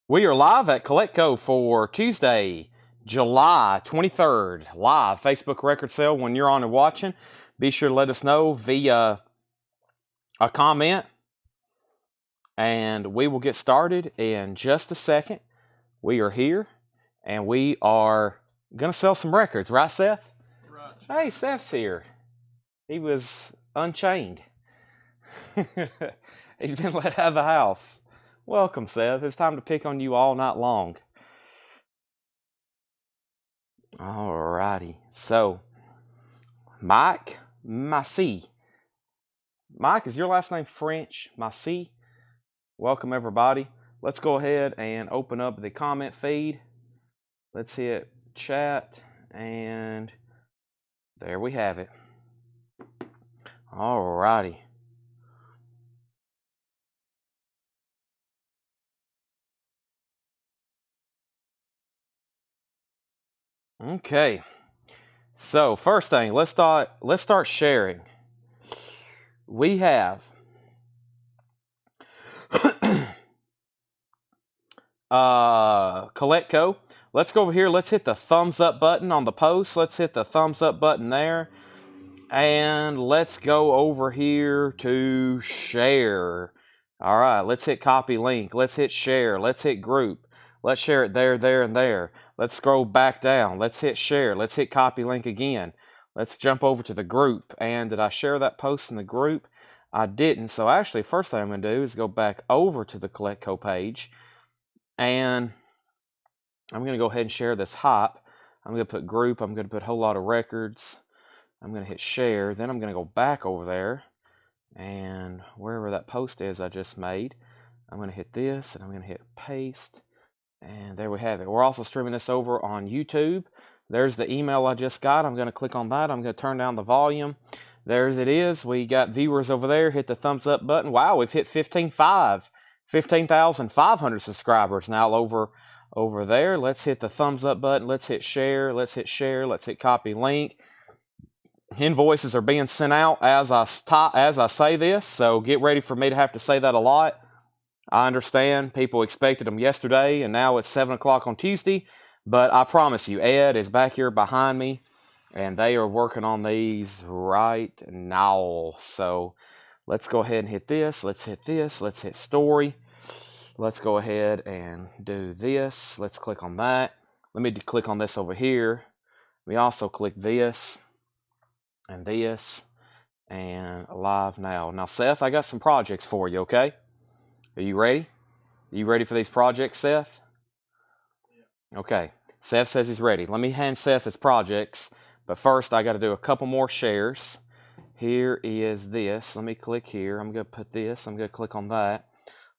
We are live at Coletco for Tuesday, July 23rd. Live Facebook record sale. When you're on and watching, be sure to let us know via a comment, and we will get started in just a second. We are here, and we are going to sell some records. Right, Seth? Right. Hey, Seth's here. He was unchained. He's been let out of the house. Welcome, Seth. It's time to pick on you all night long. Alrighty. So, Mike Massey. Mike, is your last name French? Massey? Welcome, everybody. Let's go ahead and open up the comment feed. Let's hit chat, and there we have it. Alrighty. Okay. So first thing, let's start sharing. We have Coletco. Let's go over here. Let's hit the thumbs up button on the post. Let's hit the thumbs up button there. And let's go over here to share. All right, let's hit copy link. Let's hit share. Let's hit group. Let's share it there, there, and there. Let's scroll back down. Let's hit share. Let's hit copy link again. Let's jump over to the group. And did I share that post in the group? I didn't. So actually, first thing I'm going to do is go back over to the Coletco page. And I'm going to go ahead and share this hop. I'm going to put group. I'm going to put a whole lot of records. I'm going to hit share. Then I'm going to go back over there. And wherever that post is I just made, I'm going to hit this. And I'm going to hit paste. And there we have it. We're also streaming this over on YouTube. There's the email I just got. I'm going to click on that. I'm going to turn down the volume. There it is. We got viewers over there. Hit the thumbs up button. Wow, we've hit 15,500 subscribers now over there. Let's hit the thumbs up button. Let's hit share. Let's hit share. Let's hit copy link. Invoices are being sent out as I say this, so get ready for me to have to say that a lot. I understand people expected them yesterday, and now it's 7 o'clock on Tuesday. But I promise you, Ed is back here behind me, and they are working on these right now. So let's go ahead and hit this. Let's hit this. Let's hit story. Let's go ahead and do this. Let's click on that. Let me click on this over here. We also click this and this and live now. Now, Seth, I got some projects for you, okay? Are you ready? Are you ready for these projects, Seth? Yeah. Okay. Seth says he's ready. Let me hand Seth his projects. But first, I got to do a couple more shares. Here is this. Let me click here. I'm going to put this. I'm going to click on that.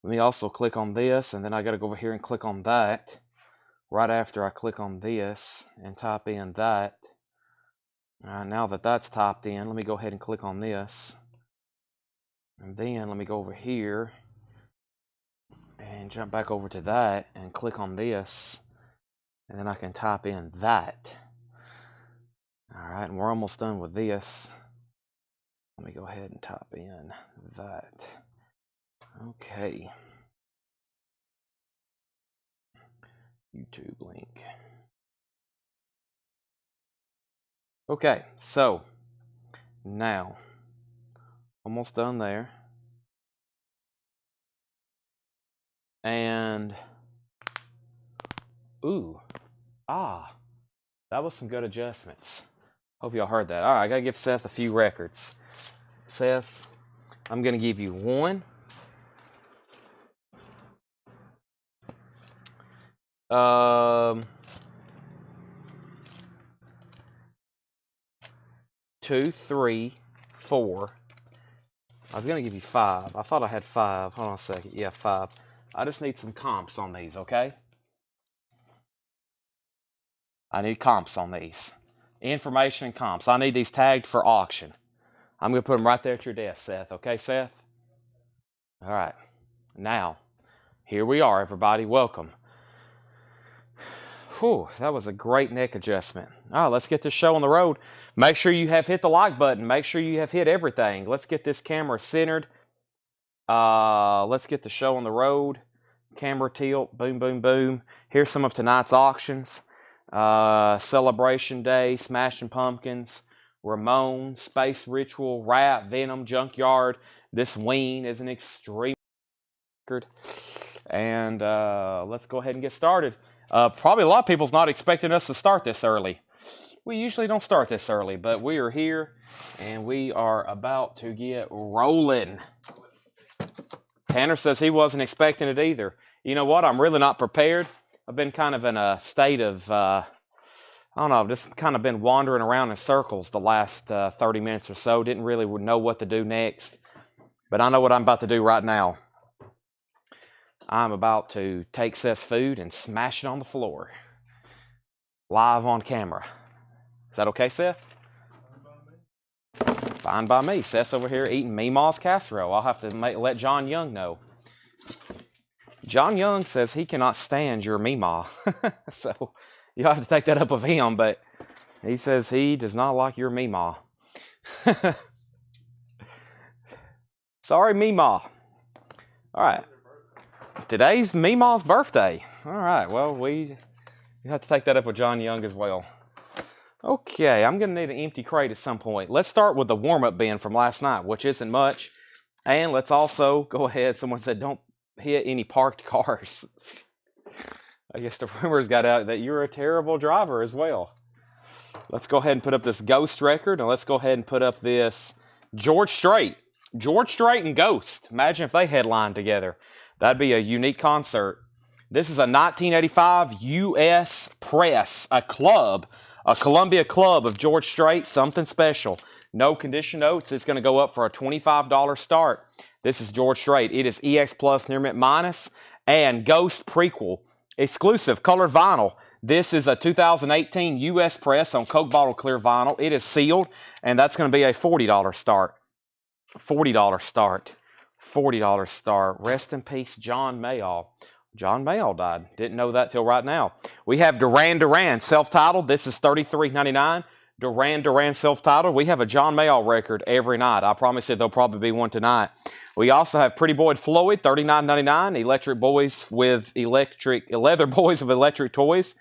Let me also click on this. And then I got to go over here and click on that. Right after I click on this and type in that. Now that that's typed in, let me go ahead and click on this. And then let me go over here and jump back over to that and click on this, and then I can type in that. Alright, and we're almost done with this. Let me go ahead and type in that. Okay. YouTube link. Okay, so now almost done there. And that was some good adjustments. Hope y'all heard that. All right, I gotta give Seth a few records. Seth, I'm gonna give you 1, 2, 3, 4. I was gonna give you 5. I thought I had 5. Hold on a second. Yeah, 5. I just need some comps on these, okay? I need comps on these. Information and comps. I need these tagged for auction. I'm going to put them right there at your desk, Seth. Okay, Seth? All right. Now, here we are, everybody. Welcome. Whew, that was a great neck adjustment. All right, let's get this show on the road. Make sure you have hit the like button. Make sure you have hit everything. Let's get this camera centered. Let's get the show on the road. camera tilt, boom, boom, boom. Here's some of tonight's auctions. Celebration Day, Smashing Pumpkins, Ramon, Space Ritual, Rap, Venom, Junkyard. This Ween is an extreme record. And let's go ahead and get started. Probably a lot of people's not expecting us to start this early. We usually don't start this early, but we are here and we are about to get rolling. Tanner says he wasn't expecting it either. You know what? I'm really not prepared. I've been kind of in a state of, I don't know, just kind of been wandering around in circles the last 30 minutes or so. Didn't really know what to do next. But I know what I'm about to do right now. I'm about to take Seth's food and smash it on the floor. Live on camera. Is that okay, Seth? Fine by me. Seth's over here eating Meemaw's casserole. I'll have to let John Young know. John Young says he cannot stand your Meemaw. So you'll have to take that up with him, but he says he does not like your Meemaw. Sorry, Meemaw. All right. Today's Meemaw's birthday. All right. Well, you have to take that up with John Young as well. Okay, I'm going to need an empty crate at some point. Let's start with the warm-up bin from last night, which isn't much. And let's also go ahead. Someone said don't hit any parked cars. I guess the rumors got out that you're a terrible driver as well. Let's go ahead and put up this Ghost record, and let's go ahead and put up this George Strait. George Strait and Ghost. Imagine if they headlined together. That'd be a unique concert. This is a 1985 U.S. Press, a Columbia Club of George Strait, something special. No condition notes. It's going to go up for a $25 start. This is George Strait. It is EX Plus Near Mint Minus and Ghost Prequel. Exclusive colored vinyl. This is a 2018 U.S. Press on Coke bottle clear vinyl. It is sealed, and that's going to be a $40 start. $40 start. $40 start. Rest in peace, John Mayall. John Mayall died. Didn't know that till right now. We have Duran Duran, self-titled. This is $33.99. Duran Duran, self-titled. We have a John Mayall record every night. I promise you there'll probably be one tonight. We also have Pretty Boy Floyd, $39.99. Electric Boys with Leather Boys with Electric Toys.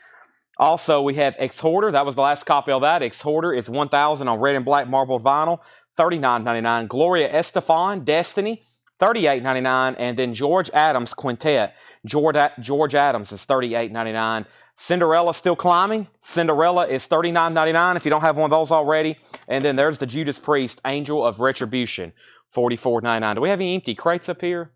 Also, we have Exhorter. That was the last copy of that. Exhorter is $1,000 on red and black marbled vinyl, $39.99. Gloria Estefan, Destiny, $38.99. And then George Adams Quintet. George Adams is $38.99. Cinderella Still Climbing. Cinderella is $39.99 if you don't have one of those already. And then there's the Judas Priest, Angel of Retribution, $44.99. Do we have any empty crates up here?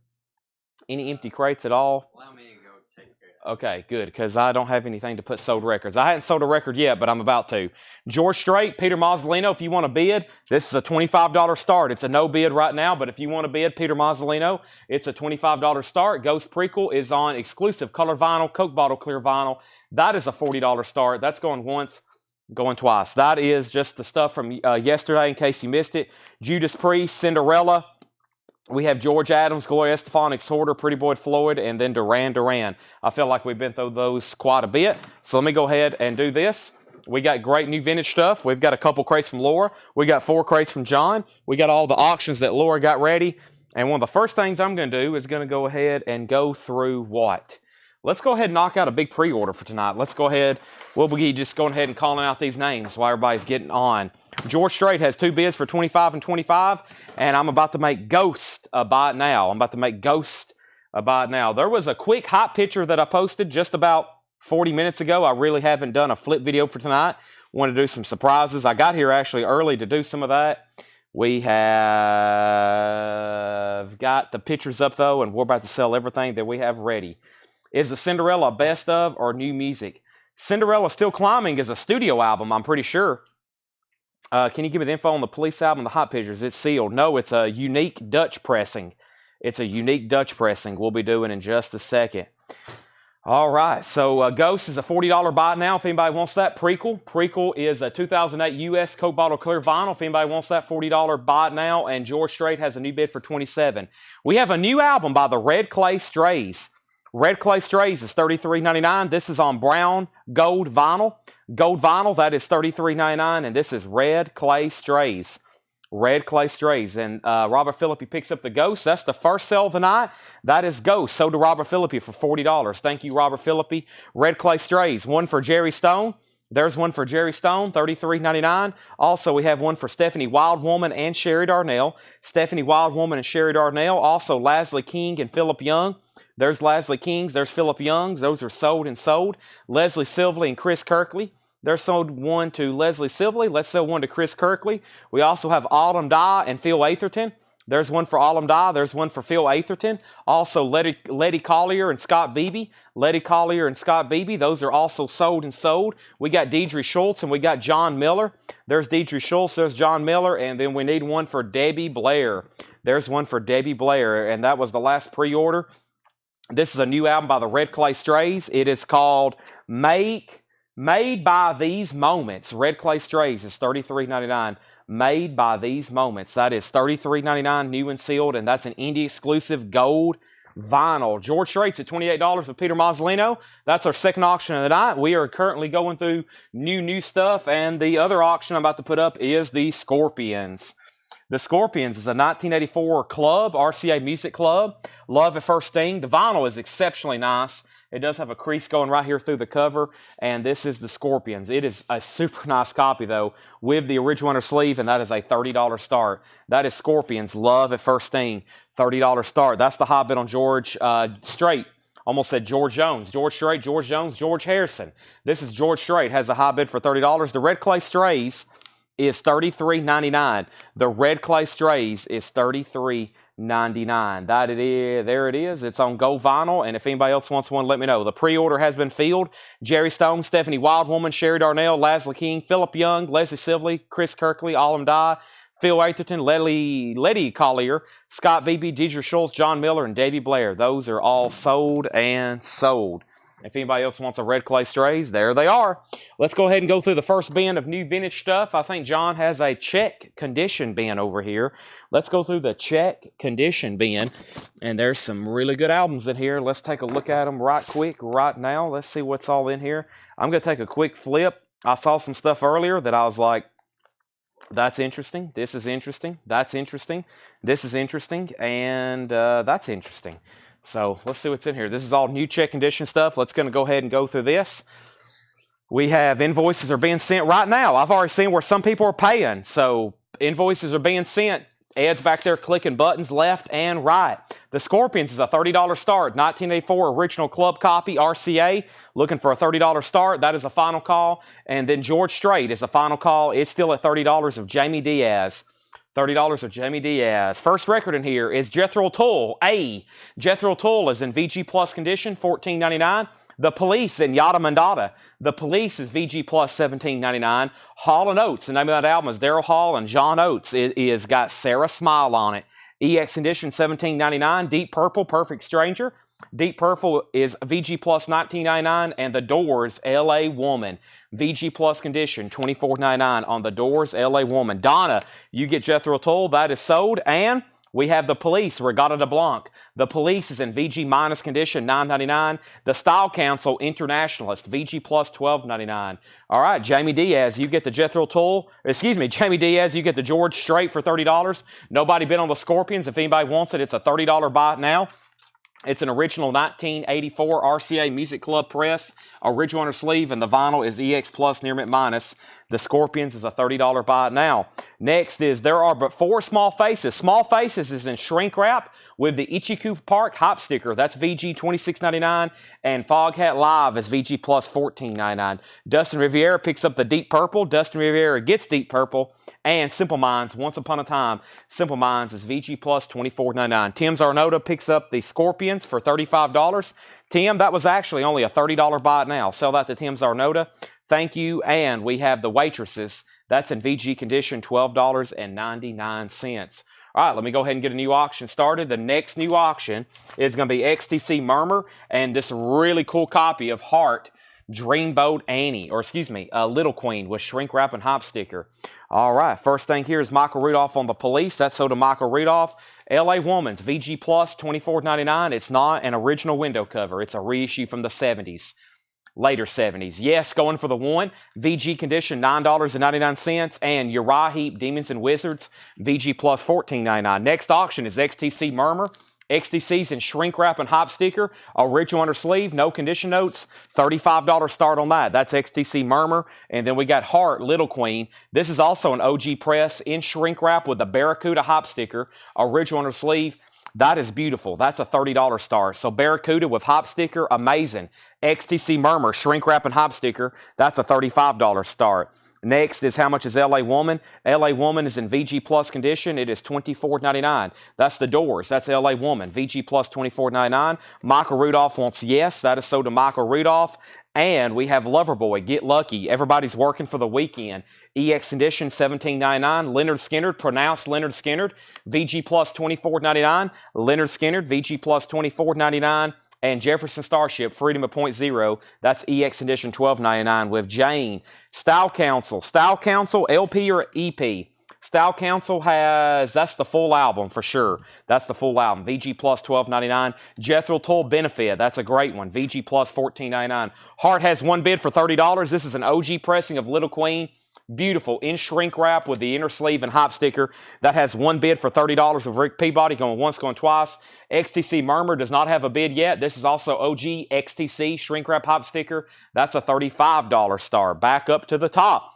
Any empty crates at all? Allow me to go take care of it. Okay, good, because I don't have anything to put sold records. I hadn't sold a record yet, but I'm about to. George Strait, Peter Mazzolino, if you want to bid, this is a $25 start. It's a no bid right now, but if you want to bid, Peter Mazzolino, it's a $25 start. Ghost Prequel is on exclusive color vinyl, Coke bottle clear vinyl. That is a $40 start. That's going once, going twice. That is just the stuff from yesterday in case you missed it. Judas Priest, Cinderella. We have George Adams, Gloria Estefan, Exhorter, Pretty Boy Floyd, and then Duran Duran. I feel like we've been through those quite a bit. So let me go ahead and do this. We got great new vintage stuff. We've got a couple crates from Laura. We got 4 crates from John. We got all the auctions that Laura got ready. And one of the first things I'm going to do is going to go ahead and go through what? Let's go ahead and knock out a big pre-order for tonight. Let's go ahead. We'll be just going ahead and calling out these names while everybody's getting on. George Strait has 2 bids for $25 and $25, and I'm about to make Ghost a buy it now. I'm about to make Ghost a buy it now. There was a quick hot picture that I posted just about 40 minutes ago. I really haven't done a flip video for tonight. Want to do some surprises. I got here actually early to do some of that. We have got the pictures up though, and we're about to sell everything that we have ready. Is the Cinderella best of or new music? Cinderella Still Climbing is a studio album, I'm pretty sure. Can you give me the info on the Police album, the hot pictures? It's sealed. No, it's a unique Dutch pressing. It's a unique Dutch pressing we'll be doing in just a second. All right, so Ghost is a $40 buy now if anybody wants that. Prequel is a 2008 U.S. Coke bottle clear vinyl if anybody wants that. $40 buy now, and George Strait has a new bid for $27. We have a new album by the Red Clay Strays. Red Clay Strays is $33.99. This is on brown gold vinyl. Gold vinyl, that is $33.99, and this is Red Clay Strays. Red Clay Strays. And Robert Philippi picks up the Ghost. That's the first sale of the night. That is Ghost. Sold to Robert Philippi for $40. Thank you, Robert Philippi. Red Clay Strays. One for Jerry Stone. There's one for Jerry Stone, $33.99. Also, we have one for Stephanie Wildwoman and Sherry Darnell. Stephanie Wildwoman and Sherry Darnell. Also, Leslie King and Philip Young. There's Leslie King's. There's Philip Young's. Those are sold and sold. Leslie Silvley and Chris Kirkley. There's sold one to Leslie Silvley. Let's sell one to Chris Kirkley. We also have Autumn Dye and Phil Atherton. There's one for Autumn Dye. There's one for Phil Atherton. Also, Letty Collier and Scott Beebe. Letty Collier and Scott Beebe. Those are also sold and sold. We got Deidre Schultz and we got John Miller. There's Deidre Schultz. There's John Miller. And then we need one for Debbie Blair. There's one for Debbie Blair. And that was the last pre-order. This is a new album by the Red Clay Strays. It is called Made by These Moments. Red Clay Strays is $33.99. Made by These Moments. That is $33.99, new and sealed, and that's an indie exclusive gold vinyl. George Strait's at $28 with Peter Mazzolino. That's our second auction of the night. We are currently going through new stuff, and the other auction I'm about to put up is the Scorpions. The Scorpions is a 1984 club, RCA Music Club. Love at First Sting. The vinyl is exceptionally nice. It does have a crease going right here through the cover, and this is the Scorpions. It is a super nice copy, though, with the original inner sleeve, and that is a $30 start. That is Scorpions, Love at First Sting, $30 start. That's the high bid on George Strait. Almost said George Jones. George Strait, George Jones, George Harrison. This is George Strait, has a high bid for $30. The Red Clay Strays is $33.99. The Red Clay Strays is $33.99. That it is. There it is. It's on gold vinyl, and if anybody else wants one, let me know. The pre-order has been filled. Jerry Stone, Stephanie Wildwoman, Sherry Darnell, Leslie King, Philip Young, Leslie Silvley, Chris Kirkley, Autumn Dye, Phil Atherton, Letty Collier, Scott Beebe, Deidre Schultz, John Miller, and Debbie Blair. Those are all sold and sold. If anybody else wants a Red Clay Strays, there they are. Let's go ahead and go through the first bin of new vintage stuff. I think John has a check condition bin over here. Let's go through the check condition bin. And there's some really good albums in here. Let's take a look at them right quick right now. Let's see what's all in here. I'm going to take a quick flip. I saw some stuff earlier that I was like, that's interesting. This is interesting. That's interesting. This is interesting. And that's interesting. So let's see what's in here. This is all new check condition stuff. Let's go ahead and go through this. We have invoices are being sent right now. I've already seen where some people are paying. So invoices are being sent. Ed's back there clicking buttons left and right. The Scorpions is a $30 start. 1984 original club copy, RCA. Looking for a $30 start. That is a final call. And then George Strait is a final call. It's still at $30 of Jamie Diaz. $30 of Jamie Diaz. First record in here is Jethro Tull. Jethro Tull is in VG Plus condition, $14.99. The Police in Yada Mandata. The Police is VG Plus, $17.99. Hall & Oates, the name of that album is Daryl Hall and John Oates. It is got Sarah Smile on it. EX condition, $17.99. Deep Purple, Perfect Stranger. Deep Purple is VG Plus, $19.99. And The Doors, LA Woman. VG Plus condition, $24.99 on The Doors, LA Woman. Donna, you get Jethro Tull. That is sold. And we have The Police, Regatta de Blanc. The Police is in VG minus condition, $9.99. The Style Council Internationalist, VG Plus, $12.99. All right, Jamie Diaz, you get the Jethro Tull. Excuse me, Jamie Diaz, you get the George Strait for $30. Nobody bid on the Scorpions. If anybody wants it, it's a $30 buy now. It's an original 1984 RCA Music Club press, original inner sleeve, and the vinyl is EX Plus Near Mint Minus. The Scorpions is a $30 buy now. Next is There Are But Four Small Faces. Small Faces is in shrink wrap with the Ichiku Park Hop sticker. That's VG $26.99, and Foghat Live is VG Plus $14.99. Dustin Riviera picks up the Deep Purple. Dustin Riviera gets Deep Purple. And Simple Minds, Once Upon a Time. Simple Minds is VG Plus $24.99. Tim Zarnota picks up the Scorpions for $35. Tim, that was actually only a $30 buy now. Sell that to Tim Zarnota. Thank you. And we have the Waitresses. That's in VG condition, $12.99. All right, let me go ahead and get a new auction started. The next new auction is going to be XTC Murmur and this really cool copy of Heart Dreamboat Annie, or excuse me, Little Queen with shrink wrap and hop sticker. All right, first thing here is Michael Rudolph on The Police. That's sold to Michael Rudolph. LA Woman's VG Plus, $24.99. It's not an original window cover. It's a reissue from the 70s. Later 70s. Yes, going for the one. VG condition, $9.99. And Uriah Heep, Demons and Wizards, VG plus $14.99. Next auction is XTC Murmur. XTC's in shrink wrap and hop sticker. Original under sleeve, no condition notes. $35 start on that. That's XTC Murmur. And then we got Heart, Little Queen. This is also an OG press in shrink wrap with the Barracuda hop sticker. Original under sleeve. That is beautiful. That's a $30 start. So Barracuda with hop sticker, amazing. XTC Murmur, shrink wrap and hop sticker, that's a $35 start. Next is how much is LA Woman? LA Woman is in VG Plus condition. It is $24.99. That's the Doors. That's LA Woman. VG Plus $24.99. Michael Rudolph wants Yes. That is sold to Michael Rudolph. And we have Loverboy, Get Lucky. Everybody's working for the weekend. EX condition, $17.99. Leonard Skinner, pronounced Leonard Skinner, VG Plus $24.99. Leonard Skinner, VG Plus $24.99. And Jefferson Starship, Freedom of Point Zero, that's EX edition $12.99 with Jane. Style Council, LP or EP? Style Council has, that's the full album for sure. That's the full album. VG Plus $12.99. Jethro Tull Benefit, that's a great one. VG Plus $14.99. Heart has one bid for $30. This is an OG pressing of Little Queen. Beautiful, in shrink wrap with the inner sleeve and hop sticker. That has one bid for $30 with Rick Peabody, going once, going twice. XTC Murmur does not have a bid yet. This is also OG XTC shrink wrap hop sticker. That's a $35 star. Back up to the top.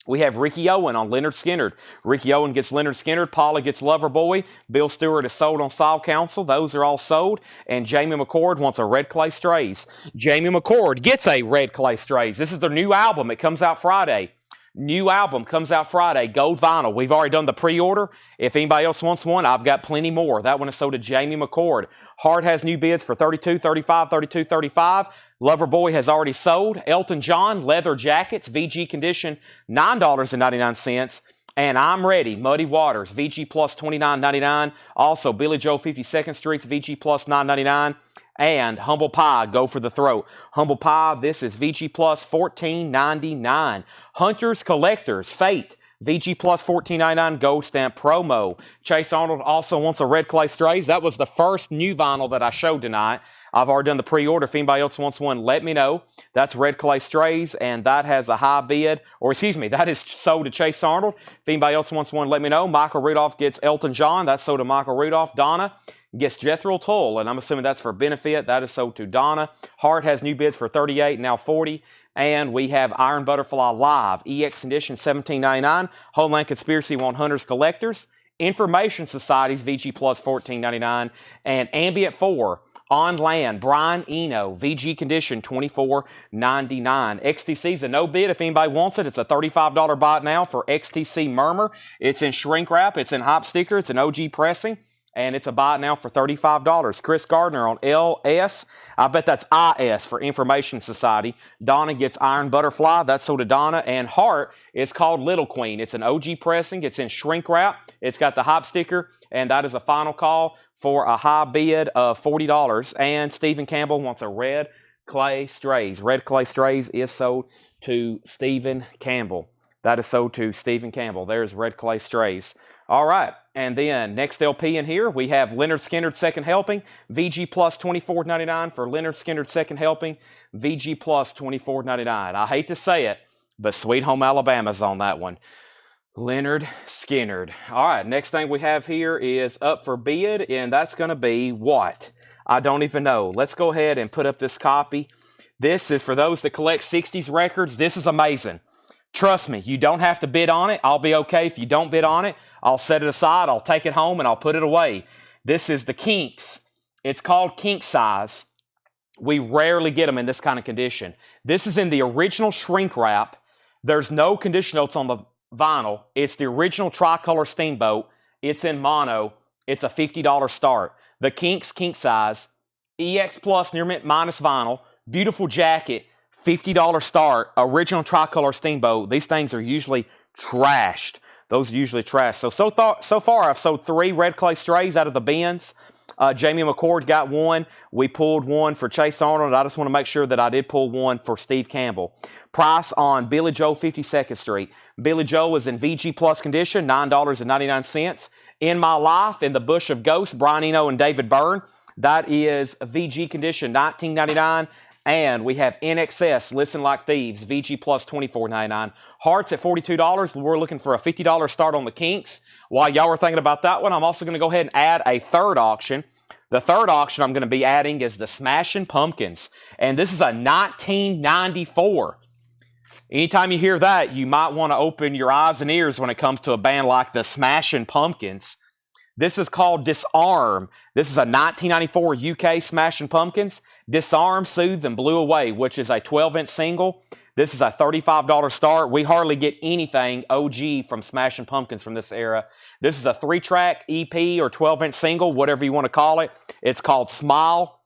We have Ricky Owen on Leonard Skinner. Ricky Owen gets Leonard Skinner. Paula gets Loverboy. Bill Stewart is sold on Style Council. Those are all sold. And Jamie McCord wants a Red Clay Strays. Jamie McCord gets a Red Clay Strays. This is their new album. It comes out Friday. New album comes out Friday, gold vinyl. We've already done the pre-order. If anybody else wants one, I've got plenty more. That one is sold to Jamie McCord. Heart has new bids for $32, $35, $32, $35. Loverboy has already sold. Elton John, leather jackets, VG condition, $9.99. And I'm Ready, Muddy Waters, VG plus $29.99. Also, Billy Joe 52nd Street's VG plus $9.99. And Humble Pie, Go for the Throat. Humble Pie, this is VG Plus $14.99. Hunters Collectors, Fate, VG Plus $14.99 Gold Stamp Promo. Chase Arnold also wants a Red Clay Strays. That was the first new vinyl that I showed tonight. I've already done the pre-order. If anybody else wants one, let me know. That's Red Clay Strays, and that has a high bid. Or excuse me, that is sold to Chase Arnold. If anybody else wants one, let me know. Michael Rudolph gets Elton John. That's sold to Michael Rudolph. Donna gets Jethro Tull, and I'm assuming that's for Benefit. That is sold to Donna. Heart has new bids for $38, now $40. And we have Iron Butterfly Live, EX edition $17.99. Homeland Conspiracy want Hunters Collectors. Information Societies, VG Plus $14.99. And Ambient 4, On Land, Brian Eno, VG condition $24.99. XTC's a no bid if anybody wants it. It's a $35 buy now for XTC Murmur. It's in shrink wrap, it's in hop sticker, it's an OG pressing. And it's a buy now for $35. Chris Gardner on LS. I bet that's IS for Information Society. Donna gets Iron Butterfly. That's sold to Donna. And Heart is called Little Queen. It's an OG pressing. It's in shrink wrap. It's got the hop sticker. And that is a final call for a high bid of $40. And Stephen Campbell wants a Red Clay Strays. Red Clay Strays is sold to Stephen Campbell. That is sold to Stephen Campbell. There's Red Clay Strays. All right, and then next LP in here, we have Leonard Skinner Second Helping, VG Plus $24.99 for Leonard Skinner Second Helping, VG Plus $24.99. I hate to say it, but Sweet Home Alabama's on that one. Leonard Skinner. All right, next thing we have here is up for bid, and that's going to be what? I don't even know. Let's go ahead and put up this copy. This is for those that collect 60s records. This is amazing. Trust me, you don't have to bid on it. I'll be okay if you don't bid on it. I'll set it aside, I'll take it home, and I'll put it away. This is the Kinks. It's called Kink Size. We rarely get them in this kind of condition. This is in the original shrink wrap. There's no condition notes on the vinyl. It's the original tricolor Steamboat. It's in mono. It's a $50 start. The Kinks Kink Size. EX Plus Near Mint minus vinyl. Beautiful jacket. $50 start, original tricolor Steamboat. These things are usually trashed. Those are usually trashed. So far, I've sold 3 Red Clay Strays out of the bins. Jamie McCord got one. We pulled one for Chase Arnold. I just want to make sure that I did pull one for Steve Campbell. Price on Billy Joe 52nd Street. Billy Joe is in VG Plus condition, $9.99. In My Life, In the Bush of Ghosts, Brian Eno and David Byrne. That is VG condition, $19.99. And we have NXS, Listen Like Thieves, VG plus $24.99. Hearts at $42. We're looking for a $50 start on the Kinks. While y'all were thinking about that one, I'm also going to go ahead and add a third auction. The third auction I'm going to be adding is the Smashing Pumpkins. And this is a 1994. Anytime you hear that, you might want to open your eyes and ears when it comes to a band like the Smashing Pumpkins. This is called Disarm. This is a 1994 UK Smashing Pumpkins. Disarm, Soothed, and Blew Away, which is a 12-inch single. This is a $35 start. We hardly get anything OG from Smashing Pumpkins from this era. This is a 3-track EP or 12-inch single, whatever you want to call it. It's called Smile,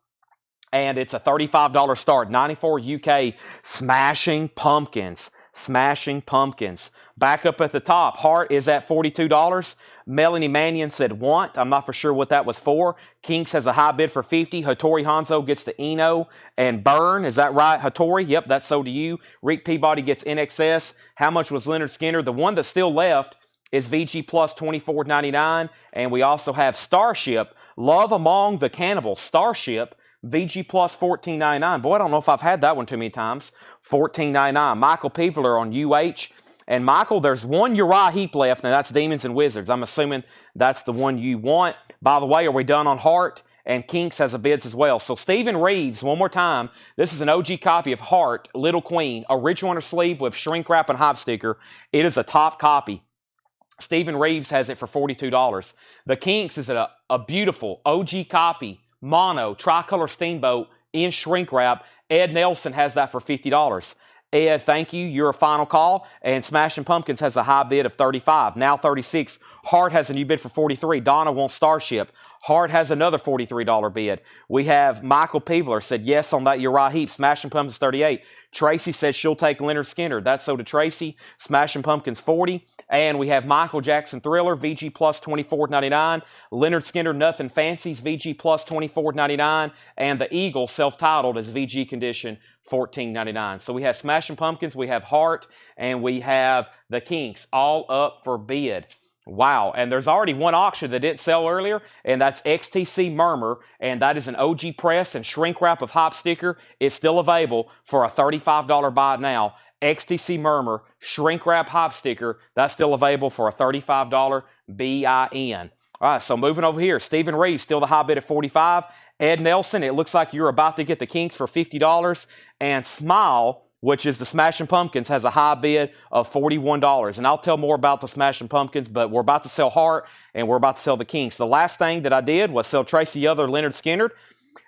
and it's a $35 start. 94 UK Smashing Pumpkins. Smashing Pumpkins. Back up at the top, Heart is at $42. Melanie Mannion said Want. I'm not for sure what that was for. Kinks has a high bid for $50. Hattori Hanzo gets the Eno and Burn. Is that right, Hattori? Yep, that's so to you. Rick Peabody gets NXS. How much was Leonard Skinner? The one that's still left is VG plus $24.99. And we also have Starship, Love Among the Cannibals. Starship, VG plus $14.99. Boy, I don't know if I've had that one too many times. $14.99. Michael Peveler on UH. And Michael, there's one Uriah Heep left, and that's Demons and Wizards. I'm assuming that's the one you want. By the way, are we done on Heart? And Kinks has a bids as well. So Stephen Reeves, one more time. This is an OG copy of Heart, Little Queen, original inner sleeve with shrink wrap and hop sticker. It is a top copy. Stephen Reeves has it for $42. The Kinks is a beautiful OG copy, mono, tricolor steamboat in shrink wrap. Ed Nelson has that for $50. Ed, thank you. You're a final call. And Smashing Pumpkins has a high bid of $35. Now $36. Heart has a new bid for $43. Donna wants Starship. Heart has another $43 bid. We have Michael Peveler said yes on that Uriah Heep. Smashing Pumpkins $38. Tracy says she'll take Leonard Skinner. That's so to Tracy. Smashing Pumpkins $40. And we have Michael Jackson Thriller, VG plus $24.99. Leonard Skinner Nothing Fancies, VG plus $24.99. And the Eagle, self-titled, is VG condition, $14.99. So we have Smashing Pumpkins, we have Heart, and we have the Kinks all up for bid. Wow. And there's already one auction that didn't sell earlier, and that's XTC Murmur, and that is an OG press and shrink wrap of hop sticker. It's still available for a $35 buy now. XTC Murmur, shrink wrap hop sticker, that's still available for a $35 BIN. All right, so moving over here, Stephen Reeves, still the high bid at $45. Ed Nelson, it looks like you're about to get the Kinks for $50. And Smile, which is the Smashing Pumpkins, has a high bid of $41. And I'll tell more about the Smashing Pumpkins, but we're about to sell Heart, and we're about to sell the Kinks. The last thing that I did was sell Tracy Other, Leonard Skinner.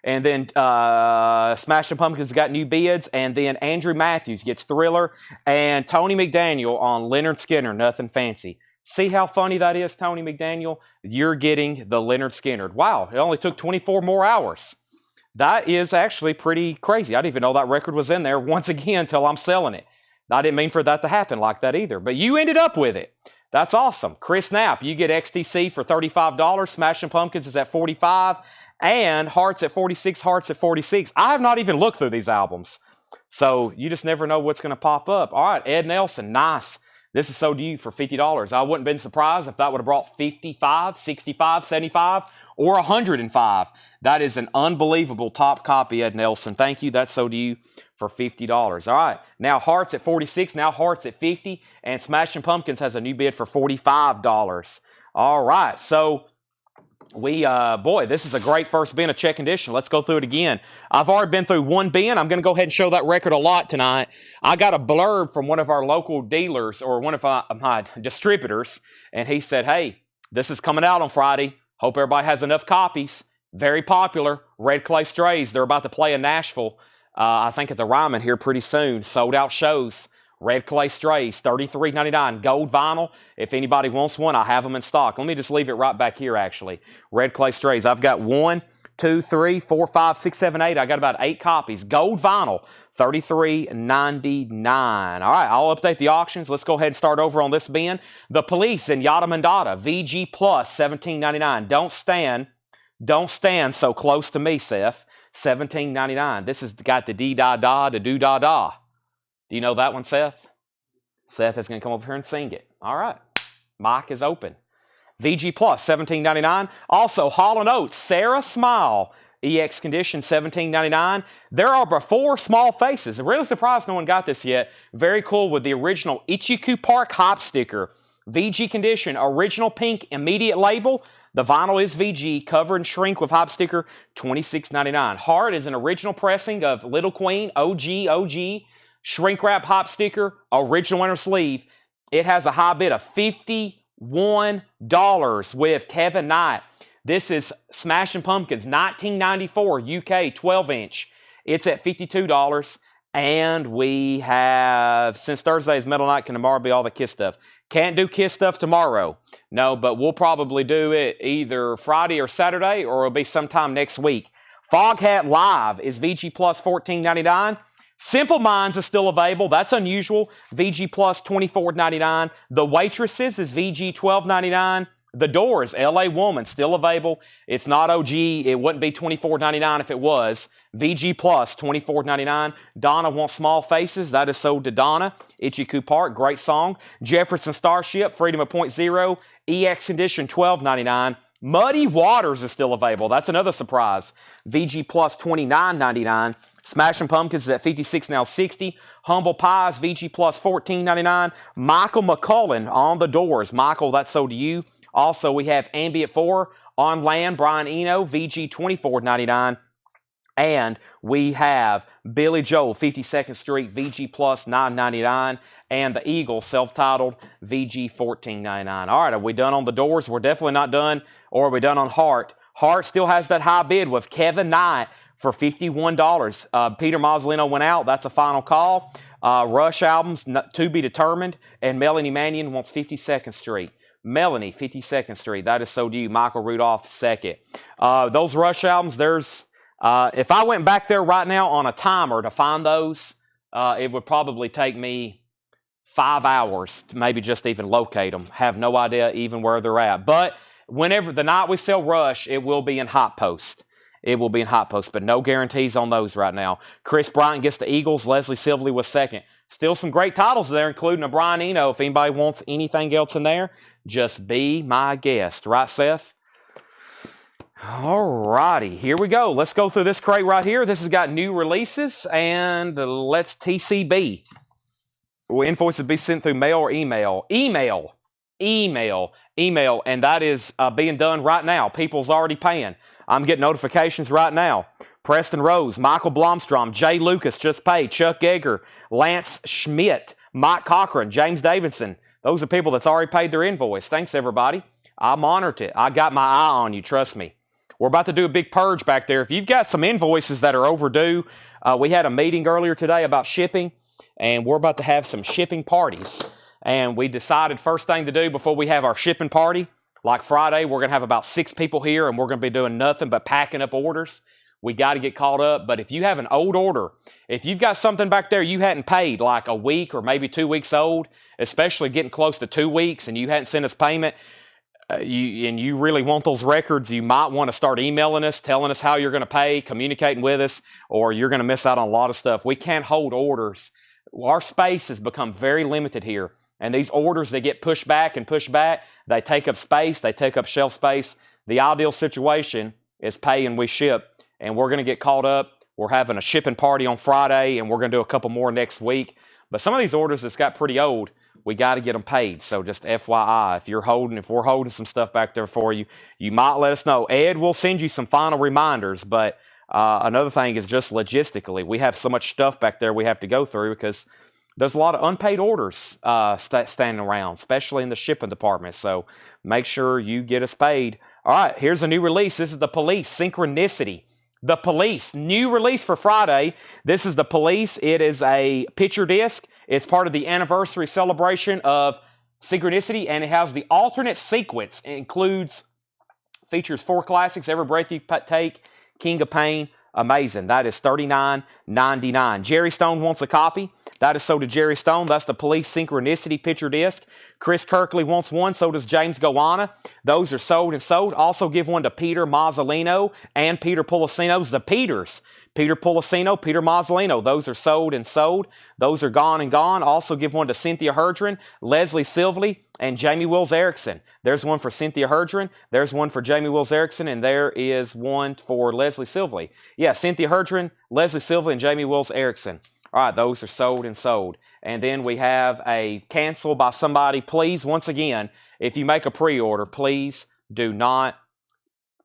And then Smashing Pumpkins got new bids. And then Andrew Matthews gets Thriller. And Tony McDaniel on Leonard Skinner, Nothing Fancy. See how funny that is, Tony McDaniel? You're getting the Leonard Skinner. Wow, it only took 24 more hours. That is actually pretty crazy. I didn't even know that record was in there once again until I'm selling it. I didn't mean for that to happen like that either. But you ended up with it. That's awesome. Chris Knapp, you get XTC for $35. Smashing Pumpkins is at $45. And Hearts at $46, Hearts at $46. I have not even looked through these albums. So you just never know what's going to pop up. All right, Ed Nelson, nice. This is so to you for $50. I wouldn't have been surprised if that would have brought 55, 65, 75, or 105. That is an unbelievable top copy, Ed Nelson. Thank you. That's so to you for $50. All right. Now Hearts at 46. Now Hearts at 50. And Smashing Pumpkins has a new bid for $45. All right. So boy, this is a great first bin of check condition. Let's go through it again. I've already been through one bin. I'm going to go ahead and show that record a lot tonight. I got a blurb from one of our local dealers or one of my distributors, and he said, hey, this is coming out on Friday. Hope everybody has enough copies. Very popular. Red Clay Strays. They're about to play in Nashville, I think at the Ryman here pretty soon. Sold out shows. Red Clay Strays, $33.99. Gold vinyl. If anybody wants one, I have them in stock. Let me just leave it right back here, actually. Red Clay Strays. I've got 1, 2, 3, 4, 5, 6, 7, 8. I got about 8 copies. Gold vinyl, $33.99. All right, I'll update the auctions. Let's go ahead and start over on this bin. The Police in Yada Mandata, VG Plus, $17.99. Don't stand so close to me, Seth. $17.99. This has got the dee-da-da, the do-da-da. Do you know that one, Seth? Seth is going to come over here and sing it. All right. Mic is open. VG Plus, $17.99. Also, Hall & Oates, Sarah Smile. EX condition, $17.99. There are before small faces. I'm really surprised no one got this yet. Very cool with the original Ichiku Park hop sticker. VG condition, original pink immediate label. The vinyl is VG, cover and shrink with hop sticker, $26.99. Heart is an original pressing of Little Queen, OG, shrink wrap hop sticker, original inner sleeve. It has a high bid of $51 with Kevin Knight. This is Smashing Pumpkins, 1994 UK 12-inch. It's at $52. And we have, since Thursday is Metal Night, can tomorrow be all the Kiss stuff? Can't do Kiss stuff tomorrow. No, but we'll probably do it either Friday or Saturday, or it'll be sometime next week. Foghat Live is VG Plus $14.99. Simple Minds is still available. That's unusual. VG Plus $24.99. The Waitresses is VG $12.99. The Doors, LA Woman, still available. It's not OG. It wouldn't be $24.99 if it was. VG Plus, $24.99. Donna Wants Small Faces. That is sold to Donna. Ichiku Park, great song. Jefferson Starship, Freedom of Point Zero. EX Condition, $12.99. Muddy Waters is still available. That's another surprise. VG Plus, $29.99. Smashing Pumpkins is at $56, now $60. Humble Pies, VG Plus, $14.99. Michael McCullen on the Doors. Michael, that's sold to you. Also, we have Ambient 4 on Land, Brian Eno, VG $24.99. And we have Billy Joel, 52nd Street, VG Plus $9.99. And the Eagle, self-titled, VG $14.99. All right, are we done on the Doors? We're definitely not done. Or are we done on Heart? Heart still has that high bid with Kevin Knight for $51. Peter Mazzolino went out. That's a final call. Rush albums, to be determined. And Melanie Mannion wants 52nd Street. Melanie, 52nd Street. That is so to you. Michael Rudolph, 2nd. Those Rush albums, there's... if I went back there right now on a timer to find those, it would probably take me 5 hours to maybe just even locate them. Have no idea even where they're at. But whenever the night we sell Rush, it will be in Hot Post. It will be in Hot Post, but no guarantees on those right now. Chris Bryant gets the Eagles. Leslie Sibley was 2nd. Still some great titles there, including a Brian Eno. If anybody wants anything else in there, just be my guest. Right, Seth? All righty, here we go. Let's go through this crate right here. This has got new releases, and let's TCB. Will invoices be sent through mail or email? Email, and that is being done right now. People's already paying. I'm getting notifications right now. Preston Rose, Michael Blomstrom, Jay Lucas just paid, Chuck Yeager, Lance Schmidt, Mike Cochran, James Davidson. Those are people that's already paid their invoice. Thanks, everybody. I monitored it. I got my eye on you, trust me. We're about to do a big purge back there. If you've got some invoices that are overdue, we had a meeting earlier today about shipping, and we're about to have some shipping parties. And we decided first thing to do before we have our shipping party, like Friday, we're going to have about 6 people here, and we're going to be doing nothing but packing up orders. We got to get caught up. But if you have an old order, if you've got something back there you hadn't paid, like a week or maybe 2 weeks old, especially getting close to 2 weeks, and you hadn't sent us payment, and you really want those records, you might want to start emailing us, telling us how you're going to pay, communicating with us, or you're going to miss out on a lot of stuff. We can't hold orders. Our space has become very limited here. And these orders, they get pushed back and pushed back. They take up space. They take up shelf space. The ideal situation is pay and we ship. And we're going to get caught up. We're having a shipping party on Friday, and we're going to do a couple more next week. But some of these orders that's got pretty old, we got to get them paid. So just FYI, if we're holding some stuff back there for you, you might let us know. Ed will send you some final reminders. But another thing is just logistically, we have so much stuff back there we have to go through because there's a lot of unpaid orders standing around, especially in the shipping department. So make sure you get us paid. All right, here's a new release. This is the Police, Synchronicity. The Police, new release for Friday. This is the Police. It is a picture disc. It's part of the anniversary celebration of Synchronicity, and it has the alternate sequence. It features 4 classics, Every Breath You Take, King of Pain, amazing. That is $39.99. Jerry Stone wants a copy. That is so to Jerry Stone. That's the Police Synchronicity picture disc. Chris Kirkley wants one. So does James Gowana. Those are sold and sold. Also give one to Peter Mazzolino and Peter Polisino's The Peters. Peter Policino, Peter Mazzolino. Those are sold and sold. Those are gone and gone. Also give one to Cynthia Herdren, Leslie Silvley, and Jamie Wills Erickson. There's one for Cynthia Herdren. There's one for Jamie Wills Erickson, and there is one for Leslie Silvley. Yeah, Cynthia Herdren, Leslie Silvley, and Jamie Wills Erickson. All right, those are sold and sold. And then we have a cancel by somebody. Please, once again, if you make a pre-order, please do not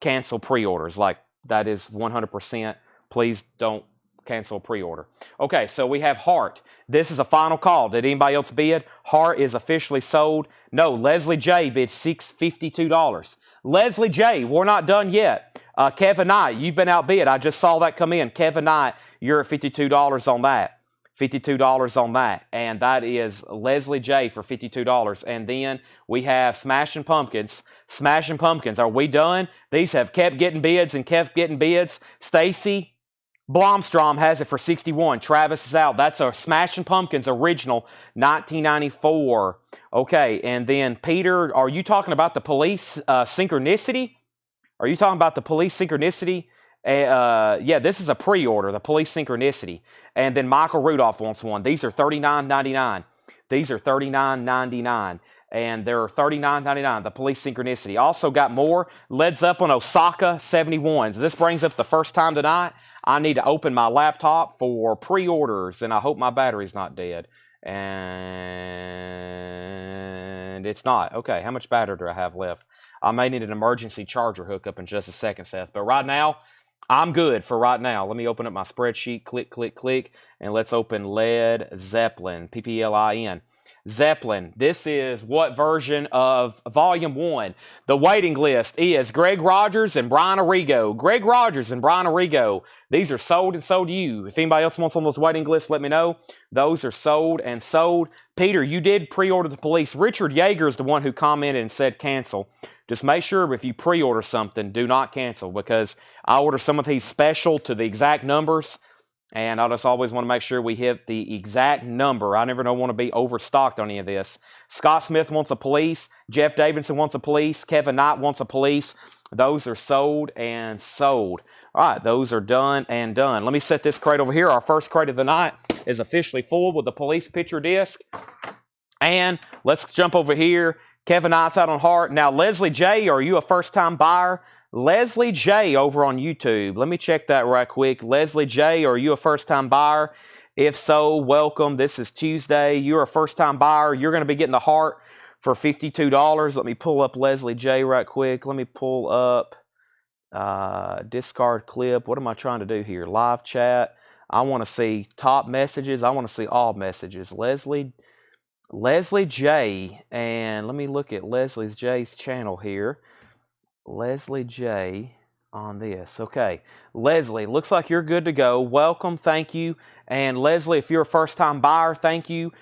cancel pre-orders. Like, that is 100%. Please don't cancel pre-order. Okay, so we have Hart. This is a final call. Did anybody else bid? Hart is officially sold. No, Leslie J bid $652. Leslie J, we're not done yet. Kevin Knight, you've been outbid. I just saw that come in. Kevin Knight, you're at $52 on that. $52 on that, and that is Leslie J for $52. And then we have Smashing Pumpkins. Smashing Pumpkins, are we done? These have kept getting bids and kept getting bids. Stacy Blomstrom has it for $61. Travis is out. That's a Smashing Pumpkins original, 1994. Okay, and then Peter, are you talking about the Police Synchronicity? Are you talking about the Police Synchronicity? Yeah, this is a pre-order, the Police Synchronicity. And then Michael Rudolph wants one. These are $39.99. These are $39.99. And they're $39.99, the Police Synchronicity. Also got more Led Zeppelin Osaka 71s. This brings up the first time tonight. I need to open my laptop for pre-orders, and I hope my battery's not dead. And it's not. Okay, how much battery do I have left? I may need an emergency charger hookup in just a second, Seth. But right now, I'm good for right now. Let me open up my spreadsheet. Click, click, click. And let's open Led Zeppelin. PPLIN. Zeppelin. This is what version of Volume 1? The waiting list is Greg Rogers and Brian Arrigo. Greg Rogers and Brian Arrigo. These are sold and sold to you. If anybody else wants on those waiting lists, let me know. Those are sold and sold. Peter, you did pre-order the Police. Richard Yeager is the one who commented and said cancel. Just make sure if you pre-order something, do not cancel, because I order some of these special to the exact numbers, and I just always want to make sure we hit the exact number. I never want to be overstocked on any of this. Scott Smith wants a Police. Jeff Davidson wants a Police. Kevin Knight wants a Police. Those are sold and sold. All right, those are done and done. Let me set this crate over here. Our first crate of the night is officially full with the Police picture disc. And let's jump over here. Kevin Knight's out on Hart. Now, Leslie J, are you a first-time buyer? Leslie J over on YouTube. Let me check that right quick. Leslie J, are you a first-time buyer? If so, welcome. This is Tuesday. You're a first-time buyer. You're going to be getting the Hart for $52. Let me pull up Leslie J right quick. Let me pull up discard clip. What am I trying to do here? Live chat. I want to see top messages. I want to see all messages. Leslie J, and let me look at Leslie J's channel here. Leslie J on this. Okay, Leslie, looks like you're good to go. Welcome, thank you. And Leslie, if you're a first-time buyer, thank you.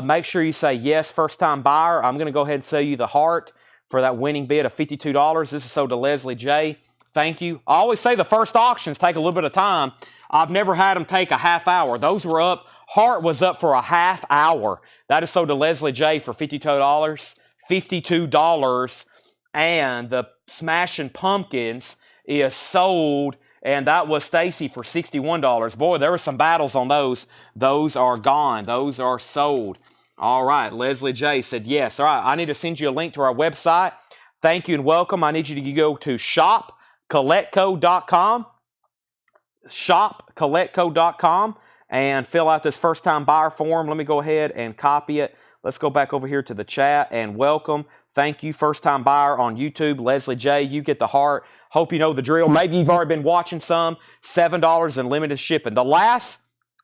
Make sure you say yes, first-time buyer. I'm going to go ahead and sell you the Hart for that winning bid of $52. This is sold to Leslie J. Thank you. I always say the first auctions take a little bit of time. I've never had them take a half hour. Those were up. Hart was up for a half hour. That is sold to Leslie J for $52. $52. And the Smashing Pumpkins is sold, and that was Stacy for $61. Boy, there were some battles on those. Those are gone. Those are sold. All right, Leslie J said yes. All right, I need to send you a link to our website. Thank you and welcome. I need you to go to shopcollectco.com. Shopcollectco.com and fill out this first-time buyer form. Let me go ahead and copy it. Let's go back over here to the chat and welcome. Thank you, first-time buyer on YouTube, Leslie J. You get the Hart. Hope you know the drill. Maybe you've already been watching some. $7 and limited shipping. The last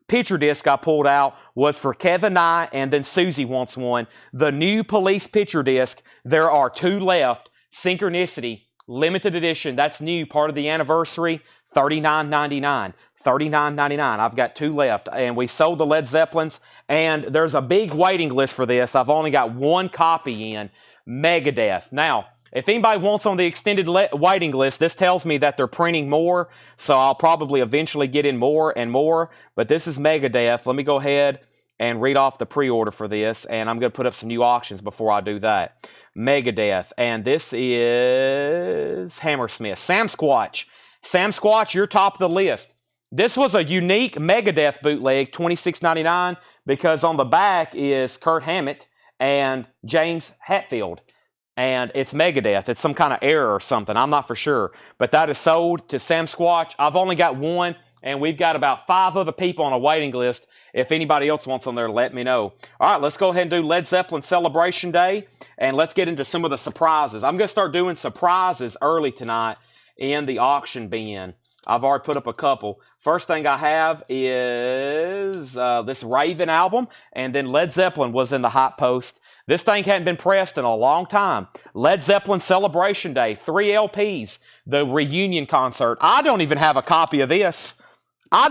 picture disc I pulled out was for Kevin Knight, and then Susie wants one. The new Police picture disc, there are 2 left. Synchronicity, limited edition. That's new, part of the anniversary. $39.99. $39.99. I've got 2 left, and we sold the Led Zeppelins, and there's a big waiting list for this. I've only got 1 copy in. Megadeth. Now, if anybody wants on the extended waiting list, this tells me that they're printing more, so I'll probably eventually get in more and more, but this is Megadeth. Let me go ahead and read off the pre-order for this, and I'm going to put up some new auctions before I do that. Megadeth, and this is Hammersmith. Sam Squatch. Sam Squatch, you're top of the list. This was a unique Megadeth bootleg, $26.99, because on the back is Kurt Hammett and James Hetfield. And it's Megadeth. It's some kind of error or something. I'm not for sure. But that is sold to Sam Squatch. I've only got one, and we've got about 5 other people on a waiting list. If anybody else wants on there, let me know. All right, let's go ahead and do Led Zeppelin Celebration Day, and let's get into some of the surprises. I'm going to start doing surprises early tonight in the auction bin. I've already put up a couple. First thing I have is this Raven album, and then Led Zeppelin was in the hot post. This thing hadn't been pressed in a long time. Led Zeppelin Celebration Day, 3 LPs, the reunion concert. I don't even have a copy of this. I've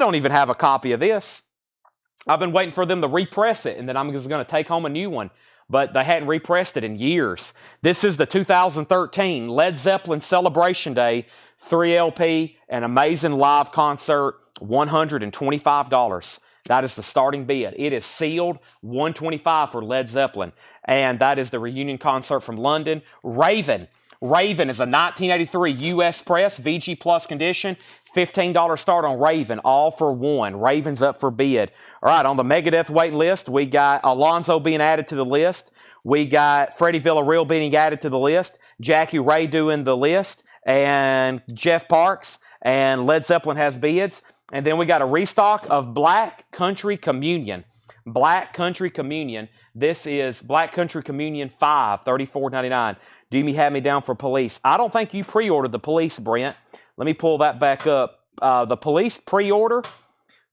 been waiting for them to repress it, and then I'm just going to take home a new one. But they hadn't repressed it in years. This is the 2013 Led Zeppelin Celebration Day, 3 LP, an amazing live concert, $125. That is the starting bid. It is sealed, $125 for Led Zeppelin. And that is the reunion concert from London. Raven. Raven is a 1983 U.S. press, VG Plus condition. $15 start on Raven, all for one. Raven's up for bid. All right, on the Megadeth wait list, we got Alonzo being added to the list. We got Freddie Villarreal being added to the list. Jackie Ray doing the list. And Jeff Parks. And Led Zeppelin has bids. And then we got a restock of Black Country Communion. Black Country Communion. This is Black Country Communion 5, $34.99. Do me have me down for Police. I don't think you pre-ordered the Police, Brent. Let me pull that back up. The Police pre-order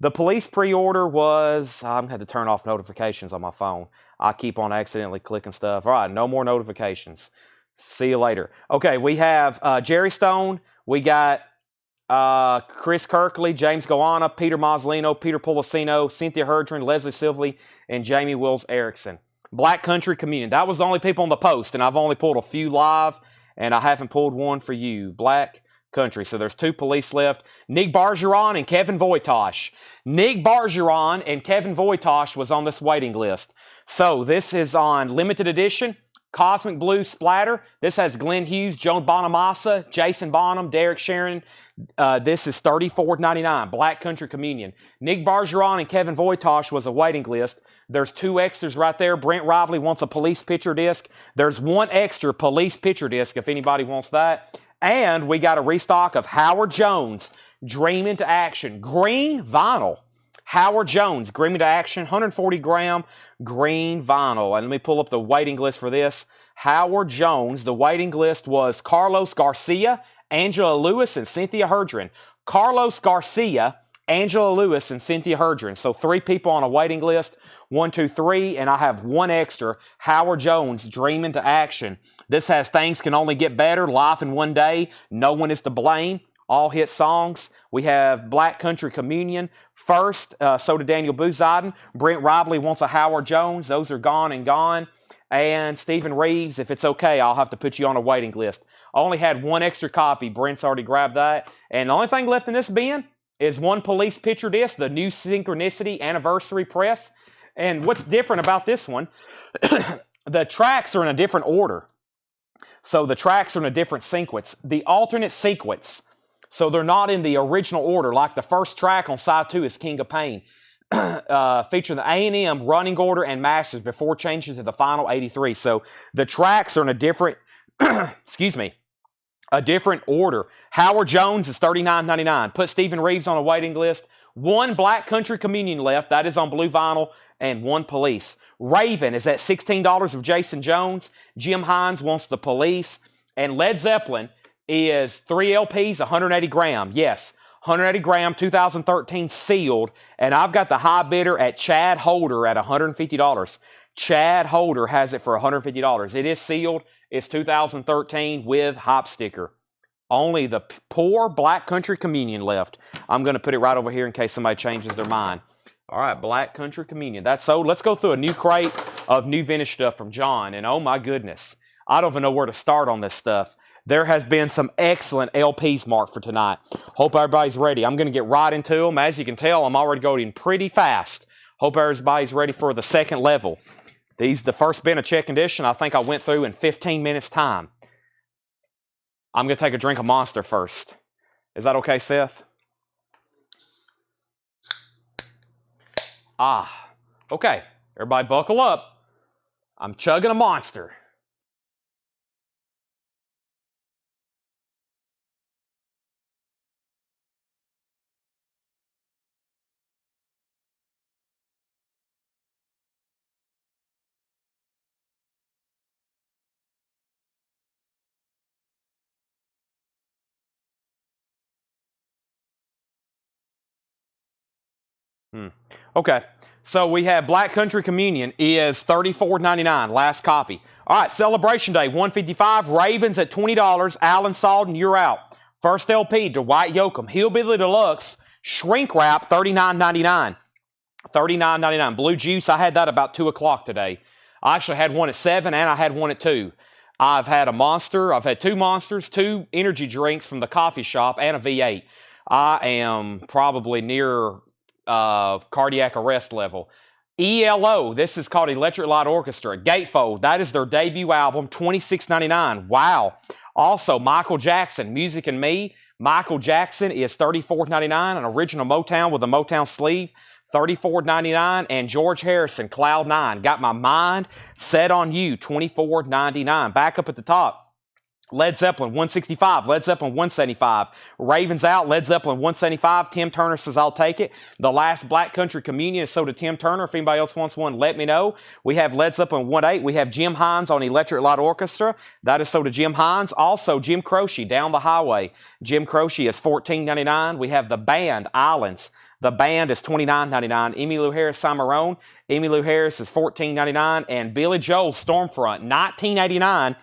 was... I'm going to have to turn off notifications on my phone. I keep on accidentally clicking stuff. All right, no more notifications. See you later. Okay, we have Jerry Stone. We got Chris Kirkley, James Goanna, Peter Mazzolino, Peter Policino, Cynthia Herdren, Leslie Silvey, and Jamie Wills Erickson. Black Country Communion. That was the only people on the post, and I've only pulled a few live, and I haven't pulled one for you. Black Country. So there's 2 Police left. Nick Bargeron and Kevin Voitosh. Nick Bargeron and Kevin Voitosh was on this waiting list. So this is on limited edition. Cosmic Blue Splatter. This has Glenn Hughes, Joan Bonamassa, Jason Bonham, Derek Sharon. This is $34.99. Black Country Communion. Nick Bargeron and Kevin Voitosh was a waiting list. There's 2 extras right there. Brent Rively wants a Police picture disc. There's 1 extra Police picture disc if anybody wants that. And we got a restock of Howard Jones, Dream into Action. Green vinyl. Howard Jones, Dream into Action, 140 gram green vinyl. And let me pull up the waiting list for this. Howard Jones, the waiting list was Carlos Garcia, Angela Lewis, and Cynthia Herdren. Carlos Garcia, Angela Lewis, and Cynthia Herdren. So 3 people on a waiting list. 1, 2, 3, and I have 1 extra. Howard Jones, Dream into Action. This has Things Can Only Get Better, Life in One Day, No One Is to Blame, all hit songs. We have Black Country Communion. First, so did Daniel Booziden. Brent Rively wants a Howard Jones. Those are gone and gone. And Stephen Reeves, if it's okay, I'll have to put you on a waiting list. I only had 1 extra copy. Brent's already grabbed that. And the only thing left in this bin is 1 Police picture disc, the New Synchronicity Anniversary Press. And what's different about this one, the tracks are in a different order. So the tracks are in a different sequence. The alternate sequence. So they're not in the original order. Like the first track on side 2 is King of Pain. Featuring the A&M running order and masters before changing to the final 83. So the tracks are in a different, excuse me, a different order. Howard Jones is $39.99. Put Stephen Reeves on a waiting list. 1 Black Country Communion left. That is on blue vinyl. And 1 Police. Raven is at $16 of Jason Jones. Jim Hines wants the Police. And Led Zeppelin is 3 LPs, 180 gram. Yes, 180 gram, 2013 sealed. And I've got the high bidder at Chad Holder at $150. Chad Holder has it for $150. It is sealed. It's 2013 with hop sticker. Only the poor Black Country Communion left. I'm going to put it right over here in case somebody changes their mind. All right, Black Country Communion. That's sold. Let's go through a new crate of new vintage stuff from John. And oh my goodness, I don't even know where to start on this stuff. There has been some excellent LPs marked for tonight. Hope everybody's ready. I'm going to get right into them. As you can tell, I'm already going pretty fast. Hope everybody's ready for the second level. The first bin of check condition, I think I went through in 15 minutes time. I'm going to take a drink of Monster first. Is that okay, Seth? Okay. Everybody buckle up. I'm chugging a monster. Okay, so we have Black Country Communion is $34.99, last copy. All right, Celebration Day, $155. Ravens at $20. Alan Salden, you're out. First LP, Dwight Yoakam. Hillbilly Deluxe, shrink wrap, $39.99. $39.99. Blue Juice, I had that about 2 o'clock today. I actually had one at 7 and I had one at 2. I've had a Monster. I've had 2 Monsters, 2 energy drinks from the coffee shop, and a V8. I am probably near cardiac arrest level. ELO, this is called Electric Light Orchestra. Gatefold, that is their debut album, $26.99. Wow. Also, Michael Jackson, Music and Me. Michael Jackson is $34.99, an original Motown with a Motown sleeve, $34.99. And George Harrison, Cloud 9, Got My Mind Set on You, $24.99. Back up at the top. Led Zeppelin, $165. Led Zeppelin, $175. Ravens out. Led Zeppelin, $175. Tim Turner says, I'll take it. The Last Black Country Communion is sold to Tim Turner. If anybody else wants one, let me know. We have Led Zeppelin, $1.8. We have Jim Hines on Electric Light Orchestra. That is sold to Jim Hines. Also, Jim Croce, Down the Highway. Jim Croce is $14.99. We have the band, Islands. The band is $29.99. Emmylou Harris, Cimarron. Emmylou Harris is $14.99. And Billy Joel, Stormfront, $19.89.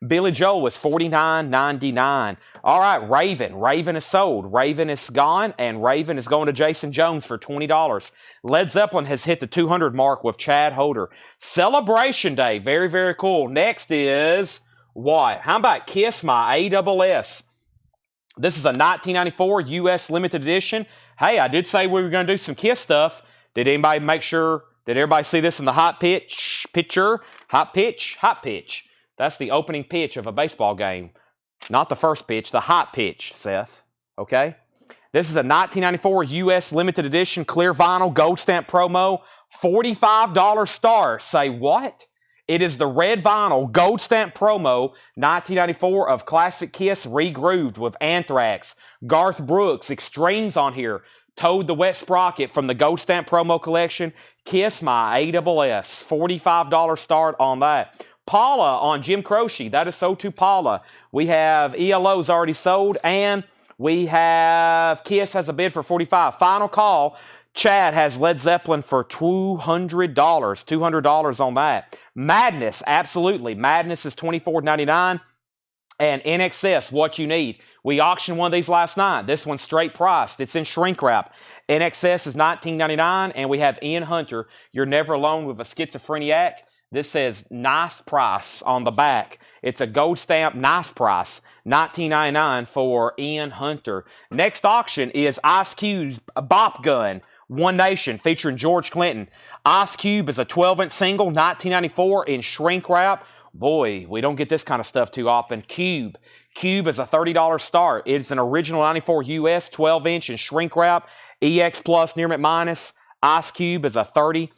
Billy Joel was $49.99. All right, Raven. Raven is sold. Raven is gone, and Raven is going to Jason Jones for $20. Led Zeppelin has hit the 200 mark with Chad Holder. Celebration Day. Very, very cool. Next is what? How about Kiss My ASS? This is a 1994 U.S. limited edition. Hey, I did say we were going to do some Kiss stuff. Did anybody make sure? Did everybody see this in the hot pitch picture? Hot pitch? Hot pitch. That's the opening pitch of a baseball game. Not the first pitch, the hot pitch, Seth. Okay? This is a 1994 U.S. limited edition clear vinyl gold stamp promo. $45 star. Say what? It is the red vinyl gold stamp promo 1994 of Classic Kiss regrooved with Anthrax, Garth Brooks, Extremes on here, Toad the Wet Sprocket from the gold stamp promo collection. Kiss My ASS. $45 start on that. Paula on Jim Croce. That is sold to Paula. We have ELO's already sold, and we have Kiss has a bid for $45. Final call. Chad has Led Zeppelin for $200. $200 on that. Madness, absolutely. Madness is $24.99. And NXS, What You Need. We auctioned one of these last night. This one's straight priced. It's in shrink wrap. NXS is $19.99. And we have Ian Hunter, You're Never Alone with a Schizophreniac. This says nice price on the back. It's a gold stamp nice price. $19.99 for Ian Hunter. Next auction is Ice Cube's Bop Gun, One Nation, featuring George Clinton. Ice Cube is a 12-inch single, 1994 in shrink wrap. Boy, we don't get this kind of stuff too often. Cube is a $30 start. It's an original 94 US, 12-inch in shrink wrap. EX Plus, near minus. Ice Cube is a $30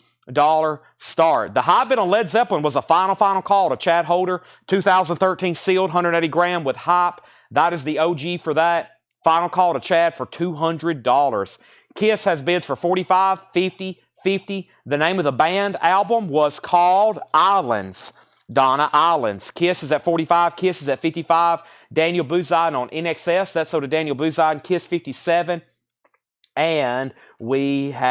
start. The high bid on Led Zeppelin was a final call to Chad Holder. 2013 sealed 180 gram with Hype. That is the OG for that. Final call to Chad for $200. Kiss has bids for $45, $50, $50. The name of the band album was called Islands. Donna, Islands. Kiss is at $45. Kiss is at $55. Daniel Buzine on NXS. That's so to Daniel Buzine. Kiss $57. And we have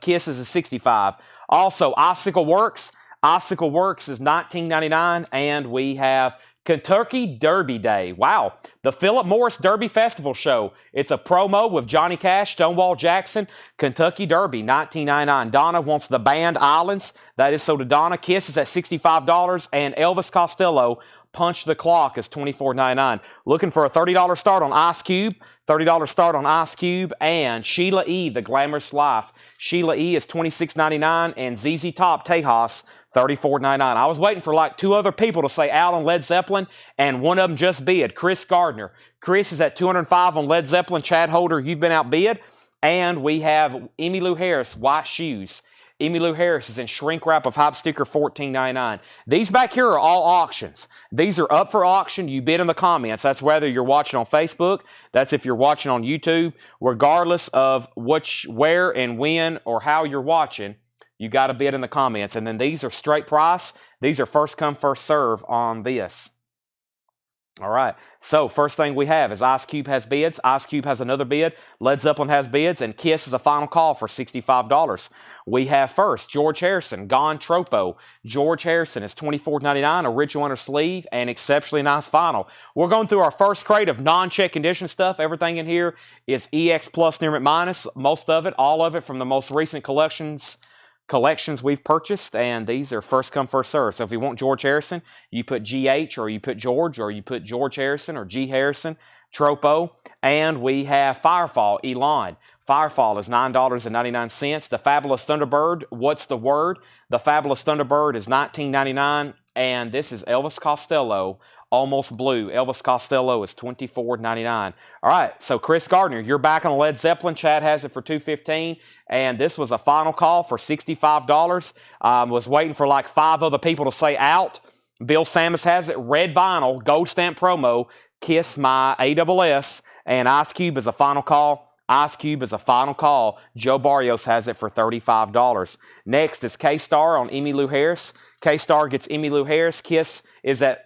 Kisses is $65. Also, Icicle Works. Icicle Works is $19.99. And we have Kentucky Derby Day. Wow. The Philip Morris Derby Festival Show. It's a promo with Johnny Cash, Stonewall Jackson, Kentucky Derby, $19.99. Donna wants the band Islands. That is so to Donna. Kiss is at $65. And Elvis Costello, Punch the Clock, is $24.99. Looking for a $30 start on Ice Cube. $30 start on Ice Cube. And Sheila E., The Glamorous Life. Sheila E. is $26.99. And ZZ Top, Tejas, $34.99. I was waiting for like 2 other people to say out on Led Zeppelin, and one of them just bid. Chris Gardner. Chris is at $205 on Led Zeppelin. Chad Holder, you've been outbid. And we have Emmylou Harris white shoes. Emmylou Harris is in shrink wrap of hype sticker, $14.99. These back here are all auctions. These are up for auction. You bid in the comments. That's whether you're watching on Facebook. That's if you're watching on YouTube. Regardless of where and when or how you're watching, you got to bid in the comments. And then these are straight price. These are first come, first serve on this. All right, so first thing we have is Ice Cube has bids. Ice Cube has another bid. Led Zeppelin has bids. And Kiss is a final call for $65. We have first George Harrison, Gone Tropo. George Harrison is $24.99, original under sleeve, and exceptionally nice final. We're going through our first crate of non-check condition stuff. Everything in here is EX plus near minus. Most of it, all of it from the most recent collections we've purchased, and these are first come, first serve. So if you want George Harrison, you put GH, or you put George, or you put George Harrison, or G Harrison, Tropo. And we have Firefall, Elon. Firefall is $9.99. The Fabulous Thunderbird, what's the word? The Fabulous Thunderbird is $19.99, and this is Elvis Costello, Almost Blue. Elvis Costello is $24.99. All right, so Chris Gardner, you're back on Led Zeppelin. Chad has it for $215, and this was a final call for $65. Was waiting for like 5 other people to say out. Bill Samus has it. Red vinyl, gold stamp promo, Kiss My ASS, and Ice Cube is a final call. Ice Cube is a final call. Joe Barrios has it for $35. Next is K-Star on Emmylou Harris. K-Star gets Emmylou Harris. Kiss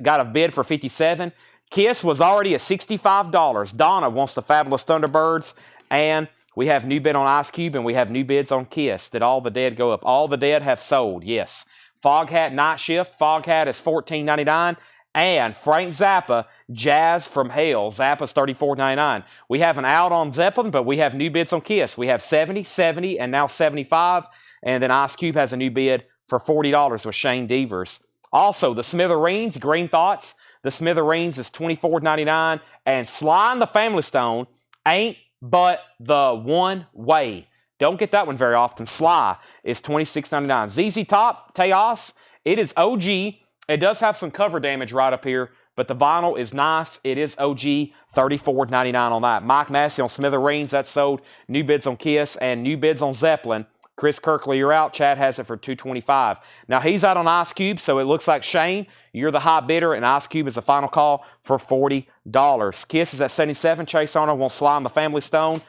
got a bid for $57. Kiss was already at $65. Donna wants the Fabulous Thunderbirds. And we have new bid on Ice Cube, and we have new bids on Kiss. Did all the dead go up? All the dead have sold, yes. Foghat Night Shift. Foghat is $14.99. And Frank Zappa, Jazz from Hell. Zappa's $34.99. We have an out on Zeppelin, but we have new bids on Kiss. We have 70, 70, and now 75. And then Ice Cube has a new bid for $40 with Shane Devers. Also, the Smithereens, Green Thoughts. The Smithereens is $24.99. And Sly and the Family Stone, Ain't But the One Way. Don't get that one very often. Sly is $26.99. ZZ Top, Teos, it is OG. It does have some cover damage right up here, but the vinyl is nice. It is OG, $34.99 on that. Mike Massey on Smithereens, that's sold. New bids on Kiss and new bids on Zeppelin. Chris Kirkley, you're out. Chad has it for $225. Now, he's out on Ice Cube, so it looks like Shane, you're the high bidder, and Ice Cube is the final call for $40. Kiss is at $77. Chase Arnold won't slide on the Family Stone.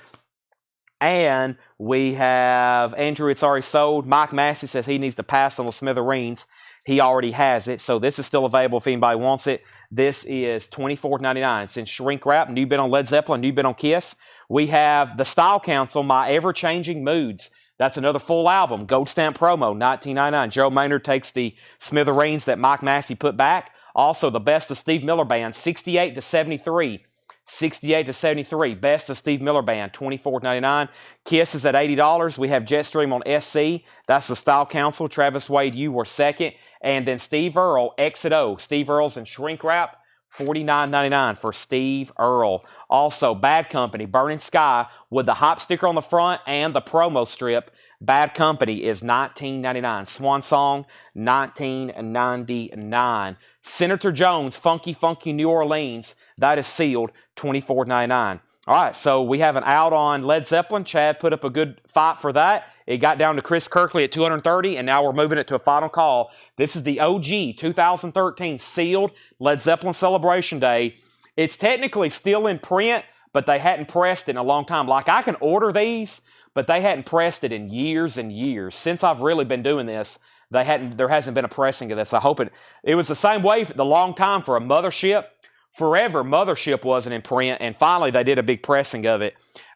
And we have Andrew, it's already sold. Mike Massey says he needs to pass on the Smithereens. He already has it, so this is still available if anybody wants it. This is $24.99. It's in shrink wrap. New bid on Led Zeppelin, new bid on Kiss. We have the Style Council, My Ever-Changing Moods. That's another full album. Gold stamp promo, $19.99. Joe Maynard takes the Smithereens that Mike Massey put back. Also, the Best of Steve Miller Band, 68 to 73. 68 to 73. Best of Steve Miller Band, $24.99. Kiss is at $80. We have Jetstream on SC. That's the Style Council. Travis Wade, you were second. And then Steve Earle, Exit O. Steve Earle's in shrink wrap, $49.99 for Steve Earle. Also, Bad Company, Burning Sky, with the hop sticker on the front and the promo strip. Bad Company is $19.99. Swan Song, $19.99. Senator Jones, Funky Funky New Orleans, that is sealed, $24.99. All right, so we have an out on Led Zeppelin. Chad put up a good fight for that. It got down to Chris Kirkley at $230, and now we're moving it to a final call. This is the OG 2013 sealed Led Zeppelin Celebration Day. It's technically still in print, but they hadn't pressed it in a long time. Like, I can order these, but they hadn't pressed it in years and years. Since I've really been doing this, there hasn't been a pressing of this. I hope it was the same way for the long time for a Mothership. Forever, Mothership wasn't in print, and finally they did a big pressing of it.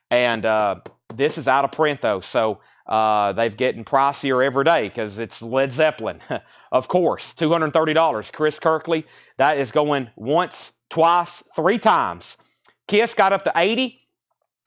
And this is out of print, though, so they've getting pricier every day because it's Led Zeppelin. Of course, $230. Chris Kirkley, that is going once, twice, 3 times. Kiss got up to 80,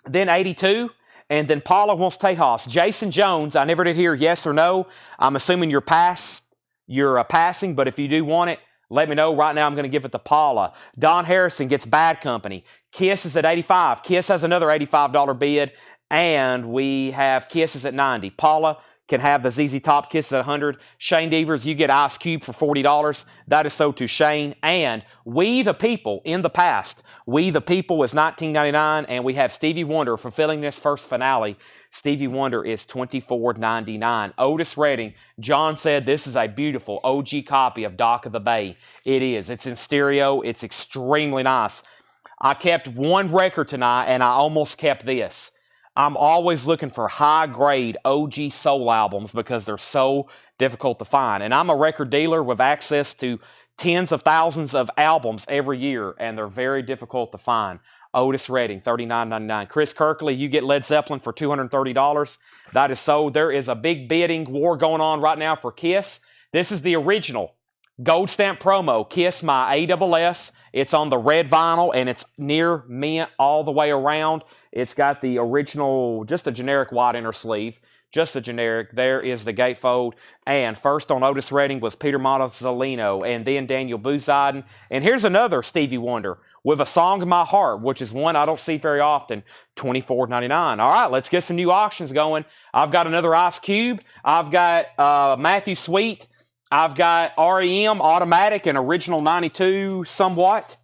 then 82, and then Paula wants Tejas. Jason Jones, I never did hear yes or no. I'm assuming you're passing, but if you do want it, let me know. Right now, I'm going to give it to Paula. Don Harrison gets Bad Company. Kiss is at $85. Kiss has another $85 bid, and we have Kiss is at $90. Paula can have the ZZ Top. Kiss at $100. Shane Devers, you get Ice Cube for $40. That is sold to Shane. And we, the people, in the past, We the People is $19.99, and we have Stevie Wonder fulfilling this first finale. Stevie Wonder is $24.99. Otis Redding, John said this is a beautiful OG copy of Dock of the Bay. It is. It's in stereo. It's extremely nice. I kept one record tonight, and I almost kept this. I'm always looking for high-grade OG soul albums because they're so difficult to find. And I'm a record dealer with access to tens of thousands of albums every year, and they're very difficult to find. Otis Redding, $39.99. Chris Kirkley, you get Led Zeppelin for $230. That is sold. There is a big bidding war going on right now for Kiss. This is the original gold stamp promo, Kiss My ASS. It's on the red vinyl, and it's near mint all the way around. It's got the original, just a generic white inner sleeve. Just a generic. There is the gatefold. And first on Otis Redding was Peter Montezolino, and then Daniel Bouziden. And here's another Stevie Wonder with A Song in My Heart, which is one I don't see very often, $24.99. All right, let's get some new auctions going. I've got another Ice Cube. I've got Matthew Sweet. I've got REM, Automatic, and Original 92, somewhat.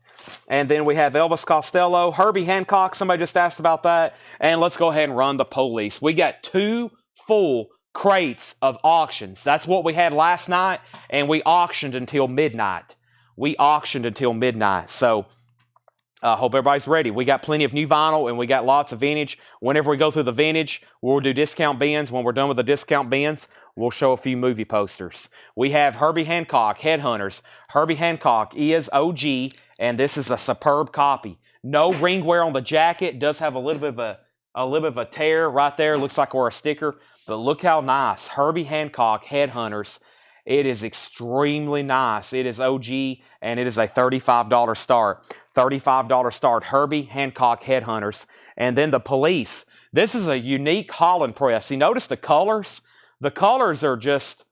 And then we have Elvis Costello, Herbie Hancock. Somebody just asked about that. And let's go ahead and run the Police. We got 2 full crates of auctions. That's what we had last night, and we auctioned until midnight. So I hope everybody's ready. We got plenty of new vinyl, and we got lots of vintage. Whenever we go through the vintage, we'll do discount bins. When we're done with the discount bins, we'll show a few movie posters. We have Herbie Hancock, Headhunters. Herbie Hancock is OG, and this is a superb copy. No ring wear on the jacket. Does have a little bit of a tear right there. Looks like we're a sticker, but look how nice. Herbie Hancock, Headhunters. It is extremely nice. It is OG, and it is a $35 start. $35 start, Herbie Hancock Headhunters. And then the Police. This is a unique Holland press. You notice the colors? The colors are just,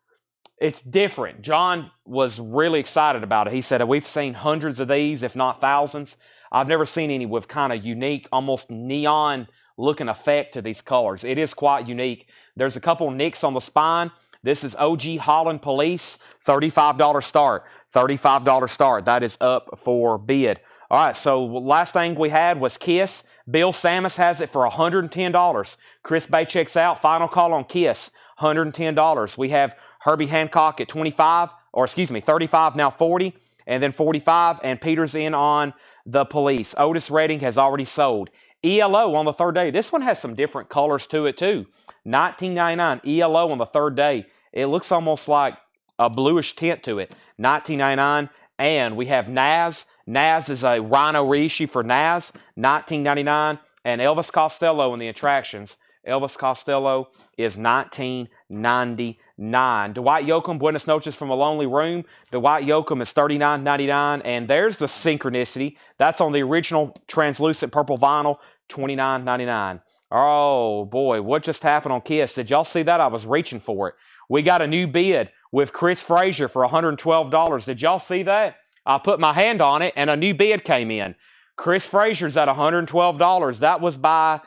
it's different. John was really excited about it. He said, we've seen hundreds of these, if not thousands. I've never seen any with kind of unique, almost neon looking effect to these colors. It is quite unique. There's a couple nicks on the spine. This is OG Holland Police, $35 start. $35 start. That is up for bid. All right, so last thing we had was Kiss. Bill Samus has it for $110. Chris Bay checks out. Final call on Kiss, $110. We have Herbie Hancock at $35, now $40, and then $45, and Peter's in on the Police. Otis Redding has already sold. ELO on the third day. This one has some different colors to it too. $19.99. ELO on the third day. It looks almost like a bluish tint to it. $19.99. And we have Naz. Naz is a Rhino reissue for Naz, $19.99. And Elvis Costello in the attractions. Elvis Costello is $19.99. Dwight Yoakam, Buenos Noches from a Lonely Room. Dwight Yoakam is $39.99. And there's the Synchronicity. That's on the original translucent purple vinyl, $29.99. Oh, boy, what just happened on Kiss? Did y'all see that? I was reaching for it. We got a new bid with Chris Frazier for $112. Did y'all see that? I put my hand on it, and a new bid came in. Chris Frazier's at $112. That was by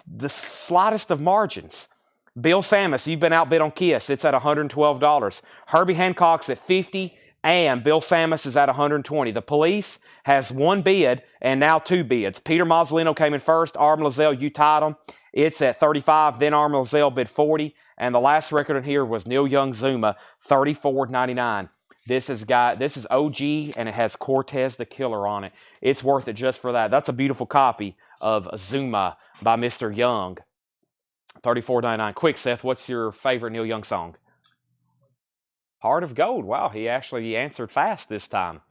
the slightest of margins. Bill Samus, you've been outbid on Kiss. It's at $112. Herbie Hancock's at $50, and Bill Samus is at $120. The Police has one bid and now 2 bids. Peter Mozzolino came in first. Arm Lazelle, you tied him. It's at $35. Then Arm Lazelle bid $40. And the last record in here was Neil Young Zuma, $34.99. This is OG, and it has Cortez the Killer on it. It's worth it just for that. That's a beautiful copy of Zuma by Mr. Young. $34.99. Quick, Seth, what's your favorite Neil Young song? Heart of Gold. Wow, he actually answered fast this time.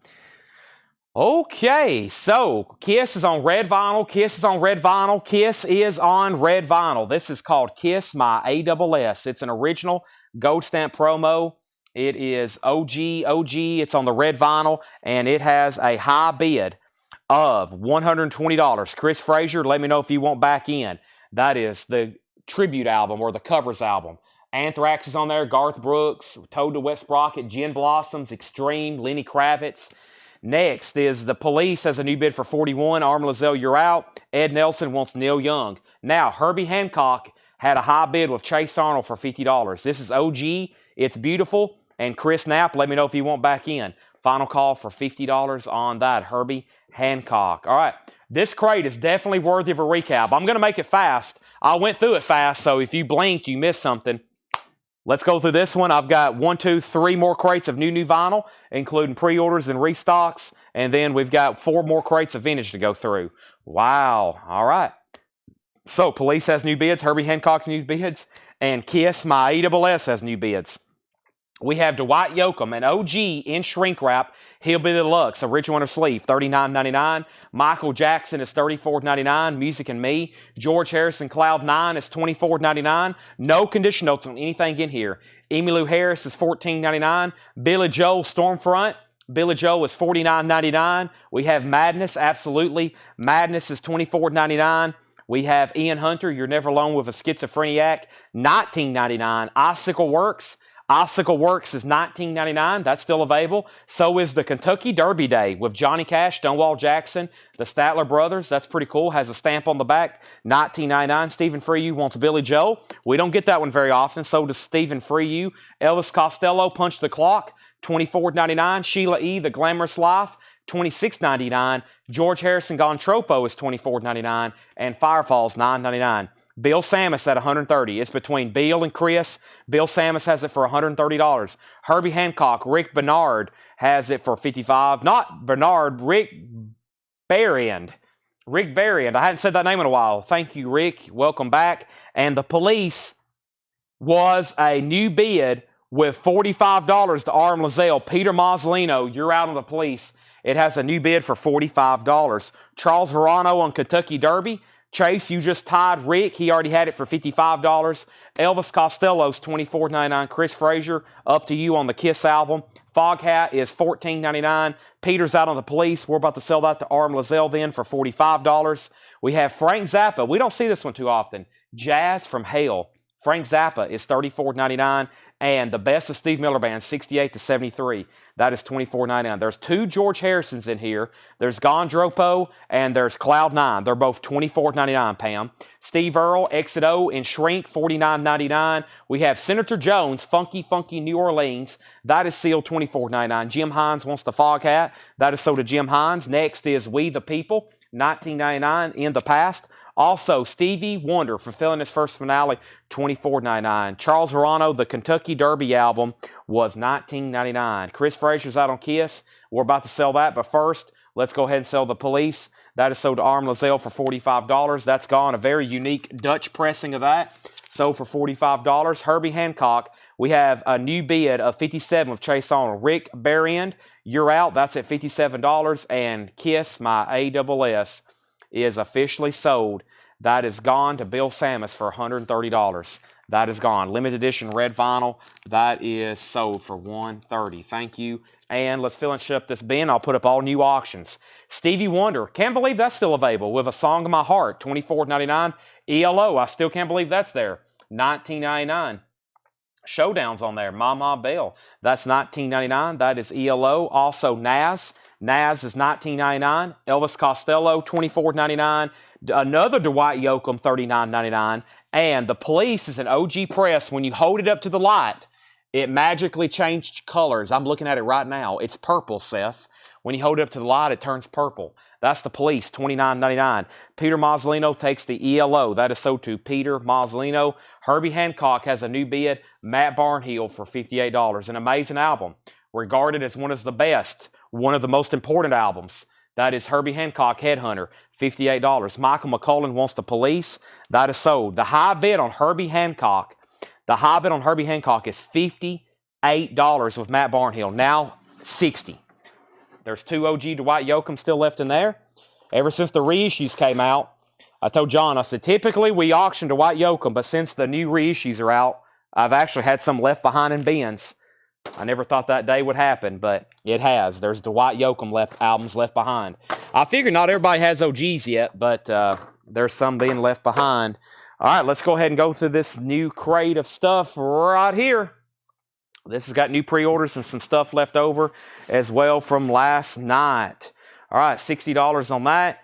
Okay, so Kiss is on red vinyl. Kiss is on red vinyl. Kiss is on red vinyl. This is called Kiss My ASS. It's an original gold stamp promo. It is OG. It's on the red vinyl, and it has a high bid of $120. Chris Frazier, let me know if you want back in. That is the tribute album or the covers album. Anthrax is on there, Garth Brooks, Toad to West Sprocket, Gin Blossoms, Extreme, Lenny Kravitz. Next is the Police has a new bid for $41. Arm Lazelle, you're out. Ed Nelson wants Neil Young. Now, Herbie Hancock had a high bid with Chase Arnold for $50. This is OG. It's beautiful. And Chris Knapp, let me know if you want back in. Final call for $50 on that. Herbie Hancock. All right, this crate is definitely worthy of a recap. I'm going to make it fast. I went through it fast, so if you blinked, you missed something. Let's go through this one. I've got 1, 2, 3 more crates of new vinyl, including pre-orders and restocks. And then we've got 4 more crates of vintage to go through. Wow. All right. So, Police has new bids. Herbie Hancock's new bids. And Kiss, my AWS, has new bids. We have Dwight Yoakam, an OG in shrink wrap, Hillbilly Deluxe, original under sleeve, $39.99. Michael Jackson is $34.99. Music and Me. George Harrison Cloud 9 is $24.99. No condition notes on anything in here. Emmylou Harris is $14.99. Billy Joel Stormfront. Billy Joel is $49.99. We have Madness, absolutely. Madness is $24.99. We have Ian Hunter, You're Never Alone with a Schizophreniac, $19.99. Icicle Works. Icicle Works is $19.99. That's still available. So is the Kentucky Derby Day with Johnny Cash, Stonewall Jackson, the Statler Brothers. That's pretty cool. Has a stamp on the back. $19.99. Stephen Freyu wants Billy Joel. We don't get that one very often. So does Stephen Freyu. Elvis Costello, Punch the Clock, $24.99. Sheila E., The Glamorous Life, $26.99. George Harrison Gone Tropo is $24.99. And Firefall's $9.99. Bill Samus at $130. It's between Bill and Chris. Bill Samus has it for $130. Herbie Hancock, Rick Bernard has it for $55. Not Bernard, Rick Berrien. Rick Berrien. I hadn't said that name in a while. Thank you, Rick. Welcome back. And the Police was a new bid with $45 to Arm Lozelle. Peter Mazzolino, you're out on the Police. It has a new bid for $45. Charles Verano on Kentucky Derby. Chase, you just tied Rick. He already had it for $55. Elvis Costello's $24.99. Chris Frazier, up to you on the Kiss album. Foghat is $14.99. Peter's out on the Police. We're about to sell that to Arm Lozelle then for $45. We have Frank Zappa. We don't see this one too often. Jazz from Hell. Frank Zappa is $34.99. And the Best of Steve Miller Band, 68 to 73. That is $24.99. There's 2 George Harrisons in here. There's Gondropo and there's Cloud 9. They're both $24.99, Pam. Steve Earle, Exit O and Shrink, $49.99. We have Senator Jones, Funky Funky New Orleans. That is sealed $24.99. Jim Hines wants the Fog Hat. That is sold to Jim Hines. Next is We the People, $19.99 in the past. Also, Stevie Wonder, fulfilling his first finale, $24.99. Charles Verano, the Kentucky Derby album, was $19.99. Chris Frazier's out on Kiss. We're about to sell that, but first, let's go ahead and sell the Police. That is sold to Arm Lozelle for $45. That's gone. A very unique Dutch pressing of that. Sold for $45. Herbie Hancock, we have a new bid of $57 with Chase Arnold. Rick Berrien, you're out. That's at $57. And Kiss, my AWS, is officially sold. That is gone to Bill Samus for $130. That is gone. Limited edition red vinyl. That is sold for $130. Thank you. And let's finish up this bin. I'll put up all new auctions. Stevie Wonder. Can't believe that's still available with A Song of My Heart. $24.99. ELO. I still can't believe that's there. $19.99. Showdowns on there. Mama Bell. That's $19.99. That is ELO. Also Nas. Nas is $19.99. Elvis Costello, $24.99. Another Dwight Yoakam, $39.99. And the Police is an OG press. When you hold it up to the light, it magically changed colors. I'm looking at it right now. It's purple, Seth. When you hold it up to the light, it turns purple. That's the Police, $29.99. Peter Mazzolino takes the ELO. That is sold to Peter Mazzolino. Herbie Hancock has a new bid. Matt Barnhill for $58. An amazing album. Regarded as one of the best. One of the most important albums. That is Herbie Hancock, Headhunter, $58. Michael McCullen wants the Police. That is sold. The high bid on Herbie Hancock, is $58 with Matt Barnhill. Now $60. There's 2 OG Dwight Yoakam still left in there. Ever since the reissues came out, I told John, I said, typically we auction Dwight Yoakam, but since the new reissues are out, I've actually had some left behind in bins. I never thought that day would happen, but it has. There's Dwight Yoakam albums left behind. I figure not everybody has OGs yet, but there's some being left behind. All right, let's go ahead and go through this new crate of stuff right here. This has got new pre-orders and some stuff left over as well from last night. All right, $60 on that.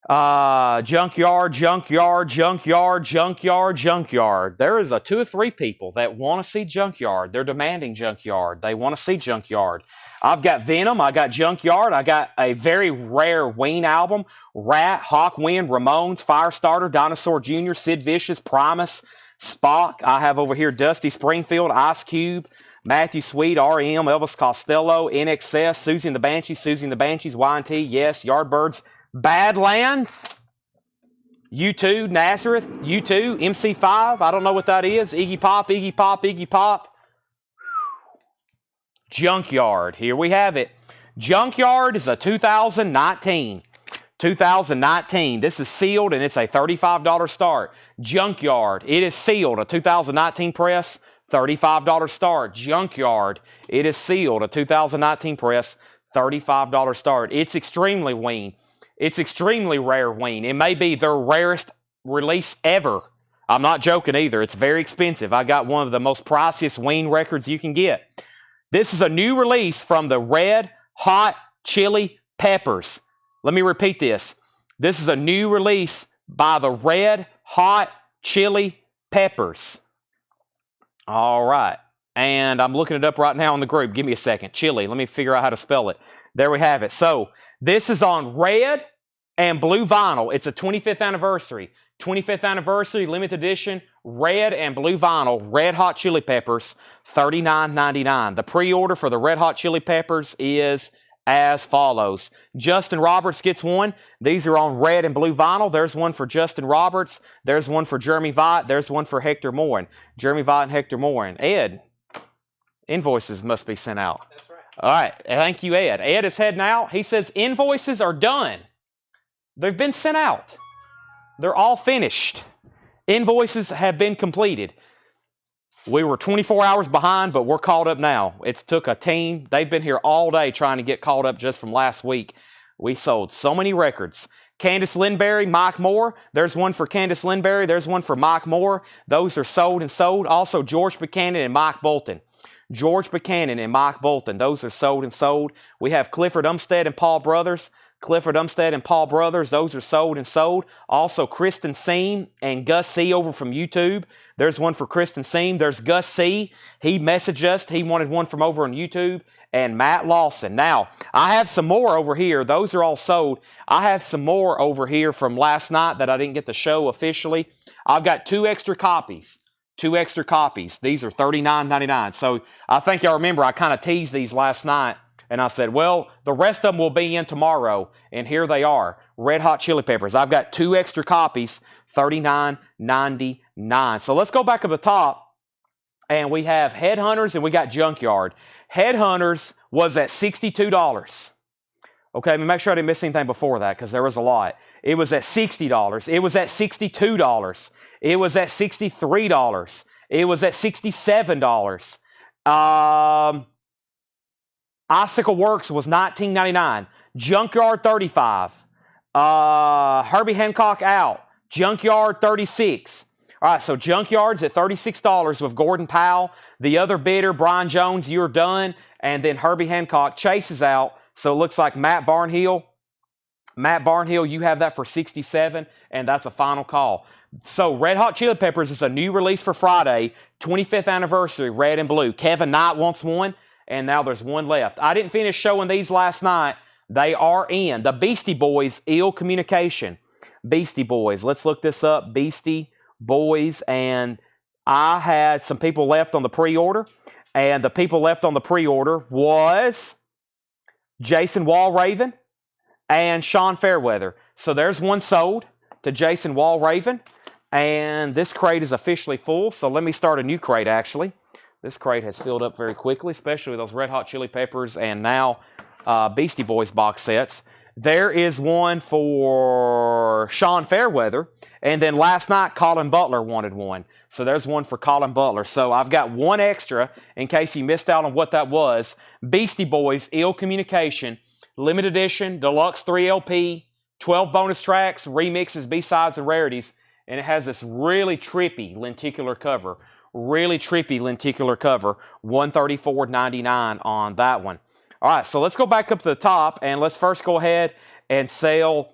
Junkyard, junkyard, junkyard, junkyard, junkyard. There is 2 or 3 people that want to see junkyard. They're demanding junkyard. They want to see junkyard. I've got Venom. I got Junkyard. I got a very rare Ween album. Rat, Hawkwind, Ramones, Firestarter, Dinosaur Jr., Sid Vicious, Primus, Spock. I have over here Dusty Springfield, Ice Cube, Matthew Sweet, R.E.M., Elvis Costello, NXS, Susie and the Banshees, Y&T, Yes, Yardbirds, Badlands, U2, Nazareth, U2, MC5, I don't know what that is, Iggy Pop, Iggy Pop, Iggy Pop. Junkyard, here we have it. Junkyard is a 2019. 2019. This is sealed and it's a $35 start. Junkyard, it is sealed, a 2019 press, $35 start. Junkyard, it is sealed, a 2019 press, $35 start. It's extremely Ween. It's extremely rare Ween. It may be their rarest release ever. I'm not joking either. It's very expensive. I got one of the most priciest Ween records you can get. This is a new release from the Red Hot Chili Peppers. Let me repeat this. This is a new release by the Red Hot Chili Peppers. All right. And I'm looking it up right now in the group. Give me a second. Chili. Let me figure out how to spell it. There we have it. So this is on red and blue vinyl. It's a 25th anniversary. 25th anniversary, limited edition, red and blue vinyl, Red Hot Chili Peppers, $39.99. The pre-order for the Red Hot Chili Peppers is as follows. Justin Roberts gets one. These are on red and blue vinyl. There's one for Justin Roberts. There's one for Jeremy Vaught. There's one for Hector Morin. Jeremy Vaught and Hector Morin. Ed, invoices must be sent out. That's right. All right. Thank you, Ed. Ed is heading out. He says invoices are done. They've been sent out. They're all finished. Invoices have been completed. We were 24 hours behind, but we're caught up now. It took a team. They've been here all day trying to get caught up just from last week. We sold so many records. Candace Lindberry, Mike Moore. There's one for Candace Lindberry. There's one for Mike Moore. Those are sold and sold. Also, George Buchanan and Mike Bolton. George Buchanan and Mike Bolton. Those are sold and sold. We have Clifford Umstead and Paul Brothers. Clifford Umstead and Paul Brothers, those are sold and sold. Also, Kristen Seam and Gus C. over from YouTube. There's one for Kristen Seam. There's Gus C. He messaged us. He wanted one from over on YouTube. And Matt Lawson. Now, I have some more over here. Those are all sold. I have some more over here from last night that I didn't get to show officially. I've got 2 extra copies. 2 extra copies. These are $39.99. So I think y'all remember I kind of teased these last night. And I said, well, the rest of them will be in tomorrow. And here they are. Red Hot Chili Peppers. I've got 2 extra copies, $39.99. So let's go back to the top. And we have Headhunters and we got Junkyard. Headhunters was at $62. Okay, let me make sure I didn't miss anything before that because there was a lot. It was at $60. It was at $62. It was at $63. It was at $67. Icicle Works was $19.99. Junkyard $35. Herbie Hancock out. Junkyard $36. All right, so Junkyard's at $36 with Gordon Powell. The other bidder, Brian Jones, you're done. And then Herbie Hancock chases out. So it looks like Matt Barnhill. Matt Barnhill, you have that for $67, and that's a final call. So Red Hot Chili Peppers is a new release for Friday, 25th anniversary, red and blue. Kevin Knight wants one. And now there's one left. I didn't finish showing these last night. They are in. The Beastie Boys, Ill Communication. Beastie Boys. Let's look this up. Beastie Boys. And I had some people left on the pre-order. And the people left on the pre-order was Jason Walraven and Sean Fairweather. So there's one sold to Jason Walraven. And this crate is officially full. So let me start a new crate, actually. This crate has filled up very quickly, especially with those Red Hot Chili Peppers and now Beastie Boys box sets. There is one for Sean Fairweather. And then last night, Colin Butler wanted one. So there's one for Colin Butler. So I've got one extra in case you missed out on what that was. Beastie Boys, Ill Communication, limited edition, deluxe 3 LP, 12 bonus tracks, remixes, B-sides, and rarities. And it has this really trippy lenticular cover. Really trippy lenticular cover, $134.99 on that one. All right, so let's go back up to the top, and let's first go ahead and sell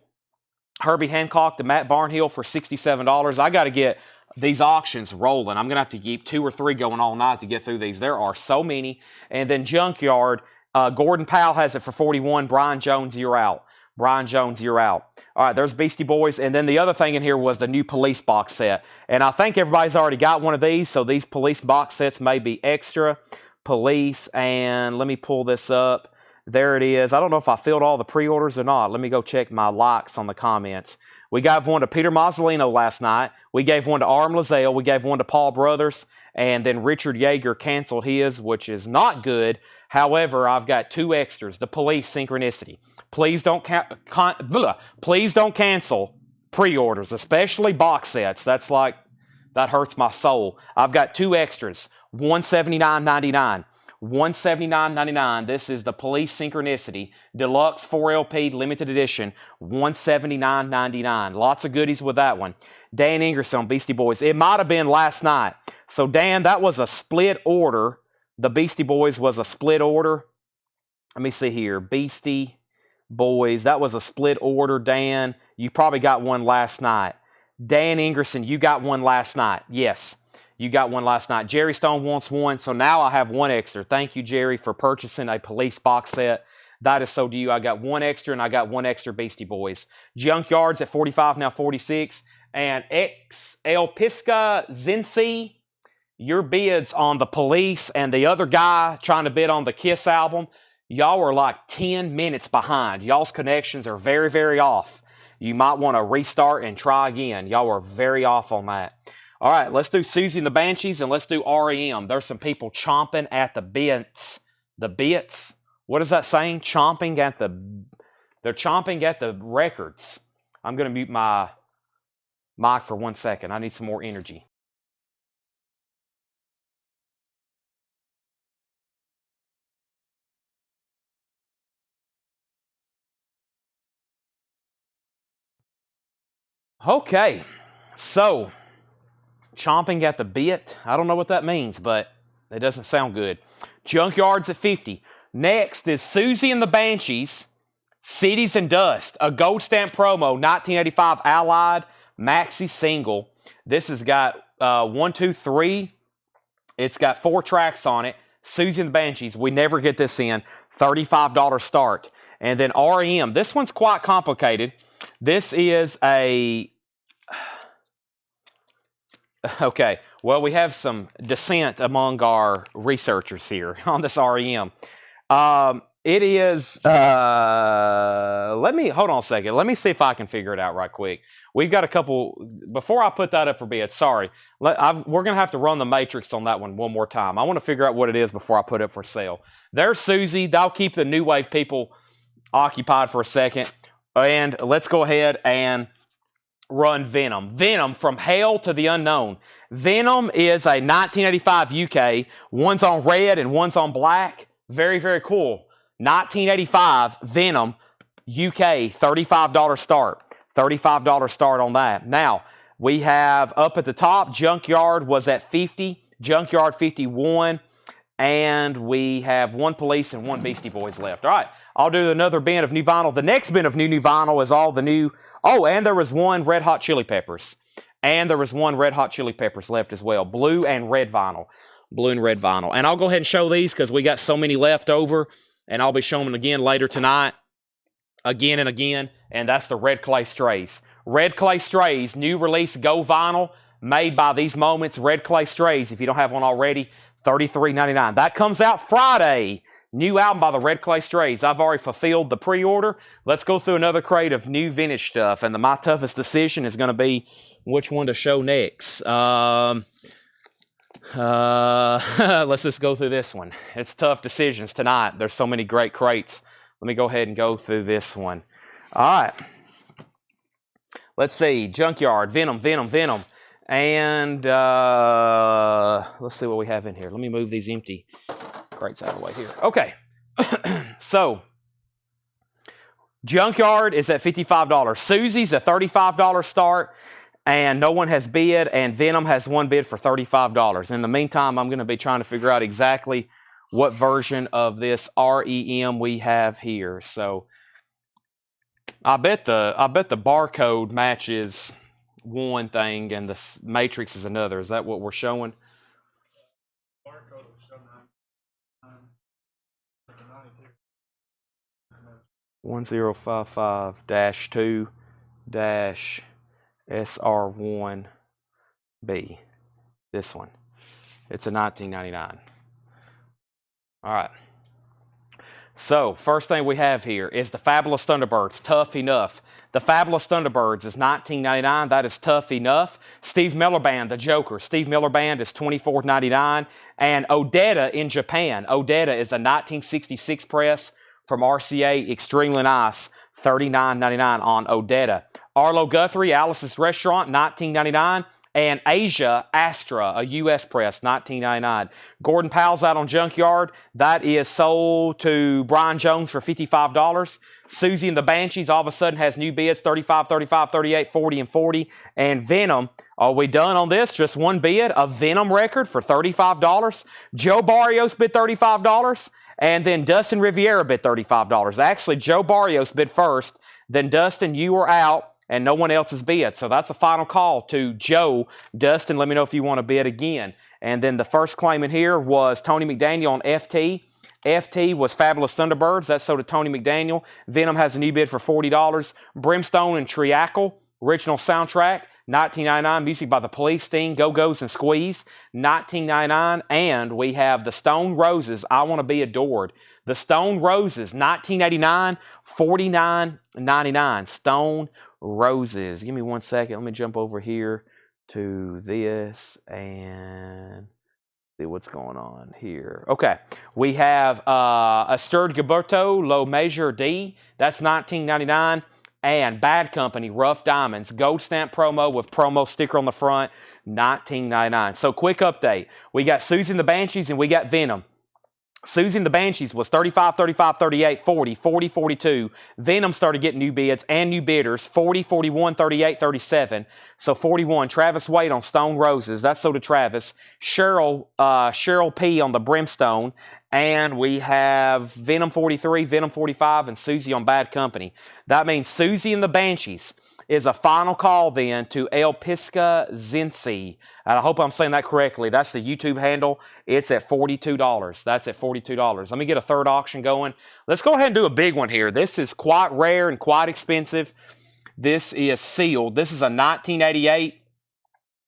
Herbie Hancock to Matt Barnhill for $67. I got to get these auctions rolling. I'm going to have to keep 2 or 3 going all night to get through these. There are so many. And then Junkyard, Gordon Powell has it for 41. Brian Jones, you're out. Brian Jones, you're out. All right, there's Beastie Boys. And then the other thing in here was the new Police box set. And I think everybody's already got one of these, so these Police box sets may be extra. Police, and let me pull this up. There it is. I don't know if I filled all the pre-orders or not. Let me go check my likes on the comments. We gave one to Peter Mazzolino last night. We gave one to Arm Lazelle. We gave one to Paul Brothers. And then Richard Yeager canceled his, which is not good. However, I've got 2 extras. The Police Synchronicity. Please don't please don't cancel pre-orders, especially box sets. That hurts my soul. I've got 2 extras. $179.99. $179.99. This is the Police Synchronicity Deluxe 4LP Limited Edition. $179.99. Lots of goodies with that one. Dan Ingerson, Beastie Boys. It might have been last night. So Dan, that was a split order. The Beastie Boys was a split order. Let me see here. Beastie Boys. That was a split order, Dan. You probably got one last night. Dan Ingerson, you got one last night. Yes. You got one last night. Jerry Stone wants one, so now I have 1 extra. Thank you, Jerry, for purchasing a Police box set. That is so due. I got 1 extra, and I got 1 extra Beastie Boys. Junkyard's at 45, now 46. And XL Pisca Zinci, your bids on the Police and the other guy trying to bid on the Kiss album, y'all are like 10 minutes behind. Y'all's connections are very, very off. You might want to restart and try again. Y'all are very off on that. All right, let's do Susie and the Banshees, and let's do REM. There's some people chomping at the bits. The bits? What is that saying? Chomping at the... They're chomping at the records. I'm going to mute my mic for 1 second. I need some more energy. Okay, so... chomping at the bit. I don't know what that means, but it doesn't sound good. Junkyard's at 50. Next is Susie and the Banshees, Cities and Dust, a gold stamp promo, 1985 Allied maxi single. This has got 1, 2, 3. It's got 4 tracks on it. Susie and the Banshees, we never get this in. $35 start. And then REM. This one's quite complicated. This is a... Okay, well, we have some dissent among our researchers here on this REM. It is, hold on a second. Let me see if I can figure it out right quick. We've got a couple, before I put that up for bid, sorry, we're going to have to run the matrix on that one more time. I want to figure out what it is before I put it for sale. There's Susie. I'll keep the new wave people occupied for a second. And let's go ahead and run Venom. Venom, From Hell to the Unknown. Venom is a 1985 UK. One's on red and one's on black. Very, very cool. 1985 Venom UK, $35 start. $35 start on that. Now, we have up at the top, Junkyard was at 50. Junkyard 51. And we have 1 Police and 1 Beastie Boys left. All right, I'll do another bin of new vinyl. The next bin of new vinyl is all the new... Oh, and there was 1 Red Hot Chili Peppers. And there was 1 Red Hot Chili Peppers left as well. Blue and red vinyl. Blue and red vinyl. And I'll go ahead and show these because we got so many left over. And I'll be showing them again later tonight. Again and again. And that's the Red Clay Strays. Red Clay Strays, new release Go Vinyl. Made by These Moments. Red Clay Strays, if you don't have one already, $33.99. That comes out Friday. New album by the Red Clay Strays. I've already fulfilled the pre-order. Let's go through another crate of new vintage stuff. And my toughest decision is going to be which one to show next. Let's just go through this one. It's tough decisions tonight. There's so many great crates. Let me go ahead and go through this one. All right. Let's see. Junkyard, Venom. And let's see what we have in here. Let me move these empty crates out of the way here. Okay. So, Junkyard is at $55. Susie's a $35 start, and no one has bid, and Venom has 1 bid for $35. In the meantime, I'm going to be trying to figure out exactly what version of this REM we have here. So, I bet the barcode matches one thing and the matrix is another. Is that what we're showing? Barcode will show 1055-2 SR1B. This one. It's a 1999. All right. So, first thing we have here is the Fabulous Thunderbirds, Tough Enough. The Fabulous Thunderbirds is $19.99. That is tough enough. Steve Miller Band, the Joker. Steve Miller Band is $24.99. And Odetta in Japan. Odetta is a 1966 press from RCA. Extremely nice. $39.99 on Odetta. Arlo Guthrie, Alice's Restaurant, $19.99. And Asia Astra, a U.S. press, $19.99. Gordon Powell's out on Junkyard. That is sold to Brian Jones for $55. Susie and the Banshees all of a sudden has new bids, $35, $35, $38, $40, and $40. And Venom, are we done on this? Just one bid, a Venom record for $35. Joe Barrios bid $35. And then Dustin Riviera bid $35. Actually, Joe Barrios bid first. Then Dustin, you were out. And no one else has bid. So that's a final call to Joe. Dustin, let me know if you want to bid again. And then the first claim in here was Tony McDaniel on FT. FT was Fabulous Thunderbirds. That's sold to Tony McDaniel. Venom has a new bid for $40. Brimstone and Triacle, original soundtrack, $19.99. Music by The Police, Sting, Go-Go's, and Squeeze, $19.99. And we have the Stone Roses, I Want to Be Adored. The Stone Roses, $19.89, $49.99. Stone Roses. Give me 1 second. Let me jump over here to this and see what's going on here. Okay. We have a Sturd Gilberto Low Measure D. That's $19.99. And Bad Company Rough Diamonds Gold Stamp promo with promo sticker on the front, $19.99. So quick update. We got Susie and the Banshees and we got Venom. Susie and the Banshees was 35, 35, 38, 40, 40, 42. Venom started getting new bids and new bidders, 40, 41, 38, 37. So 41. Travis Wade on Stone Roses. That's sold to Travis. Cheryl P on the Brimstone. And we have Venom 43, Venom 45, and Susie on Bad Company. That means Susie and the Banshees is a final call then to El Pisca Zinci. And I hope I'm saying that correctly. That's the YouTube handle. It's at $42. That's at $42. Let me get a third auction going. Let's go ahead and do a big one here. This is quite rare and quite expensive. This is sealed. This is a 1988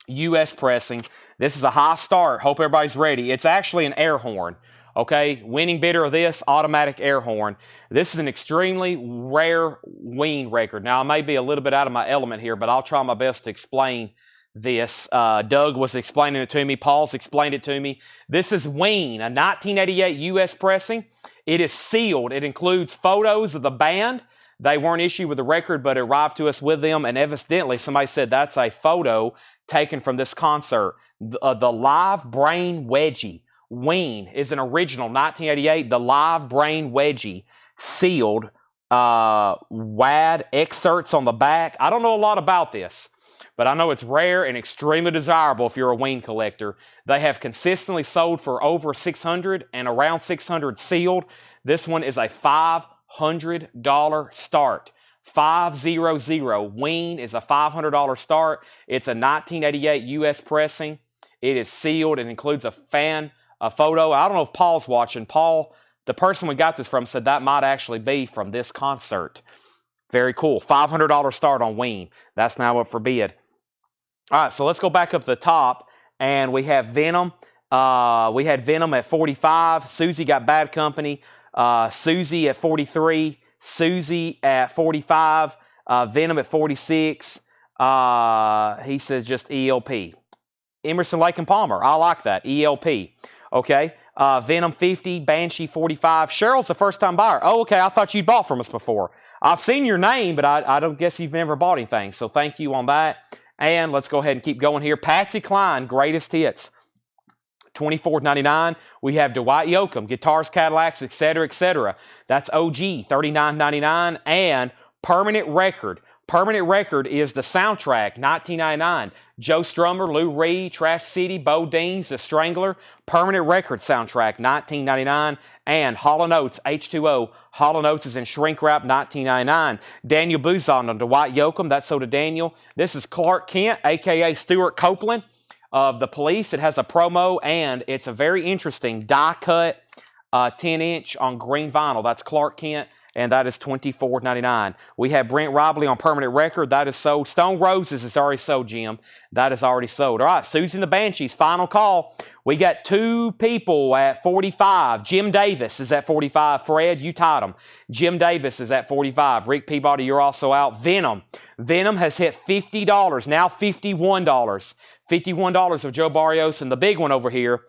U.S. pressing. This is a high start. Hope everybody's ready. It's actually an air horn. Okay, winning bidder of this, automatic air horn. This is an extremely rare Ween record. Now, I may be a little bit out of my element here, but I'll try my best to explain this. Doug was explaining it to me. Paul's explained it to me. This is Ween, a 1988 U.S. pressing. It is sealed. It includes photos of the band. They weren't issued with the record, but it arrived to us with them. And evidently, somebody said that's a photo taken from this concert. The Live Brain Wedgie. Ween is an original 1988, the Live Brain Wedgie, sealed, WAD excerpts on the back. I don't know a lot about this, but I know it's rare and extremely desirable if you're a Ween collector. They have consistently sold for over $600 and around $600 sealed. This one is a $500 start. 500. Ween is a $500 start. It's a 1988 U.S. pressing. It is sealed. It includes a photo. I don't know if Paul's watching. Paul, the person we got this from, said that might actually be from this concert. Very cool. $500 start on Ween. That's now up for bid. All right, so let's go back up to the top, and we have Venom. We had Venom at 45. Susie got Bad Company. Susie at 43. Susie at 45. Venom at 46. He says just ELP. Emerson, Lake and Palmer. I like that. ELP. Okay. Venom 50, Banshee 45. Cheryl's the first time buyer. Oh, okay. I thought you'd bought from us before. I've seen your name, but I don't guess you've never bought anything. So thank you on that. And let's go ahead and keep going here. Patsy Cline, Greatest Hits. $24.99. We have Dwight Yoakam, Guitars, Cadillacs, etc., etc. That's OG, $39.99. And Permanent Record. Permanent Record is the soundtrack, $19.99. Joe Strummer, Lou Reed, Trash City, Bo Deans, The Strangler, Permanent Record soundtrack, $19.99, and Hall & Oates, H2O. Hall & Oates is in shrink wrap, $19.99. Daniel Buzon on Dwight Yoakam, that's so to Daniel. This is Clark Kent, a.k.a. Stuart Copeland of The Police. It has a promo, and it's a very interesting die-cut 10-inch on green vinyl. That's Clark Kent, and that is $24.99. We have Brent Robley on Permanent Record. That is sold. Stone Roses is already sold, Jim. That is already sold. All right, Susie and the Banshees, final call. We got 2 people at 45. Jim Davis is at 45. Fred, you tied him. Jim Davis is at 45. Rick Peabody, you're also out. Venom. Venom has hit $50, now $51. $51 of Joe Barrios, and the big one over here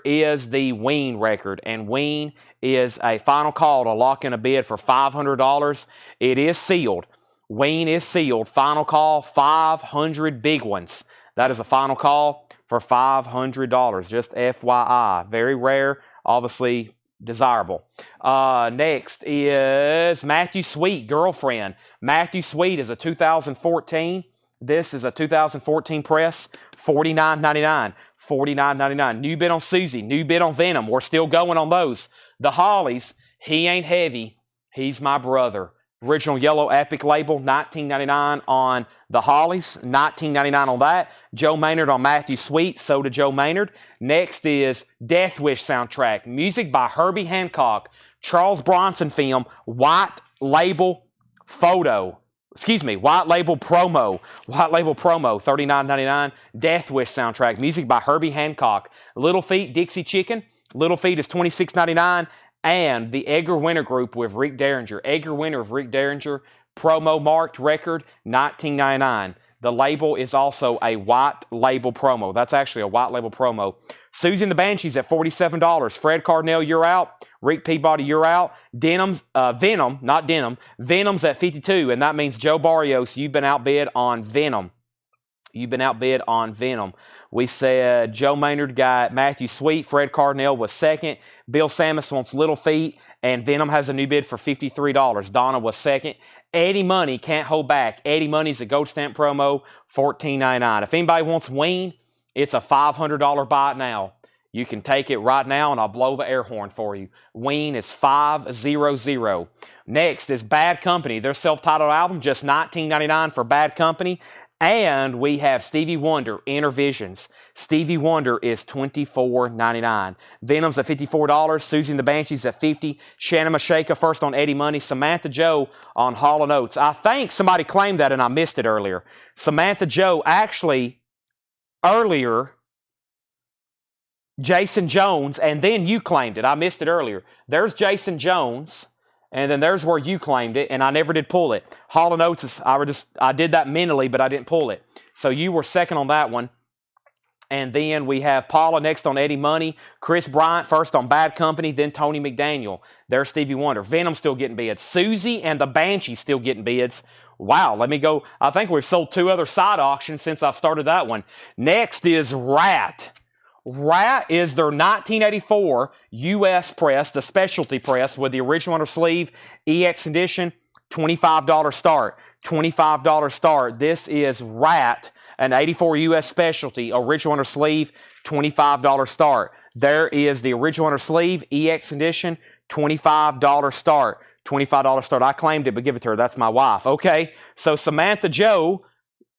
is the Ween record, and Ween is a final call to lock in a bid for $500. It is sealed. Ween is sealed. Final call, 500 big ones. That is a final call for $500. Just FYI. Very rare, obviously desirable. Next is Matthew Sweet, Girlfriend. Matthew Sweet is a 2014. This is a 2014 press, $49.99. $49.99. New bid on Susie. New bid on Venom. We're still going on those. The Hollies, He Ain't Heavy. He's My Brother. Original yellow epic label, $19.99 on the Hollies. $19.99 on that. Joe Maynard on Matthew Sweet. So did Joe Maynard. Next is Death Wish soundtrack. Music by Herbie Hancock. Charles Bronson film. White label photo. White label promo. White label promo, $39.99. Death Wish soundtrack. Music by Herbie Hancock. Little Feat, Dixie Chicken. Little Feat is $26.99. And the Edgar Winter Group with Rick Derringer. Edgar Winter of Rick Derringer. Promo marked record, $19.99. The label is also a white label promo. That's actually a white label promo. Susie and the Banshees at $47. Fred Cardinale, you're out. Rick Peabody, you're out. Venom's at $52, and that means Joe Barrios, you've been outbid on Venom. We said Joe Maynard got Matthew Sweet. Fred Cardinale was second. Bill Samus wants Little Feat, and Venom has a new bid for $53. Donna was second. Eddie Money can't hold back. Eddie Money's a gold stamp promo, $14.99. If anybody wants Ween, it's a $500 buy it now. You can take it right now, and I'll blow the air horn for you. Ween is 500. Next is Bad Company. Their self-titled album, just $19.99 for Bad Company. And we have Stevie Wonder, Inner Visions. Stevie Wonder is $24.99. Venom's at $54. Susie and the Banshees at $50. Shannon Mashaka first on Eddie Money. Samantha Joe on Hall & Oates. I think somebody claimed that, and I missed it earlier. Samantha Joe, actually, earlier, Jason Jones, and then you claimed it. I missed it earlier. There's Jason Jones, and then there's where you claimed it, and I never did pull it. Hall & Oates, I did that mentally, but I didn't pull it. So you were second on that one. And then we have Paula next on Eddie Money. Chris Bryant first on Bad Company, then Tony McDaniel. There's Stevie Wonder. Venom still getting bids. Susie and the Banshee still getting bids. Wow, let me go. I think we've sold 2 other side auctions since I started that one. Next is Rat. Rat is their 1984 U.S. press, the specialty press with the original under sleeve, EX edition, $25 start. $25 start. This is Rat, an 84 U.S. specialty, original under sleeve, $25 start. There is the original under sleeve, EX edition, $25 start. $25 start. I claimed it, but give it to her. That's my wife. Okay, so Samantha Joe,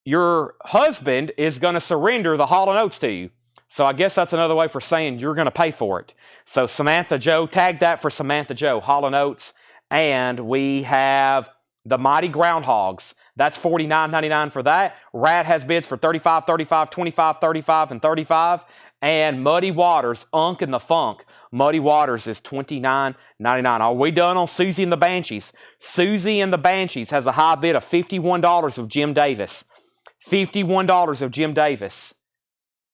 your husband is going to surrender the Hall & Oates to you. So I guess that's another way for saying you're going to pay for it. So Samantha Joe, tag that for Samantha Joe, Hall & Oates. And we have the Mighty Groundhogs. That's $49.99 for that. Rat has bids for $35, $35, $25, $35, and $35. And Muddy Waters, Unk and the Funk. Muddy Waters is $29.99. Are we done on Susie and the Banshees? Susie and the Banshees has a high bid of $51 of Jim Davis. $51 of Jim Davis.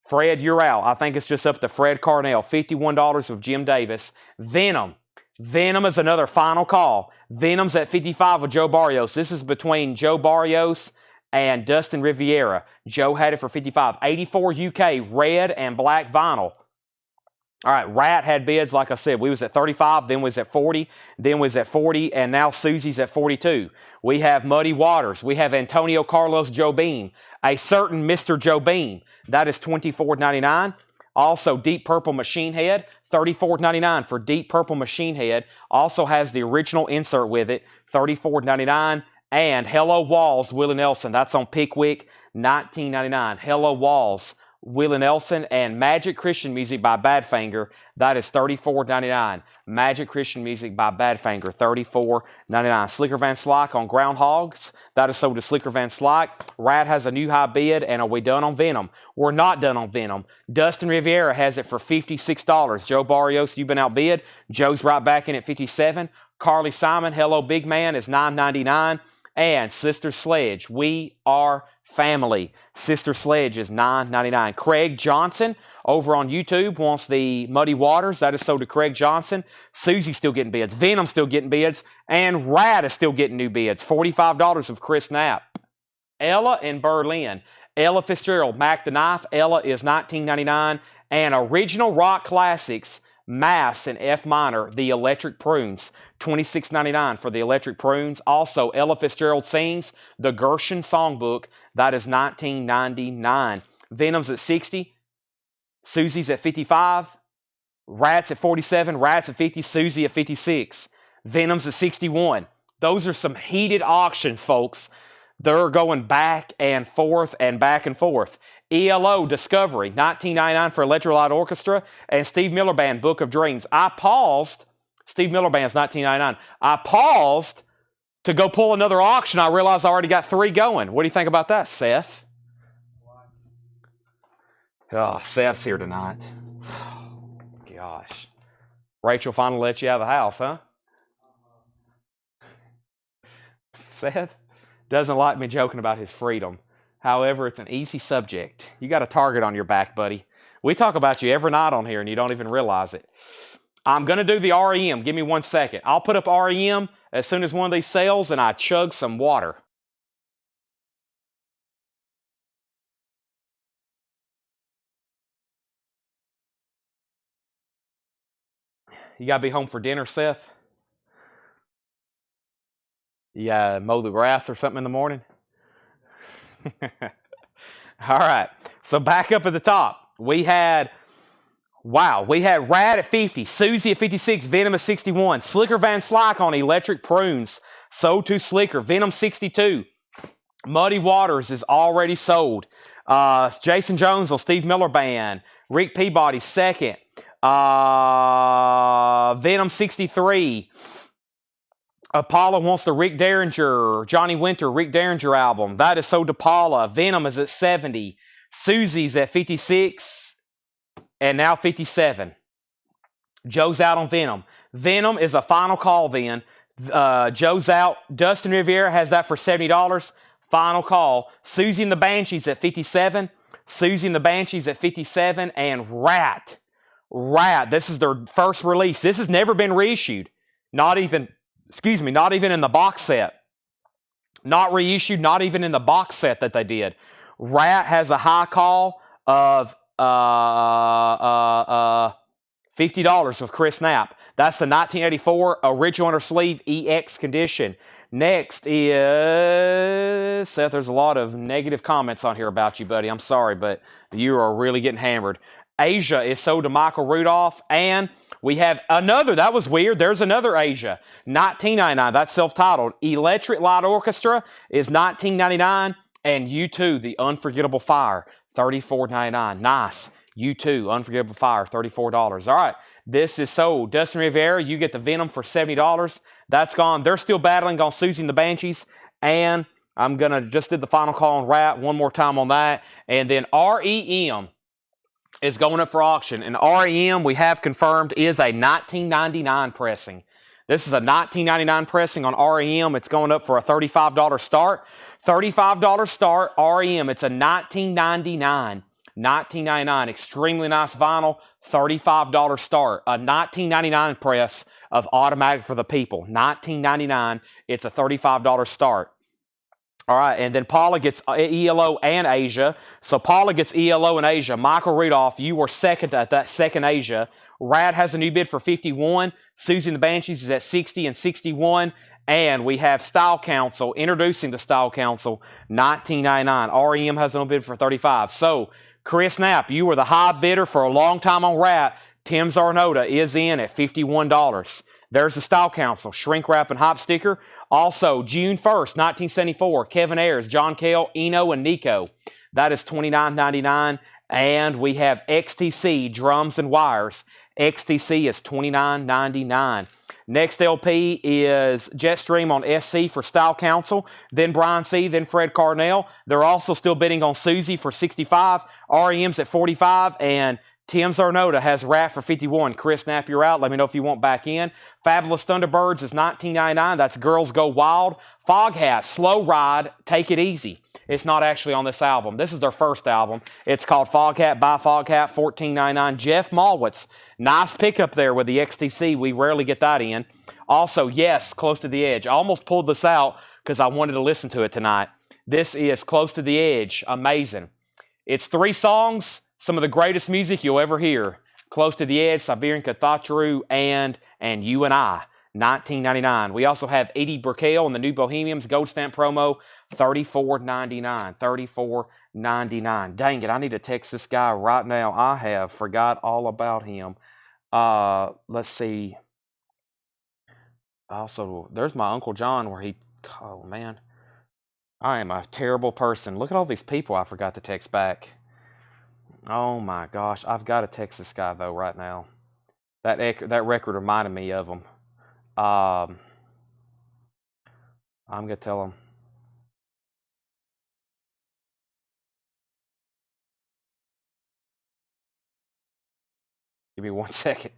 Fred, you're out. I think it's just up to Fred Cardinale. $51 of Jim Davis. Venom. Venom is another final call. Venom's at $55 with Joe Barrios. This is between Joe Barrios and Dustin Riviera. Joe had it for $55. 84 UK, red and black vinyl. All right, Rat had bids, like I said. We was at 35, then was at 40, then was at 40, and now Susie's at 42. We have Muddy Waters. We have Antonio Carlos Jobim, a certain Mr. Jobim. That is $24.99. Also, Deep Purple Machine Head, $34.99 for Deep Purple Machine Head. Also has the original insert with it, $34.99. And Hello Walls, Willie Nelson. That's on Pickwick, $19.99. Hello Walls, Willie Nelson, and Magic Christian Music by Badfinger. That is $34.99. Magic Christian Music by Badfinger, $34.99. Slicker Van Slyke on Groundhogs. That is sold to Slicker Van Slyke. Rat has a new high bid, and are we done on Venom? We're not done on Venom. Dustin Riviera has it for $56. Joe Barrios, you've been outbid. Joe's right back in at $57. Carly Simon, Hello Big Man, is $9.99. And Sister Sledge, We Are Family. Sister Sledge is $9.99. Craig Johnson over on YouTube wants the Muddy Waters. That is sold to Craig Johnson. Susie's still getting bids. Venom's still getting bids. And Rat is still getting new bids. $45 of Chris Knapp. Ella in Berlin. Ella Fitzgerald, Mac the Knife. Ella is $19.99. And Original Rock Classics, Mass in F minor, the Electric Prunes. $26.99 for the Electric Prunes. Also, Ella Fitzgerald Sings, the Gershon Songbook. That is $19.99. Venom's at 60. Susie's at 55. Rat's at 47. Rat's at 50. Susie at 56. Venom's at 61. Those are some heated auctions, folks. They're going back and forth and back and forth. ELO Discovery, $19.99 for Electric Light Orchestra. And Steve Miller Band, Book of Dreams. I paused. Steve Miller Band's $19.99. I paused to go pull another auction. I realized I already got 3 going. What do you think about that, Seth? Oh, Seth's here tonight. Gosh. Rachel finally let you out of the house, huh? Seth doesn't like me joking about his freedom. However, it's an easy subject. You got a target on your back, buddy. We talk about you every night on here, and you don't even realize it. I'm going to do the REM. Give me 1 second. I'll put up REM as soon as one of these sells, and I chug some water. You got to be home for dinner, Seth? You got to mow the grass or something in the morning? All right. So back up at the top. We had Rad at 50, Susie at 56, Venom at 61, Slicker Van Slyke on Electric Prunes, sold to Slicker, Venom 62, Muddy Waters is already sold, Jason Jones on Steve Miller Band, Rick Peabody second, Venom 63, Paula wants the Rick Derringer, Johnny Winter, Rick Derringer album, that is sold to Paula, Venom is at 70, Susie's at 56, and now 57. Joe's out on Venom. Venom is a final call then. Joe's out. Dustin Riviera has that for $70. Final call. Susie and the Banshees at 57. Susie and the Banshees at 57. And Rat. This is their first release. This has never been reissued. Not even in the box set. Not reissued, not even in the box set that they did. Rat has a high call of $50 of Chris Knapp. That's the 1984 original under sleeve EX condition. Next is Seth. There's a lot of negative comments on here about you, buddy. I'm sorry, but you are really getting hammered. Asia is sold to Michael Rudolph, and we have another. That was weird. There's another Asia, $19.99. That's self-titled. Electric Light Orchestra is $19.99, and U2, The Unforgettable Fire, $34.99. Nice. U2, Unforgettable Fire, $34. All right. This is sold. Dustin Rivera, you get the Venom for $70. That's gone. They're still battling on Susie and the Banshees. And I'm going to just did the final call on Rat one more time on that. And then REM is going up for auction. And REM, we have confirmed, is a 1999 pressing. This is a 1999 pressing on REM. It's going up for a $35 start. $35 start, REM. It's a 1999. 1999, extremely nice vinyl, $35 start. A 1999 press of Automatic for the People. 1999, it's a $35 start. All right, and then Paula gets ELO and Asia. So Paula gets ELO and Asia. Michael Rudolph, you were second at that second Asia. Rad has a new bid for 51. Susie and the Banshees is at 60 and 61. And we have Style Council, introducing the Style Council, $19.99. REM has a new bid for 35. So, Chris Knapp, you were the high bidder for a long time on Rat. Tim Zarnota is in at $51. There's the Style Council, shrink wrap and hop sticker. Also, June 1st, 1974, Kevin Ayers, John Cale, Eno, and Nico. That is $29.99. And we have XTC, drums and wires. XTC is $29.99. Next LP is Jetstream on SC for Style Council, then Brian C., then Fred Carnell. They're also still bidding on Susie for 65, REM's at 45, and Tim Zarnota has Rat for 51. Chris Knapp, you're out. Let me know if you want back in. Fabulous Thunderbirds is $19.99. That's Girls Go Wild. Foghat, Slow Ride, Take It Easy. It's not actually on this album. This is their first album. It's called Foghat by Foghat, $14.99. Jeff Malwitz, nice pickup there with the XTC. We rarely get that in. Also, yes, Close to the Edge. I almost pulled this out because I wanted to listen to it tonight. This is Close to the Edge. Amazing. It's 3 songs, some of the greatest music you'll ever hear. Close to the Edge, Siberian Cathacharu, and You and I, $19.99. We also have Edie Burkell and the New Bohemians Gold Stamp promo, $34.99. $34.99. Dang it, I need to text this guy right now. I have forgot all about him. Let's see. Also, there's my Uncle John where he, oh man. I am a terrible person. Look at all these people I forgot to text back. Oh my gosh, I've got to text this guy though right now. That record reminded me of him. I'm gonna tell him. Give me 1 second.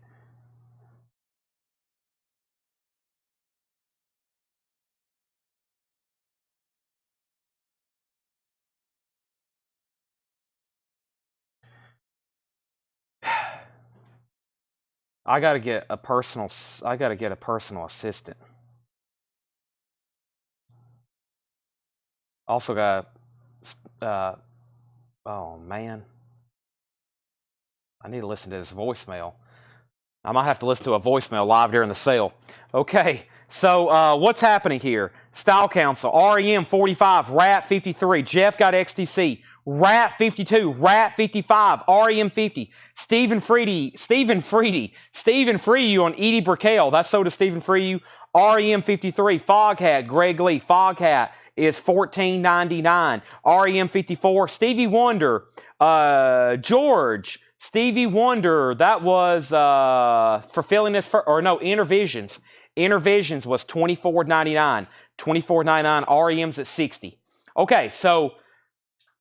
I gotta get a personal assistant. Also got, oh man. I need to listen to this voicemail. I might have to listen to a voicemail live during the sale. Okay, so what's happening here? Style Council, REM 45, Rat 53, Jeff got XTC, Rat 52, Rat 55, REM 50, Stephen Freedy on Edie Burkell. That's so does Stephen Freedy. REM 53, Foghat, Greg Lee. Foghat is $14.99. REM 54, Stevie Wonder, George. Stevie Wonder, that was fulfilling this, Intervisions. Intervisions was $24.99. $24.99. REM's at 60. Okay, so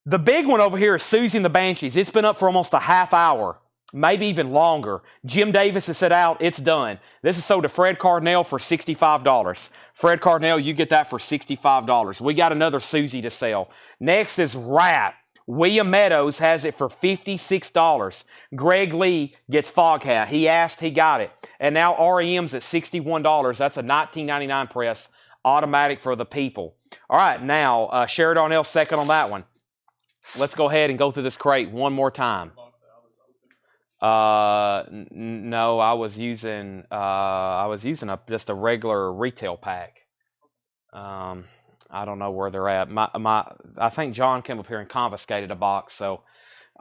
the big one over here is Susie and the Banshees. It's been up for almost a half hour, maybe even longer. Jim Davis has said out, it's done. This is sold to Fred Carnell for $65. Fred Carnell, you get that for $65. We got another Susie to sell. Next is Rat. William Meadows has it for $56. Greg Lee gets Foghat. He asked, he got it. And now REM's at $61. That's a $19.99 press, automatic for the people. All right, now Sheridan L. second on that one. Let's go ahead and go through this crate one more time. No, I was using just a regular retail pack. I don't know where they're at. I think John came up here and confiscated a box, so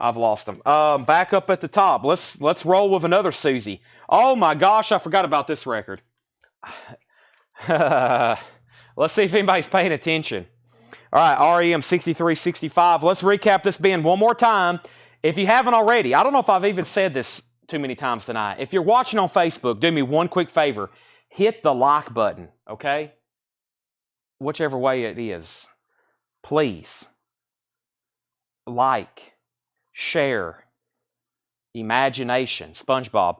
I've lost them. Back up at the top. Let's roll with another Susie. Oh my gosh, I forgot about this record. Let's see if anybody's paying attention. All right, REM 6365. Let's recap this bin one more time. If you haven't already, I don't know if I've even said this too many times tonight. If you're watching on Facebook, do me one quick favor. Hit the like button, okay? Whichever way it is. Please. Like. Share. Imagination. SpongeBob.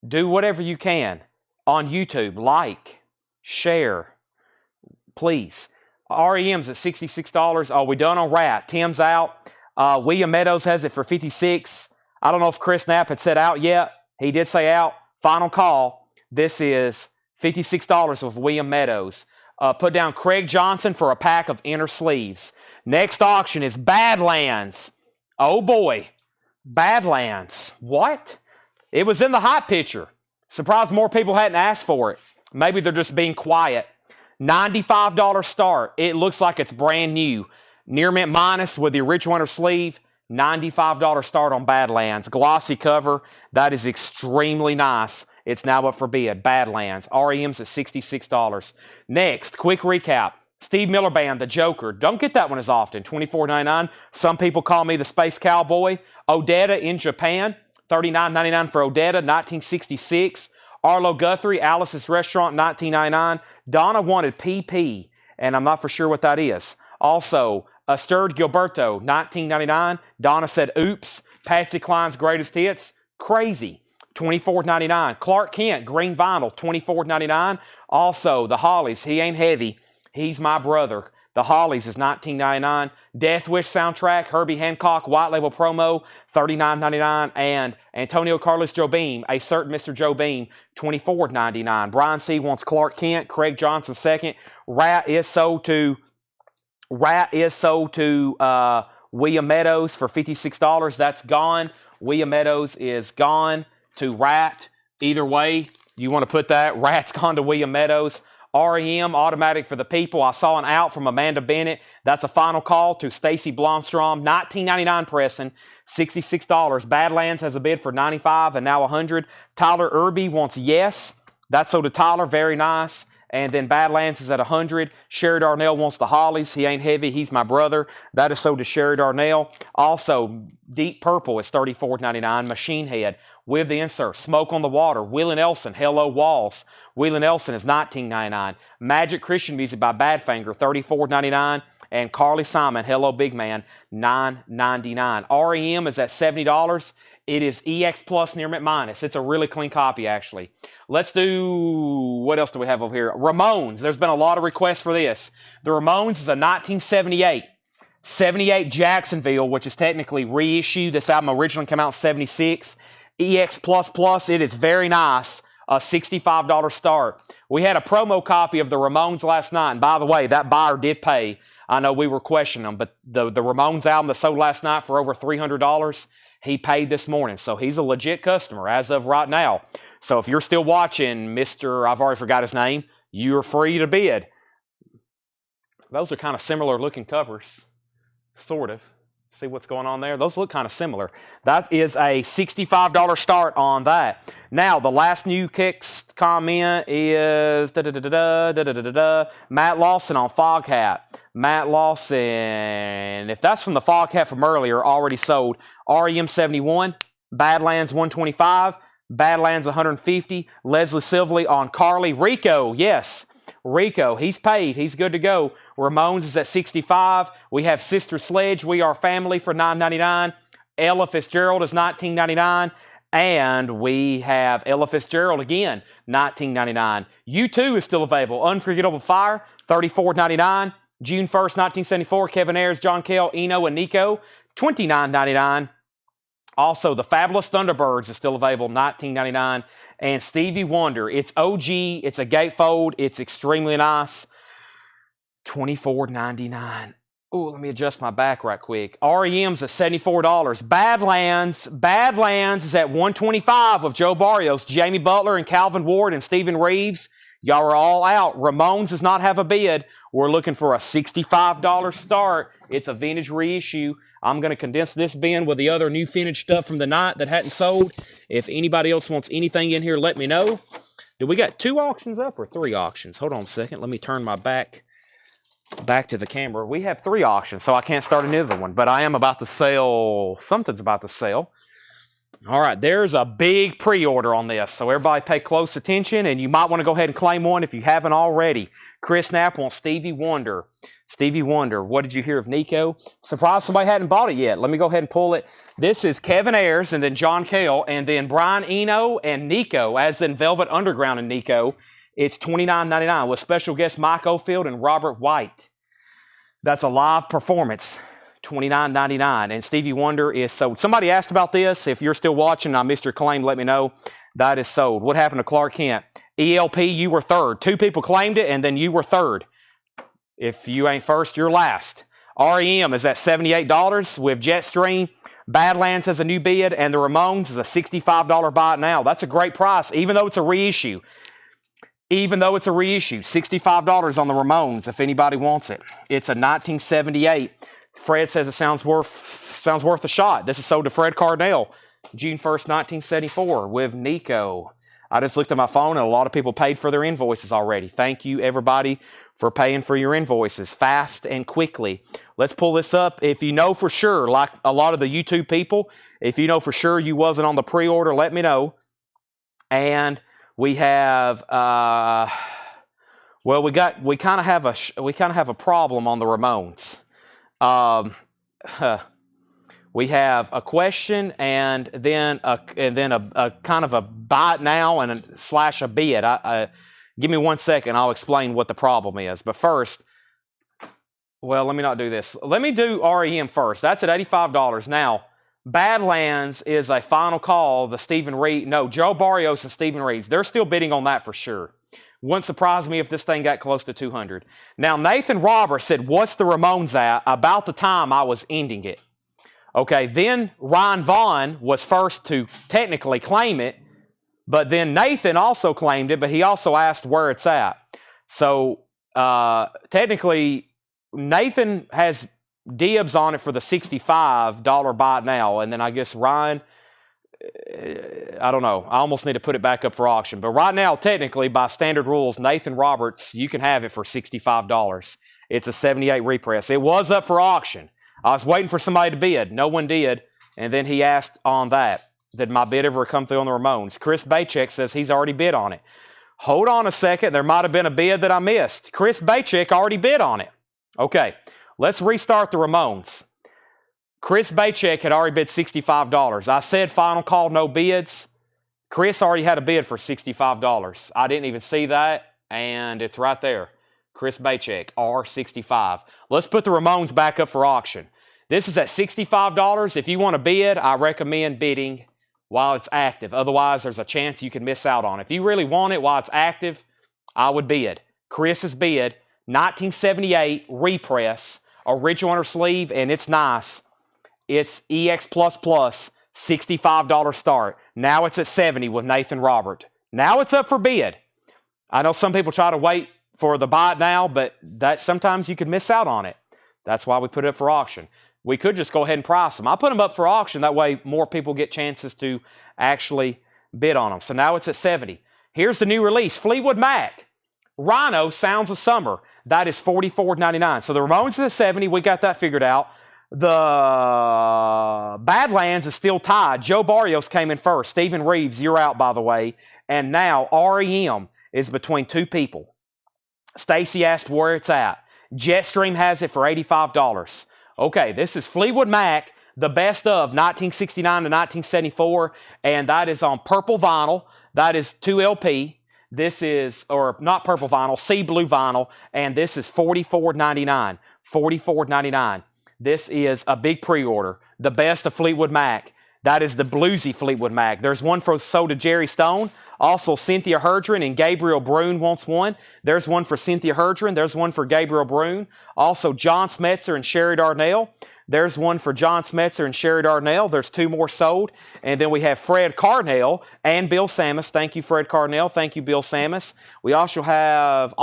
Do whatever you can. On YouTube, like. Share. Please. REM's at $66. Are we done on Rat? Tim's out. William Meadows has it for $56. I don't know if Chris Knapp had said out yet. He did say out. Final call. This is $56 with William Meadows. Put down Craig Johnson for a pack of inner sleeves. Next auction is Badlands. Oh boy. Badlands. What? It was in the hot picture. Surprised more people hadn't asked for it. Maybe they're just being quiet. $95 start. It looks like it's brand new. Near mint minus with the original inner sleeve. $95 start on Badlands. Glossy cover. That is extremely nice. It's now up for bid. Badlands. REM's at $66. Next, quick recap. Steve Miller Band, the Joker. Don't get that one as often. $24.99. Some people call me the Space Cowboy. Odetta in Japan. $39.99 for Odetta, 1966. Arlo Guthrie, Alice's Restaurant, $19.99. Donna wanted PP, and I'm not for sure what that is. Also, Stirred Gilberto, $19.99. Donna said, oops. Patsy Cline's Greatest Hits, crazy. $24.99. Clark Kent, Green Vinyl, $24.99. Also, the Hollies, He Ain't Heavy. He's My Brother. The Hollies is $19.99. Death Wish soundtrack, Herbie Hancock, white label promo, $39.99. And Antonio Carlos Jobim, A Certain Mr. Jobim, $24.99. Brian C. wants Clark Kent, Craig Johnson second. Rat is sold to William Meadows for $56. That's gone. William Meadows is gone to Rat. Either way, you want to put that. Rat's gone to William Meadows. REM, Automatic for the People. I saw an out from Amanda Bennett. That's a final call to Stacy Blomstrom. $19.99 pressing, $66. Badlands has a bid for $95 and now $100. Tyler Irby wants Yes. That's sold to Tyler. Very nice. And then Badlands is at $100. Sherry Darnell wants the Hollies. He Ain't Heavy. He's My Brother. That is sold to Sherry Darnell. Also, Deep Purple is $34.99. Machine Head with the insert. Smoke on the Water. Willie Nelson. Hello Walls. Willie Nelson is $19.99. Magic Christian Music by Badfinger, $34.99. And Carly Simon, Hello Big Man, $9.99. REM is at $70. It is EX Plus Near Mint Minus. It's a really clean copy, actually. Let's do, what else do we have over here? Ramones. There's been a lot of requests for this. The Ramones is a 1978. 78 Jacksonville, which is technically reissue. This album originally came out in 76. EX Plus Plus, it is very nice. A $65 start. We had a promo copy of the Ramones last night. And by the way, that buyer did pay. I know we were questioning them, but the Ramones album that sold last night for over $300, he paid this morning. So he's a legit customer as of right now. So if you're still watching, Mr. I've already forgot his name, you're free to bid. Those are kind of similar looking covers. Sort of. See what's going on there? Those look kind of similar. That is a $65 start on that. Now, the last new kicks comment is Matt Lawson on Foghat. Matt Lawson, if that's from the Foghat from earlier, already sold. REM 71, Badlands 125, Badlands 150, Leslie Silverly on Carly. Rico, yes. Rico, he's paid. He's good to go. Ramones is at $65. We have Sister Sledge, We Are Family for $9.99. Ella Fitzgerald is $19.99. And we have Ella Fitzgerald again, $19.99. U2 is still available. Unforgettable Fire, $34.99. June 1st, 1974, Kevin Ayers, John Cale, Eno, and Nico, $29.99. Also, the Fabulous Thunderbirds is still available, $19.99. And Stevie Wonder, it's OG, it's a gatefold, it's extremely nice, $24.99. Oh, let me adjust my back right quick. REM's at $74. Badlands is at $125 with Joe Barrios, Jamie Butler, and Calvin Ward, and Stephen Reeves. Y'all are all out. Ramones does not have a bid. We're looking for a $65 start. It's a vintage reissue. I'm going to condense this bin with the other new vintage stuff from the night that hadn't sold. If anybody else wants anything in here, let me know. Do we got 2 auctions up or 3 auctions? Hold on a second. Let me turn my back to the camera. We have 3 auctions, so I can't start another one. But I am about to sell. Something's about to sell. All right, there's a big pre-order on this, so everybody pay close attention, and you might want to go ahead and claim one if you haven't already. Chris Knapp wants Stevie Wonder. Stevie Wonder, what did you hear of Nico? Surprised somebody hadn't bought it yet. Let me go ahead and pull it. This is Kevin Ayers, and then John Cale, and then Brian Eno and Nico, as in Velvet Underground and Nico. It's $29.99 with special guests Mike Oldfield and Robert White. That's a live performance. $29.99. And Stevie Wonder is sold. Somebody asked about this. If you're still watching, I missed your claim, let me know. That is sold. What happened to Clark Kent? ELP, you were third. 2 people claimed it, and then you were third. If you ain't first, you're last. REM is at $78 with Jetstream. Badlands has a new bid, and the Ramones is a $65 buy it now. That's a great price, even though it's a reissue. $65 on the Ramones if anybody wants it. It's a 1978. Fred says it sounds worth a shot. This is sold to Fred Cardinal, June 1st, 1974, with Nico. I just looked at my phone, and a lot of people paid for their invoices already. Thank you, everybody, for paying for your invoices fast and quickly. Let's pull this up. If you know for sure, like a lot of the YouTube people, if you know for sure you wasn't on the pre-order, let me know. And we have, well, we kind of have a problem on the Ramones. We have a question and then a kind of a buy it now and / a bid. Give me 1 second. I'll explain what the problem is. But first, well, let me not do this. Let me do REM first. That's at $85 now. Badlands is a final call. The Stephen Reed, no, Joe Barrios and Stephen Reed's. They're still bidding on that for sure. Wouldn't surprise me if this thing got close to 200. Now, Nathan Roberts said, "What's the Ramones at?" About the time I was ending it. Okay, then Ryan Vaughn was first to technically claim it, but then Nathan also claimed it, but he also asked where it's at. So technically, Nathan has dibs on it for the $65 buy it now, and then I guess Ryan, I don't know. I almost need to put it back up for auction. But right now, technically, by standard rules, Nathan Roberts, you can have it for $65. It's a 78 repress. It was up for auction. I was waiting for somebody to bid. No one did. And then he asked on that, did my bid ever come through on the Ramones? Chris Baychek says he's already bid on it. Hold on a second. There might have been a bid that I missed. Chris Baychek already bid on it. Okay, let's restart the Ramones. Chris Baychek had already bid $65. I said final call, no bids. Chris already had a bid for $65. I didn't even see that, and it's right there. Chris Baychek, R65. Let's put the Ramones back up for auction. This is at $65. If you want to bid, I recommend bidding while it's active. Otherwise, there's a chance you can miss out on it. If you really want it while it's active, I would bid. Chris's bid, 1978 repress, original under sleeve, and it's nice. It's EX++, $65 start. Now it's at $70 with Nathan Robert. Now it's up for bid. I know some people try to wait for the buy it now, but that sometimes you could miss out on it. That's why we put it up for auction. We could just go ahead and price them. I put them up for auction. That way more people get chances to actually bid on them. So now it's at $70. Here's the new release, Fleetwood Mac. Rhino, Sounds of Summer. That is $44.99. So the Ramones is at $70. We got that figured out. The Badlands is still tied. Joe Barrios came in first. Stephen Reeves, you're out, by the way. And now REM is between 2 people. Stacy asked where it's at. Jetstream has it for $85. Okay, this is Fleetwood Mac, the best of 1969 to 1974, and that is on purple vinyl. That is 2 LP. This is, or not purple vinyl, sea blue vinyl, and this is $44.99. $44.99. This is a big pre-order. The best of Fleetwood Mac. That is the bluesy Fleetwood Mac. There's one for sold to Jerry Stone. Also, Cynthia Herdron and Gabriel Brune wants one. There's one for Cynthia Herdron. There's one for Gabriel Brune. Also, John Smetzer and Sherry Darnell. There's one for John Smetzer and Sherry Darnell. There's 2 more sold. And then we have Fred Carnell and Bill Sammis. Thank you, Fred Carnell. Thank you, Bill Sammis. We also have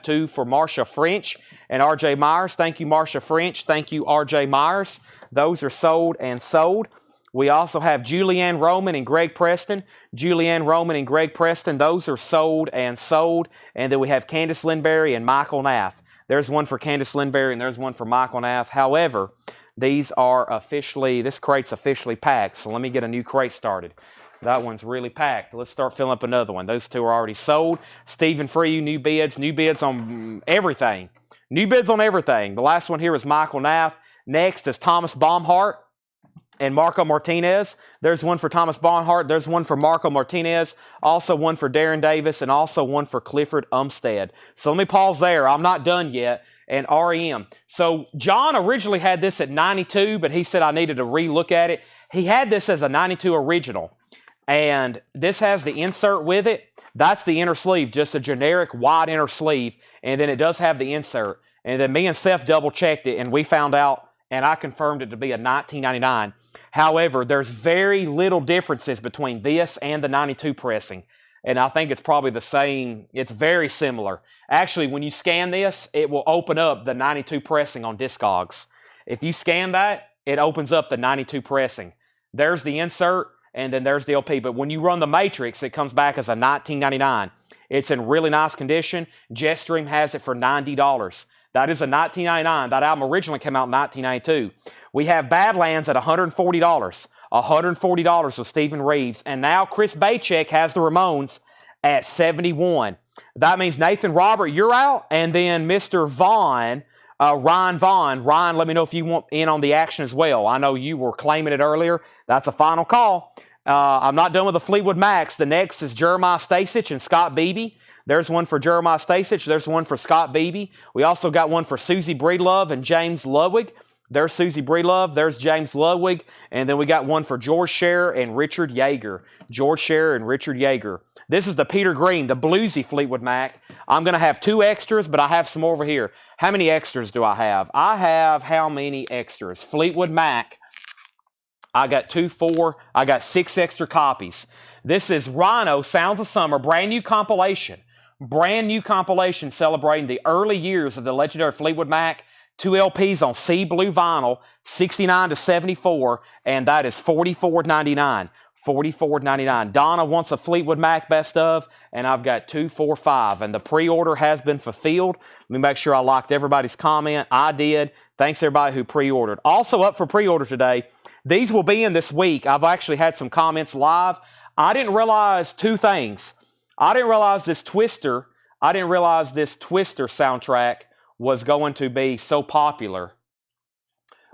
2 for Marsha French and R.J. Myers. Thank you, Marsha French. Thank you, R.J. Myers. Those are sold and sold. We also have Julianne Roman and Greg Preston. Julianne Roman and Greg Preston. Those are sold and sold. And then we have Candace Lindberry and Michael Nath. There's one for Candace Lindberry and there's one for Michael Nath. However, these are officially, this crate's officially packed. So let me get a new crate started. That one's really packed. Let's start filling up another one. Those 2 are already sold. Stephen Free, new bids on everything. New bids on everything. The last one here is Michael Nath. Next is Thomas Baumhart and Marco Martinez. There's one for Thomas Baumhart. There's one for Marco Martinez. Also one for Darren Davis and also one for Clifford Umstead. So let me pause there. I'm not done yet. And REM. So John originally had this at 92, but he said I needed to re-look at it. He had this as a 92 original. And this has the insert with it. That's the inner sleeve, just a generic wide inner sleeve, and then it does have the insert. And then me and Seth double-checked it, and we found out, and I confirmed it to be a $19.99. However, there's very little differences between this and the 92 pressing. And I think it's probably the same. It's very similar. Actually, when you scan this, it will open up the 92 pressing on Discogs. If you scan that, it opens up the 92 pressing. There's the insert, and then there's the LP. But when you run the matrix, it comes back as a $19.99. It's in really nice condition. Jetstream has it for $90. That is a $19.99. That album originally came out in 1992. We have Badlands at $140. $140 with Stephen Reeves. And now Chris Bachek has the Ramones at $71. That means Nathan Robert, you're out. And then Mr. Vaughn, Ryan Vaughn. Ryan, let me know if you want in on the action as well. I know you were claiming it earlier. That's a final call. I'm not done with the Fleetwood Macs. The next is Jeremiah Stasich and Scott Beebe. There's one for Jeremiah Stasich. There's one for Scott Beebe. We also got one for Susie Breedlove and James Ludwig. There's Susie Breedlove. There's James Ludwig. And then we got one for George Scherer and Richard Yeager. George Scherer and Richard Yeager. This is the Peter Green, the bluesy Fleetwood Mac. I'm going to have 2 extras, but I have some over here. How many extras do I have? I have how many extras? Fleetwood Mac. I got 2, 4. I got 6 extra copies. This is Rhino, Sounds of Summer, brand new compilation. Brand new compilation celebrating the early years of the legendary Fleetwood Mac. 2 LPs on sea blue vinyl, 69 to 74, and that is $44.99. $44.99. Donna wants a Fleetwood Mac best of, and I've got 2, 4, 5. And the pre-order has been fulfilled. Let me make sure I liked everybody's comment. I did. Thanks everybody who pre-ordered. Also up for pre-order today, these will be in this week. I've actually had some comments live. I didn't realize 2 things. I didn't realize this Twister soundtrack was going to be so popular.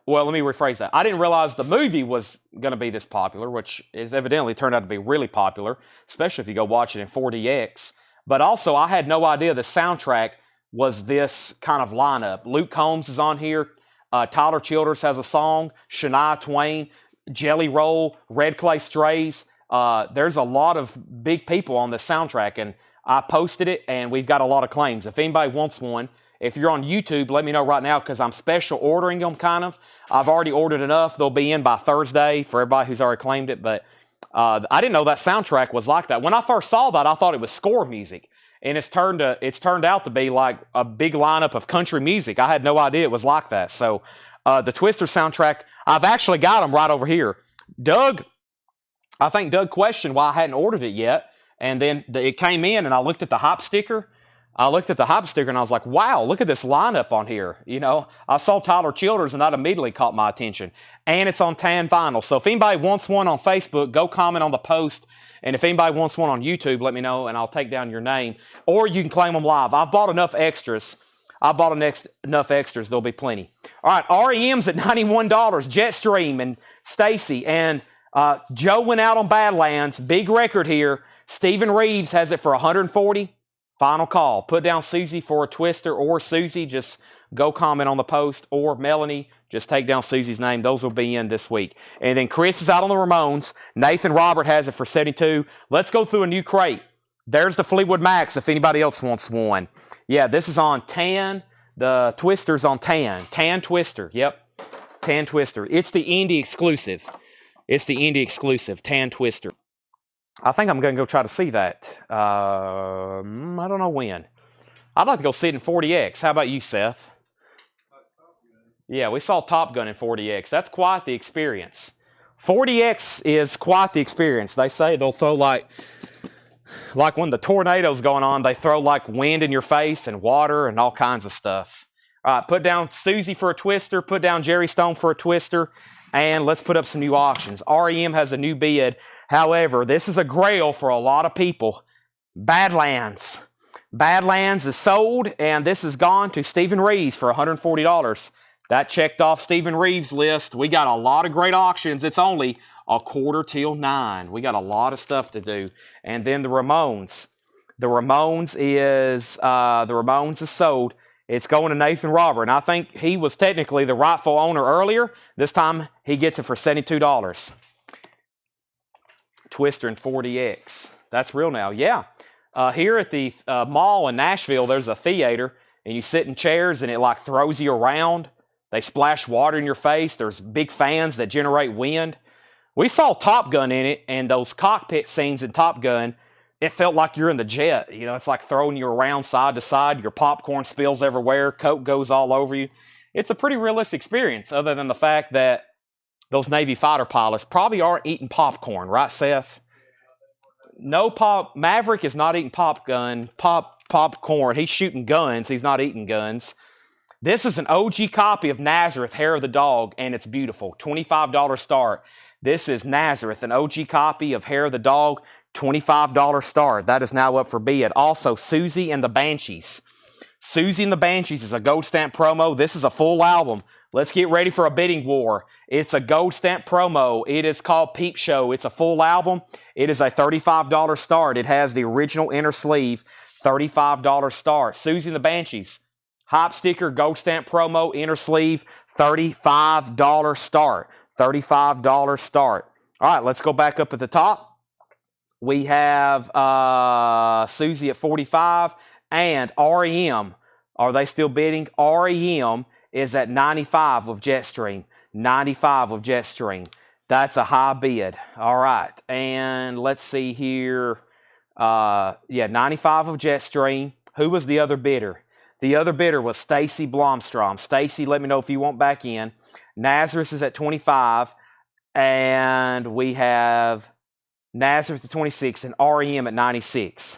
Well, let me rephrase that. I didn't realize the movie was going to be this popular, which is evidently turned out to be really popular, especially if you go watch it in 4DX. But also, I had no idea the soundtrack was this kind of lineup. Luke Combs is on here. Tyler Childers has a song. Shania Twain, Jelly Roll, Red Clay Strays. There's a lot of big people on the soundtrack, and I posted it, and we've got a lot of claims. If anybody wants one, if you're on YouTube, let me know right now because I'm special ordering them kind of. I've already ordered enough. They'll be in by Thursday for everybody who's already claimed it, but I didn't know that soundtrack was like that. When I first saw that, I thought it was score music, and it's turned out to be like a big lineup of country music. I had no idea it was like that. So the Twister soundtrack, I've actually got them right over here. I think Doug questioned why I hadn't ordered it yet, and then it came in, and I looked at the hop sticker. And I was like, wow, look at this lineup on here. You know, I saw Tyler Childers, and that immediately caught my attention. And it's on tan vinyl. So if anybody wants one on Facebook, go comment on the post. And if anybody wants one on YouTube, let me know, and I'll take down your name. Or you can claim them live. I've bought enough extras. Enough extras. There'll be plenty. All right, REM's at $91. Jetstream and Stacy. And Joe went out on Badlands. Big record here. Stephen Reeves has it for $140. Final call. Put down Susie for a Twister, or Susie, just go comment on the post, or Melanie, just take down Susie's name. Those will be in this week. And then Chris is out on the Ramones. Nathan Robert has it for $72. Let's go through a new crate. There's the Fleetwood Macs if anybody else wants one. Yeah, this is on tan. The Twister's on tan. Tan Twister. Yep. Tan Twister. It's the indie exclusive. Tan Twister. I think I'm going to go try to see that. I don't know when. I'd like to go see it in 40X. How about you, Seth? Yeah, we saw Top Gun in 40X. That's quite the experience. 40X is quite the experience. They say they'll throw like when the tornado's going on, they throw like wind in your face and water and all kinds of stuff. All right, put down Susie for a Twister. Put down Jerry Stone for a Twister. And let's put up some new auctions. REM has a new bid. However, this is a grail for a lot of people. Badlands. Badlands is sold, and this has gone to Stephen Reeves for $140. That checked off Stephen Reeves' list. We got a lot of great auctions. It's only 8:45. We got a lot of stuff to do. And then the Ramones. The Ramones is sold. It's going to Nathan Robert, and I think he was technically the rightful owner earlier. This time, he gets it for $72. Twister and 40X. That's real now. Yeah. Here at the mall in Nashville, there's a theater, and you sit in chairs, and it like throws you around. They splash water in your face. There's big fans that generate wind. We saw Top Gun in it, and those cockpit scenes in Top Gun, it felt like you're in the jet. You know, it's like throwing you around side to side. Your popcorn spills everywhere. Coke goes all over you. It's a pretty realistic experience, other than the fact that those Navy fighter pilots probably aren't eating popcorn, right, Seth? No Maverick is not eating popcorn. He's shooting guns. He's not eating guns. This is an OG copy of Nazareth, Hair of the Dog, and it's beautiful. $25 start. This is Nazareth, an OG copy of Hair of the Dog, $25 start. That is now up for bid. Also, Susie and the Banshees. Susie and the Banshees is a gold stamp promo. This is a full album. Let's get ready for a bidding war. It's a gold stamp promo. It is called Peep Show. It's a full album. It is a $35 start. It has the original inner sleeve. $35 start. Susie and the Banshees. Hop sticker, gold stamp promo, inner sleeve, $35 start. $35 start. All right, let's go back up at the top. We have Susie at $45 and REM. Are they still bidding? REM is at $95 with Jetstream. $95 with Jetstream. That's a high bid. All right, and let's see here. Yeah, $95 of Jetstream. Who was the other bidder? The other bidder was Stacy Blomstrom. Stacy, let me know if you want back in. Nazareth is at $25, and we have Nazareth at $26 and REM at $96.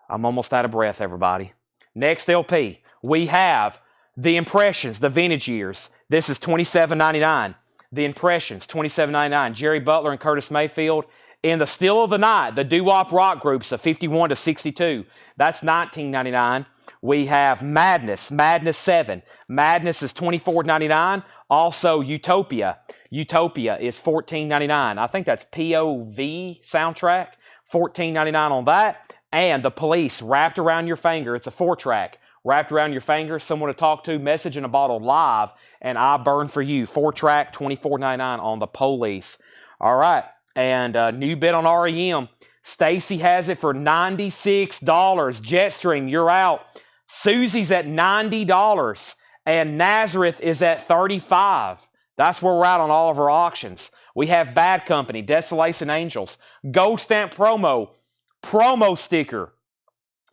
I'm almost out of breath, everybody. Next LP, we have The Impressions, the Vintage Years. This is $27.99. The Impressions, $27.99. Jerry Butler and Curtis Mayfield. In the Still of the Night, the doo-wop rock groups of 51 to 62. That's $19.99. We have Madness, Madness 7. Madness is $24.99. Also, Utopia. Utopia is $14.99. I think that's POV soundtrack. $14.99 on that. And The Police, Wrapped Around Your Finger. It's a 4-track. Wrapped Around Your Finger, Someone to Talk to, Message in a Bottle Live, and I Burn For You. 4-track, $24.99 on The Police. All right. And new bid on REM. Stacy has it for $96. Jetstream, you're out. Susie's at $90. And Nazareth is at $35. That's where we're at on all of our auctions. We have Bad Company, Desolation Angels. Gold stamp promo sticker.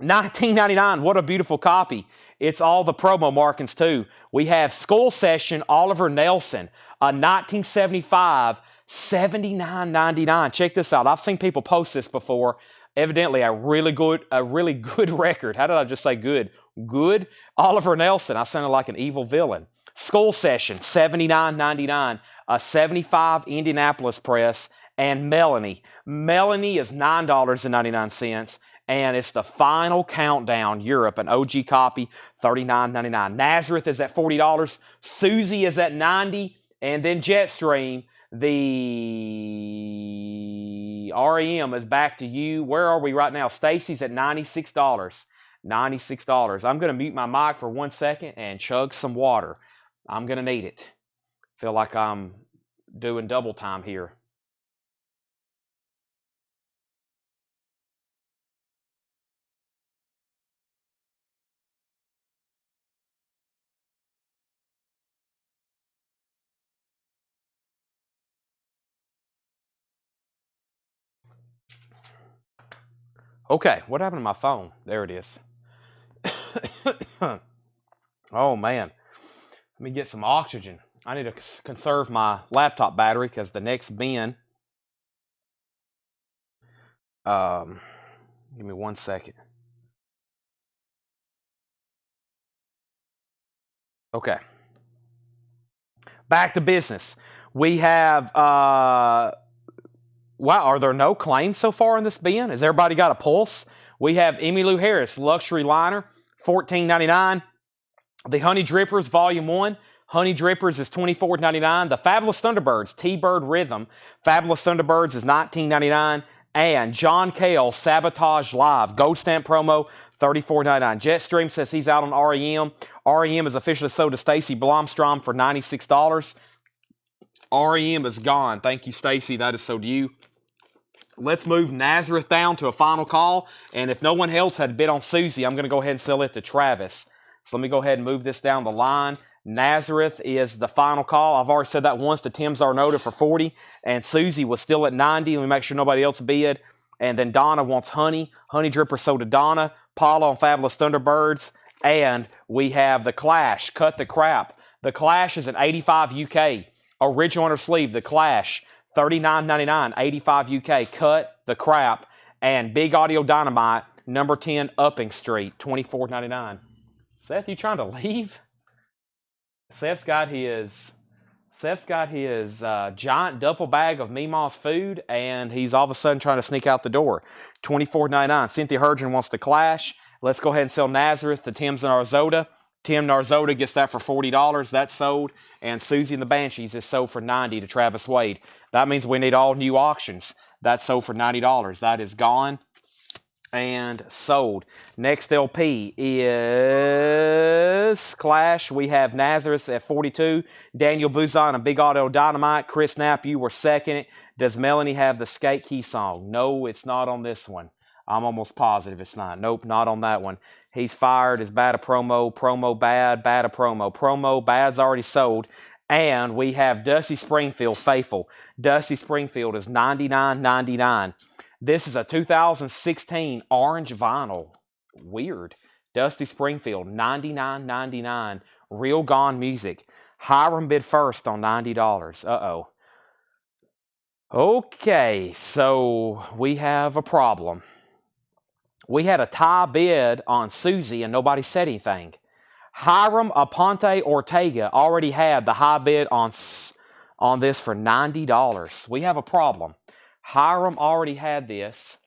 $19.99. What a beautiful copy. It's all the promo markings too. We have Skull Session, Oliver Nelson, a 1975 $79.99. Check this out. I've seen people post this before. Evidently, a really good record. How did I just say good? Good. Oliver Nelson. I sounded like an evil villain. Skull Session, $79.99. A 75 Indianapolis press. And Melanie. Melanie is $9.99. And it's the Final Countdown Europe, an OG copy, $39.99. Nazareth is at $40. Susie is at $90. And then Jetstream. The REM is back to you. Where are we right now? Stacy's at $96. $96. I'm going to mute my mic for 1 second and chug some water. I'm going to need it. Feel like I'm doing double time here. Okay, what happened to my phone? There it is. Oh, man. Let me get some oxygen. I need to conserve my laptop battery because the next bin... give me 1 second. Okay. Back to business. We have... Wow, are there no claims so far in this bin? Has everybody got a pulse? We have Emmylou Harris, Luxury Liner, $14.99. The Honey Drippers, Volume 1. Honey Drippers is $24.99. The Fabulous Thunderbirds, T-Bird Rhythm. Fabulous Thunderbirds is $19.99. And John Cale, Sabotage Live, Gold Stamp promo, $34.99. Jetstream says he's out on REM. REM is officially sold to Stacy Blomstrom for $96. REM is gone. Thank you, Stacy. That is sold to you. let's move Nazareth down to a final call. And if no one else had bid on Susie, I'm going to go ahead and sell it to Travis. So let me go ahead and move this down the line. Nazareth is the final call. I've already said that once to Tim Zarnota for 40. And Susie was still at 90. Let me make sure nobody else bid. And then Donna wants Honey. Honey Dripper sold to Donna. Paula on Fabulous Thunderbirds. And we have The Clash, Cut the Crap. The Clash is an 85 UK. Original on her sleeve, The Clash, $39.99, 85 UK. Cut the Crap. And Big Audio Dynamite, number 10 Upping Street, $24.99. Seth, you trying to leave? Seth's got his giant duffel bag of Meemaw's food, and he's all of a sudden trying to sneak out the door. $24.99. Cynthia Hergen wants The Clash. Let's go ahead and sell Nazareth to Tim Narzota. Tim Narzota gets that for $40. That's sold. And Susie and the Banshees is sold for $90 to Travis Wade. That means we need all new auctions. That's sold for $90. That is gone and sold. Next LP is Clash. We have Nazareth at 42. Daniel Buzon and Big Auto Dynamite. Chris Knapp, you were second. Does Melanie have the Skate Key song? No, it's not on this one. I'm almost positive it's not. Nope, not on that one. He's fired. Is bad a promo. Promo bad. Bad a promo. Promo bad's already sold. And we have Dusty Springfield Faithful. Dusty Springfield is $99.99. This is a 2016 orange vinyl. Weird. Dusty Springfield, $99.99. Real Gone Music. Hiram bid first on $90. Uh-oh. Okay, so we have a problem. We had a tie bid on Susie and nobody said anything. Hiram Aponte Ortega already had the high bid on this for $90. We have a problem. Hiram already had this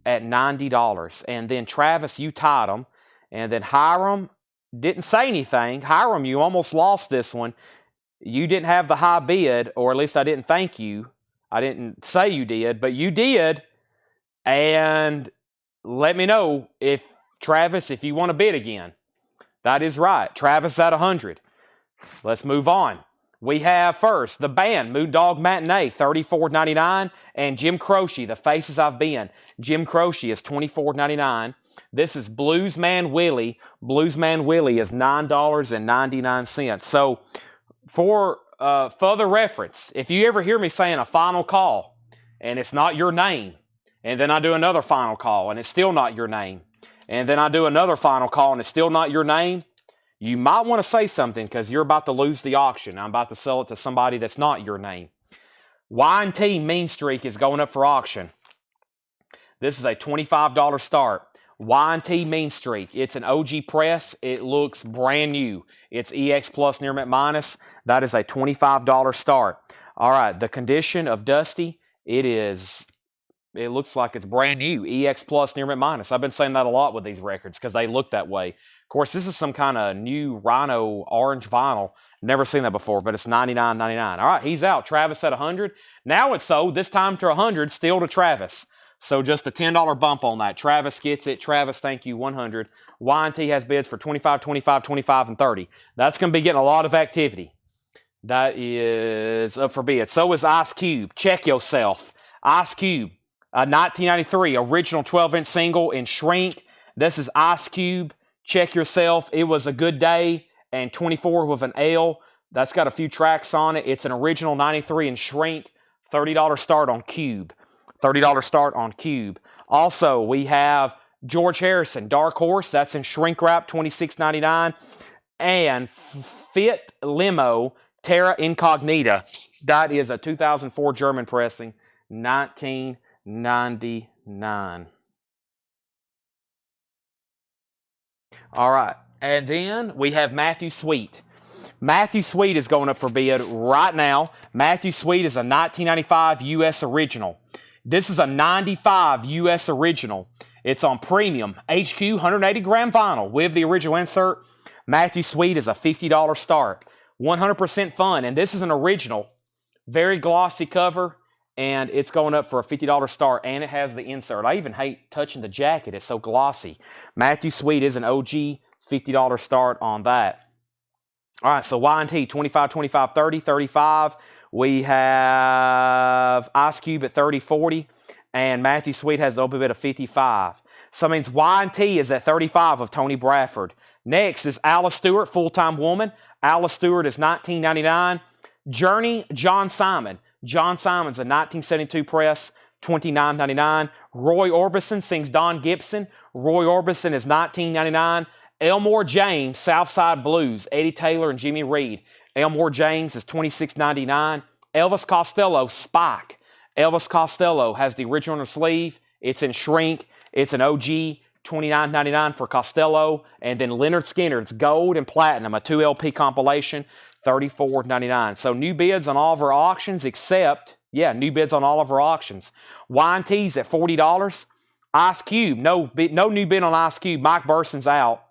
at $90. And then Travis, you tied him. And then Hiram didn't say anything. Hiram, you almost lost this one. You didn't have the high bid, or at least I didn't thank you. I didn't say you did, but you did. And let me know if, Travis, if you want to bid again. That is right. Travis at 100. Let's move on. We have first the band, Moondog Matinee, $34.99. And Jim Croce, The Faces I've Been. Jim Croce is $24.99. This is Bluesman Willie. Bluesman Willie is $9.99. So for further reference, if you ever hear me saying a final call and it's not your name, and then I do another final call, and it's still not your name. And then I do another final call, and it's still not your name. You might want to say something because you're about to lose the auction. I'm about to sell it to somebody that's not your name. Y&T Mean Streak is going up for auction. This is a $25 start. Y&T Mean Streak. It's an OG press. It looks brand new. It's EX Plus near mint minus. That is a $25 start. All right, the condition of Dusty, it looks like it's brand new. EX Plus near mint minus. I've been saying that a lot with these records because they look that way. Of course, this is some kind of new Rhino orange vinyl. Never seen that before, but it's $99.99. All right, he's out. Travis at 100. Now it's sold. This time to 100, still to Travis. So just a $10 bump on that. Travis gets it. Travis, thank you, 100. Y&T has bids for 25, 25, 25, and 30. That's going to be getting a lot of activity. That is up for bid. So is Ice Cube. Check yourself. Ice Cube. 1993 original 12-inch single in shrink. This is Ice Cube. Check yourself. It was a good day. And 24 with an L. That's got a few tracks on it. It's an original 93 in shrink. $30 start on Cube. $30 start on Cube. Also, we have George Harrison, Dark Horse. That's in shrink wrap, $26.99. And Fit Limo, Terra Incognita. That is a 2004 German pressing, $19.99. All right. And then we have Matthew Sweet. Matthew Sweet is going up for bid right now. Matthew Sweet is a 1995 U.S. original. This is a 95 U.S. original. It's on premium HQ 180 gram vinyl with the original insert. Matthew Sweet is a $50 start. 100% fun. And this is an original. Very glossy cover. And it's going up for a $50 start. And it has the insert. I even hate touching the jacket. It's so glossy. Matthew Sweet is an OG $50 start on that. All right, so Y&T, 25, 25, 30, 35. We have Ice Cube at 30, 40. and Matthew Sweet has the open bid of 55. So that means Y&T is at 35 of Tony Bradford. Next is Alice Stewart, Full-Time Woman. Alice Stewart is $19.99. Journey, John Simon. John Simon's a 1972 press, $29.99. Roy Orbison sings Don Gibson. Roy Orbison is $19.99. Elmore James, Southside Blues, Eddie Taylor and Jimmy Reed. Elmore James is $26.99. Elvis Costello, Spike. Elvis Costello has the original on the sleeve. It's in shrink. It's an OG, $29.99 for Costello. And then Leonard Skinner, it's gold and platinum, a 2 LP compilation, $34.99. So new bids on all of our auctions except, new bids on all of our auctions. Y&T's at $40. Ice Cube, no new bid on Ice Cube. Mike Burson's out.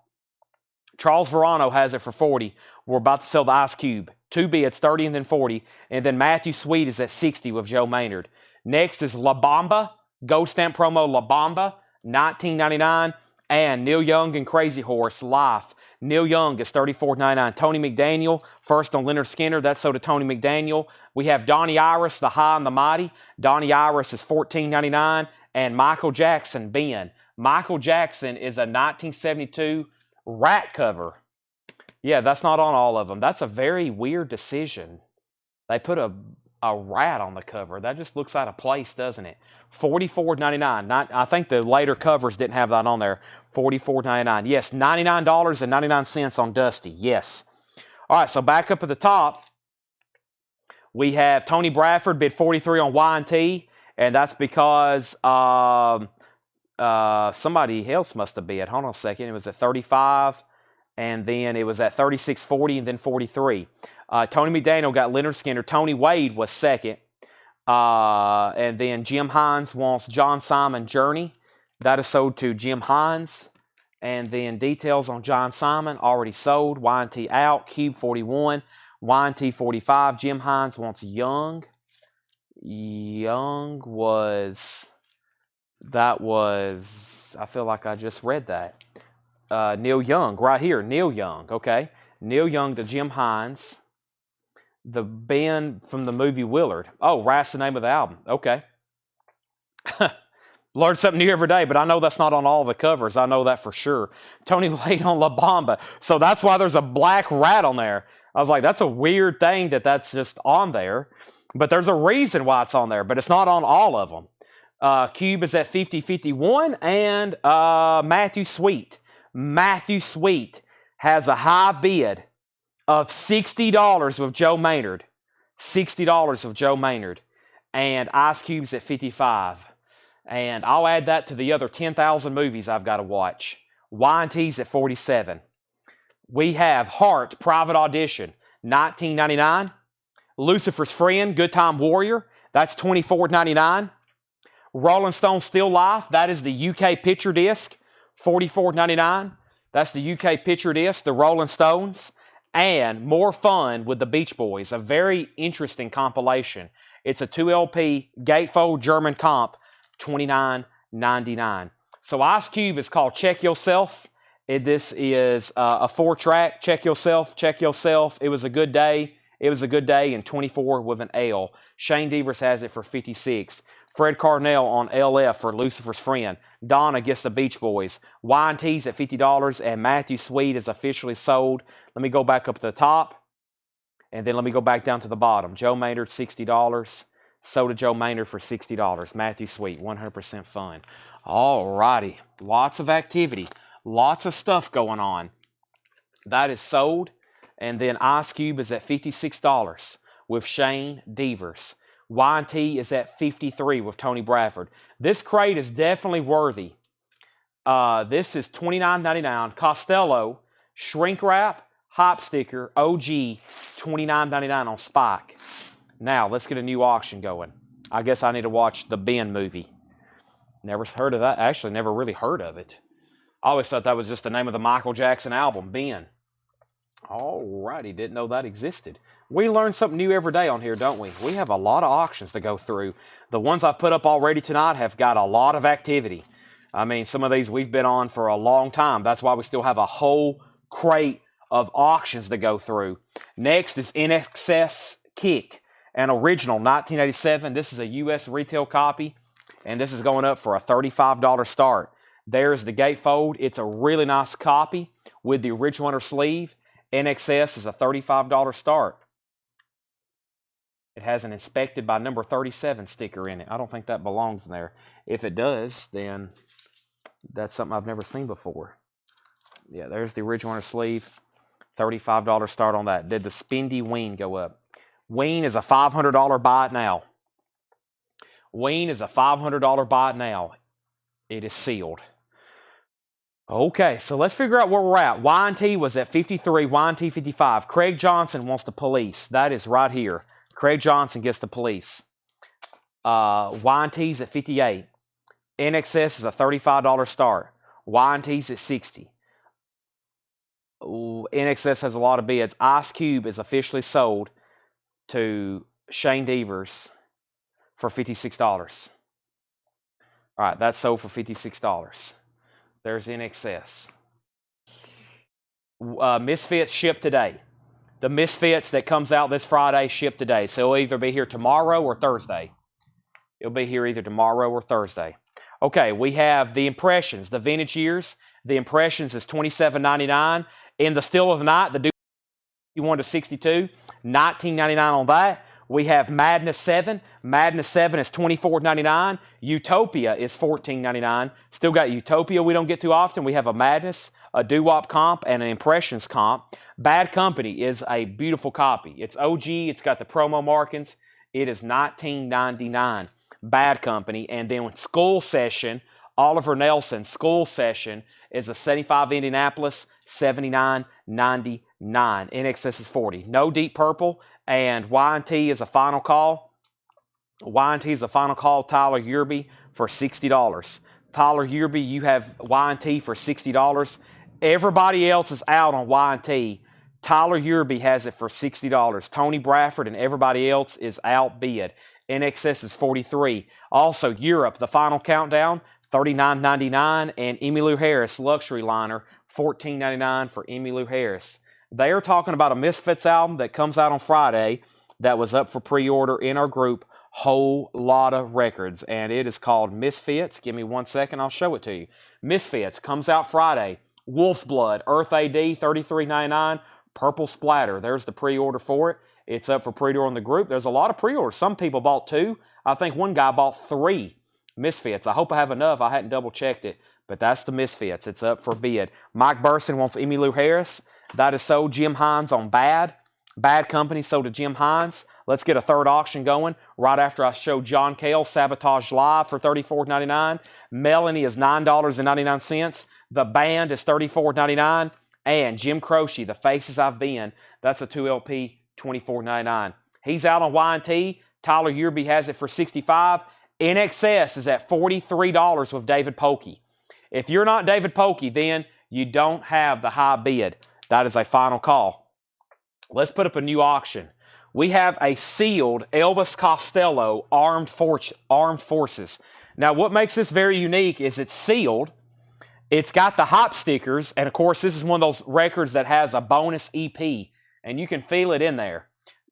Charles Verano has it for $40. We're about to sell the Ice Cube. 2 bids, $30 and then $40. And then Matthew Sweet is at $60 with Joe Maynard. Next is La Bamba, Gold Stamp Promo La Bamba, $19.99. And Neil Young and Crazy Horse, Life. Neil Young is $34.99. Tony McDaniel, first on Leonard Skinner. That's so to Tony McDaniel. We have Donnie Iris, The High and the Mighty. Donnie Iris is $14.99. And Michael Jackson, Ben. Michael Jackson is a 1972 rat cover. Yeah, that's not on all of them. That's a very weird decision. They put a rat on the cover. That just looks out of place, doesn't it? $44.99. I think the later covers didn't have that on there. $44.99. Yes, $99.99 on Dusty. Yes. All right, so back up at the top, we have Tony Bradford bid $43 on Y&T, and that's because somebody else must have bid. Hold on a second. It was at 35, and then it was at 36.40, and then 43. Tony McDaniel got Leonard Skinner. Tony Wade was second. And then Jim Hines wants John Simon Journey. That is sold to Jim Hines. And then details on John Simon already sold. Y&T out. Cube 41. Y&T 45. Jim Hines wants Young. Young was... That was... I feel like I just read that. Neil Young. Right here. Neil Young. Okay. Neil Young to Jim Hines. The Ben from the movie Willard. Oh, Rat's the name of the album. Okay. Learn something new every day, but I know that's not on all the covers. I know that for sure. Tony Wade on La Bamba. So that's why there's a black rat on there. I was like, that's a weird thing that's just on there. But there's a reason why it's on there, but it's not on all of them. Cube is at 50-51, and Matthew Sweet. Matthew Sweet has a high bid of $60 with Joe Maynard. $60 with Joe Maynard. And Ice Cube's at 55. And I'll add that to the other 10,000 movies I've got to watch. Y&T's at 47. We have Heart, Private Audition, $19.99. Lucifer's Friend, Good Time Warrior, that's $24.99. Rolling Stone Still Life, that is the UK picture disc, $44.99. That's the UK picture disc, the Rolling Stones. And More Fun with the Beach Boys, a very interesting compilation. It's a 2 LP gatefold German comp, $29.99. So Ice Cube is called Check Yourself. This is a 4-track, Check Yourself, Check Yourself. It was a good day. It was a good day, and 24 with an L. Shane Devers has it for 56. Fred Carnell on LF for Lucifer's Friend. Donna gets the Beach Boys. Y&T's at $50, and Matthew Sweet is officially sold. Let me go back up to the top, and then let me go back down to the bottom. Joe Maynard, $60. Sold to Joe Maynard for $60. Matthew Sweet, 100% fun. All righty. Lots of activity. Lots of stuff going on. That is sold. And then Ice Cube is at $56 with Shane Devers. Y&T is at 53 with Tony Bradford. This crate is definitely worthy. This is $29.99. Costello, shrink wrap, hop sticker, OG, $29.99 on Spike. Now, let's get a new auction going. I guess I need to watch the Ben movie. Never heard of that. Actually, never really heard of it. I always thought that was just the name of the Michael Jackson album, Ben. Alrighty, didn't know that existed. We learn something new every day on here, don't we? We have a lot of auctions to go through. The ones I've put up already tonight have got a lot of activity. I mean, some of these we've been on for a long time. That's why we still have a whole crate of auctions to go through. Next is NXS Kick, an original 1987. This is a U.S. retail copy. and this is going up for a $35 start. There's the gatefold. It's a really nice copy with the original inner sleeve. NXS is a $35 start. It has an inspected by number 37 sticker in it. I don't think that belongs in there. If it does, then that's something I've never seen before. Yeah, there's the original inner sleeve. $35 start on that. Did the Spendy Ween go up? Ween is a $500 buy it now. Ween is a $500 buy it now. It is sealed. Okay, so let's figure out where we're at. Y&T was at 53, Y&T 55. Craig Johnson wants the police. That is right here. Craig Johnson gets the police. Y&T's at 58. NXS is a $35 start. Y&T's at 60. Ooh, NXS has a lot of bids. Ice Cube is officially sold to Shane Devers for $56. All right, that's sold for $56. There's NXS. Misfits ship today. The Misfits that comes out this Friday ship today. So it'll either be here tomorrow or Thursday. It'll be here either tomorrow or Thursday. Okay, we have the Impressions, the vintage years. The Impressions is $27.99. In the Still of the Night, the 51 to 62, $19.99 on that. We have Madness 7. Madness 7 is $24.99. Utopia is $14.99. Still got Utopia we don't get too often. We have a Madness, a Doo-Wop comp, and an Impressions comp. Bad Company is a beautiful copy. It's OG. It's got the promo markings. It is $19.99. Bad Company. And then School Session, Oliver Nelson, School Session is a 75 Indianapolis, $79.99. NXS is $40. No Deep Purple. And Y&T is a final call. Y&T is a final call. Tyler Yerby for $60. Tyler Yerby, you have Y&T for $60. Everybody else is out on Y&T. Tyler Yerby has it for $60. Tony Bradford and everybody else is outbid. NXS is $43. Also, Europe, the final countdown, $39.99. And Emmylou Harris, luxury liner, $14.99 for Emmylou Harris. They are talking about a Misfits album that comes out on Friday that was up for pre-order in our group, Whole Lotta Records. And it is called Misfits. Give me 1 second, I'll show it to you. Misfits comes out Friday. Wolf's Blood, Earth AD, $33.99. Purple Splatter, there's the pre-order for it. It's up for pre-order in the group. There's a lot of pre-orders. Some people bought 2. I think one guy bought 3 Misfits. I hope I have enough. I hadn't double-checked it. But that's the Misfits. It's up for bid. Mike Burson wants Emmylou Harris. That is sold. Jim Hines on Bad. Bad Company sold to Jim Hines. Let's get a third auction going right after I show John Cale Sabotage Live for $34.99. Melanie is $9.99. The Band is $34.99. And Jim Croce, The Faces I've Been, that's a 2LP, $24.99. He's out on Y&T. Tyler Yerby has it for $65. NXS is at $43 with David Polkey. If you're not David Polkey, then you don't have the high bid. That is a final call. Let's put up a new auction. We have a sealed Elvis Costello Armed Forces. Now, what makes this very unique is it's sealed. It's got the hop stickers, and of course, this is one of those records that has a bonus EP, and you can feel it in there.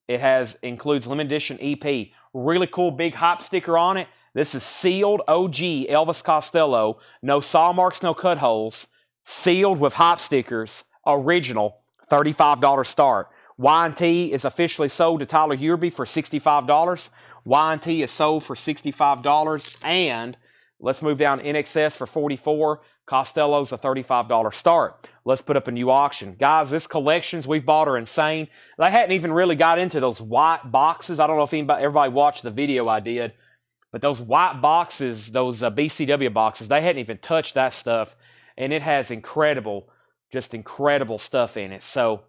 It includes limited edition EP. Really cool big hop sticker on it. This is sealed OG Elvis Costello. No saw marks, no cut holes. Sealed with hop stickers. Original, $35 start. Y&T is officially sold to Tyler Yerby for $65. Y&T is sold for $65. And let's move down to NXS for $44. Costello's a $35 start. Let's put up a new auction. Guys, this collections we've bought are insane. They hadn't even really got into those white boxes. I don't know if everybody watched the video I did, but those white boxes, those BCW boxes, they hadn't even touched that stuff. And it has just incredible stuff in it. So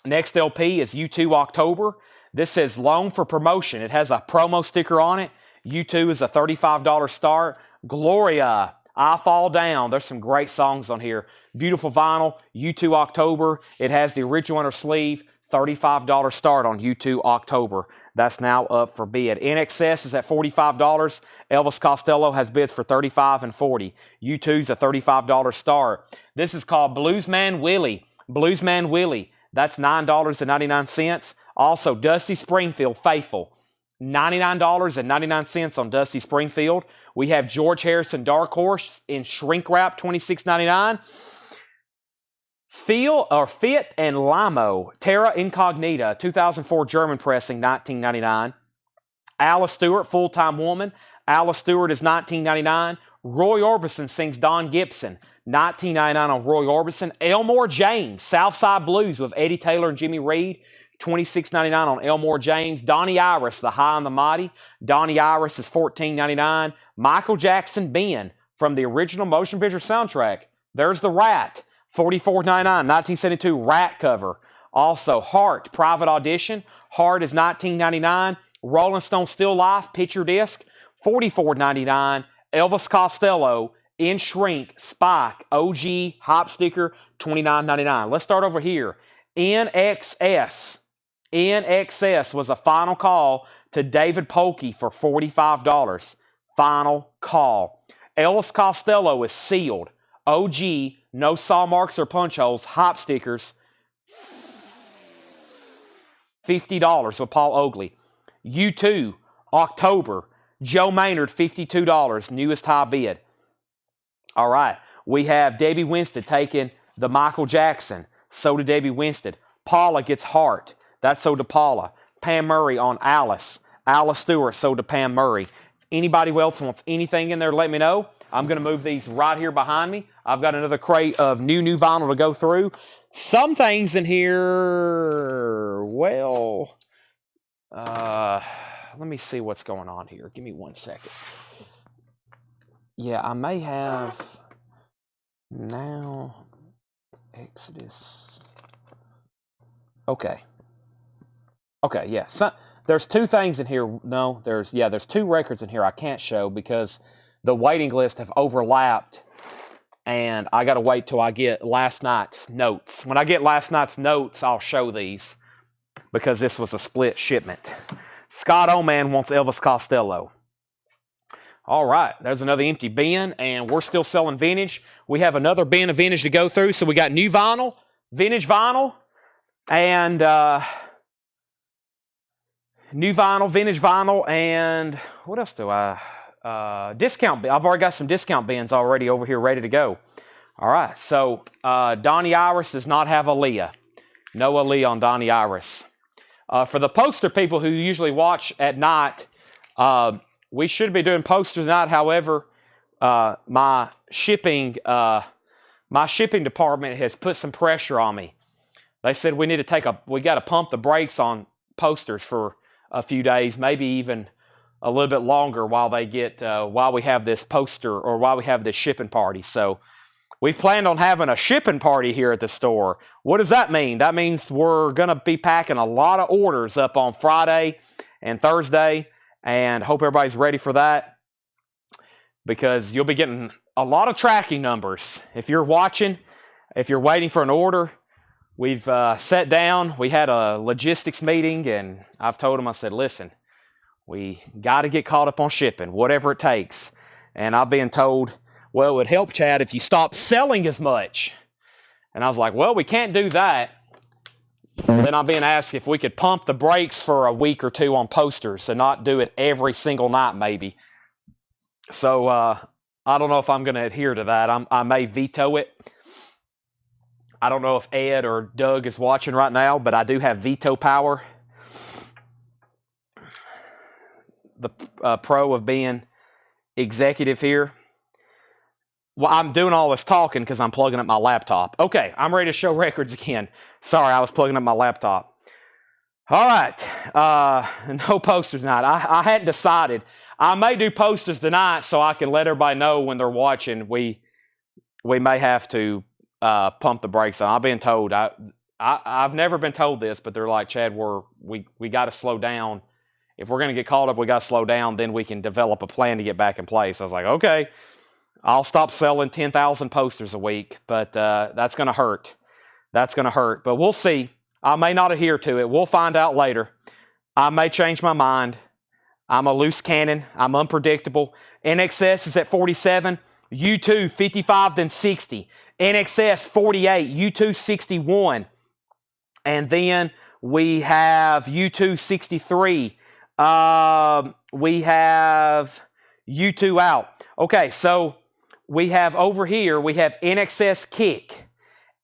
next LP is U2 October. This says Loan for Promotion. It has a promo sticker on it. U2 is a $35 start. Gloria, I Fall Down. There's some great songs on here. Beautiful vinyl. U2 October. It has the original inner sleeve. $35 start on U2 October. That's now up for bid. NXS is at $45. Elvis Costello has bids for $35 and $40. U2's a $35 start. This is called Bluesman Willie. Bluesman Willie. That's $9.99. Also, Dusty Springfield, Faithful. $99.99 on Dusty Springfield. We have George Harrison Dark Horse in shrink wrap, $26.99. Fit and Limo, Terra Incognita, 2004 German pressing, $19.99. Alice Stewart, Full-Time Woman. Alice Stewart is $19.99. Roy Orbison sings Don Gibson, $19.99 on Roy Orbison. Elmore James, Southside Blues with Eddie Taylor and Jimmy Reed, $26.99 on Elmore James. Donnie Iris, The High and the Mighty. Donnie Iris is $14.99. Michael Jackson Ben from the original motion picture soundtrack. There's the Rat, $44.99, 1972 Rat cover. Also, Heart, Private Audition. Heart is $19.99. Rolling Stone Still Life, picture disc, $44.99. Elvis Costello, in shrink, Spike, OG, hop sticker, $29.99. Let's start over here. NXS. NXS was a final call to David Polkey for $45. Final call. Elvis Costello is sealed. OG, no saw marks or punch holes, hop stickers, $50 with Paul Oakley. U2, October, Joe Maynard, $52, newest high bid. All right, we have Debbie Winstead taking the Michael Jackson. So did Debbie Winstead. Paula gets Heart. That's sold to Paula. Pam Murray on Alice. Alice Stewart sold to Pam Murray. Anybody else wants anything in there, let me know. I'm going to move these right here behind me. I've got another crate of new vinyl to go through. Some things in here, well, let me see what's going on here. Give me 1 second. Yeah, I may have now Exodus. Okay, yeah. So, there's two things in here. No, there's 2 records in here I can't show because the waiting list have overlapped, and I got to wait till I get last night's notes. When I get last night's notes, I'll show these because this was a split shipment. Scott Oman wants Elvis Costello. All right, there's another empty bin, and we're still selling vintage. We have another bin of vintage to go through, so we got new vinyl, vintage vinyl, and new vinyl, vintage vinyl, and what else do I... discount. I've already got some discount bins already over here ready to go. All right, so Donnie Iris does not have Aaliyah. No Aaliyah on Donnie Iris. For the poster people who usually watch at night, we should be doing posters tonight. However, my shipping department has put some pressure on me. They said we got to pump the brakes on posters for a few days, maybe even a little bit longer while we have this poster or while we have this shipping party. So we've planned on having a shipping party here at the store. What does that mean? That means we're going to be packing a lot of orders up on Friday and Thursday, and hope everybody's ready for that because you'll be getting a lot of tracking numbers. If you're watching, if you're waiting for an order, we've sat down. We had a logistics meeting, and I've told them, I said, listen, we got to get caught up on shipping, whatever it takes. And I've been told, well, it would help, Chad, if you stop selling as much. And I was like, well, we can't do that. Then I'm being asked if we could pump the brakes for a week or two on posters and not do it every single night, maybe. So I don't know if I'm going to adhere to that. I may veto it. I don't know if Ed or Doug is watching right now, but I do have veto power. The pro of being executive here. Well, I'm doing all this talking because I'm plugging up my laptop. Okay, I'm ready to show records again. Sorry, I was plugging up my laptop. All right, no posters tonight. I hadn't decided. I may do posters tonight so I can let everybody know when they're watching. We may have to pump the brakes on. I've been told. I've never been told this, but they're like, Chad, we got to slow down. If we're going to get caught up, we got to slow down. Then we can develop a plan to get back in place. I was like, okay. I'll stop selling 10,000 posters a week, but that's going to hurt. That's going to hurt, but we'll see. I may not adhere to it. We'll find out later. I may change my mind. I'm a loose cannon. I'm unpredictable. NXS is at 47. U2, 55, then 60. NXS, 48. U2, 61. And then we have U2, 63. We have U2 out. Okay, so we have over here, we have NXS Kick.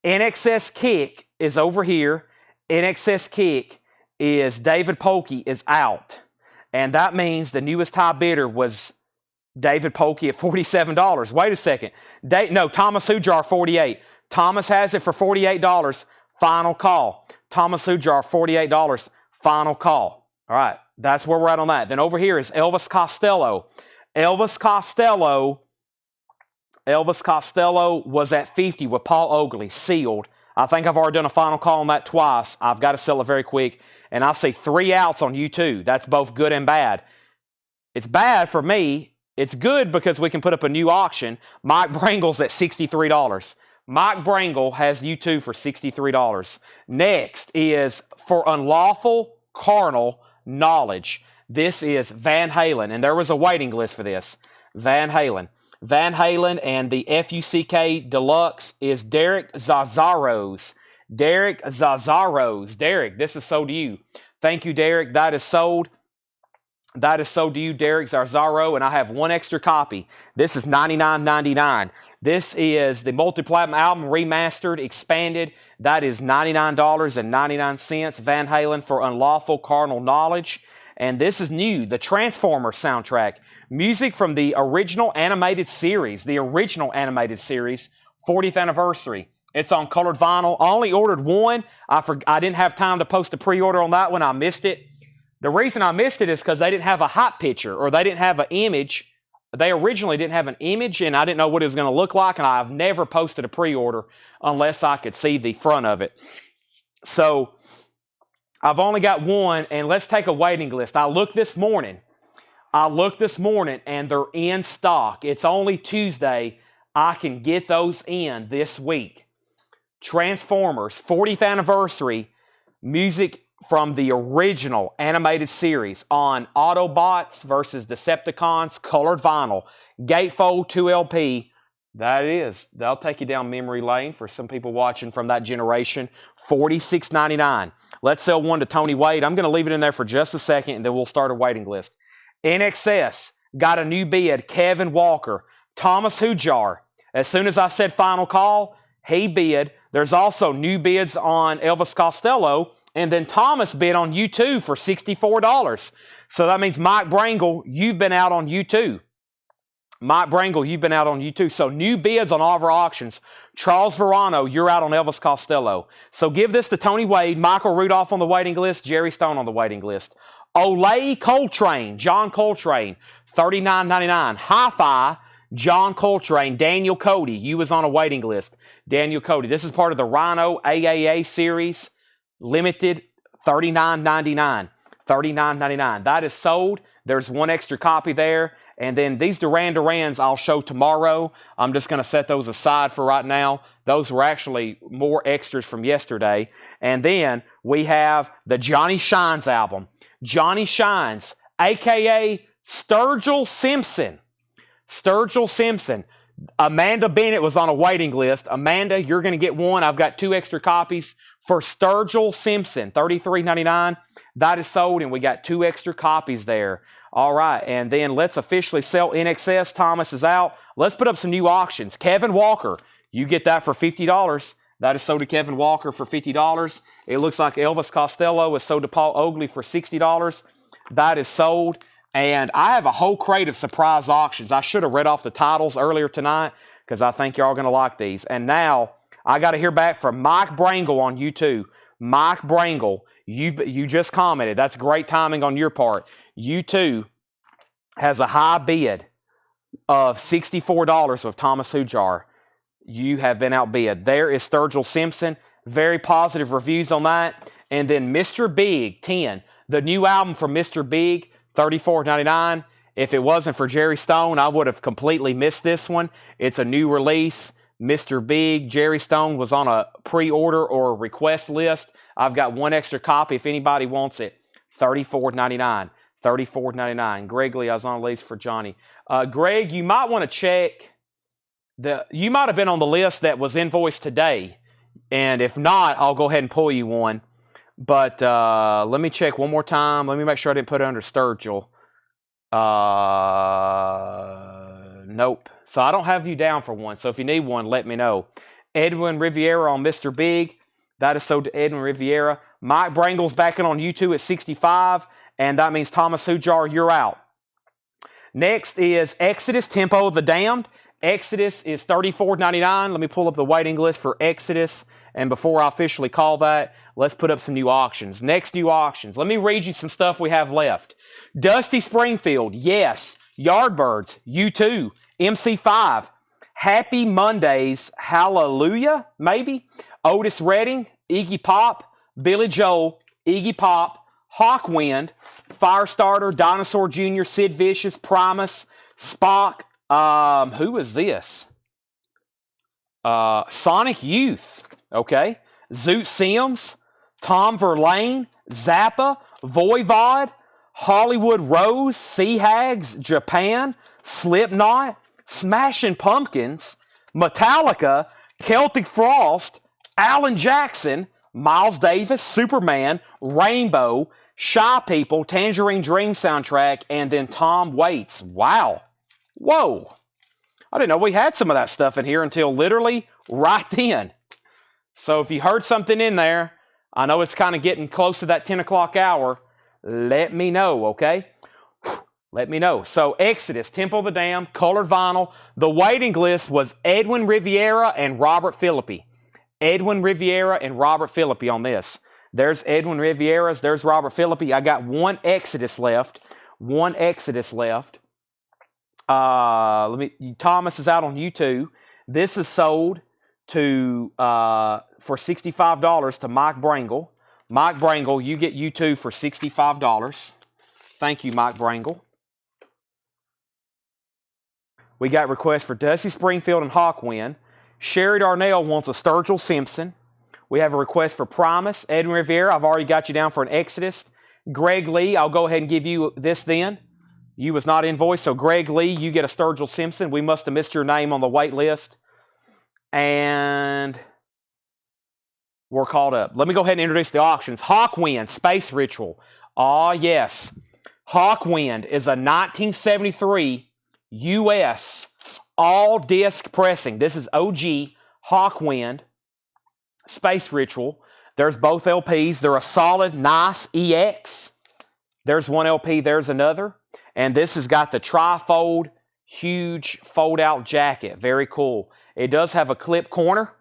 NXS Kick is over here. NXS Kick is David Polkey is out. And that means the newest high bidder was David Polkey at $47. Wait a second. No, Thomas Hujar, $48. Thomas has it for $48. Final call. Thomas Hujar, $48. Final call. All right, that's where we're at on that. Then over here is Elvis Costello. Elvis Costello was at 50 with Paul Oakley, sealed. I think I've already done a final call on that twice. I've got to sell it very quick. And I see 3 outs on U2. That's both good and bad. It's bad for me. It's good because we can put up a new auction. Mike Brangle's at $63. Mike Brangle has U2 for $63. Next is for unlawful carnal knowledge. This is Van Halen, and there was a waiting list for this. Van Halen. Van Halen and the FUCK Deluxe is Derek Zazzaros. Derek Zazzaros. Derek, this is sold to you. Thank you, Derek. That is sold. That is sold to you, Derek Zarzaro, and I have 1 extra copy. This is $99.99. This is the multi-platinum album remastered, expanded. That is $99.99. Van Halen for Unlawful Carnal Knowledge. And this is new, the Transformers soundtrack. Music from the original animated series. The original animated series, 40th anniversary. It's on colored vinyl. I only ordered 1. I didn't have time to post a pre-order on that one. I missed it. The reason I missed it is because they didn't have a hot picture, or they didn't have an image. They originally didn't have an image, and I didn't know what it was going to look like, and I've never posted a pre-order unless I could see the front of it. So I've only got 1, and let's take a waiting list. I looked this morning, and they're in stock. It's only Tuesday. I can get those in this week. Transformers, 40th anniversary, music from the original animated series on Autobots versus Decepticons, colored vinyl, gatefold 2LP. That is. They'll take you down memory lane for some people watching from that generation. $46.99. Let's sell 1 to Tony Wade. I'm going to leave it in there for just a second, and then we'll start a waiting list. NXS got a new bid. Kevin Walker. Thomas Hujar. As soon as I said final call, he bid. There's also new bids on Elvis Costello. And then Thomas bid on U2 for $64. So that means Mike Brangle, you've been out on U2. Mike Brangle, you've been out on U2. So new bids on all of our auctions. Charles Verano, you're out on Elvis Costello. So give this to Tony Wade, Michael Rudolph on the waiting list, Jerry Stone on the waiting list. Olay Coltrane, John Coltrane, $39.99. Hi-Fi, John Coltrane, Daniel Cody, you was on a waiting list. Daniel Cody, this is part of the Rhino AAA series. Limited, $39.99. $39.99. That is sold. There's 1 extra copy there. And then these Duran Durans I'll show tomorrow. I'm just going to set those aside for right now. Those were actually more extras from yesterday. And then we have the Johnny Shines album. Johnny Shines, a.k.a. Sturgill Simpson. Sturgill Simpson. Amanda Bennett was on a waiting list. Amanda, you're going to get 1. I've got 2 extra copies for Sturgill Simpson, $33.99. That is sold, and we got 2 extra copies there. All right, and then let's officially sell NXS. Thomas is out. Let's put up some new auctions. Kevin Walker, you get that for $50. That is sold to Kevin Walker for $50. It looks like Elvis Costello is sold to Paul Oakley for $60. That is sold. And I have a whole crate of surprise auctions. I should have read off the titles earlier tonight because I think y'all are going to like these. And now I got to hear back from Mike Brangle on U2. Mike Brangle, you just commented. That's great timing on your part. U2 has a high bid of $64 with Thomas Hujar. You have been outbid. There is Sturgill Simpson. Very positive reviews on that. And then Mr. Big, 10. The new album from Mr. Big, $34.99. If it wasn't for Jerry Stone, I would have completely missed this one. It's a new release. Mr. Big, Jerry Stone was on a pre-order or request list. I've got 1 extra copy if anybody wants it. $34.99. $34.99. Greg Lee, I was on a list for Johnny. Greg, you might want to check. You might have been on the list that was invoiced today. And if not, I'll go ahead and pull you one. But let me check one more time. Let me make sure I didn't put it under Sturgill. Nope. So I don't have you down for one. So if you need one, let me know. Edwin Riviera on Mr. Big. That is sold to Edwin Riviera. Mike Brangle's backing on YouTube at 65. And that means Thomas Hujar, you're out. Next is Exodus, Tempo of the Damned. Exodus is $34.99. Let me pull up the waiting list for Exodus. And before I officially call that, let's put up some new auctions. Next new auctions. Let me read you some stuff we have left. Dusty Springfield, yes. Yardbirds, U2, MC5. Happy Mondays, Hallelujah, maybe. Otis Redding, Iggy Pop, Billy Joel, Iggy Pop, Hawkwind, Firestarter, Dinosaur Jr., Sid Vicious, Primus, Spock. Who is this? Sonic Youth. Okay. Zoot Sims, Tom Verlaine, Zappa, Voivod, Hollywood Rose, Sea Hags, Japan, Slipknot, Smashing Pumpkins, Metallica, Celtic Frost, Alan Jackson, Miles Davis, Superman, Rainbow, Shy People, Tangerine Dream soundtrack, and then Tom Waits. Wow. Whoa. I didn't know we had some of that stuff in here until literally right then. So if you heard something in there, I know it's kind of getting close to that 10 o'clock hour, let me know, okay? Let me know. So Exodus, Temple of the Damned, colored vinyl. The waiting list was Edwin Riviera and Robert Philippi. Edwin Riviera and Robert Philippi on this. There's Edwin Riviera's. There's Robert Philippi. I got one Exodus left. One Exodus left. Thomas is out on YouTube. This is sold to for $65 to Mike Brangle. Mike Brangle, you get YouTube for $65. Thank you, Mike Brangle. We got requests for Dusty Springfield and Hawkwind. Sherry Darnell wants a Sturgill Simpson. We have a request for Primus. Edwin Rivera, I've already got you down for an Exodus. Greg Lee, I'll go ahead and give you this then. You was not invoiced, so Greg Lee, you get a Sturgill Simpson. We must have missed your name on the wait list. And we're caught up. Let me go ahead and introduce the auctions. Hawkwind, Space Ritual. Ah, yes. Hawkwind is a 1973 U.S. all-disc pressing. This is OG Hawkwind, Space Ritual. There's both LPs. They're a solid, nice EX. There's one LP. There's another. And this has got the tri-fold, huge fold-out jacket. Very cool. It does have a clip corner.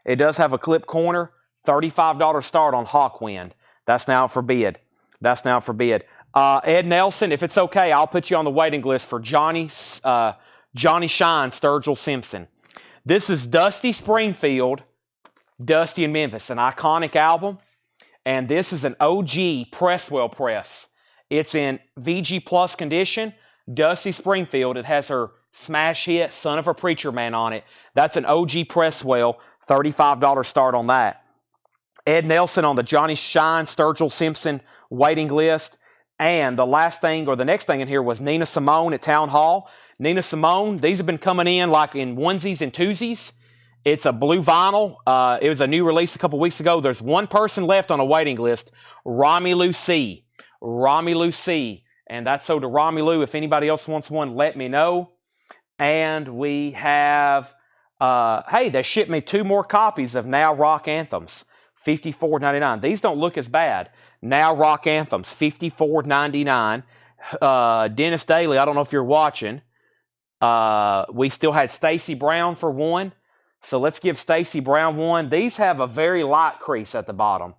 It does have a clip corner. $35 start on Hawkwind. That's now for bid. That's now for bid. Ed Nelson, if it's okay, I'll put you on the waiting list for Johnny Shine Sturgill Simpson. This is Dusty Springfield, Dusty in Memphis, an iconic album. And this is an OG Presswell press. It's in VG Plus condition. Dusty Springfield, it has her smash hit, Son of a Preacher Man on it. That's an OG Presswell, $35 start on that. Ed Nelson on the Johnny Shine Sturgill Simpson waiting list. And the last thing, or the next thing in here, was Nina Simone at Town Hall. Nina Simone, these have been coming in like in onesies and twosies. It's a blue vinyl. It was a new release a couple weeks ago. There's one person left on a waiting list, Romy C. Romy C. And that's so to Romy Lou. If anybody else wants one, let me know. And we have, hey, they shipped me 2 more copies of Now Rock Anthems, $54.99. These don't look as bad. Now Rock Anthems, $54.99. Dennis Daly, I don't know if you're watching. We still had Stacy Brown for one. So let's give Stacy Brown one. These have a very light crease at the bottom.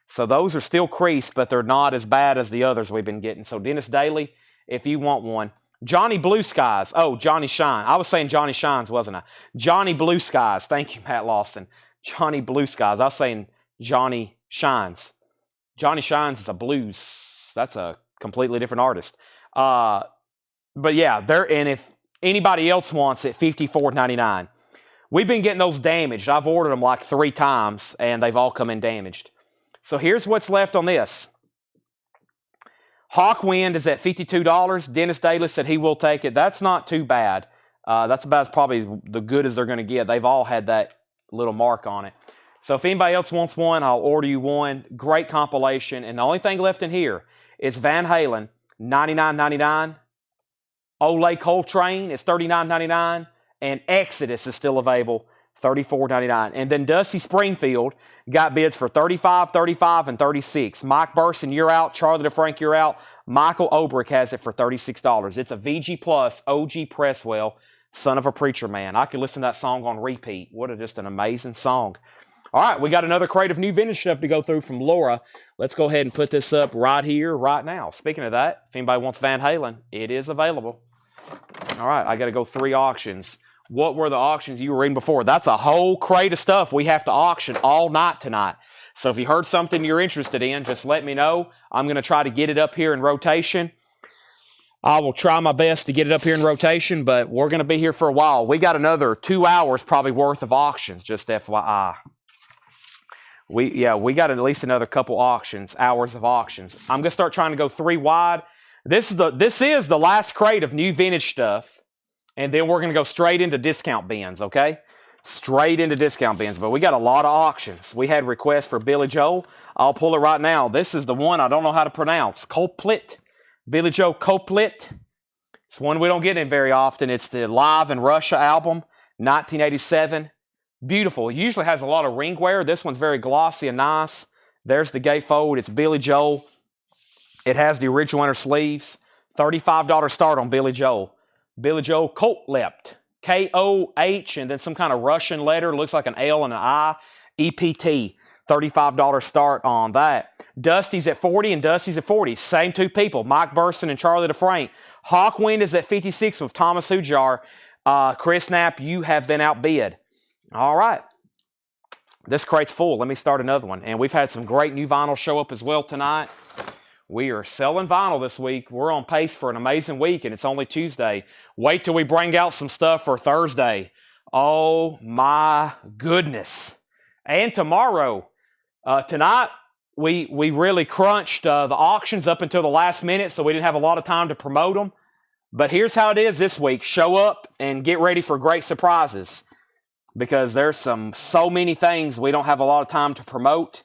So those are still creased, but they're not as bad as the others we've been getting. So Dennis Daly, if you want one. Johnny Blue Skies. Oh, Johnny Shine. I was saying Johnny Shines, wasn't I? Johnny Blue Skies. Thank you, Matt Lawson. Johnny Blue Skies. I was saying Johnny Shines. Johnny Shines is a blues. That's a completely different artist. But yeah, and if anybody else wants it, $54.99. We've been getting those damaged. I've ordered them like 3 times, and they've all come in damaged. So here's what's left on this. Hawkwind is at $52. Dennis Daly said he will take it. That's not too bad. That's about probably the good as they're going to get. They've all had that little mark on it. So if anybody else wants one, I'll order you one. Great compilation. And the only thing left in here is Van Halen, $99.99. Ole Coltrane is $39.99. And Exodus is still available, $34.99. And then Dusty Springfield got bids for $35, $35, and $36. Mike Burson, you're out. Charlie DeFrank, you're out. Michael Obrick has it for $36. It's a VG Plus OG Presswell, Son of a Preacher Man. I could listen to that song on repeat. What just an amazing song. All right, we got another crate of new vintage stuff to go through from Laura. Let's go ahead and put this up right here, right now. Speaking of that, if anybody wants Van Halen, it is available. All right, I got to go 3 auctions. What were the auctions you were reading before? That's a whole crate of stuff we have to auction all night tonight. So if you heard something you're interested in, just let me know. I'm going to try to get it up here in rotation. I will try my best to get it up here in rotation, but we're going to be here for a while. We got another 2 hours probably worth of auctions, just FYI. We got at least another couple hours of auctions. I'm going to start trying to go 3 wide. This is the last crate of new vintage stuff. And then we're going to go straight into discount bins, okay? Straight into discount bins. But we got a lot of auctions. We had requests for Billy Joel. I'll pull it right now. This is the one I don't know how to pronounce. Coplet. Billy Joel Coplet. It's one we don't get in very often. It's the Live in Russia album, 1987. Beautiful. It usually has a lot of ring wear. This one's very glossy and nice. There's the gatefold. It's Billy Joel. It has the original inner sleeves. $35 start on Billy Joel. Billy Joel Kotlept, K-O-H, and then some kind of Russian letter. Looks like an L and an I. E-P-T, $35 start on that. Dusty's at 40 and Dusty's at 40. Same 2 people, Mike Burson and Charlie DeFrank. Hawkwind is at 56 with Thomas Hujar. Chris Knapp, you have been outbid. All right. This crate's full. Let me start another one. And we've had some great new vinyl show up as well tonight. We are selling vinyl this week. We're on pace for an amazing week, and it's only Tuesday. Wait till we bring out some stuff for Thursday. Oh, my goodness. And tomorrow. Tonight, we really crunched the auctions up until the last minute, so we didn't have a lot of time to promote them. But here's how it is this week. Show up and get ready for great surprises, because there's so many things we don't have a lot of time to promote.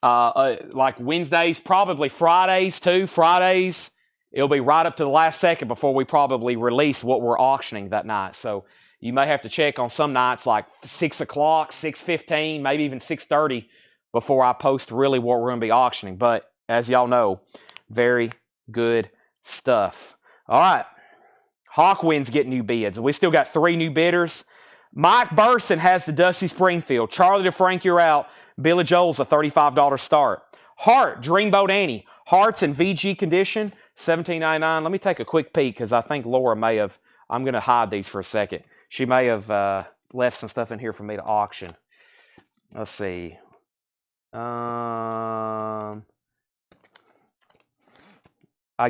Like Wednesdays, probably Fridays too. Fridays, it'll be right up to the last second before we probably release what we're auctioning that night. So you may have to check on some nights like 6 o'clock, 6:15, maybe even 6:30 before I post really what we're going to be auctioning. But as y'all know, very good stuff. All right, Hawkwind's getting new bids. We still got 3 new bidders. Mike Burson has the Dusty Springfield. Charlie DeFrank, you're out. Billy Joel's a $35 start. Hart, Dreamboat Annie. Hart's in VG condition, $17.99. Let me take a quick peek because I think Laura may have, I'm going to hide these for a second. She may have left some stuff in here for me to auction. Let's see. I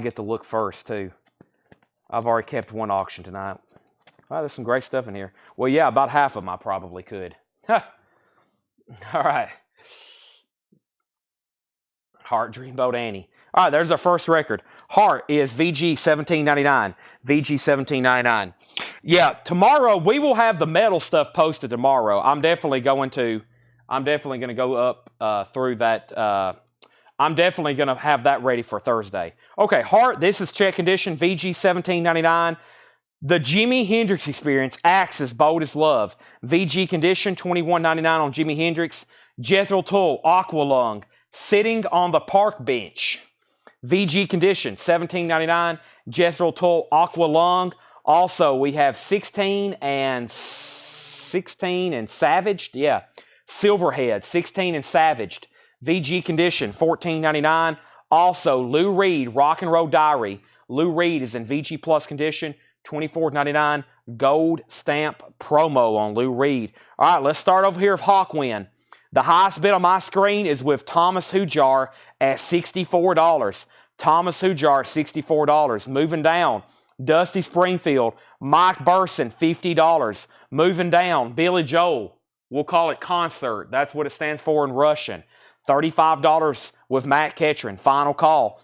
get to look first too. I've already kept one auction tonight. Oh, there's some great stuff in here. Well, yeah, about half of them I probably could. All right. Hart, Dreamboat Annie. All right, there's our first record. Hart is VG $17.99. VG $17.99. Yeah, tomorrow we will have the metal stuff posted tomorrow. I'm definitely going to go up through that. I'm definitely going to have that ready for Thursday. Okay, Hart, this is check condition, VG $17.99. The Jimi Hendrix Experience, Axe as Bold as Love. VG condition, $21.99 on Jimi Hendrix. Jethro Tull, Aqualung, Sitting on the Park Bench. VG condition, $17.99. Jethro Tull, Aqualung. Also, we have 16 and Savaged. Yeah, Silverhead, 16 and Savaged. VG condition, $14.99. Also, Lou Reed, Rock and Roll Diary. Lou Reed is in VG Plus condition, $24.99. Gold stamp promo on Lou Reed. All right, let's start over here with Hawkwind. The highest bid on my screen is with Thomas Hujar at $64. Thomas Hujar, $64. Moving down, Dusty Springfield. Mike Burson, $50. Moving down, Billy Joel. We'll call it Concert. That's what it stands for in Russian. $35 with Matt Ketron. Final call.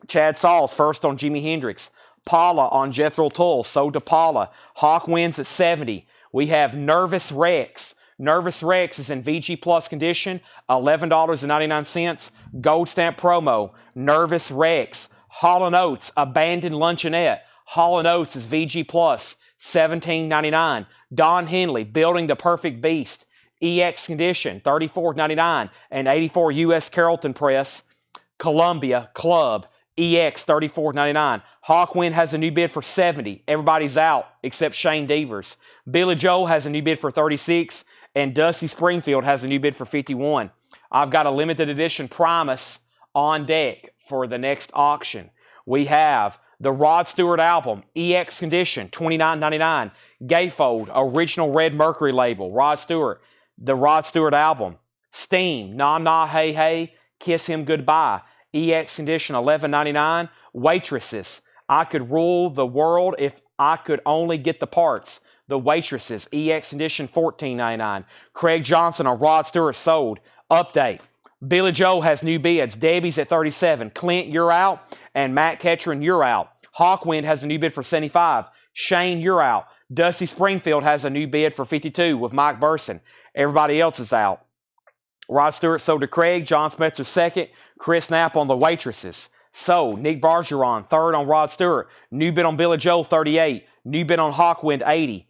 Chad Sauls, first on Jimi Hendrix. Paula on Jethro Tull, so to Paula. Hawk wins at $70. We have Nervous Rex. Nervous Rex is in VG Plus condition, $11.99. Gold stamp promo. Nervous Rex. Hall & Oates, Abandoned Luncheonette. Hall & Oates is VG Plus, $17.99. Don Henley, Building the Perfect Beast. EX condition, $34.99. And 84 U.S. Carrollton Press. Columbia Club. EX, $34.99. Hawkwind has a new bid for $70. Everybody's out except Shane Devers. Billy Joel has a new bid for $36. And Dusty Springfield has a new bid for $51. I've got a limited edition Primus on deck for the next auction. We have the Rod Stewart album, EX condition, $29.99. Gatefold, original Red Mercury label, Rod Stewart. The Rod Stewart album. Steam, Nah Nah Hey Hey, Kiss Him Goodbye. EX condition, $11.99. Waitresses, I Could Rule the World If I Could Only Get the Parts. The Waitresses, EX condition, $14.99. Craig Johnson on Rod Stewart sold. Update. Billy Joel has new bids. Debbie's at $37. Clint, you're out. And Matt Ketchern, you're out. Hawkwind has a new bid for $75. Shane, you're out. Dusty Springfield has a new bid for $52 with Mike Burson. Everybody else is out. Rod Stewart sold to Craig. John Spencer second. Chris Knapp on the Waitresses. Sold. Nick Bargeron third on Rod Stewart. New bid on Billy Joel, $38. New bid on Hawkwind, $80.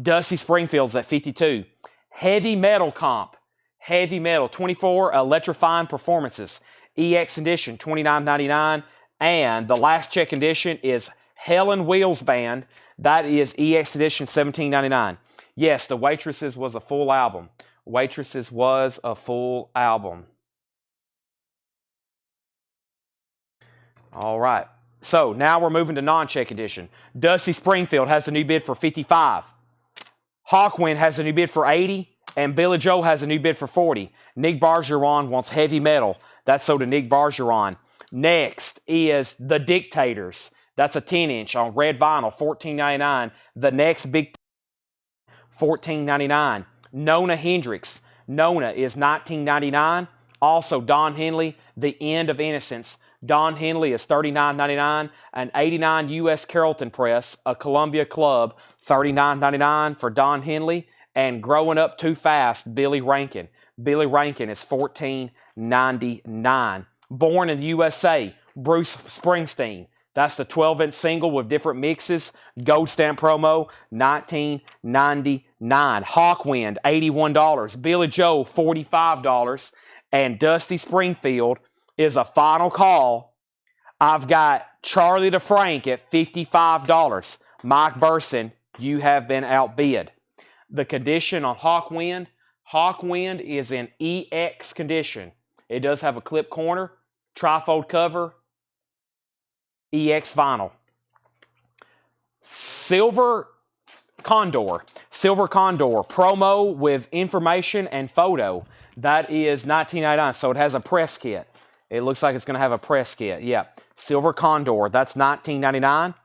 Dusty Springfield's at $52. Heavy Metal comp. Heavy Metal, 24 Electrifying Performances. EX edition, $29.99. And the last check edition is Helen Wheels Band. That is EX edition, $17.99. Yes, the Waitresses was a full album. Waitresses was a full album. All right. So now we're moving to non-check edition. Dusty Springfield has a new bid for $55. Hawkwind has a new bid for $80. And Billy Joel has a new bid for $40. Nick Bargeron wants Heavy Metal. That's sold to Nick Bargeron. Next is The Dictators. That's a 10-inch on red vinyl, $14.99. The next big $14.99. Nona Hendrix. Nona is $19.99. Also Don Henley, The End of Innocence. Don Henley is $39.99. An 89 U.S. Carrollton Press, a Columbia Club, $39.99 for Don Henley. And Growing Up Too Fast, Billy Rankin. Billy Rankin is $14.99. Born in the USA, Bruce Springsteen. That's the 12-inch single with different mixes. Gold stamp promo, $19.99. Hawkwind, $81. Billy Joel, $45. And Dusty Springfield is a final call. I've got Charlie DeFrank at $55. Mike Burson, you have been outbid. The condition on Hawkwind, Hawkwind is in EX condition. It does have a clip corner, trifold cover, EX vinyl. Silver Condor, promo with information and photo. That is $19.99, so it has a press kit. It looks like it's going to have a press kit. Yeah, Silver Condor, that's $19.99.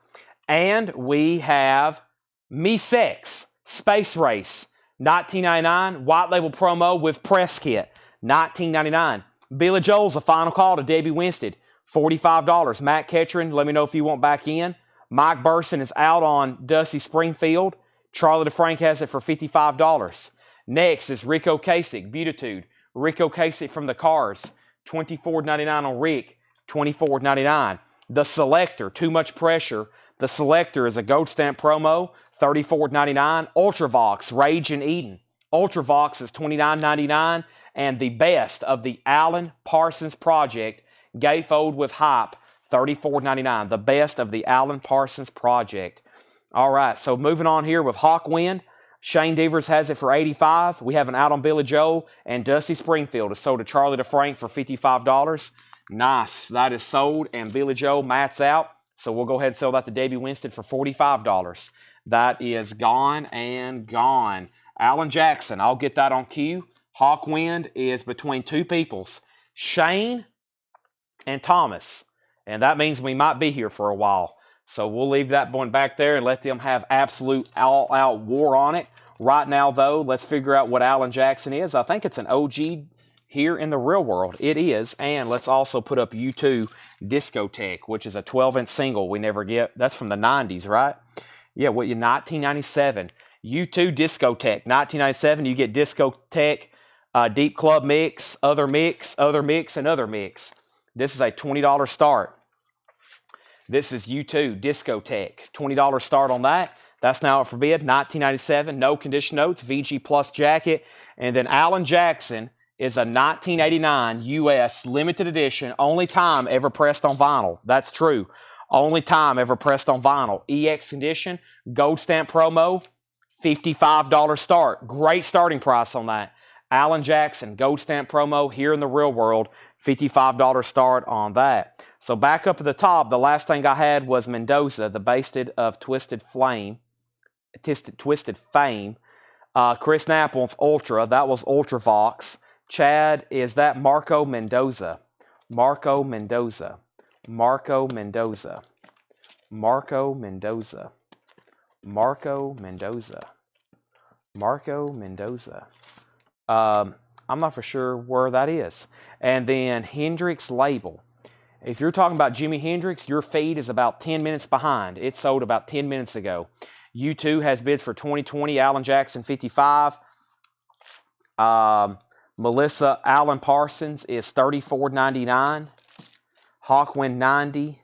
And we have Me Sex, Space Race, $19.99. White label promo with press kit, $19.99. Billy Joel's a final call to Debbie Winstead, $45. Matt Ketchern, let me know if you want back in. Mike Burson is out on Dusty Springfield. Charlie DeFrank has it for $55. Next is Rico Kasich, Beautitude. Rico Kasich from the Cars, $24.99 on Rick, $24.99. The Selector, Too Much Pressure. The Selector is a gold stamp promo, $34.99. Ultravox, Rage in Eden. Ultravox is $29.99. And the best of the Alan Parsons Project, Gatefold with Hype, $34.99. The best of the Alan Parsons Project. All right, so moving on here with Hawkwind. Shane Devers has it for $85. We have an out on Billy Joel. And Dusty Springfield is sold to Charlie DeFrank for $55. Nice. That is sold. And Billy Joel, Matt's out. So we'll go ahead and sell that to Debbie Winstead for $45. That is gone and gone. Alan Jackson, I'll get that on cue. Hawkwind is between two peoples, Shane and Thomas. And that means we might be here for a while. So we'll leave that one back there and let them have absolute all-out war on it. Right now, though, let's figure out what Alan Jackson is. I think it's an OG here in the real world. It is. And let's also put up U2 Discotheque, which is a 12-inch single we never get. That's from the 90s, right? Yeah, 1997. U2 Discotheque, 1997. You get Discotheque, Deep Club Mix, Other Mix, Other Mix, and Other Mix. This is a $20 start. This is U2 Discotheque, $20 start on that. That's now up for bid, 1997. No condition notes, VG Plus jacket. And then Alan Jackson is a 1989 US limited edition, only time ever pressed on vinyl. That's true. Only time ever pressed on vinyl. EX condition, gold stamp promo, $55 start. Great starting price on that. Alan Jackson, gold stamp promo here in the real world, $55 start on that. So back up at the top, the last thing I had was Mendoza, the Basted of Twisted Fame. Chris Knapp wants Ultra. That was Ultravox. Chad, is that Marco Mendoza? Marco Mendoza. Marco Mendoza. Marco Mendoza. Marco Mendoza. Marco Mendoza. I'm not for sure where that is. And then Hendrix Label. If you're talking about Jimi Hendrix, your feed is about 10 minutes behind. It sold about 10 minutes ago. U2 has bids for 2020. Alan Jackson, 55. Melissa Alan Parsons is $34.99. Hawkwind 90.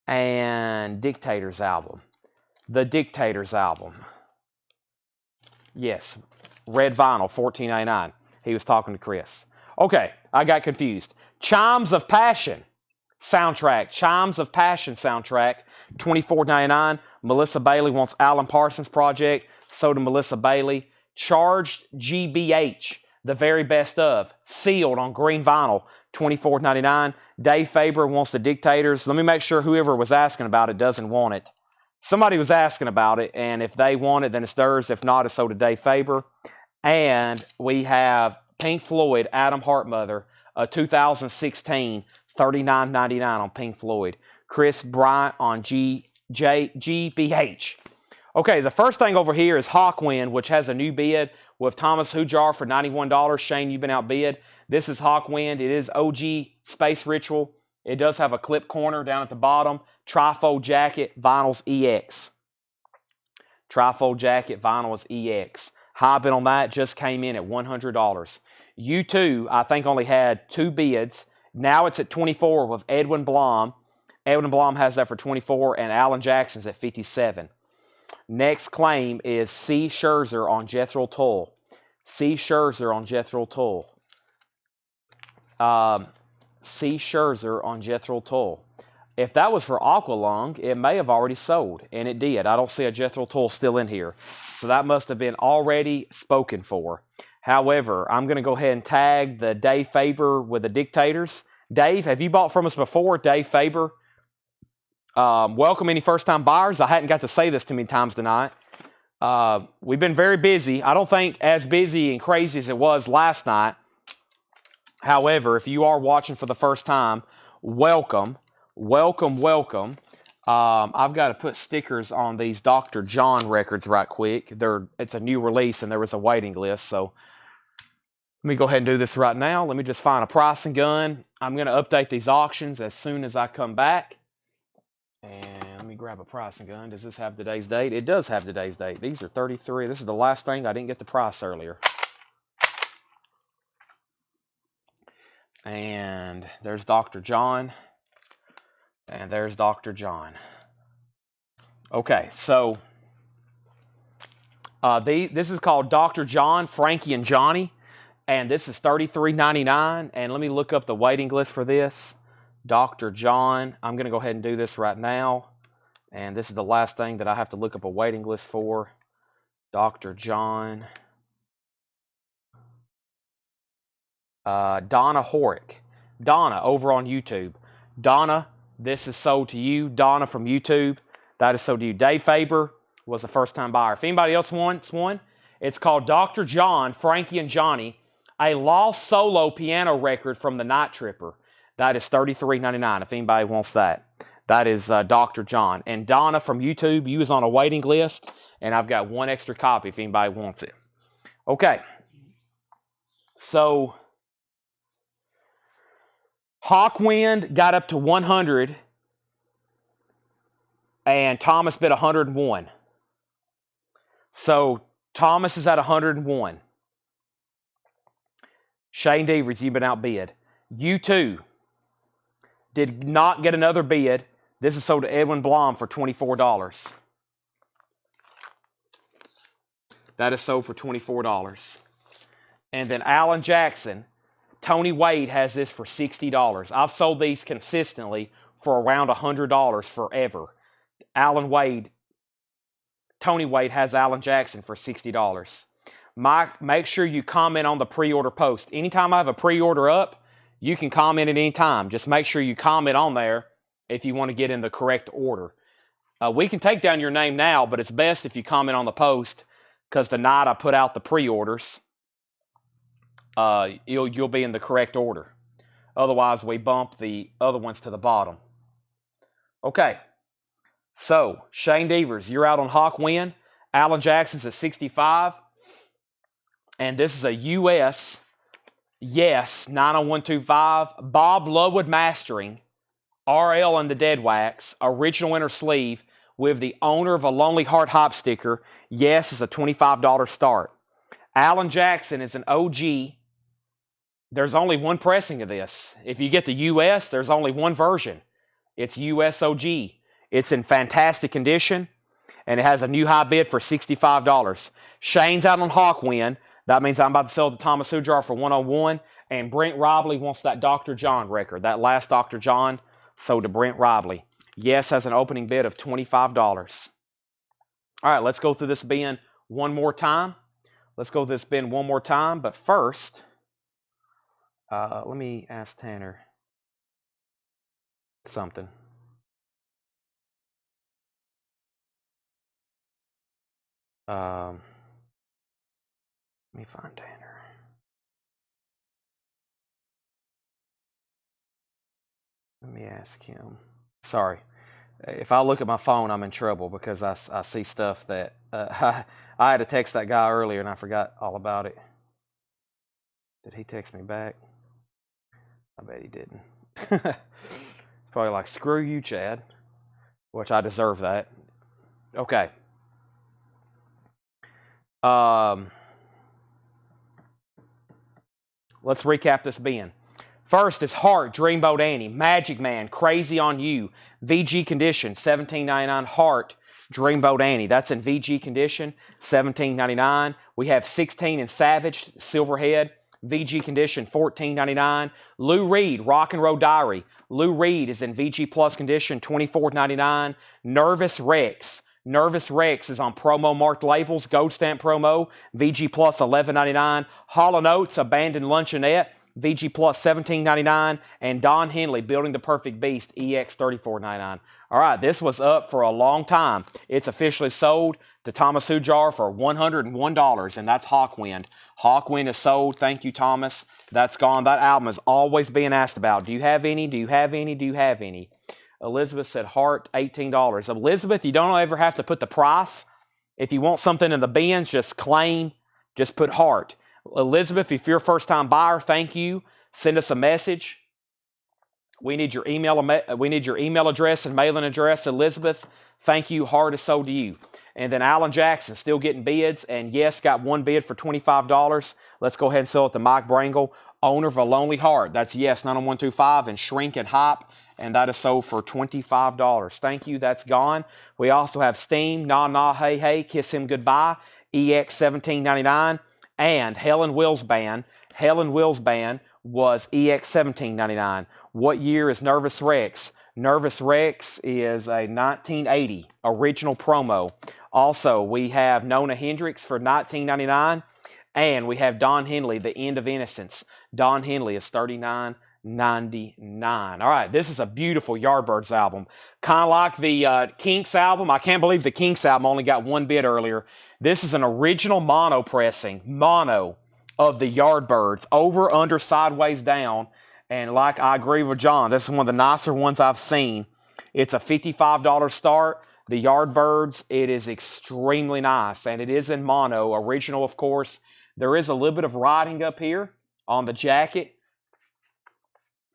And Dictator's album. The Dictator's album. Yes. Red vinyl, $14.99. He was talking to Chris. Okay, I got confused. Chimes of Passion soundtrack. Chimes of Passion soundtrack, $24.99. Melissa Bailey wants Alan Parsons Project. So did Melissa Bailey. Charged GBH, the very best of. Sealed on green vinyl, $24.99. Dave Faber wants the Dictators. Let me make sure whoever was asking about it doesn't want it. Somebody was asking about it, and if they want it, then it's theirs. If not, it's sold to Dave Faber. And we have Pink Floyd, Adam Hartmother, 2016, $39.99 on Pink Floyd. Chris Bryant on GBH. Okay, the first thing over here is Hawkwind, which has a new bid with Thomas Hujar for $91. Shane, you've been outbid. This is Hawkwind. It is OG Space Ritual. It does have a clip corner down at the bottom. Trifold jacket, vinyls EX. Trifold jacket, vinyls EX. High bid on that just came in at $100. U2, I think, only had 2 bids. Now it's at 24 with Edwin Blom. Edwin Blom has that for 24, and Alan Jackson's at 57. Next claim is C. Scherzer on Jethro Tull. C. Scherzer on Jethro Tull. C. Scherzer on Jethro Tull. If that was for Aqualung, it may have already sold, and it did. I don't see a Jethro Tull still in here. So that must have been already spoken for. However, I'm going to go ahead and tag the Dave Faber with the Dictators. Dave, have you bought from us before? Dave Faber. Welcome any first-time buyers. I hadn't got to say this too many times tonight. We've been very busy. I don't think as busy and crazy as it was last night. However, if you are watching for the first time, welcome. Welcome, welcome. I've got to put stickers on these Dr. John records right quick. It's a new release and there was a waiting list. So let me go ahead and do this right now. Let me just find a pricing gun. I'm going to update these auctions as soon as I come back. And let me grab a pricing gun. Does this have today's date? It does have today's date. These are 33. This is the last thing. I didn't get the price earlier. And there's Dr. John. And there's Dr. John. Okay, so this is called Dr. John, Frankie, and Johnny. And this is $33.99. And let me look up the waiting list for this. Dr. John. I'm going to go ahead and do this right now. And this is the last thing that I have to look up a waiting list for. Dr. John. Donna Horick. Donna over on YouTube. Donna, this is sold to you. Donna from YouTube. That is sold to you. Dave Faber was a first-time buyer. If anybody else wants one, it's called Dr. John, Frankie, and Johnny. A lost solo piano record from the Night Tripper. That is $33.99 if anybody wants that. That is Dr. John. And Donna from YouTube, you was on a waiting list, and I've got one extra copy if anybody wants it. Okay. So Hawkwind got up to 100, and Thomas bid 101. So Thomas is at 101. Shane Devers, you've been outbid. You two did not get another bid. This is sold to Edwin Blom for $24. That is sold for $24. And then Alan Jackson, Tony Wade has this for $60. I've sold these consistently for around $100 forever. Tony Wade has Alan Jackson for $60. Make sure you comment on the pre-order post. Anytime I have a pre-order up, you can comment at any time. Just make sure you comment on there if you want to get in the correct order. We can take down your name now, but it's best if you comment on the post, because the night I put out the pre-orders, you'll be in the correct order. Otherwise, we bump the other ones to the bottom. Okay. So, Shane Devers, you're out on Hawk Win. Alan Jackson's at 65. And this is a US, yes, 90125. Bob Lovewood Mastering, RL and the Dead Wax, original inner sleeve with the owner of a Lonely Heart Hop sticker. Yes, is a $25 start. Alan Jackson is an OG. There's only one pressing of this. If you get the US, there's only one version. It's US OG. It's in fantastic condition, and it has a new high bid for $65. Shane's out on Hawk Win. That means I'm about to sell the Thomas Hujar for 101, and Brent Robley wants that Dr. John record. That last Dr. John sold to Brent Robley. Yes has an opening bid of $25. All right, let's go through this bin one more time. But first, let me ask Tanner something. Let me find Tanner. Let me ask him. Sorry. If I look at my phone, I'm in trouble because I see stuff that... I had to text that guy earlier and I forgot all about it. Did he text me back? I bet he didn't. Probably like, screw you, Chad. Which I deserve that. Okay. Let's recap this bin. First is Heart, Dreamboat Annie, Magic Man, Crazy on You, VG condition, $17.99. Heart, Dreamboat Annie. That's in VG condition, $17.99. We have 16 in Savage, Silverhead, VG condition, $14.99. Lou Reed, Rock and Roll Diary. Lou Reed is in VG Plus condition, $24.99. Nervous Rex. Nervous Rex is on promo marked labels, gold stamp promo, VG Plus $11.99. Hall & Oates, Abandoned Luncheonette, VG Plus $17.99. And Don Henley, Building the Perfect Beast, EX $34.99. All right, this was up for a long time. It's officially sold to Thomas Hujar for $101, and that's Hawkwind. Hawkwind is sold. Thank you, Thomas. That's gone. That album is always being asked about. Do you have any? Do you have any? Do you have any? Elizabeth said Heart, $18. Elizabeth, you don't ever have to put the price. If you want something in the bins, just claim, just put Heart. Elizabeth, if you're a first-time buyer, thank you. Send us a message. We need your email address and mailing address. Elizabeth, thank you. Heart is sold to you. And then Alan Jackson, still getting bids. And yes, got one bid for $25. Let's go ahead and sell it to Mike Brangle, owner of A Lonely Heart. That's yes, 90125 and Shrink and Hop. And that is sold for $25. Thank you. That's gone. We also have Steam, Nah Nah Hey Hey, Kiss Him Goodbye, EX $17.99. And Helen Wills Band. Helen Wills Band was EX $17.99. What year is Nervous Rex? Nervous Rex is a 1980 original promo. Also, we have Nona Hendrix for $19.99. And we have Don Henley, The End of Innocence. Don Henley is $39.99. All right, this is a beautiful Yardbirds album. Kind of like the Kinks album. I can't believe the Kinks album only got one bid earlier. This is an original mono pressing, mono of the Yardbirds, over, under, sideways, down. And like I agree with John, this is one of the nicer ones I've seen. It's a $55 start. The Yardbirds, it is extremely nice, and it is in mono, original, of course. There is a little bit of writing up here on the jacket.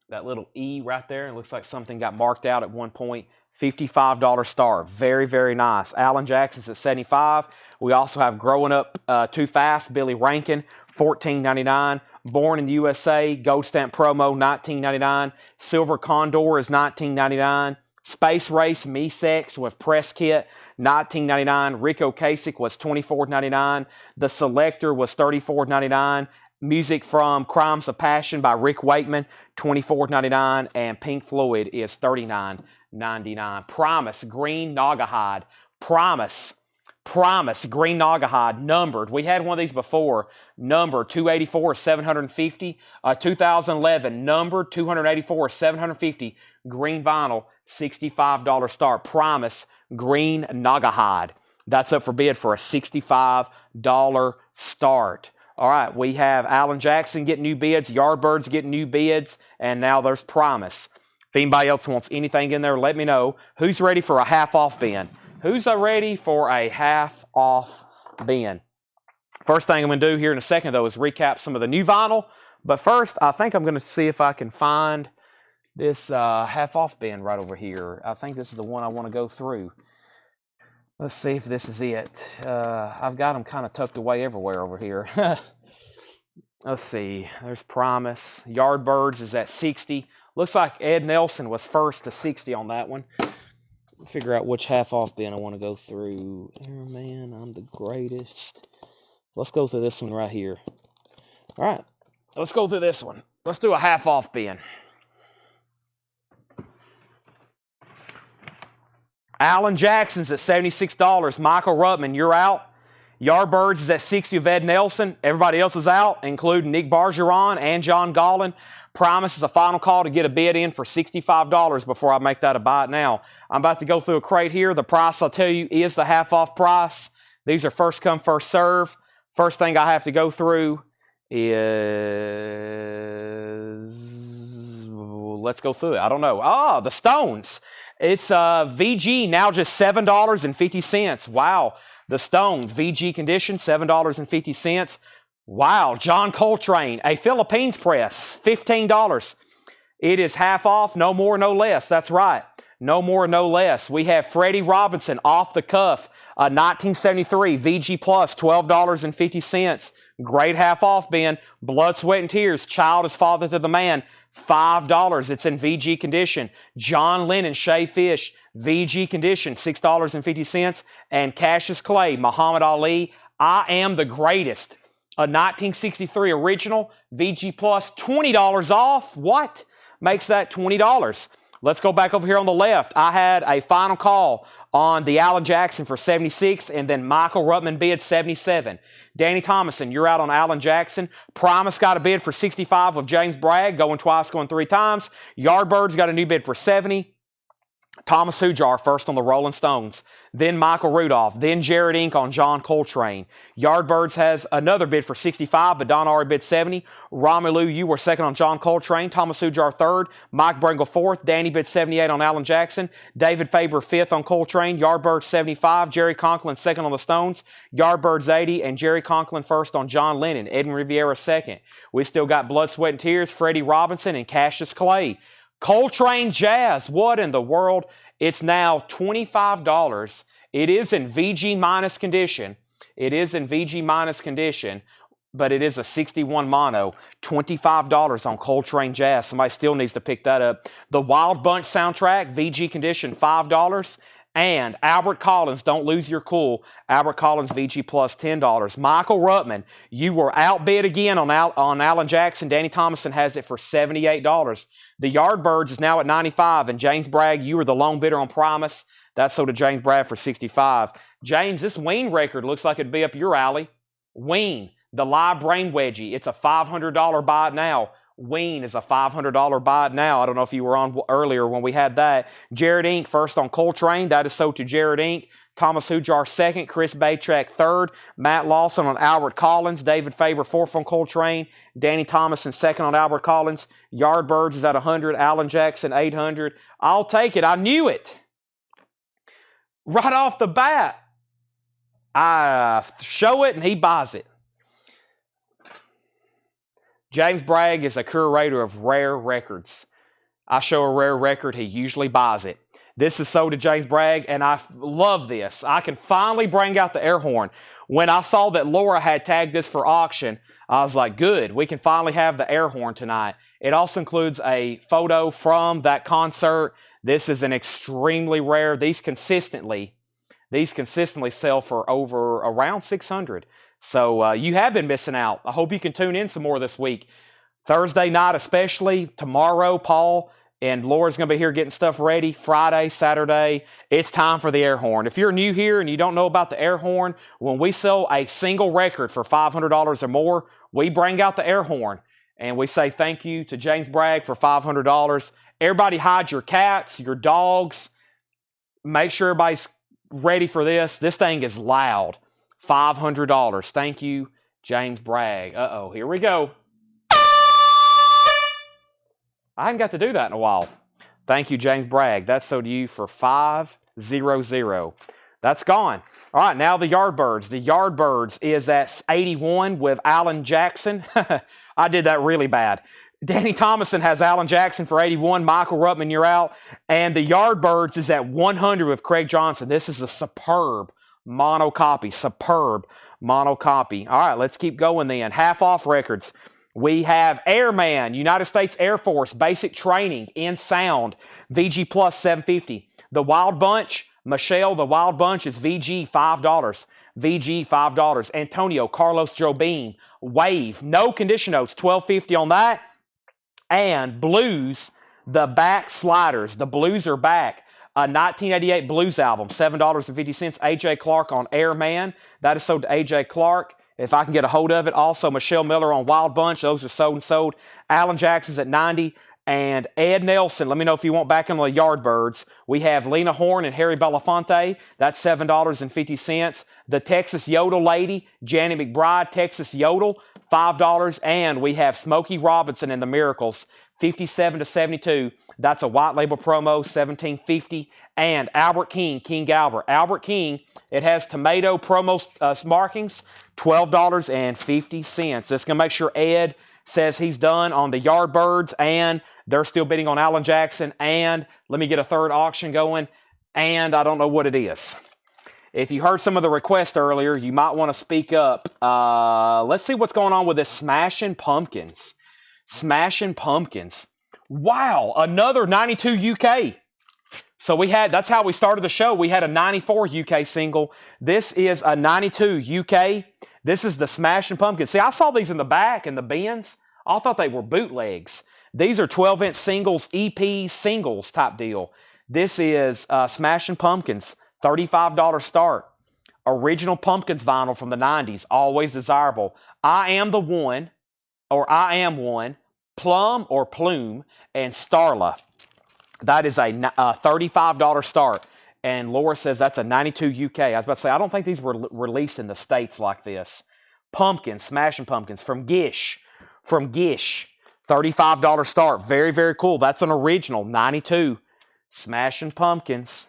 That little E right there. It looks like something got marked out at one point. $55 star. Very, very nice. Alan Jackson's at $75. We also have Growing Up Too Fast, Billy Rankin, $14.99. Born in the USA, Gold Stamp Promo, $19.99. Silver Condor is $19.99. Space Race, Me Sex with Press Kit, $19.99. Rico Kasich was $24.99. The Selector was $34.99. Music from Crimes of Passion by Rick Wakeman, $24.99. And Pink Floyd is $39.99. Promise, Green Naugahyde. Promise, Green Naugahyde, numbered. We had one of these before. Number 284, 750. 2011, numbered 284, 750. Green vinyl, $65 star. Promise, Green Naugahyde. That's up for bid for a $65 start. All right, we have Alan Jackson getting new bids, Yardbirds getting new bids, and now there's Promise. If anybody else wants anything in there, let me know. Who's ready for a half-off bin? Who's ready for a half-off bin? First thing I'm going to do here in a second, though, is recap some of the new vinyl. But first, I think I'm going to see if I can find this half-off bin right over here. I think this is the one I want to go through. Let's see if this is it. I've got them kind of tucked away everywhere over here. Let's see. There's Promise. Yardbirds is at 60. Looks like Ed Nelson was first to 60 on that one. Figure out which half-off bin I want to go through. Oh, man, I'm the greatest. Let's go through this one right here. All right. Let's go through this one. Let's do a half-off bin. Alan Jackson's at $76. Michael Ruttman, you're out. Yardbirds is at 60 of Ed Nelson. Everybody else is out, including Nick Bargeron and John Gollin. Promise is a final call to get a bid in for $65 before I make that a buy it now. I'm about to go through a crate here. The price I'll tell you is the half-off price. These are first come, first serve. First thing I have to go through is... let's go through it. I don't know. The Stones. It's VG, now just $7.50. Wow. The Stones, VG condition, $7.50. Wow. John Coltrane, a Philippines press, $15. It is half off, no more, no less. That's right. No more, no less. We have Freddie Robinson, off the cuff, 1973, VG Plus, $12.50. Great half off bin. Blood, Sweat, and Tears, Child is Father to the Man, $5. It's in VG condition. John Lennon, Shea Fish, VG condition, $6.50. And Cassius Clay, Muhammad Ali, I Am the Greatest. A 1963 original, VG Plus, $20 off. What makes that $20? Let's go back over here on the left. I had a final call on the Alan Jackson for 76, and then Michael Ruttman bid 77. Danny Thomason, you're out on Alan Jackson. Promise got a bid for 65 of James Bragg, going twice, going three times. Yardbirds got a new bid for 70. Thomas Hujar first on the Rolling Stones. Then Michael Rudolph. Then Jared Inc. on John Coltrane. Yardbirds has another bid for 65, but Don already bid 70. Romelu, you were second on John Coltrane. Thomas Hujar third. Mike Bringle fourth. Danny bid 78 on Alan Jackson. David Faber fifth on Coltrane. Yardbirds 75. Jerry Conklin second on the Stones. Yardbirds 80. And Jerry Conklin first on John Lennon. Edwin Riviera second. We still got Blood, Sweat, and Tears, Freddie Robinson, and Cassius Clay. Coltrane Jazz, what in the world? It's now $25. It is in VG minus condition. It is in VG minus condition, but it is a 61 mono. $25 on Coltrane Jazz. Somebody still needs to pick that up. The Wild Bunch soundtrack, VG condition, $5. And Albert Collins, don't lose your cool. Albert Collins, VG Plus, $10. Michael Ruttman, you were outbid again on Alan Jackson. Danny Thomason has it for $78. The Yardbirds is now at 95, and James Bragg, you were the lone bidder on Promise. That's sold to James Bragg for 65. James, this Ween record looks like it'd be up your alley. Ween, the live brain wedgie. It's a $500 buy it now. Ween is a $500 buy it now. I don't know if you were on earlier when we had that. Jared Inc. first on Coltrane. That is sold to Jared Inc. Thomas Hujar second. Chris Baytrack third. Matt Lawson on Albert Collins. David Faber fourth on Coltrane. Danny Thomason second on Albert Collins. Yardbirds is at 100. Alan Jackson 800. I'll take it. I knew it. Right off the bat. I show it and he buys it. James Bragg is a curator of rare records. I show a rare record, he usually buys it. This is sold to James Bragg, and I love this. I can finally bring out the air horn. When I saw that Laura had tagged this for auction, I was like, good, we can finally have the air horn tonight. It also includes a photo from that concert. This is an extremely rare. These consistently sell for around 600. So you have been missing out. I hope you can tune in some more this week. Thursday night especially, tomorrow, Paul and Laura's going to be here getting stuff ready. Friday, Saturday, it's time for the air horn. If you're new here and you don't know about the air horn, when we sell a single record for $500 or more, we bring out the air horn. And we say thank you to James Bragg for $500. Everybody hide your cats, your dogs. Make sure everybody's ready for this. This thing is loud. $500. Thank you, James Bragg. Uh-oh, here we go. I haven't got to do that in a while. Thank you, James Bragg. That's sold to you for $500. That's gone. All right, now the Yardbirds. The Yardbirds is at 81 with Alan Jackson. I did that really bad. Danny Thomason has Alan Jackson for 81. Michael Ruttman, you're out. And the Yardbirds is at 100 with Craig Johnson. This is a superb mono copy. Superb mono copy. All right, let's keep going then. Half off records. We have Airman, United States Air Force, basic training in sound, VG Plus 750. The Wild Bunch, Michelle, the Wild Bunch is VG $5. VG $5. Antonio, Carlos Jobim, Wave, no condition notes, $12.50 on that. And Blues, the back sliders. The Blues are back. A 1988 Blues album, $7.50. AJ Clark on Airman. That is sold to AJ Clark. If I can get a hold of it. Also, Michelle Miller on Wild Bunch. Those are sold and sold. Alan Jackson's at 90. And Ed Nelson, let me know if you want back on the Yardbirds. We have Lena Horne and Harry Belafonte. That's $7.50. The Texas Yodel Lady, Janet McBride, Texas Yodel, $5. And we have Smokey Robinson and the Miracles, 57 to 72. That's a white label promo, $17.50. And Albert King, King Albert. Albert King, it has tomato promo markings, $12.50. That's going to make sure Ed says he's done on the Yardbirds, and they're still bidding on Alan Jackson, and let me get a third auction going, and I don't know what it is. If you heard some of the requests earlier, you might want to speak up. Let's see what's going on with this Smashing Pumpkins. Smashing Pumpkins. Wow, another 92 UK. So that's how we started the show. We had a 94 UK single. This is a 92 UK. This is the Smashing Pumpkins. See, I saw these in the back in the bins. I thought they were bootlegs. These are 12-inch singles, EP singles type deal. This is Smashing Pumpkins, $35 start. Original Pumpkins vinyl from the 90s, always desirable. I Am the One, or I Am One, Plum or Plume, and Starla. That is a $35 start. And Laura says that's a 92 UK. I was about to say, I don't think these were released in the States like this. Pumpkins, Smashing Pumpkins from Gish. From Gish. $35 start. Very, very cool. That's an original, 92. Smashing Pumpkins.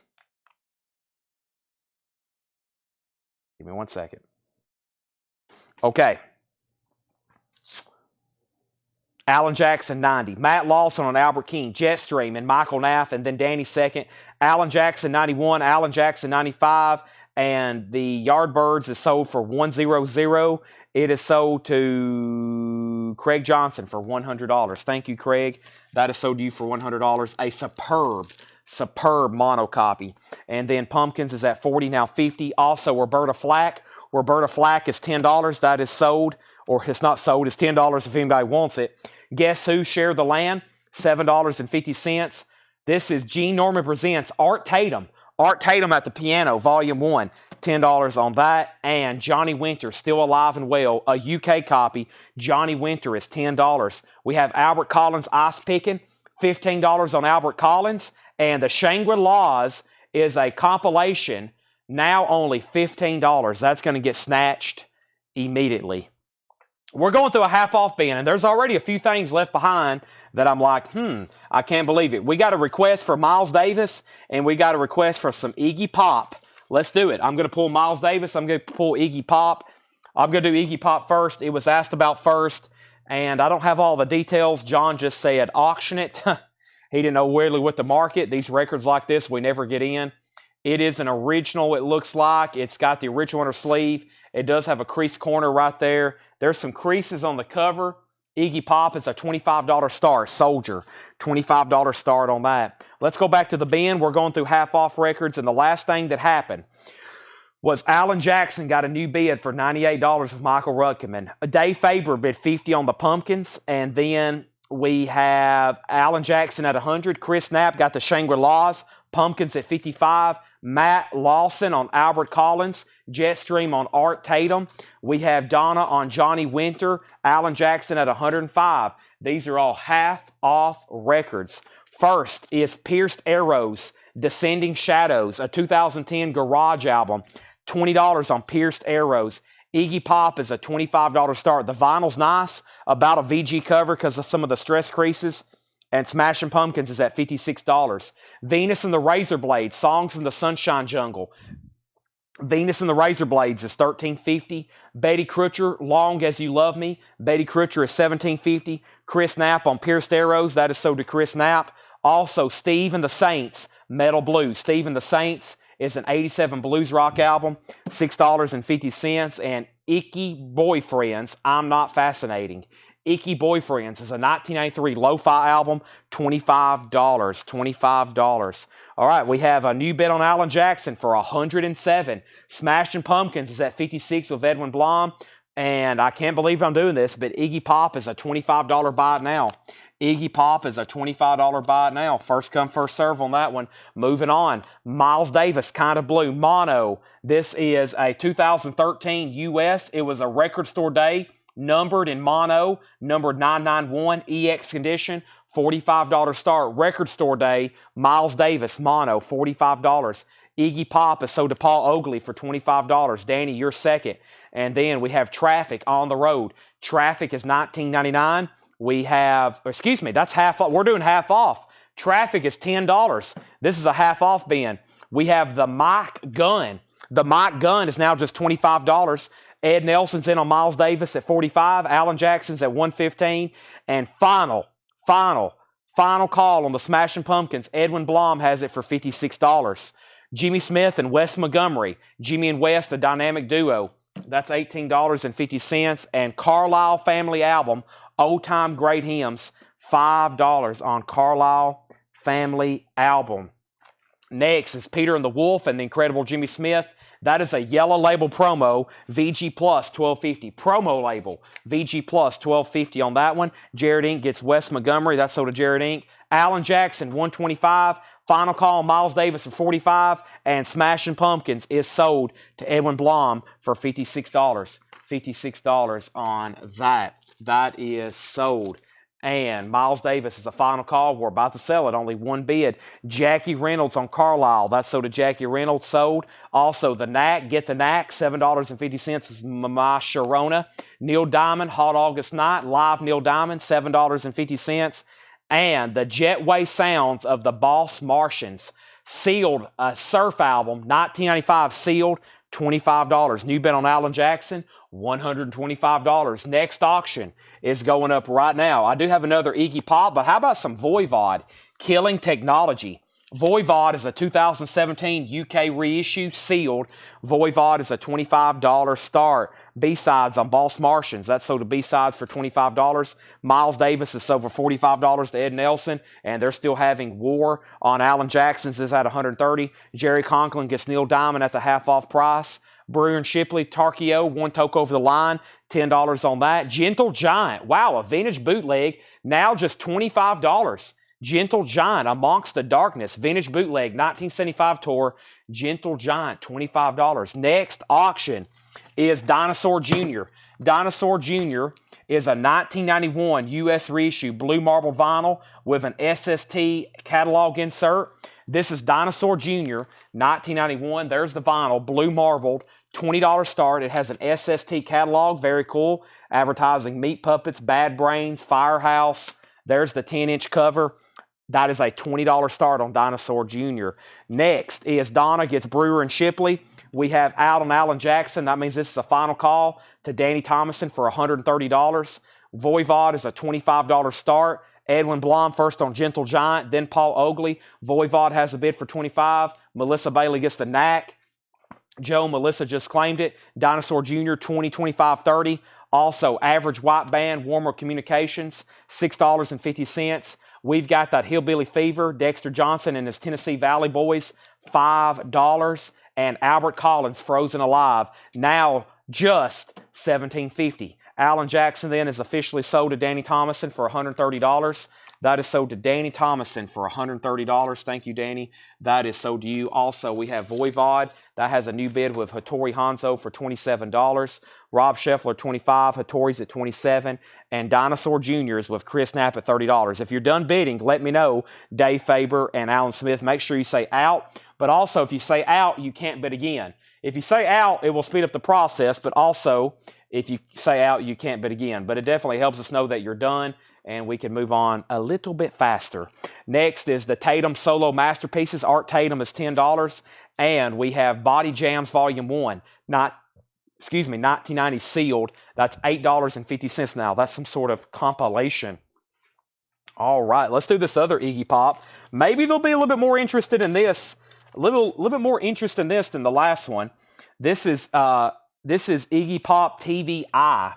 Give me 1 second. Okay. Alan Jackson, 90. Matt Lawson on Albert King, Jetstream, and Michael Nath, and then Danny second. Alan Jackson, 91. Alan Jackson, 95. And the Yardbirds is sold for $100. It is sold to Craig Johnson for $100. Thank you, Craig. That is sold to you for $100. A superb mono copy. And then Pumpkins is at 40, now 50. Also, Roberta Flack. Roberta Flack is $10. That is sold. Or it's not sold, it's $10 if anybody wants it. Guess Who, Share the Land, $7.50. This is Gene Norman Presents Art Tatum. Art Tatum at the Piano, Volume 1, $10 on that. And Johnny Winter, Still Alive and Well, a UK copy. Johnny Winter is $10. We have Albert Collins, Ice Picking, $15 on Albert Collins. And the Shangri-La's is a compilation, now only $15. That's going to get snatched immediately. We're going through a half-off bin, and there's already a few things left behind that I'm like, I can't believe it. We got a request for Miles Davis, and we got a request for some Iggy Pop. Let's do it. I'm going to pull Miles Davis. I'm going to pull Iggy Pop. I'm going to do Iggy Pop first. It was asked about first, and I don't have all the details. John just said auction it. He didn't know really what to market. These records like this, we never get in. It is an original, it looks like. It's got the original inner sleeve. It does have a crease corner right there. There's some creases on the cover. Iggy Pop is a $25 start. Soldier, $25 start on that. Let's go back to the bin. We're going through half-off records, and the last thing that happened was Alan Jackson got a new bid for $98 of Michael Rutkeman. Dave Faber bid $50 on the Pumpkins, and then we have Alan Jackson at $100. Chris Knapp got the Shangri-Las. Pumpkins at $55. Matt Lawson on Albert Collins. Jetstream on Art Tatum. We have Donna on Johnny Winter. Alan Jackson at $105. These are all half-off records. First is Pierced Arrows, Descending Shadows, a 2010 garage album. $20 on Pierced Arrows. Iggy Pop is a $25 start. The vinyl's nice, about a VG cover because of some of the stress creases. And Smashing Pumpkins is at $56. Venus and the Razor Blades, Songs from the Sunshine Jungle. Venus and the Razor Blades is $13.50. Betty Crutcher, Long As You Love Me. Betty Crutcher is $17.50. Chris Knapp on Pierced Arrows, that is sold to Chris Knapp. Also, Steve and the Saints, Metal Blues. Steve and the Saints is an '87 blues rock album, $6.50. And Icky Boyfriends, I'm Not Fascinating. Icky Boyfriends is a 1993 lo-fi album, $25. All right, we have a new bid on Alan Jackson for $107. Smashing Pumpkins is at $56 with Edwin Blom. And I can't believe I'm doing this, but Iggy Pop is a $25 buy it now. Iggy Pop is a $25 buy it now. First come, first serve on that one. Moving on. Miles Davis, Kind of Blue. Mono. This is a 2013 US. It was a record store day. Numbered in mono. Numbered 991. EX condition. $45 start. Record store day. Miles Davis, mono. $45. Iggy Pop is sold to Paul Oakley for $25. Danny, you're second. And then we have Traffic on the road. Traffic is $19.99. We have, excuse me, that's half off. We're doing half off. Traffic is $10. This is a half off bin. We have the Mike Gun. The Mike Gun is now just $25. Ed Nelson's in on Miles Davis at $45. Alan Jackson's at $115. And final call on the Smashing Pumpkins. Edwin Blom has it for $56. Jimmy Smith and Wes Montgomery. Jimmy and Wes, the dynamic duo. That's $18.50. And Carlisle Family Album, Old Time Great Hymns, $5 on Carlisle Family Album. Next is Peter and the Wolf and the Incredible Jimmy Smith. That is a yellow label promo, VG Plus $12.50. Promo label, VG Plus $12.50 on that one. Jared Inc. gets Wes Montgomery. That's sold to Jared Inc. Alan Jackson, $125. Final call on Miles Davis for $45. And Smashing Pumpkins is sold to Edwin Blom for $56. $56 on that. That is sold. And Miles Davis is a final call. We're about to sell it. Only one bid. Jackie Reynolds on Carlisle. That's sold to Jackie Reynolds. Sold. Also, the Knack. Get the Knack. $7.50 is My Sharona. Neil Diamond. Hot August Night. Live Neil Diamond. $7.50. And the Jetway Sounds of the Boss Martians. Sealed. A surf album. 1995 sealed. $25. New bid on Alan Jackson. $125. Next auction is going up right now. I do have another Iggy Pop, but how about some Voivod? Killing Technology. Voivod is a 2017 UK reissue, sealed. Voivod is a $25 start. B-Sides on Boss Martians. That's sold to B-Sides for $25. Miles Davis is sold for $45 to Ed Nelson, and they're still having War on Alan Jackson's is at $130. Jerry Conklin gets Neil Diamond at the half-off price. Brewer and Shipley, Tarkio, one toke over the line, $10 on that. Gentle Giant, wow, a vintage bootleg, now just $25. Gentle Giant, Amongst the Darkness, vintage bootleg, 1975 tour, Gentle Giant, $25. Next auction is Dinosaur Jr. Dinosaur Jr. is a 1991 US reissue blue marble vinyl with an SST catalog insert. This is Dinosaur Jr., 1991. There's the vinyl, blue marbled, $20 start. It has an SST catalog, very cool. Advertising Meat Puppets, Bad Brains, Firehouse. There's the 10-inch cover. That is a $20 start on Dinosaur Jr. Next is Donna gets Brewer and Shipley. We have out on Alan Jackson. That means this is a final call to Danny Thomason for $130. Voivod is a $25 start. Edwin Blom first on Gentle Giant, then Paul Oakley. Voivod has a bid for 25. Melissa Bailey gets the knack. Joe, Melissa just claimed it. Dinosaur Jr., 20, 25, 30. Also, Average White Band, Warmer Communications, $6.50. We've got that Hillbilly Fever, Dexter Johnson and his Tennessee Valley Boys, $5. And Albert Collins, Frozen Alive, now just $17.50. Alan Jackson then is officially sold to Danny Thomason for $130. That is sold to Danny Thomason for $130. Thank you, Danny. That is sold to you. Also, we have Voivod. That has a new bid with Hattori Hanzo for $27. Rob Scheffler, $25. Hattori's at $27. And Dinosaur Jr.'s with Chris Knapp at $30. If you're done bidding, let me know. Dave Faber and Alan Smith. Make sure you say out. But also, if you say out, you can't bid again. If you say out, it will speed up the process. But also, if you say out, you can't bid again. But it definitely helps us know that you're done, and we can move on a little bit faster. Next is the Tatum Solo Masterpieces. Art Tatum is $10. And we have Body Jams Volume 1. 1990 sealed. That's $8.50 now. That's some sort of compilation. All right, let's do this other Iggy Pop. Maybe they'll be a little bit more interested in this. A little bit more interest in this than the last one. This is Iggy Pop TVI.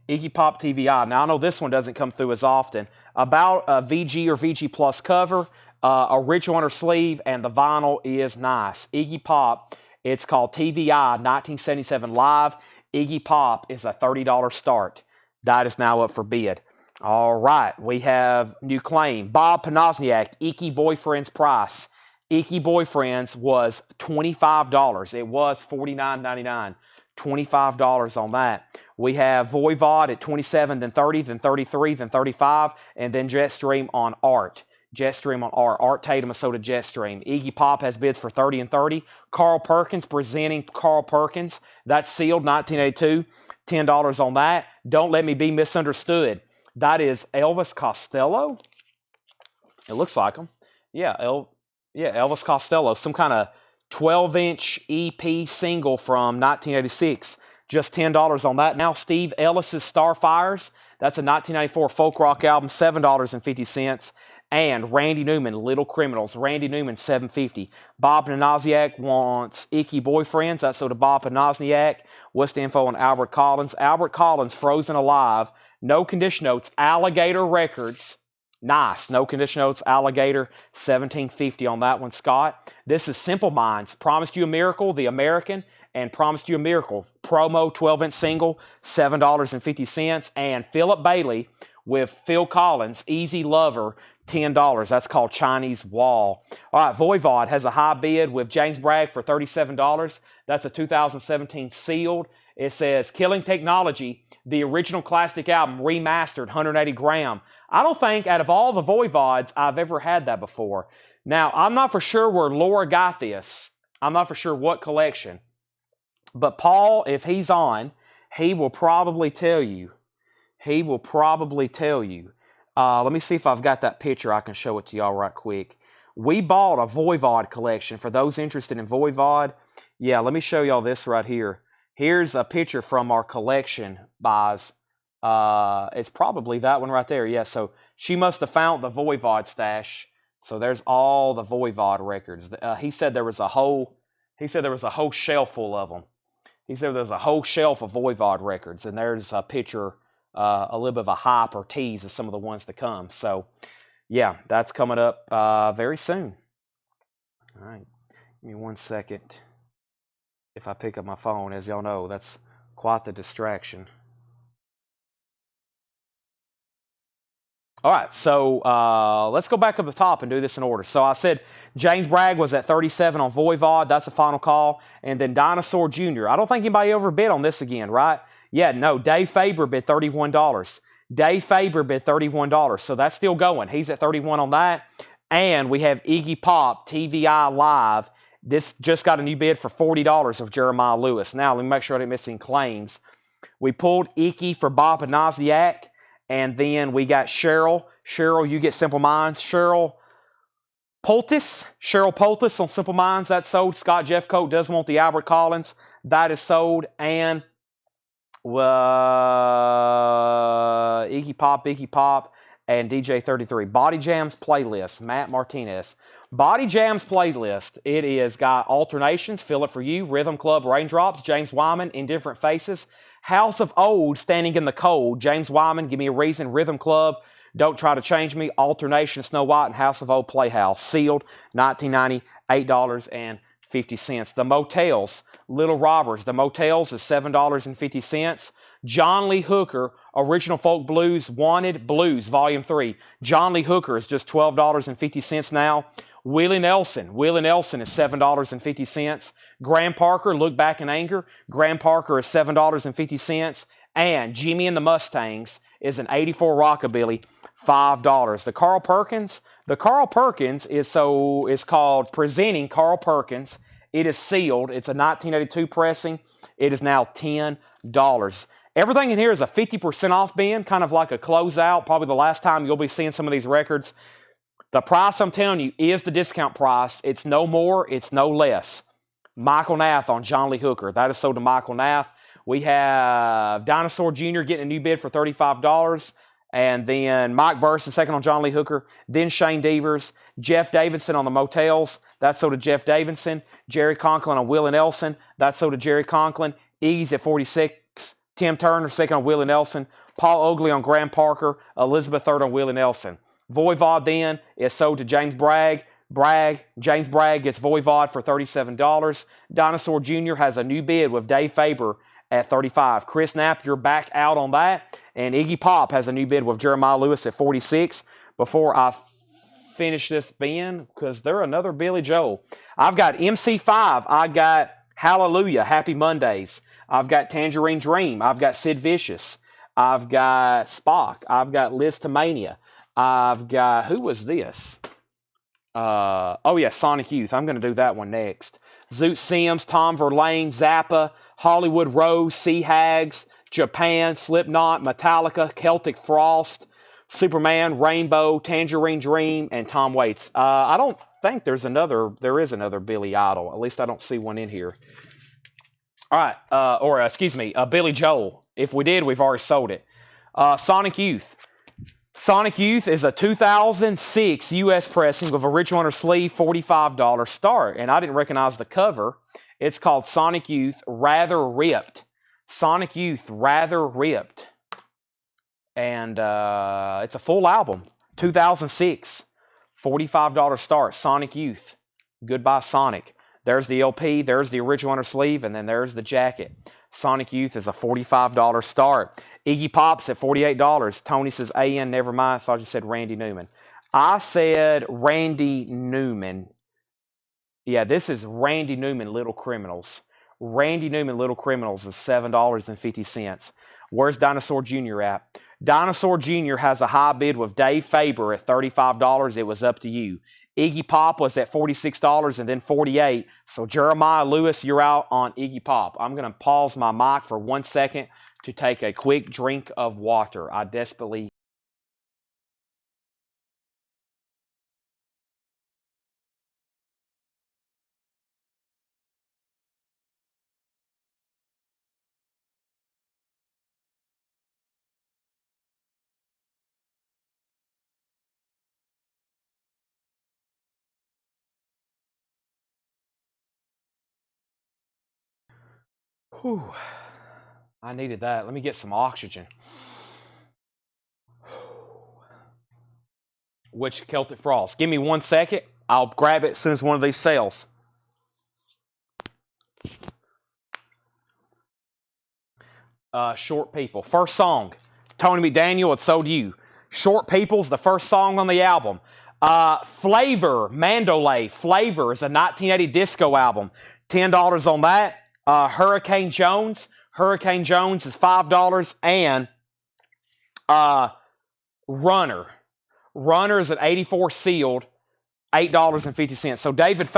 Iggy Pop TVI. Now, I know this one doesn't come through as often. About a VG or VG Plus cover, original inner sleeve, and the vinyl is nice. Iggy Pop, it's called TVI 1977 Live. Iggy Pop is a $30 start. That is now up for bid. All right, we have new claim. Bob Panozniak, Icky Boyfriend's price. Icky Boyfriend's was $25. It was $49.99. $25 on that. We have Voivod at 27, then 30, then 33, then 35, and then Jetstream on Art. Jetstream on Art. Art Tatum is sold to Jetstream. Iggy Pop has bids for 30 and 30. Carl Perkins presenting Carl Perkins. That's sealed, 1982. $10 on that. Don't Let Me Be Misunderstood. That is Elvis Costello. It looks like him. Yeah, Elvis Costello. Some kind of 12-inch EP single from 1986. Just $10 on that. Now Steve Ellis's Starfires. That's a 1994 folk rock album, $7.50. And Randy Newman, Little Criminals. Randy Newman, $7.50. Bob Panozniak wants Icky Boyfriends. That's so to Bob Panozniak. What's the info on Albert Collins? Albert Collins, Frozen Alive. No condition notes. Alligator Records. Nice. No condition notes. Alligator. $17.50 on that one, Scott. This is Simple Minds. Promised You a Miracle, the American, and Promised You a Miracle. Promo 12-inch single, $7.50. And Philip Bailey with Phil Collins, Easy Lover, $10. That's called Chinese Wall. All right, Voivod has a high bid with James Bragg for $37. That's a 2017 sealed. It says Killing Technology, the original classic album, remastered, 180 gram. I don't think out of all the Voivods I've ever had that before. Now, I'm not for sure where Laura got this. I'm not for sure what collection. But Paul, if he's on, he will probably tell you. He will probably tell you. Let me see if I've got that picture. I can show it to y'all right quick. We bought a Voivod collection. For those interested in Voivod, yeah, let me show y'all this right here. Here's a picture from our collection buys. It's probably that one right there. Yeah, so she must have found the Voivod stash. So there's all the Voivod records. He said there was a whole shelf full of them. He said there's a whole shelf of Voivod records, and there's a picture, a little bit of a hype or tease of some of the ones to come. So, yeah, that's coming up very soon. All right, give me 1 second. If I pick up my phone, as y'all know, that's quite the distraction. All right, so let's go back up the top and do this in order. So I said James Bragg was at 37 on Voivod. That's a final call. And then Dinosaur Jr. I don't think anybody overbid on this again, right? Yeah, no, Dave Faber bid $31. Dave Faber bid $31. So that's still going. He's at 31 on that. And we have Iggy Pop, TVI Live. This just got a new bid for $40 of Jeremiah Lewis. Now, let me make sure I didn't miss any claims. We pulled Icky for Bob Panozniak. And then we got Cheryl. Cheryl, you get Simple Minds. Cheryl Poultice on Simple Minds. That's sold. Scott Jeffcoat does want the Albert Collins. That is sold. And Iggy Pop. and DJ33. Body Jams playlist, Matt Martinez. Body Jams playlist. It is got Alternations, Feel It For You, Rhythm Club, Raindrops, James Wyman, Indifferent Faces, House of Old, Standing in the Cold, James Wyman, Give Me a Reason, Rhythm Club, Don't Try to Change Me, Alternation, Snow White, and House of Old Playhouse. Sealed, $19.90, $8.50. The Motels, Little Robbers. The Motels is $7.50. John Lee Hooker, Original Folk Blues, Wanted Blues, Volume 3. John Lee Hooker is just $12.50 now. Willie Nelson is $7.50. Graham Parker, Look Back in Anger. Graham Parker is $7.50. And Jimmy and the Mustangs is an 84 Rockabilly, $5. The Carl Perkins is called Presenting Carl Perkins. It is sealed. It's a 1982 pressing. It is now $10. Everything in here is a 50% off bin, kind of like a closeout. Probably the last time you'll be seeing some of these records. The price I'm telling you is the discount price. It's no more, it's no less. Michael Nath on John Lee Hooker. That is sold to Michael Nath. We have Dinosaur Jr. getting a new bid for $35. And then Mike Burson, second on John Lee Hooker. Then Shane Devers. Jeff Davidson on the Motels. That's sold to Jeff Davidson. Jerry Conklin on Willie Nelson. That's sold to Jerry Conklin. Iggy's at 46. Tim Turner, second on Willie Nelson. Paul Oakley on Graham Parker. Elizabeth third on Willie Nelson. Voivod then is sold to James Bragg. James Bragg gets Voivod for $37. Dinosaur Jr. has a new bid with Dave Faber at $35. Chris Knapp, you're back out on that. And Iggy Pop has a new bid with Jeremiah Lewis at $46. Before I finish this bin, because they're another Billy Joel. I've got MC5. I got Hallelujah, Happy Mondays. I've got Tangerine Dream. I've got Sid Vicious. I've got Spock. I've got Liz Tamania. I've got, who was this? Oh yeah, Sonic Youth. I'm going to do that one next. Zoot Sims, Tom Verlaine, Zappa, Hollywood Rose, Sea Hags, Japan, Slipknot, Metallica, Celtic Frost, Superman, Rainbow, Tangerine Dream, and Tom Waits. I don't think there is another Billy Idol. At least I don't see one in here. All right, Billy Joel. If we did, we've already sold it. Sonic Youth. Sonic Youth is a 2006 U.S. pressing with original under sleeve, $45 start. And I didn't recognize the cover. It's called Sonic Youth Rather Ripped. Sonic Youth Rather Ripped. And it's a full album. 2006. $45 start. Sonic Youth. Goodbye Sonic. There's the LP. There's the original under sleeve. And then there's the jacket. Sonic Youth is a $45 start. Iggy Pop's at $48. Tony says, A.N. never mind. I thought you said Randy Newman. I said Randy Newman. Yeah, this is Randy Newman, Little Criminals. Randy Newman, Little Criminals is $7.50. Where's Dinosaur Jr. at? Dinosaur Jr. has a high bid with Dave Faber at $35. It was up to you. Iggy Pop was at $46 and then $48. So Jeremiah Lewis, you're out on Iggy Pop. I'm going to pause my mic for 1 second to take a quick drink of water. I desperately... Whew. I needed that. Let me get some oxygen. Which Celtic Frost? Give me 1 second. I'll grab it as soon as one of these sells. Short People. First song. Tony McDaniel, it's sold to you. Short People's the first song on the album. Flavor, Mandolay. Flavor is a 1980 disco album. $10 on that. Hurricane Jones. Hurricane Jones is $5. And Runner. Runner is an 84 sealed, $8.50. So David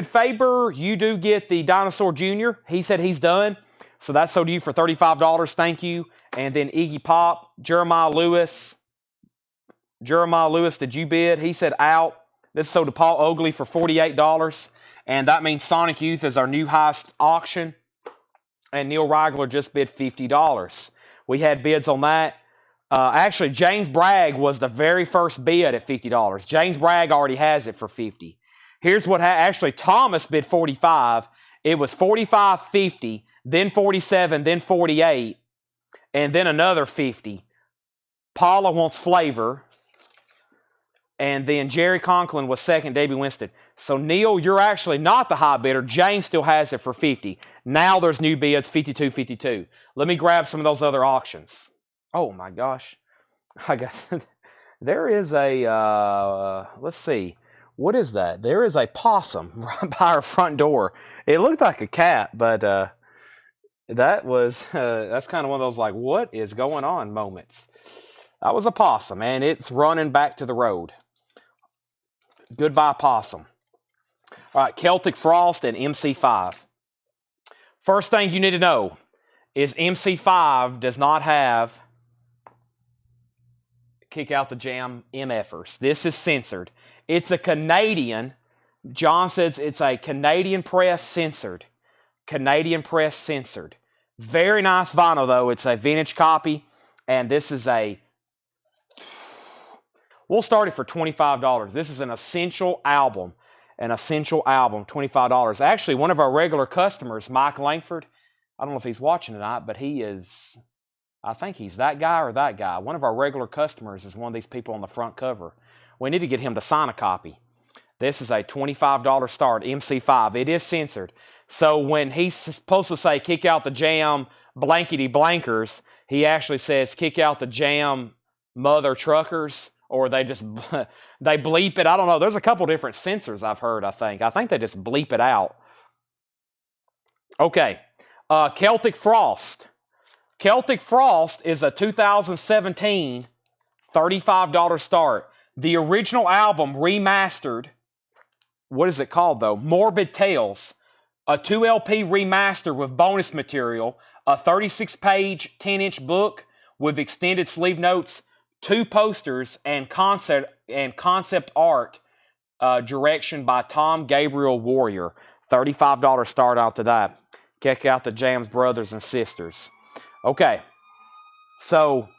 Faber, you do get the Dinosaur Jr. He said he's done. So that's sold to you for $35. Thank you. And then Iggy Pop, Jeremiah Lewis. Jeremiah Lewis, did you bid? He said out. This is sold to Paul Oakley for $48. And that means Sonic Youth is our new highest auction. And Neil Reigler just bid $50. We had bids on that. Actually, James Bragg was the very first bid at $50. James Bragg already has it for $50. Here's what actually Thomas bid $45. It was $45, $50, then $47, then $48, and then another $50. Paula wants Flavor, and then Jerry Conklin was second, Davey Winston. So Neil, you're actually not the high bidder. James still has it for $50. Now there's new bids, $52, $52. Let me grab some of those other auctions. Oh my gosh. I guess there is a, let's see. What is that? There is a possum right by our front door. It looked like a cat, but that was, that's kind of one of those like, what is going on moments. That was a possum, and it's running back to the road. Goodbye, possum. All right, Celtic Frost and MC5. First thing you need to know is MC5 does not have Kick Out the Jam MFers. This is censored. It's a Canadian. John says it's a Canadian press censored. Canadian press censored. Very nice vinyl, though. It's a vintage copy, and this is a... We'll start it for $25. This is an essential album. An essential album, $25. Actually, one of our regular customers, Mike Langford, I don't know if he's watching tonight, but he is, I think he's that guy or that guy. One of our regular customers is one of these people on the front cover. We need to get him to sign a copy. This is a $25 start, MC5. It is censored. So when he's supposed to say, kick out the jam, blankety blankers, he actually says, kick out the jam, mother truckers, or they just, they bleep it. I don't know. There's a couple different censors I've heard, I think. I think they just bleep it out. Okay. Celtic Frost. Celtic Frost is a 2017 $35 start. The original album remastered, what is it called though? Morbid Tales. A 2LP remaster with bonus material, a 36-page 10-inch book with extended sleeve notes, 2 posters, and concept art direction by Tom Gabriel Warrior. $35 start out to that. Check out the Jams brothers and sisters. Okay, so,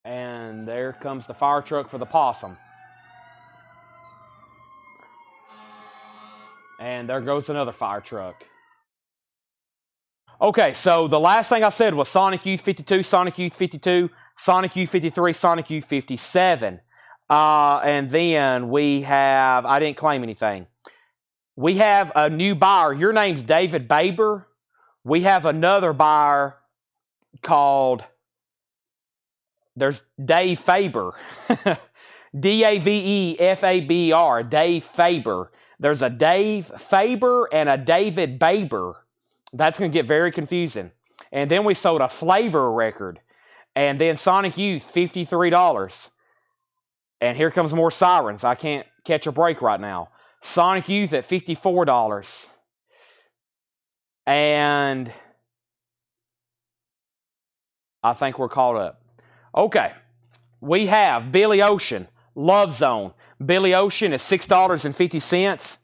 and there comes the fire truck for the possum. And there goes another fire truck. Okay, so the last thing I said was Sonic Youth 52, Sonic Youth 52, Sonic Youth 53, Sonic Youth 57. And then we have, I didn't claim anything. We have a new buyer. Your name's David Baber. We have another buyer called, there's Dave Faber. D-A-V-E-F-A-B-R, Dave Faber. There's a Dave Faber and a David Baber. That's going to get very confusing. And then we sold a Flavor record. And then Sonic Youth, $53. And here comes more sirens. I can't catch a break right now. Sonic Youth at $54. And I think we're caught up. Okay. We have Billy Ocean, Love Zone. Billy Ocean is $6.50.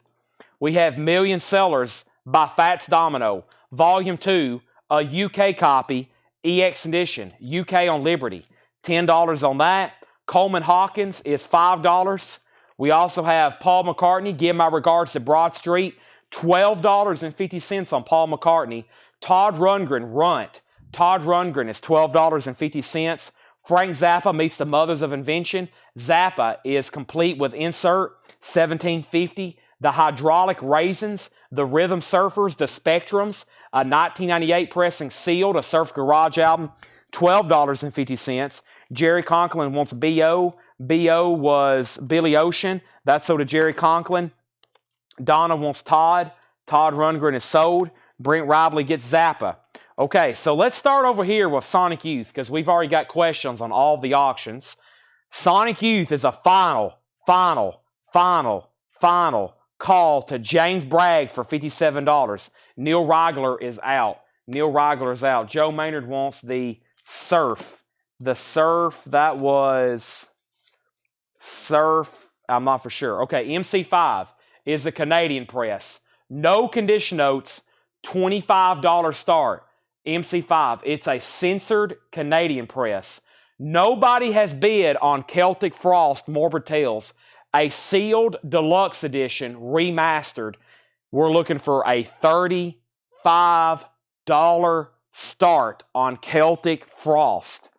We have Million Sellers by Fats Domino. Volume 2, a UK copy, EX edition, UK on Liberty. $10 on that. Coleman Hawkins is $5. We also have Paul McCartney, Give My Regards to Broad Street, $12.50 on Paul McCartney. Todd Rundgren, Runt. Todd Rundgren is $12.50. Frank Zappa meets the Mothers of Invention. Zappa is complete with insert, $17.50. The Hydraulic Raisins, the Rhythm Surfers, the Spectrums, a 1998 pressing sealed, a Surf Garage album, $12.50. Jerry Conklin wants B.O. B.O. was Billy Ocean. That's sold to Jerry Conklin. Donna wants Todd. Todd Rundgren is sold. Brent Ribley gets Zappa. Okay, so let's start over here with Sonic Youth because we've already got questions on all the auctions. Sonic Youth is a final call to James Bragg for $57. Neil Reigler is out. Neil Reigler is out. Joe Maynard wants the Surf. The Surf, that was Surf, I'm not for sure. Okay, MC5 is the Canadian press. No condition notes, $25 start. MC5. It's a censored Canadian press. Nobody has bid on Celtic Frost Morbid Tales, a sealed deluxe edition remastered. We're looking for a $35 start on Celtic Frost.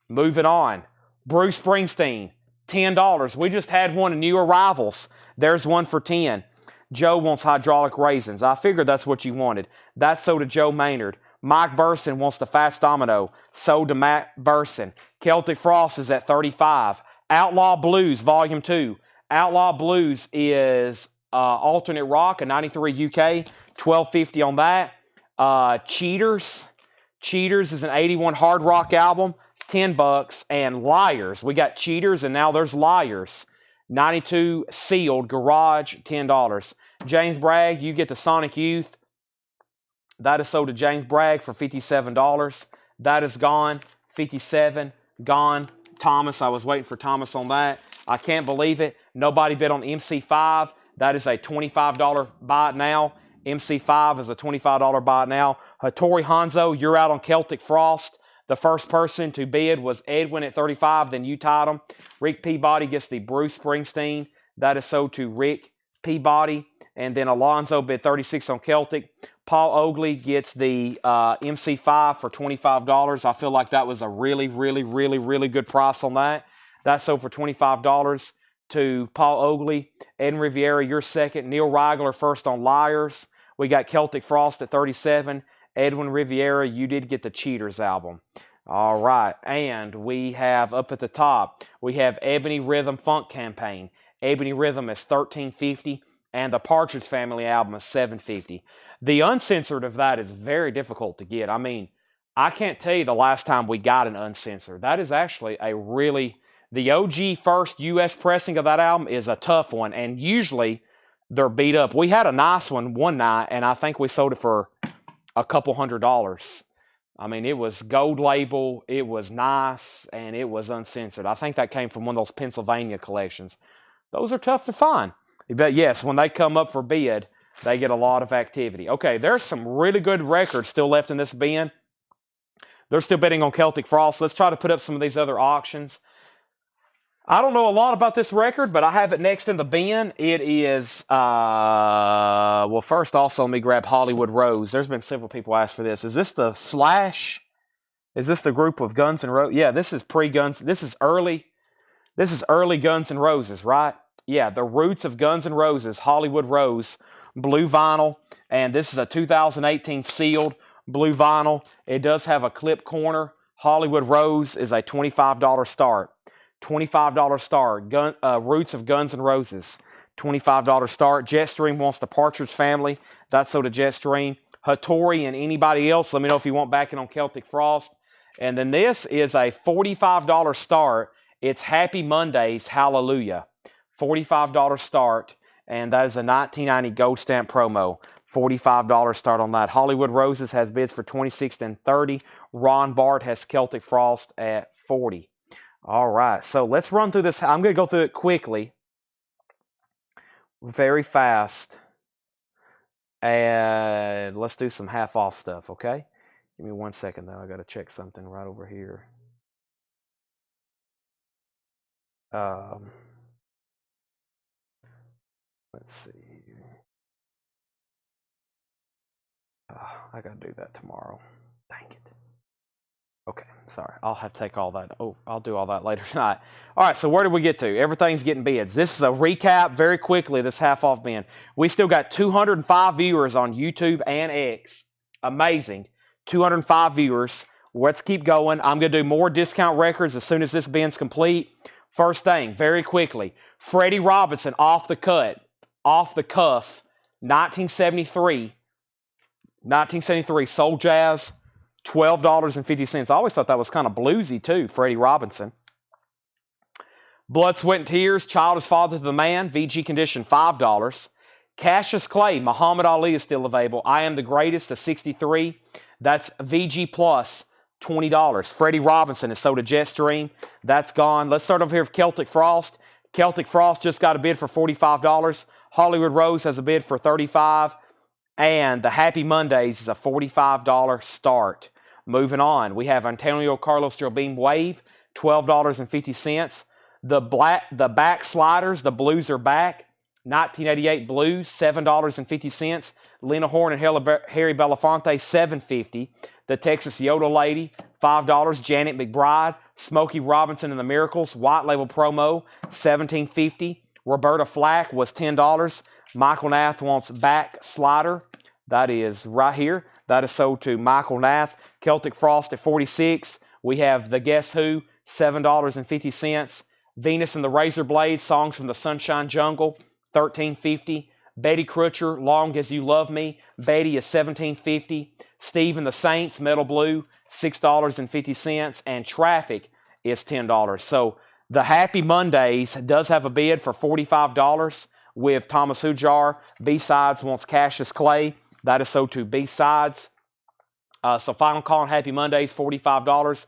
Moving on. Bruce Springsteen, $10. We just had one of New Arrivals. There's one for $10. Joe wants hydraulic raisins. I figured that's what you wanted. That's sold to Joe Maynard. Mike Burson wants the Fast Domino. Sold to Matt Burson. Celtic Frost is at $35. Outlaw Blues, Volume 2. Outlaw Blues is alternate rock, a 93 UK, $12.50 on that. Cheaters is an 81 hard rock album, $10. And Liars, we got Cheaters and now there's Liars, 92 sealed garage, $10. James Bragg, you get the Sonic Youth. That is sold to James Bragg for $57. That is gone, $57, gone. Thomas, I was waiting for Thomas on that. I can't believe it. Nobody bid on MC5. That is a $25 buy it now. MC5 is a $25 buy it now. Hattori Hanzo, you're out on Celtic Frost. The first person to bid was Edwin at $35, then you tied him. Rick Peabody gets the Bruce Springsteen. That is sold to Rick Peabody. And then Alonzo bid $36 on Celtic. Paul Oakley gets the MC5 for $25. I feel like that was a really good price on that. That sold for $25 to Paul Oakley. Ed Riviera, you're second. Neil Reigler first on Liars. We got Celtic Frost at $37. Edwin Riviera, you did get the Cheaters album. All right, and we have up at the top, we have Ebony Rhythm Funk Campaign. Ebony Rhythm is $13.50, and the Partridge Family album is $7.50. The uncensored of that is very difficult to get. I mean, I can't tell you the last time we got an uncensored. That is actually a really, the OG first U.S. pressing of that album is a tough one, and usually they're beat up. We had a nice one night, and I think we sold it for a couple $100. I mean, it was gold label, it was nice, and it was uncensored. I think that came from one of those Pennsylvania collections. Those are tough to find. But yes, when they come up for bid, they get a lot of activity. Okay, there's some really good records still left in this bin. They're still bidding on Celtic Frost. Let's try to put up some of these other auctions. I don't know a lot about this record, but I have it next in the bin. It is, well, first also let me grab Hollywood Rose. There's been several people ask for this. Is this the Slash? Is this the group of Guns N' Roses? Yeah, this is pre-Guns. This is early Guns N' Roses, right? Yeah, the roots of Guns N' Roses, Hollywood Rose, blue vinyl. And this is a 2018 sealed blue vinyl. It does have a clip corner. Hollywood Rose is a $25 start. $25 start. Roots of Guns N' Roses. $25 start. Jetstream wants the Partridge Family. That's sold to Jetstream. Hattori and anybody else, let me know if you want backing on Celtic Frost. And then this is a $45 start. It's Happy Mondays, Hallelujah. $45 start. And that is a 1990 gold stamp promo. $45 start on that. Hollywood Roses has bids for $26 and $30. Ron Bart has Celtic Frost at $40. All right, so let's run through this. I'm going to go through it quickly, very fast, and let's do some half-off stuff, okay? Give me 1 second, though. I got to check something right over here. Let's see here. I got to do that tomorrow. Dang it. Okay, sorry. I'll have to take all that. Oh, I'll do all that later tonight. All right, so where did we get to? Everything's getting bids. This is a recap very quickly, this half-off bin. We still got 205 viewers on YouTube and X. Amazing. 205 viewers. Let's keep going. I'm going to do more discount records as soon as this bin's complete. First thing, very quickly. Freddie Robinson, off the cuff, 1973. 1973, Soul Jazz. $12.50. I always thought that was kind of bluesy too, Freddie Robinson. Blood, Sweat, and Tears, Child is Father to the Man, VG Condition, $5. Cassius Clay, Muhammad Ali is still available. I Am the Greatest, a 63. That's VG Plus, $20. Freddie Robinson is sold to Jetstream. That's gone. Let's start over here with Celtic Frost. Celtic Frost just got a bid for $45. Hollywood Rose has a bid for $35. And the Happy Mondays is a $45 start. Moving on, we have Antonio Carlos Jobim Wave, $12.50. The backsliders, the blues are back. 1988 blues, $7.50. Lena Horne and Harry Belafonte, $7.50. The Texas Yoda Lady, $5. Janet McBride, Smokey Robinson and the Miracles, white label promo, $17.50. Roberta Flack was $10. Michael Nath wants backslider. That is right here. That is sold to Michael Nath. Celtic Frost at $46. We have the Guess Who, $7.50. Venus and the Razor Blades, Songs from the Sunshine Jungle, $13.50. Betty Crutcher, Long as You Love Me. Betty is $17.50. Steve and the Saints, Metal Blue, $6.50. And Traffic is $10. So the Happy Mondays does have a bid for $45 with Thomas Hujar. B-Sides wants Cassius Clay. That is sold to B-Sides. So final call on Happy Mondays, $45.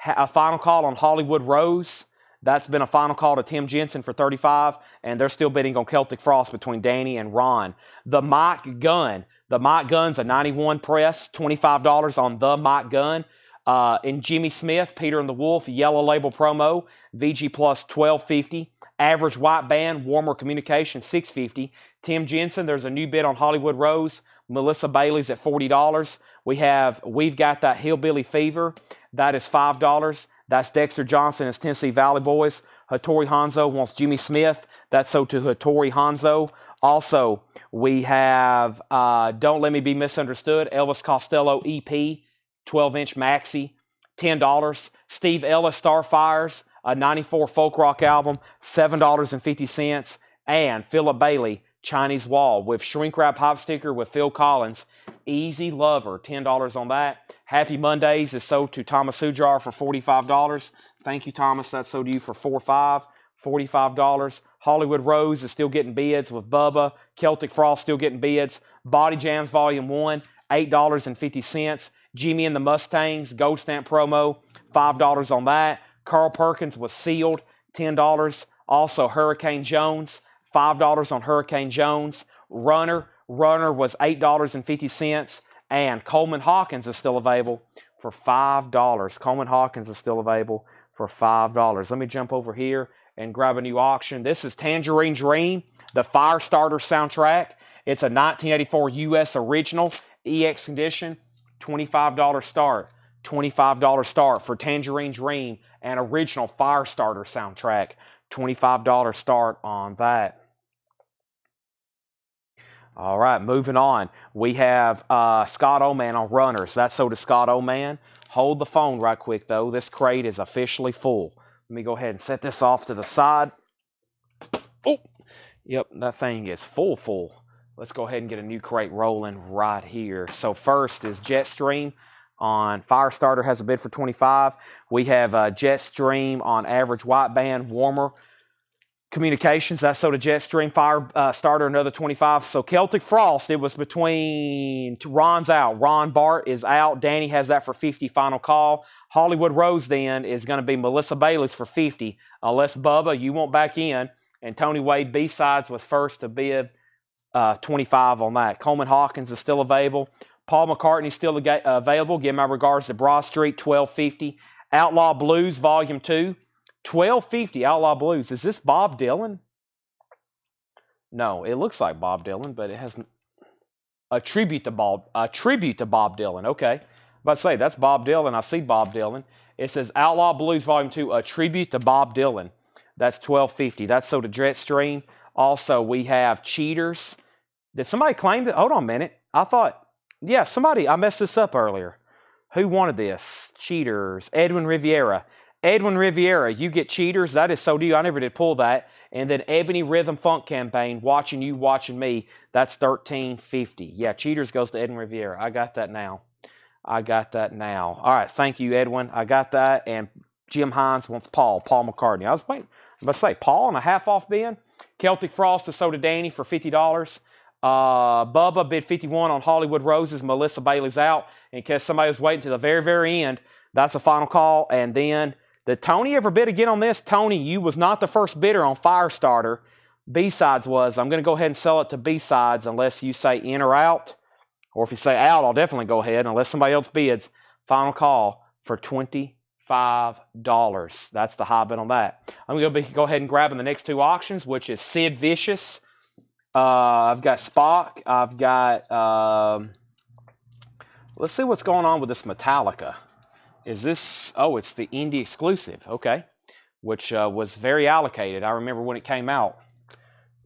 A final call on Hollywood Rose. That's been a final call to Tim Jensen for $35. And they're still bidding on Celtic Frost between Danny and Ron. The Mike Gun. The Mike Gun's a 91 press, $25 on the Mike Gun. And Jimmy Smith, Peter and the Wolf, yellow label promo, VG Plus $12.50. Average white band, Warmer Communication, $6.50. Tim Jensen, there's a new bid on Hollywood Rose. Melissa Bailey's at $40. We've got that Hillbilly Fever. That is $5. That's Dexter Johnson and his Tennessee Valley Boys. Hattori Hanzo wants Jimmy Smith. That's sold to Hattori Hanzo. Also, we have Don't Let Me Be Misunderstood, Elvis Costello EP, 12-inch maxi, $10. Steve Ellis, Starfires, a 94 folk rock album, $7.50. And Philip Bailey, Chinese Wall, with shrink wrap hop sticker with Phil Collins, Easy Lover, $10 on that. Happy Mondays is sold to Thomas Hujar for $45. Thank you, Thomas. That's sold to you for $45. Hollywood Rose is still getting bids with Bubba. Celtic Frost still getting bids. Body Jams Volume 1, $8.50. Jimmy and the Mustangs, Gold Stamp promo, $5 on that. Carl Perkins was sealed, $10. Also, Hurricane Jones, $5 on Hurricane Jones. Runner was $8.50. And Coleman Hawkins is still available for $5. Coleman Hawkins is still available for $5. Let me jump over here and grab a new auction. This is Tangerine Dream, the Firestarter soundtrack. It's a 1984 U.S. original, EX condition, $25 start. $25 start for Tangerine Dream, an original Firestarter soundtrack. $25 start on that. All right, moving on. We have Scott Oman on runners. That's sold to Scott Oman. Hold the phone right quick, though. This crate is officially full. Let me go ahead and set this off to the side. Oh, yep, that thing is full. Let's go ahead and get a new crate rolling right here. So first is Jetstream on Firestarter, has a bid for $25. We have Jetstream on average white band, Warmer Communications. That's sold to Jetstream. Firestarter, another $25. So Celtic Frost, it was between Ron's out. Ron Bart is out. Danny has that for $50. Final call. Hollywood Rose then is going to be Melissa Bailey's for $50. Unless Bubba, you want back in. And Tony Wade B-Sides was first to bid $25 on that. Coleman Hawkins is still available. Paul McCartney still available. Give my regards to Broad Street, $12.50. Outlaw Blues Volume 2. $12.50 Outlaw Blues. Is this Bob Dylan? No, it looks like Bob Dylan, but it has a tribute to Bob Dylan. Okay. I'm about to say, that's Bob Dylan. I see Bob Dylan. It says Outlaw Blues Volume 2, a tribute to Bob Dylan. That's $12.50. That's sold to Jetstream. Also, we have Cheaters. Did somebody claim that? Hold on a minute. I messed this up earlier. Who wanted this? Cheaters. Edwin Riviera. Edwin Riviera, you get Cheaters. That is so due. I never did pull that. And then Ebony Rhythm Funk Campaign, Watching You, Watching Me. That's $13.50. Yeah, Cheaters goes to Edwin Riviera. I got that now. All right, thank you, Edwin. I got that. And Jim Hines wants Paul McCartney. I was waiting. I'm about to say, Paul and a half off bin. Celtic Frost is sold to Danny for $50. Bubba bid $51 on Hollywood Roses. Melissa Bailey's out. In case somebody was waiting to the very, very end, that's a final call. And then, did Tony ever bid again on this? Tony, you was not the first bidder on Firestarter. B-Sides was. I'm going to go ahead and sell it to B-Sides unless you say in or out. Or if you say out, I'll definitely go ahead, unless somebody else bids. Final call for $25. That's the high bid on that. I'm going to go ahead and grab in the next two auctions, which is Sid Vicious. I've got Spock. I've got... let's see what's going on with this Metallica. Is this... Oh, it's the indie exclusive. Okay. Which was very allocated. I remember when it came out.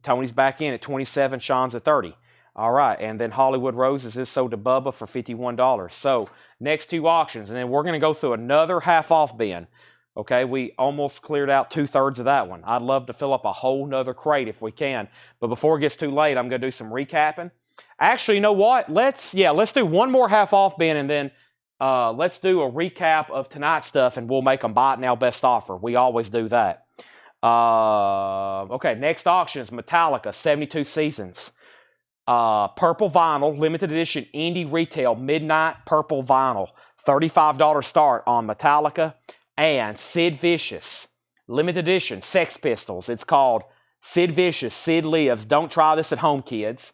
Tony's back in at 27, Sean's at 30. All right, and then Hollywood Roses is sold to Bubba for $51. So next two auctions, and then we're going to go through another half-off bin. Okay, we almost cleared out 2/3 of that one. I'd love to fill up a whole nother crate if we can. But before it gets too late, I'm going to do some recapping. Actually, you know what? Let's do one more half-off bin, and then let's do a recap of tonight's stuff, and we'll make them buy it now best offer. We always do that. Okay, next auction is Metallica, 72 Seasons. Purple vinyl, limited edition, indie retail, midnight purple vinyl. $35 start on Metallica. And Sid Vicious, limited edition, Sex Pistols. It's called Sid Vicious, Sid Lives. Don't try this at home, kids.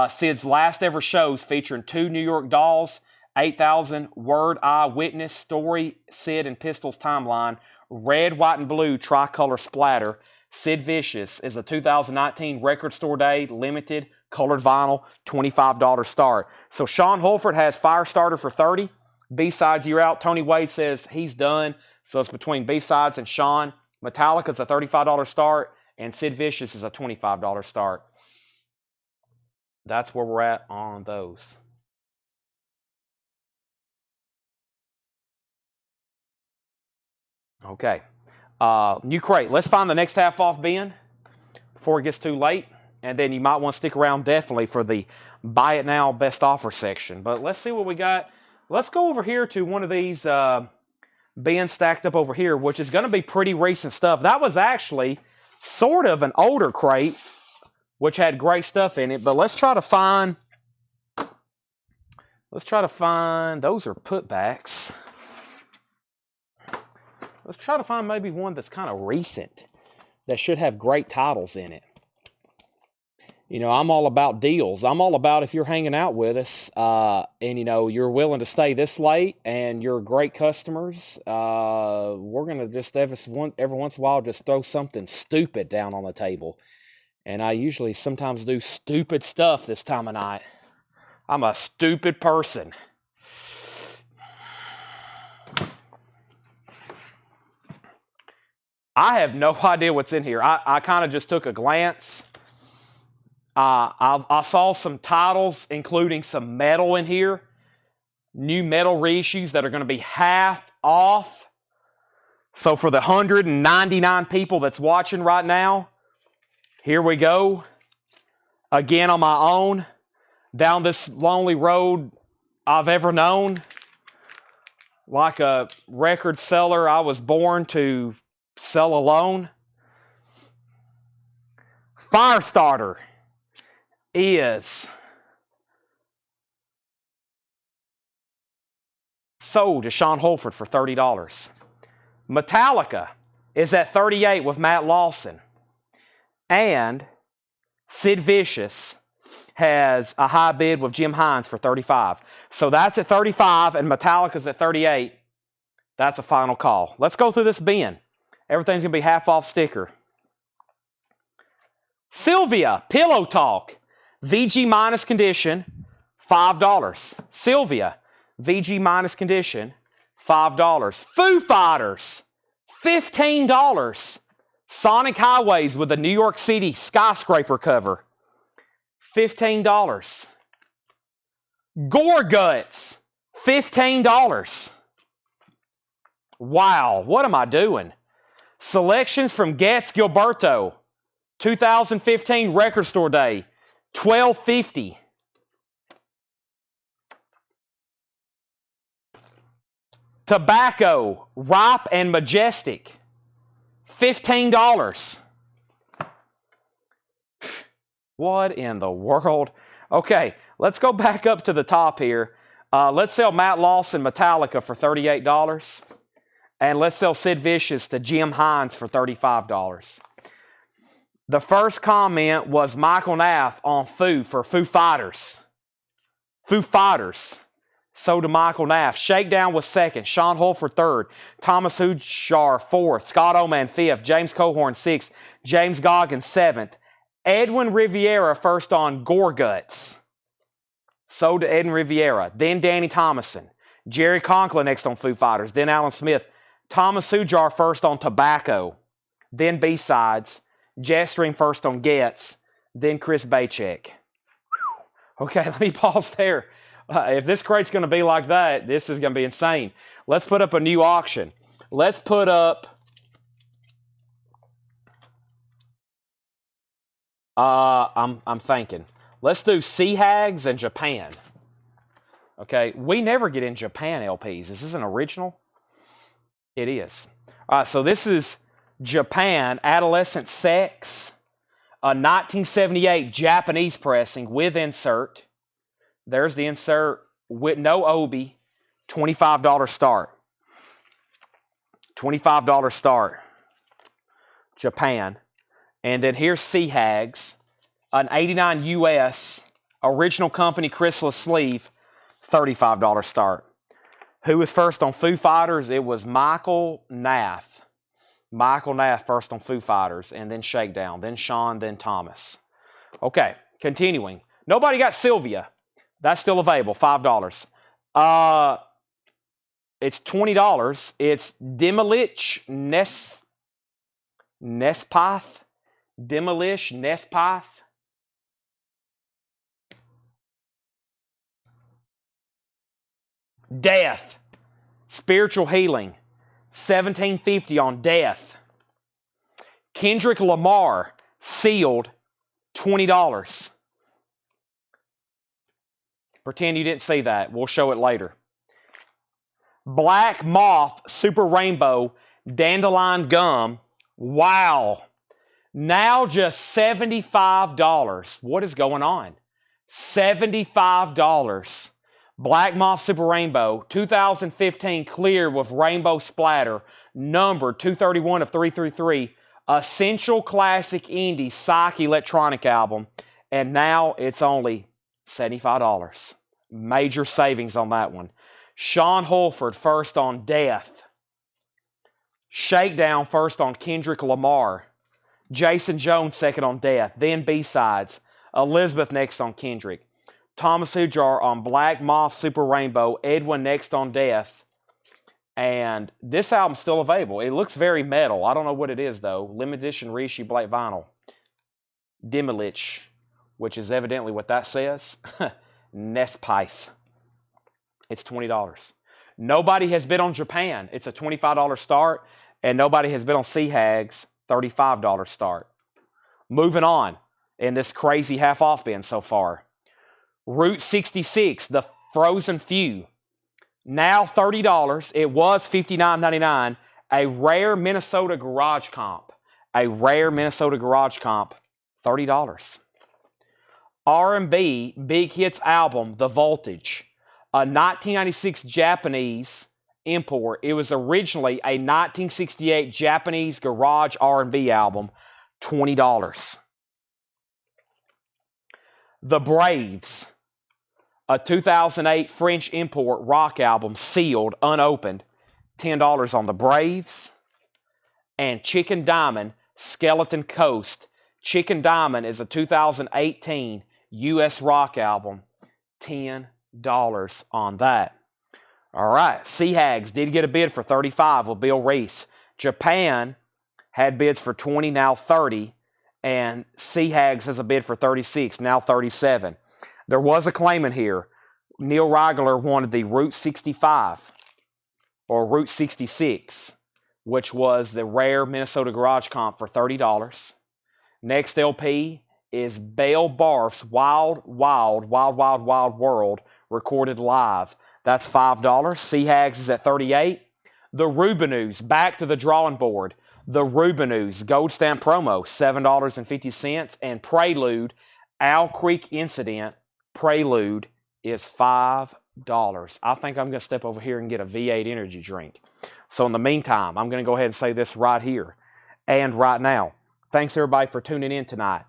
Sid's last ever shows featuring 2 New York Dolls, 8,000 word eyewitness story, Sid and Pistols timeline, red, white, and blue tricolor splatter. Sid Vicious is a 2019 record store day, limited, colored vinyl, $25 start. So Sean Holford has Firestarter for $30. B-Sides, you're out. Tony Wade says he's done. So it's between B-Sides and Sean. Metallica's a $35 start, and Sid Vicious is a $25 start. That's where we're at on those. Okay. New crate. Let's find the next half off bin before it gets too late. And then you might want to stick around definitely for the buy it now best offer section. But let's see what we got. Let's go over here to one of these bins stacked up over here, which is going to be pretty recent stuff. That was actually sort of an older crate, which had great stuff in it. But let's try to find, those are putbacks. Let's try to find maybe one that's kind of recent that should have great titles in it. You know, I'm all about deals. I'm all about if you're hanging out with us and, you know, you're willing to stay this late and you're great customers, we're going to just every once in a while just throw something stupid down on the table. And I usually sometimes do stupid stuff this time of night. I'm a stupid person. I have no idea what's in here. I kind of just took a glance. I saw some titles, including some metal in here. New metal reissues that are going to be half off. So for the 199 people that's watching right now, here we go. Again on my own, down this lonely road I've ever known. Like a record seller, I was born to sell alone. Firestarter is sold to Sean Holford for $30. Metallica is at $38 with Matt Lawson. And Sid Vicious has a high bid with Jim Hines for $35. So that's at $35 and Metallica's at $38. That's a final call. Let's go through this bin. Everything's going to be half off sticker. Sylvia, Pillow Talk. VG minus condition, $5. Sylvia, VG minus condition, $5. Foo Fighters, $15. Sonic Highways with a New York City skyscraper cover, $15. Gore Guts, $15. Wow, what am I doing? Selections from Getz Gilberto, 2015 Record Store Day, $12.50. Tobacco, Ripe and Majestic, $15. What in the world? Okay, let's go back up to the top here. Let's sell Matt Lawson Metallica for $38. And let's sell Sid Vicious to Jim Hines for $35. The first comment was Michael Nath on Foo for Foo Fighters. Foo Fighters, sold to Michael Naff. Shakedown was second. Sean Holford third. Thomas Hujar fourth. Scott Oman fifth. James Cohorn sixth. James Goggins seventh. Edwin Riviera first on Gorguts. Sold to Edwin Riviera. Then Danny Thomason. Jerry Conklin next on Foo Fighters. Then Alan Smith. Thomas Hujar first on Tobacco. Then B-Sides. Jetstream first on Gets. Then Chris Bachek. Okay, let me pause there. If this crate's going to be like that, this is going to be insane. Let's put up a new auction. Let's put up... I'm thinking. Let's do Sea Hags and Japan. Okay, we never get in Japan LPs. Is this an original? It is. All right, so this is Japan, Adolescent Sex, a 1978 Japanese pressing with insert. There's the insert with no Obi, $25 start. $25 start. Japan. And then here's Sea Hags, an 89 US, original company chrysalis sleeve, $35 start. Who was first on Foo Fighters? It was Michael Nath. Michael Nath first on Foo Fighters, and then Shakedown, then Sean, then Thomas. Okay, continuing. Nobody got Sylvia. That's still available, $5. It's $20. It's Demilich Nespath. Demolish Nespath. Death. Spiritual Healing. $17.50 on Death. Kendrick Lamar. Sealed. $20. Pretend you didn't see that. We'll show it later. Black Moth Super Rainbow Dandelion Gum. Wow. Now just $75. What is going on? $75. Black Moth Super Rainbow, 2015 clear with rainbow splatter, numbered 231 of 333, Essential Classic Indie Psych Electronic album, and now it's only $75. Major savings on that one. Sean Holford first on Death. Shakedown first on Kendrick Lamar. Jason Jones second on Death. Then B-Sides. Elizabeth next on Kendrick. Thomas Hujar on Black Moth Super Rainbow. Edwin next on Death. And this album's still available. It looks very metal. I don't know what it is, though. Limited edition reissue black vinyl. Demilich, which is evidently what that says. Nespath. It's $20. Nobody has bid on Japan. It's a $25 start. And nobody has bid on Sea Hags. $35 start. Moving on in this crazy half-off bin so far. Route 66, the Frozen Few. Now $30. It was $59.99. A rare Minnesota Garage Comp. A rare Minnesota Garage Comp. $30. R&B Big Hits album, The Voltage. A 1996 Japanese import. It was originally a 1968 Japanese garage R&B album. $20. The Braves. A 2008 French import rock album, sealed, unopened. $10 on the Braves. And Chicken Diamond, Skeleton Coast. Chicken Diamond is a 2018 U.S. rock album. $10 on that. All right. Sea Hags did get a bid for $35 with Bill Reese. Japan had bids for $20, now $30. And Sea Hags has a bid for $36, now $37. There was a claimant here. Neil Reigler wanted the Route 65 or Route 66, which was the rare Minnesota Garage Comp for $30. Next LP is Belle Barf's Wild World recorded live. That's $5. Sea Hags is at $38. The Rubinoos, back to the drawing board. The Rubinoos, Gold Stamp promo, $7.50. And Prelude, Owl Creek Incident, Prelude is $5. I think I'm going to step over here and get a V8 energy drink. So in the meantime, I'm going to go ahead and say this right here and right now. Thanks everybody for tuning in tonight.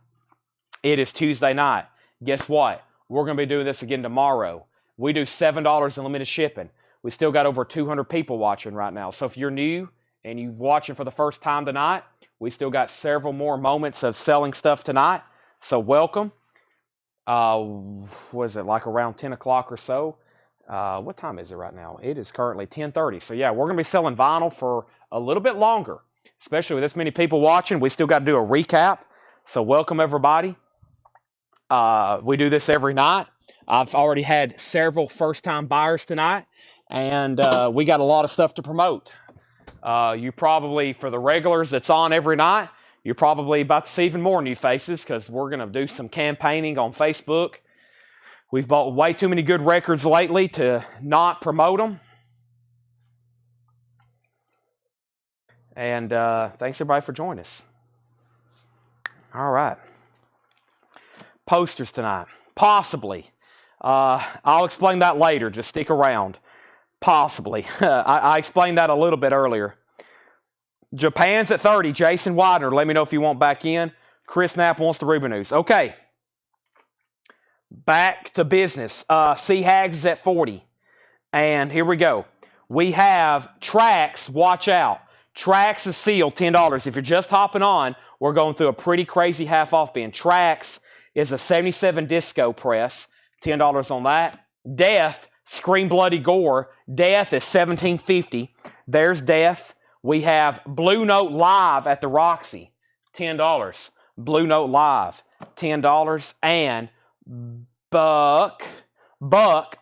It is Tuesday night. Guess what? We're going to be doing this again tomorrow. We do $7 in limited shipping. We still got over 200 people watching right now. So if you're new and you're watching for the first time tonight, we still got several more moments of selling stuff tonight. So welcome. Was it like around 10 o'clock or so? What time is it right now? It is currently 10:30. So yeah, we're going to be selling vinyl for a little bit longer, especially with this many people watching. We still got to do a recap. So welcome everybody. We do this every night. I've already had several first-time buyers tonight, and we got a lot of stuff to promote. You probably, for the regulars that's on every night, you're probably about to see even more new faces because we're going to do some campaigning on Facebook. We've bought way too many good records lately to not promote them. And thanks everybody for joining us. All right. Posters tonight. Possibly. I'll explain that later. Just stick around. Possibly. I explained that a little bit earlier. Japan's at 30. Jason Widener, let me know if you want back in. Chris Knapp wants the Ruben News. Okay. Back to business. C. Hags is at 40. And here we go. We have Trax. Watch out. Trax is sealed, $10. If you're just hopping on, we're going through a pretty crazy half-off bin. Trax is a 77 disco press. $10 on that. Death, Scream Bloody Gore. Death is $17.50. There's Death. We have Blue Note Live at the Roxy. $10. Blue Note Live. $10. And Buck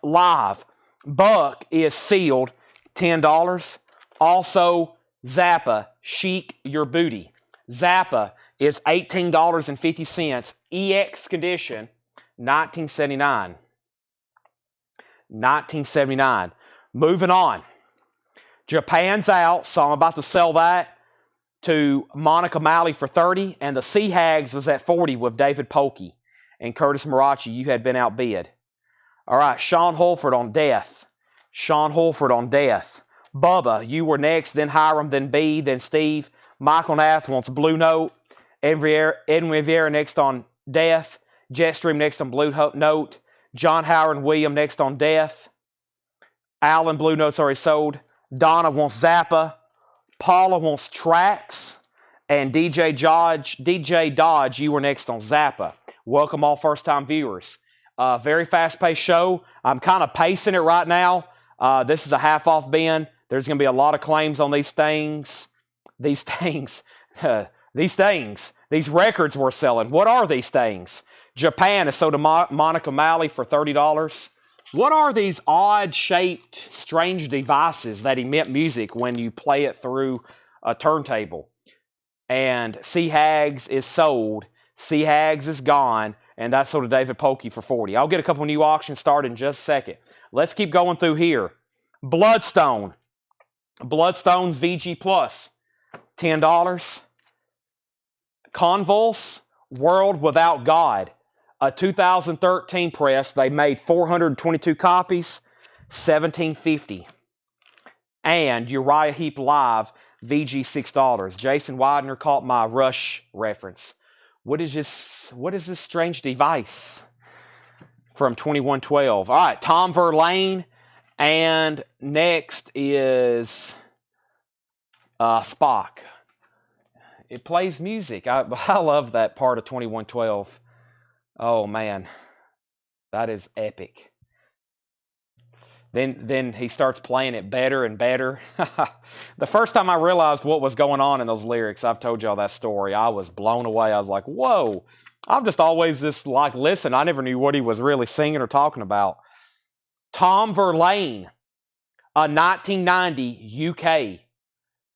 Live. Buck is sealed. $10. Also, Zappa, Chic Your Booty. Zappa is $18.50. EX condition, $19.79. $19.79. Moving on. Japan's out, so I'm about to sell that to Monica Malley for $30, and the Sea Hags was at $40 with David Polkey and Curtis Marachi. You had been outbid. All right, Sean Holford on Death. Sean Holford on Death. Bubba, you were next, then Hiram, then B, then Steve. Michael Nath wants Blue Note. Edwin Rivera next on Death. Jetstream next on Blue Note. John Howard and William next on Death. Alan, Blue Note's already sold. Donna wants Zappa. Paula wants Trax. And DJ Dodge, you were next on Zappa. Welcome all first-time viewers. Very fast-paced show. I'm kind of pacing it right now. This is a half-off bin. There's going to be a lot of claims on these things. These records we're selling. What are these things? Japan is sold to Monica Malley for $30. What are these odd-shaped, strange devices that emit music when you play it through a turntable? And C. Hags is sold. C. Hags is gone. And that's sold to David Polkey for $40. I'll get a couple new auctions started in just a second. Let's keep going through here. Bloodstone. Bloodstone's VG Plus. $10. Convulse. World Without God. A 2013 press. They made 422 copies. $17.50. And Uriah Heep Live. VG $6. Jason Widener caught my Rush reference. What is this strange device from 2112? All right, Tom Verlaine. And next is Spock. It plays music. I love that part of 2112. Oh, man. That is epic. Then he starts playing it better and better. The first time I realized what was going on in those lyrics, I've told y'all that story, I was blown away. I was like, whoa. I've just always just like, listen, I never knew what he was really singing or talking about. Tom Verlaine, a 1990 UK.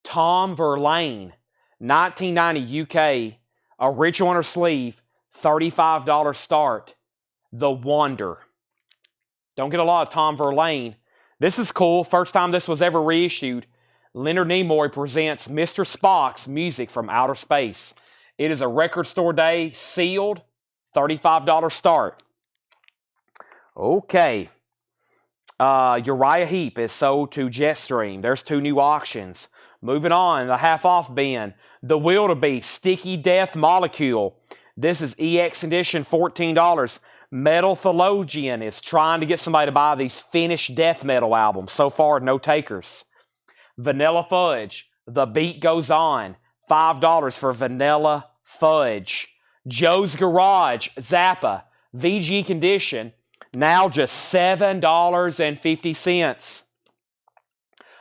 Tom Verlaine, 1990 UK, original inner sleeve, $35 start. The Wonder. Don't get a lot of Tom Verlaine. This is cool. First time this was ever reissued. Leonard Nimoy presents Mr. Spock's Music from Outer Space. It is a record store day, sealed, $35 start. Okay. Uriah Heep is sold to Jetstream. There's 2 new auctions. Moving on, the half-off bin. The Wildebeest Sticky Death Molecule. This is EX edition, $14. Metal Theologian is trying to get somebody to buy these finished death metal albums. So far, no takers. Vanilla Fudge, The Beat Goes On, $5 for Vanilla Fudge. Joe's Garage, Zappa, VG Condition, now just $7.50.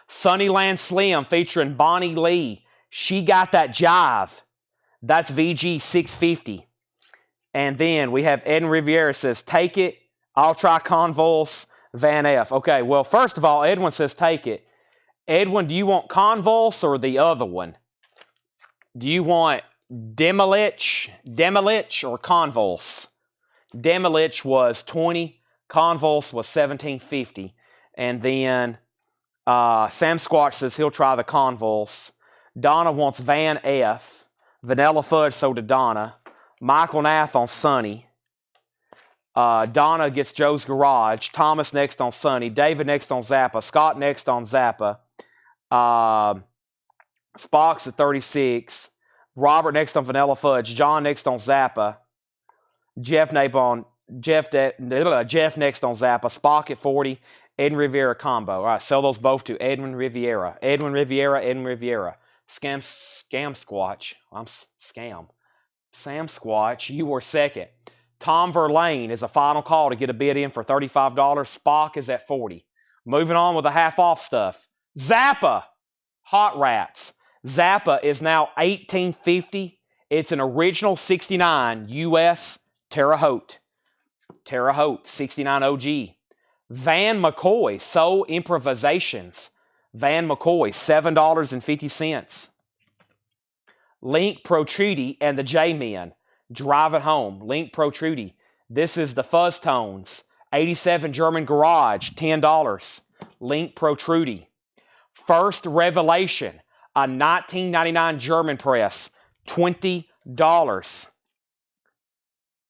Sunnyland Slim featuring Bonnie Lee, She Got That Jive. That's VG $6.50. And then we have Edwin Riviera says, take it. I'll try Convulse Van F. Okay, well, first of all, Edwin says take it. Edwin, do you want Convulse or the other one? Do you want Demolich or Convulse? Demolich was $20. Convulse was $17.50. And then Sam Squatch says he'll try the Convulse. Donna wants Van F. Vanilla Fudge, so to Donna. Michael Nath on Sunny. Donna gets Joe's Garage. Thomas next on Sunny. David next on Zappa. Scott next on Zappa. Spock's at 36. Robert next on Vanilla Fudge. John next on Zappa. Jeff next on Zappa. Spock at 40. Edwin Riviera combo. All right, sell those both to Edwin Riviera. Edwin Riviera. Scam Squatch. I'm scam. Sam Squatch, you were second. Tom Verlaine is a final call to get a bid in for $35. Spock is at 40. Moving on with the half-off stuff. Zappa, Hot Rats. Zappa is now $18.50. It's an original 69 US Terre Haute. Terre Haute, 69 OG. Van McCoy, Soul Improvisations. Van McCoy, $7.50. Link Protrudy and the J-Men, Drive It Home. Link Protrudy. This is the Fuzz Tones. 87 German Garage, $10. Link Protrudy. First Revelation, a 1999 German press, $20.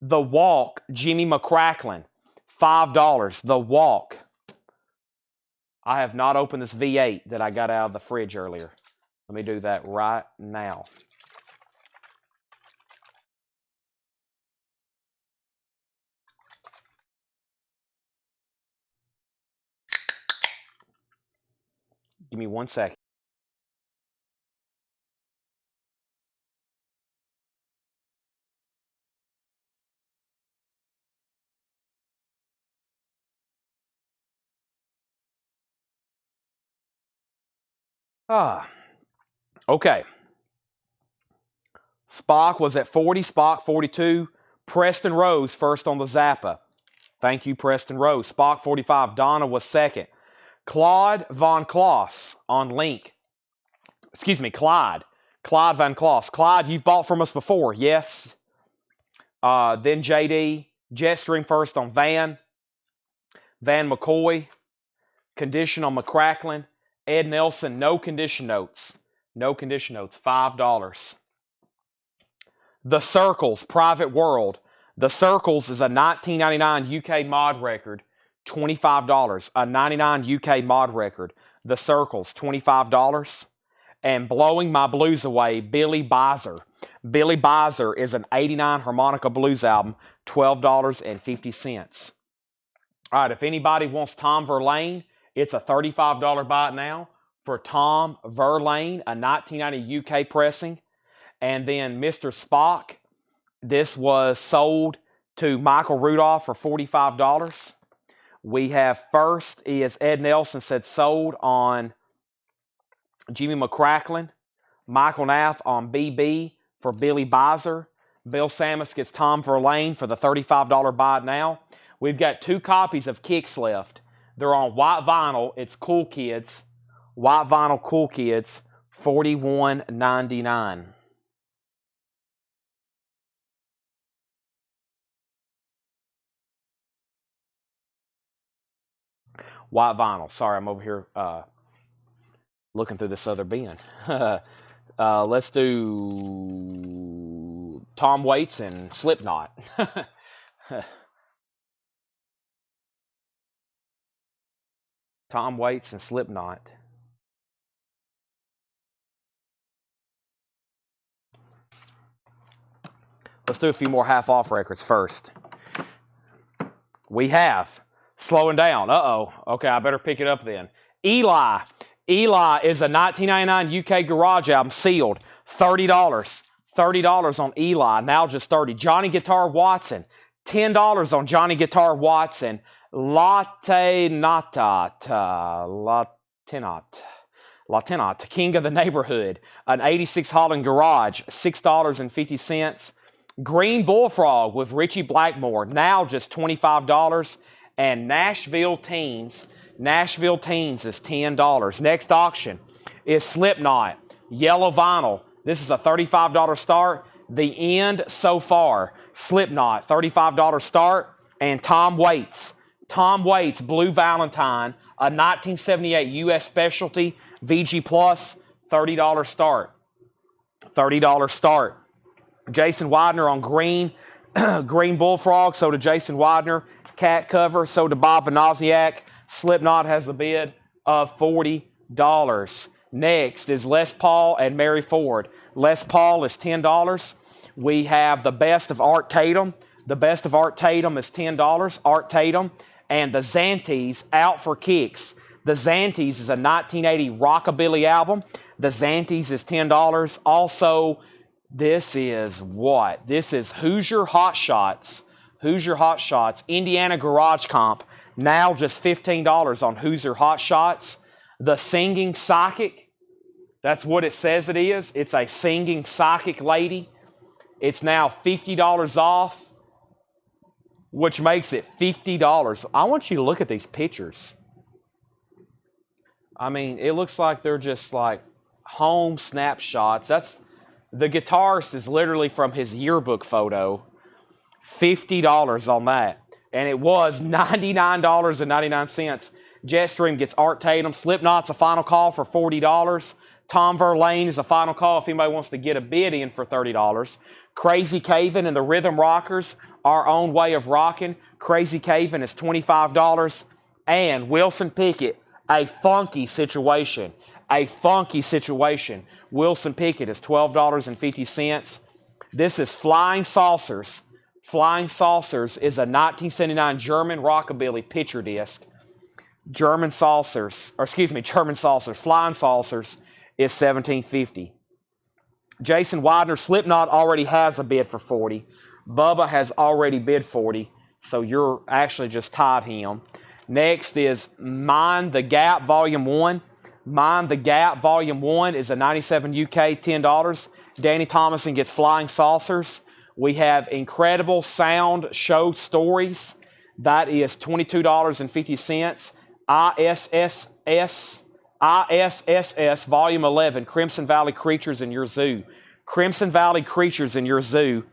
The Walk, Jimmy McCracklin, $5. The Walk. I have not opened this V8 that I got out of the fridge earlier. Let me do that right now. Give me 1 second. Okay. Spock was at 40, Spock 42. Preston Rose first on the Zappa. Thank you, Preston Rose. Spock 45. Donna was second. Claude Von Kloss on Link. Excuse me, Clyde. Clyde Von Kloss. Clyde, you've bought from us before, yes? Then JD. Jetstream first on Van. Van McCoy. Condition on McCracklin. Ed Nelson, no condition notes. No condition notes, $5. The Circles, Private World. The Circles is a 1999 UK mod record, $25. A 99 UK mod record. The Circles, $25. And Blowing My Blues Away, Billy Bizer. Billy Bizer is an 89 harmonica blues album, $12.50. All right, if anybody wants Tom Verlaine, it's a $35 buy it now for Tom Verlaine, a 1990 UK pressing. And then Mr. Spock, this was sold to Michael Rudolph for $45. We have first is Ed Nelson said sold on Jimmy McCracklin. Michael Nath on BB for Billy Bizer. Bill Samus gets Tom Verlaine for the $35 buy it now. We've got 2 copies of Kicks left. They're on white vinyl. It's Cool Kids. White vinyl Cool Kids, $41.99. White vinyl. Sorry, I'm over here looking through this other bin. Let's do Tom Waits and Slipknot. Tom Waits and Slipknot. Let's do a few more half-off records first. We have, slowing down. Uh-oh. Okay, I better pick it up then. Eli. Eli is a 1999 UK garage album, sealed. $30. $30 on Eli, now just 30. Johnny Guitar Watson. $10 on Johnny Guitar Watson. Latinat, King of the Neighborhood. An 86 Holland garage, $6.50. Green Bullfrog with Richie Blackmore, now just $25. And Nashville Teens is $10. Next auction is Slipknot, yellow vinyl. This is a $35 start. The end so far, Slipknot, $35 start. And Tom Waits, Blue Valentine, a 1978 U.S. specialty, VG Plus, $30 start. $30 start. Jason Widener on green, Green Bullfrog, so did Jason Widener. Cat cover, so did Bob Wozniak. Slipknot has a bid of $40. Next is Les Paul and Mary Ford. Les Paul is $10. We have the Best of Art Tatum. The Best of Art Tatum is $10. Art Tatum. And the Zantes, Out for Kicks. The Zantes is a 1980 rockabilly album. The Zantes is $10. Also, this is what? This is Hoosier Hot Shots. Hoosier Hot Shots. Indiana Garage Comp. Now just $15 on Hoosier Hot Shots. The Singing Psychic. That's what it says it is. It's a singing psychic lady. It's now $50 off, which makes it $50. I want you to look at these pictures. I mean, it looks like they're just like home snapshots. The guitarist is literally from his yearbook photo. $50 on that. And it was $99.99. Jetstream gets Art Tatum. Slipknot's a final call for $40. Tom Verlaine is a final call if anybody wants to get a bid in for $30. Crazy Caven and the Rhythm Rockers, Our Own Way of Rocking. Crazy Caven is $25. And Wilson Pickett, A Funky Situation. A Funky Situation. Wilson Pickett is $12.50. This is Flying Saucers. Flying Saucers is a 1979 German rockabilly picture disc. German Saucers. Flying Saucers is $17.50. Jason Widener, Slipknot already has a bid for $40. Bubba has already bid $40, so you're actually just tied him. Next is Mind the Gap Volume 1. Mind the Gap Volume 1 is a 97 UK, $10. Danny Thomason gets Flying Saucers. We have Incredible Sound Show Stories. That is $22.50. ISSS Volume 11, Crimson Valley Creatures in Your Zoo. Crimson Valley Creatures in Your Zoo.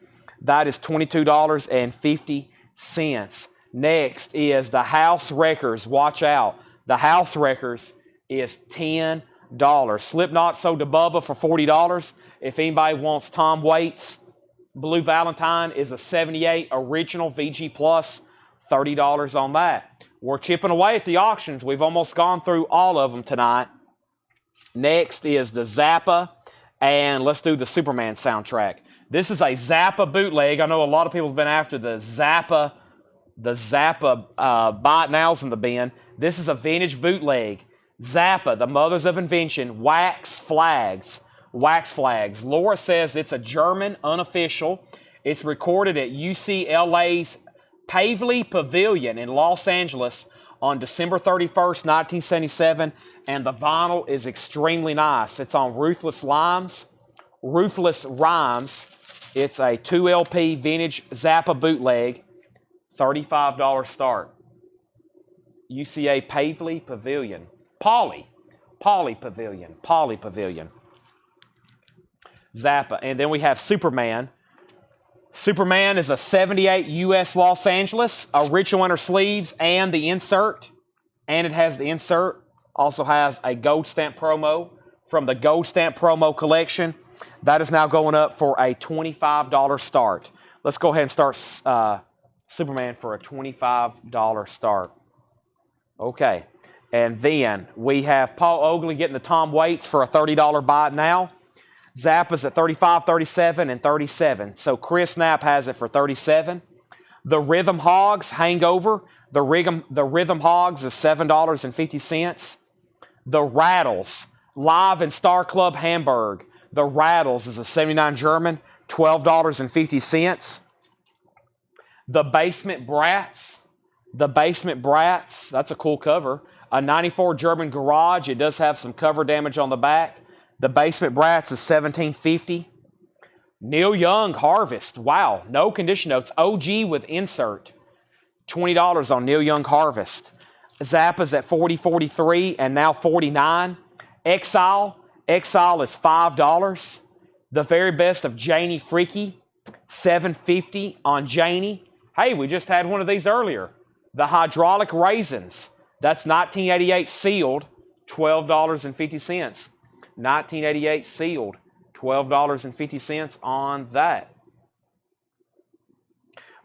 That is $22.50. Next is the House Wreckers. Watch out. The House Wreckers is $10. Slipknot sold to Bubba for $40. If anybody wants Tom Waits, Blue Valentine is a 78 original VG Plus, $30 on that. We're chipping away at the auctions. We've almost gone through all of them tonight. Next is the Zappa, and let's do the Superman soundtrack. This is a Zappa bootleg. I know a lot of people have been after the Zappa bite nails in the bin. This is a vintage bootleg. Zappa, the Mothers of Invention, Wax Flags. Wax Flags. Laura says it's a German unofficial. It's recorded at UCLA's Pavely Pavilion in Los Angeles on December 31st, 1977, and the vinyl is extremely nice. It's on Ruthless Rhymes. It's a 2LP vintage Zappa bootleg, $35 start. UCA Pavely Pavilion. Poly Pavilion. Zappa. And then we have Superman. Superman is a 78 U.S. Los Angeles, original inner sleeves and the insert. And it has the insert. Also has a gold stamp promo from the gold stamp promo collection. That is now going up for a $25 start. Let's go ahead and start Superman for a $25 start. Okay. And then we have Paul Oakley getting the Tom Waits for a $30 buy now. Zappa's at $35, $37, and $37. So Chris Knapp has it for $37. The Rhythm Hogs Hangover. The Rhythm Hogs is $7.50. The Rattles Live and Star Club Hamburg. The Rattles is a 79 German, $12.50. The Basement Brats. The Basement Brats, that's a cool cover. A 94 German Garage. It does have some cover damage on the back. The Basement Brats is $17.50. Neil Young Harvest. Wow, no condition notes. OG with insert. $20 on Neil Young Harvest. Zappa's at $40.43 and now $49. Exile is $5. The Very Best of Janie Freaky, $7.50 on Janie. Hey, we just had one of these earlier. The Hydraulic Raisins. That's 1988 sealed, $12.50. 1988 sealed, $12.50 on that.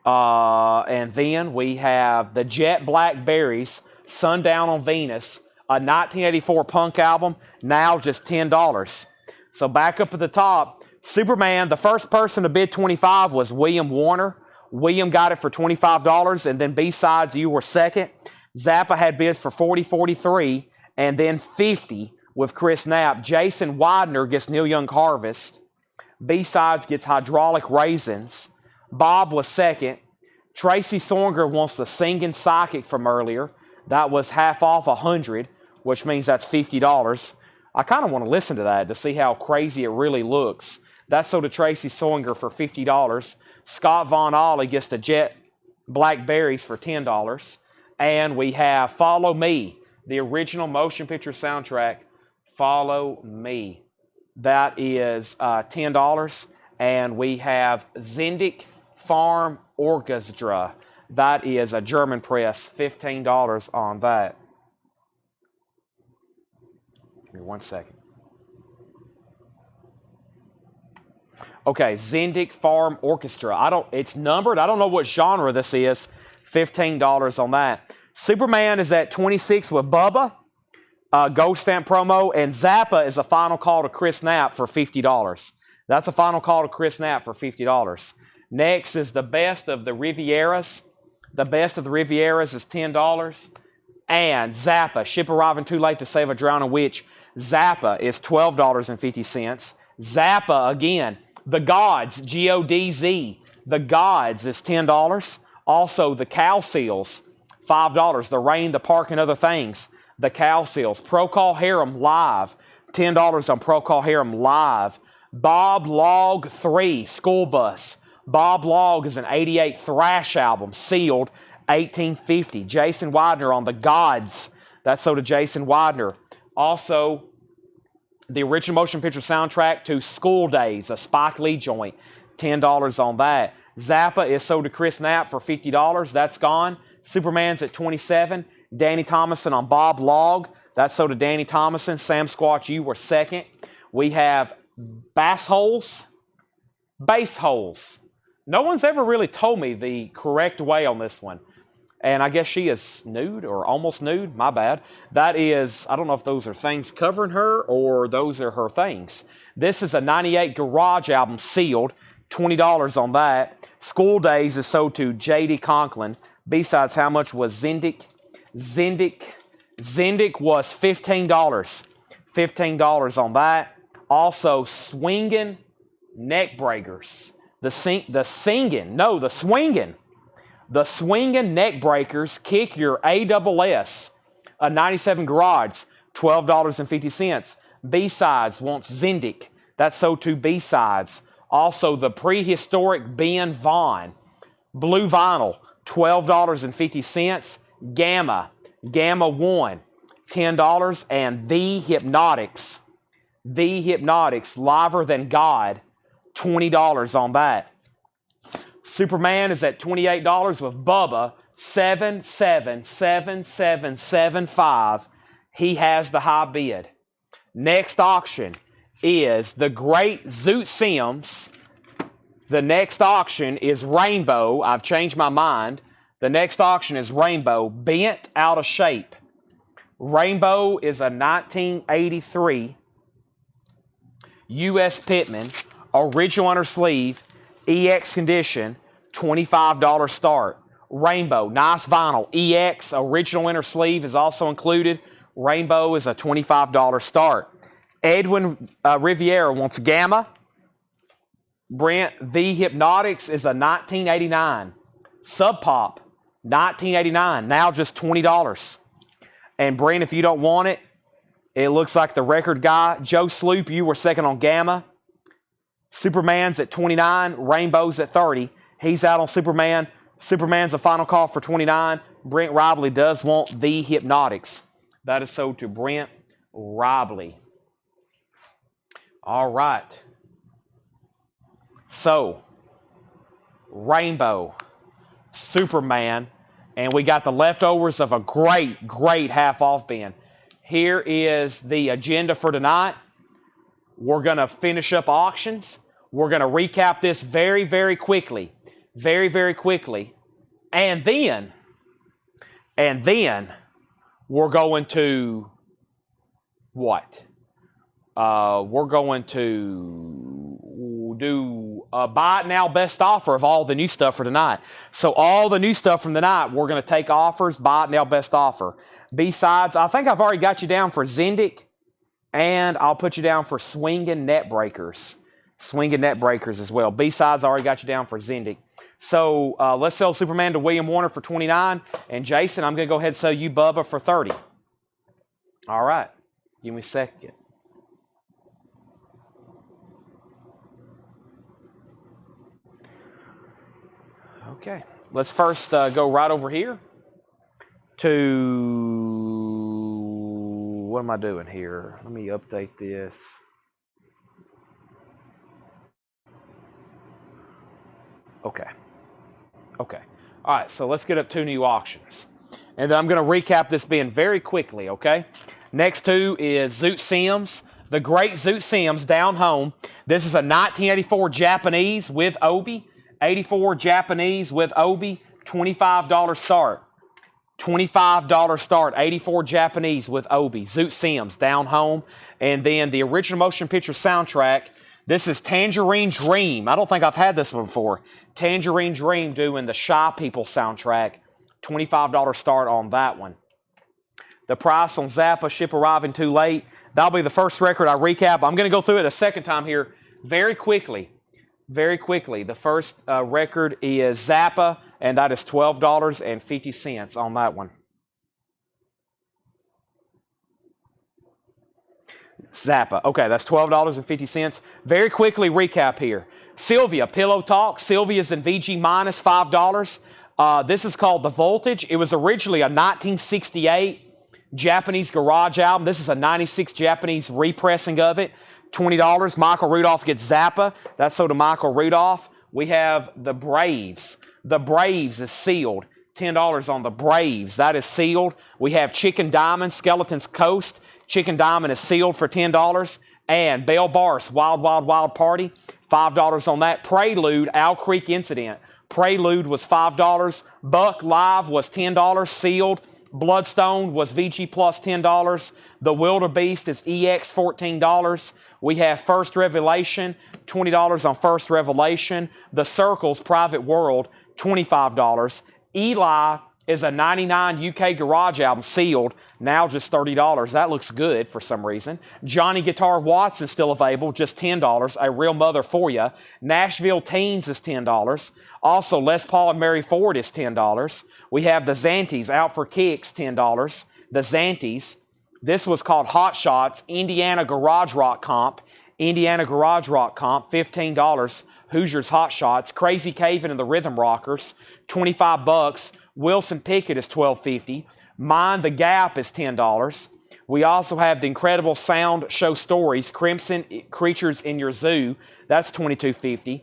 And then we have the Jet Black Berries, Sundown on Venus, a 1984 punk album, now just $10. So back up at the top, Superman, the first person to bid $25 was William Warner. William got it for $25, and then B-Sides, you were second. Zappa had bids for $40, $43, and then $50 with Chris Knapp. Jason Widener gets Neil Young Harvest. B-Sides gets Hydraulic Raisins. Bob was second. Tracy Songer wants the Singing Psychic from earlier. That was half off 100, which means that's $50. I kind of want to listen to that to see how crazy it really looks. That's sold to Tracy Songer for $50. Scott Von Ollie gets the Jet Blackberries for $10. And we have Follow Me, the original motion picture soundtrack, Follow Me. That is $10. And we have Zindig Farm Orchestra. That is a German press, $15 on that. Give me 1 second. Okay, Zindig Farm Orchestra. It's numbered. I don't know what genre this is. $15 on that. Superman is at $26 with Bubba. Gold stamp promo. And Zappa is a final call to Chris Knapp for $50. That's a final call to Chris Knapp for $50. Next is the Best of the Rivieras. The Best of the Rivieras is $10. And Zappa, Ship Arriving Too Late to Save a Drowning Witch. Zappa is $12.50. Zappa, again, The Gods, G-O-D-Z. The Gods is $10. Also, the Cow Seals, $5. The Rain, the Park, and Other Things. The Cow Seals. Procol Harum Live, $10 on Procol Harum Live. Bob Log 3, School Bus. Bob Log is an 88 thrash album, sealed, $18.50. Jason Widener on The Gods. That's sold to Jason Widener. Also, the original motion picture soundtrack to School Days, a Spike Lee joint, $10 on that. Zappa is sold to Chris Knapp for $50. That's gone. Superman's at $27. Danny Thomason on Bob Log. That's sold to Danny Thomason. Sam Squatch, you were second. We have Bass Holes. No one's ever really told me the correct way on this one. And I guess she is nude or almost nude. My bad. That is, I don't know if those are things covering her or those are her things. This is a 98 Garage album, sealed. $20 on that. School Days is sold to J.D. Conklin. B-Sides, how much was Zindig? Zindig was $15. $15 on that. Also, Swingin' Neck Breakers. The Swingin' Neck Breakers, kick your ASS. A 97 Garage, $12.50. B-Sides wants Zindig. That's sold to B-Sides. Also, the Prehistoric Ben Vaughn. Blue Vinyl, $12.50. Gamma 1, $10. And The Hypnotics, Liver Than God, $20 on that. Superman is at $28 with Bubba, 77775. He has the high bid. Next auction is the Great Zoot Sims. The next auction is Rainbow. I've changed my mind. The next auction is Rainbow, Bent Out of Shape. Rainbow is a 1983 U.S. Pitman, original under sleeve, EX condition, $25 start. Rainbow, nice vinyl. EX, original inner sleeve is also included. Rainbow is a $25 start. Edwin Riviera wants Gamma. Brent, The Hypnotics is a $19.89. Sub Pop, $19.89. Now just $20. And Brent, if you don't want it, it looks like the record guy. Joe Sloop, you were second on Gamma. Superman's at $29. Rainbow's at $30. He's out on Superman. Superman's a final call for $29. Brent Robley does want The Hypnotics. That is sold to Brent Robley. All right. So, Rainbow, Superman, and we got the leftovers of a great, great half-off bin. Here is the agenda for tonight. We're going to finish up auctions. We're going to recap this very, very quickly. Very, very quickly. And then we're going to what? We're going to do a buy it now best offer of all the new stuff for tonight. So all the new stuff from tonight, we're going to take offers, buy it now best offer. B-sides, I think I've already got you down for Zendik, and I'll put you down for Swinging Net Breakers. Swinging Net Breakers as well. B-sides, I already got you down for Zendik. So let's sell Superman to William Warner for $29. And Jason, I'm going to go ahead and sell you Bubba for $30. All right. Give me a second. Okay. Let's first go right over here to... What am I doing here? Let me update this. Okay. Okay. All right, so let's get up 2 new auctions. And then I'm going to recap this bin very quickly, okay? Next 2 is Zoot Sims. The great Zoot Sims down home. This is a 1984 Japanese with Obi. 84 Japanese with Obi. $25 start. $25 start. 84 Japanese with Obi. Zoot Sims down home. And then the original motion picture soundtrack. This is Tangerine Dream. I don't think I've had this one before. Tangerine Dream doing the Shy People soundtrack. $25 start on that one. The price on Zappa, ship arriving too late. That'll be the first record I recap. I'm going to go through it a second time here very quickly. Very quickly. The first record is Zappa, and that is $12.50 on that one. Zappa. Okay, that's $12.50. Very quickly recap here. Sylvia, Pillow Talk. Sylvia's in VG minus $5. This is called The Voltage. It was originally a 1968 Japanese garage album. This is a 96 Japanese repressing of it. $20. Michael Rudolph gets Zappa. That's sold to Michael Rudolph. We have The Braves. The Braves is sealed. $10 on The Braves. That is sealed. We have Chicken Diamond, Skeleton's Coast. Chicken Diamond is sealed for $10. And Bell Bars, Wild Wild Wild Party, $5 on that. Prelude, Owl Creek Incident. Prelude was $5. Buck Live was $10, sealed. Bloodstone was VG plus $10. The Wildebeest is EX $14. We have First Revelation, $20 on First Revelation. The Circles, Private World, $25. Eli is a 99 UK garage album, sealed, now just $30. That looks good for some reason. Johnny Guitar Watson still available, just $10. A Real Mother for You. Nashville Teens is $10. Also, Les Paul and Mary Ford is $10. We have the Zanties, Out for Kicks, $10. The Zanties. This was called Hot Shots, Indiana Garage Rock Comp. Indiana Garage Rock Comp, $15. Hoosiers Hot Shots. Crazy Caven and the Rhythm Rockers, $25. Wilson Pickett is $12.50. Mind the Gap is $10. We also have the Incredible Sound Show Stories, Crimson Creatures in Your Zoo. That's $22.50.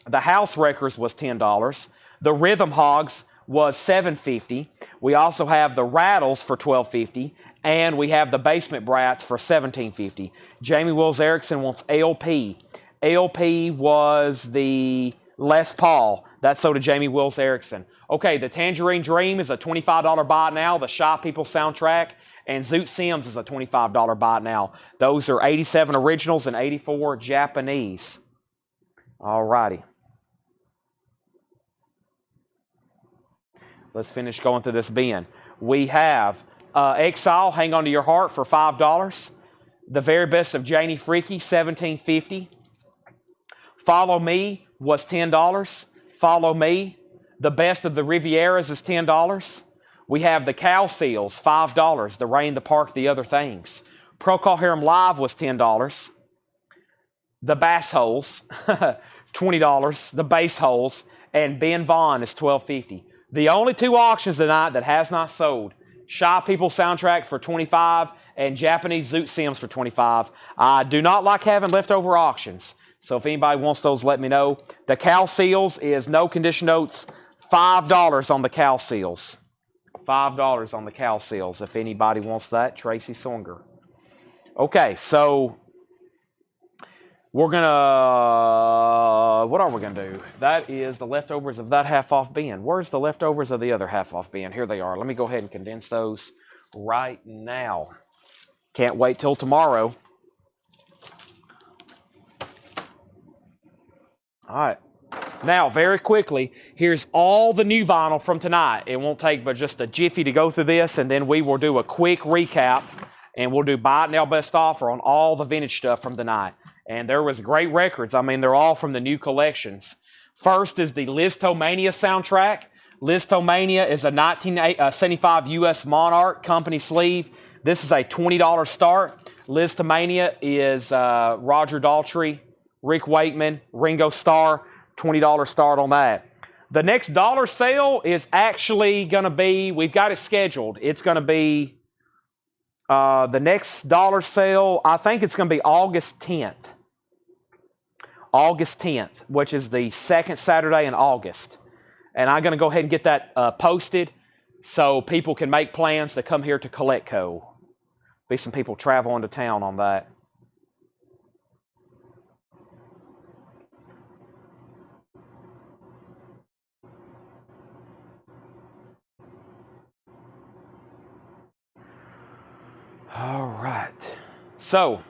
The House Wreckers was $10. The Rhythm Hogs was $7.50. We also have the Rattles for $12.50. And we have the Basement Brats for $17.50. Jamie Wills Erickson wants LP. LP was the Les Paul. That's sold to Jamie Wills Erickson. Okay, the Tangerine Dream is a $25 buy now. The Shy People soundtrack. And Zoot Sims is a $25 buy now. Those are 87 originals and 84 Japanese. All righty. Let's finish going through this bin. We have Exile, Hang On to Your Heart for $5. The Very Best of Janie Freaky, $17.50. Follow Me was $10. Follow Me. The Best of the Rivieras is $10. We have the Cow Seals, $5. The Rain, the Park, the Other Things. Procol Harum Live was $10. The Bass Holes, $20. The Bass Holes. And Ben Vaughn is $12.50. The only two auctions tonight that has not sold, Shy People Soundtrack for $25 and Japanese Zoot Sims for $25. I do not like having leftover auctions. So if anybody wants those, let me know. The Cow Seals is no condition notes, $5 on the Cow Seals. $5 on the Cow Seals. If anybody wants that, Tracy Songer. Okay, so we're going to, what are we going to do? That is the leftovers of that half-off bin. Where's the leftovers of the other half-off bin? Here they are. Let me go ahead and condense those right now. Can't wait till tomorrow. All right. Now, very quickly, here's all the new vinyl from tonight. It won't take but just a jiffy to go through this, and then we will do a quick recap, and we'll do buy it now best offer on all the vintage stuff from tonight. And there was great records. I mean, they're all from the new collections. First is the Listomania soundtrack. Listomania is a 1975 U.S. Monarch company sleeve. This is a $20 start. Listomania is Roger Daltrey, Rick Wakeman, Ringo Starr, $20 start on that. The next dollar sale is actually going to be, we've got it scheduled. It's going to be, the next dollar sale, I think it's going to be August 10th. August 10th, which is the second Saturday in August. And I'm going to go ahead and get that posted so people can make plans to come here to Collectco. Be some people traveling to town on that. All right. So,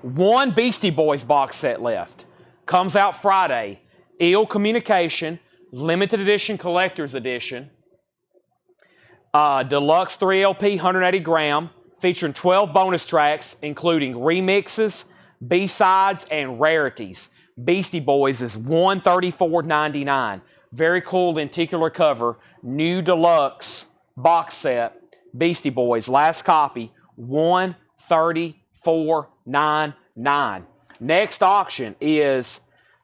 one Beastie Boys box set left. Comes out Friday. Ill Communication, limited edition, collector's edition. Deluxe 3LP, 180 gram, featuring 12 bonus tracks, including remixes, B-sides, and rarities. Beastie Boys is $134.99. Very cool lenticular cover. New deluxe box set. Beastie Boys, last copy, $134.99. Next auction is,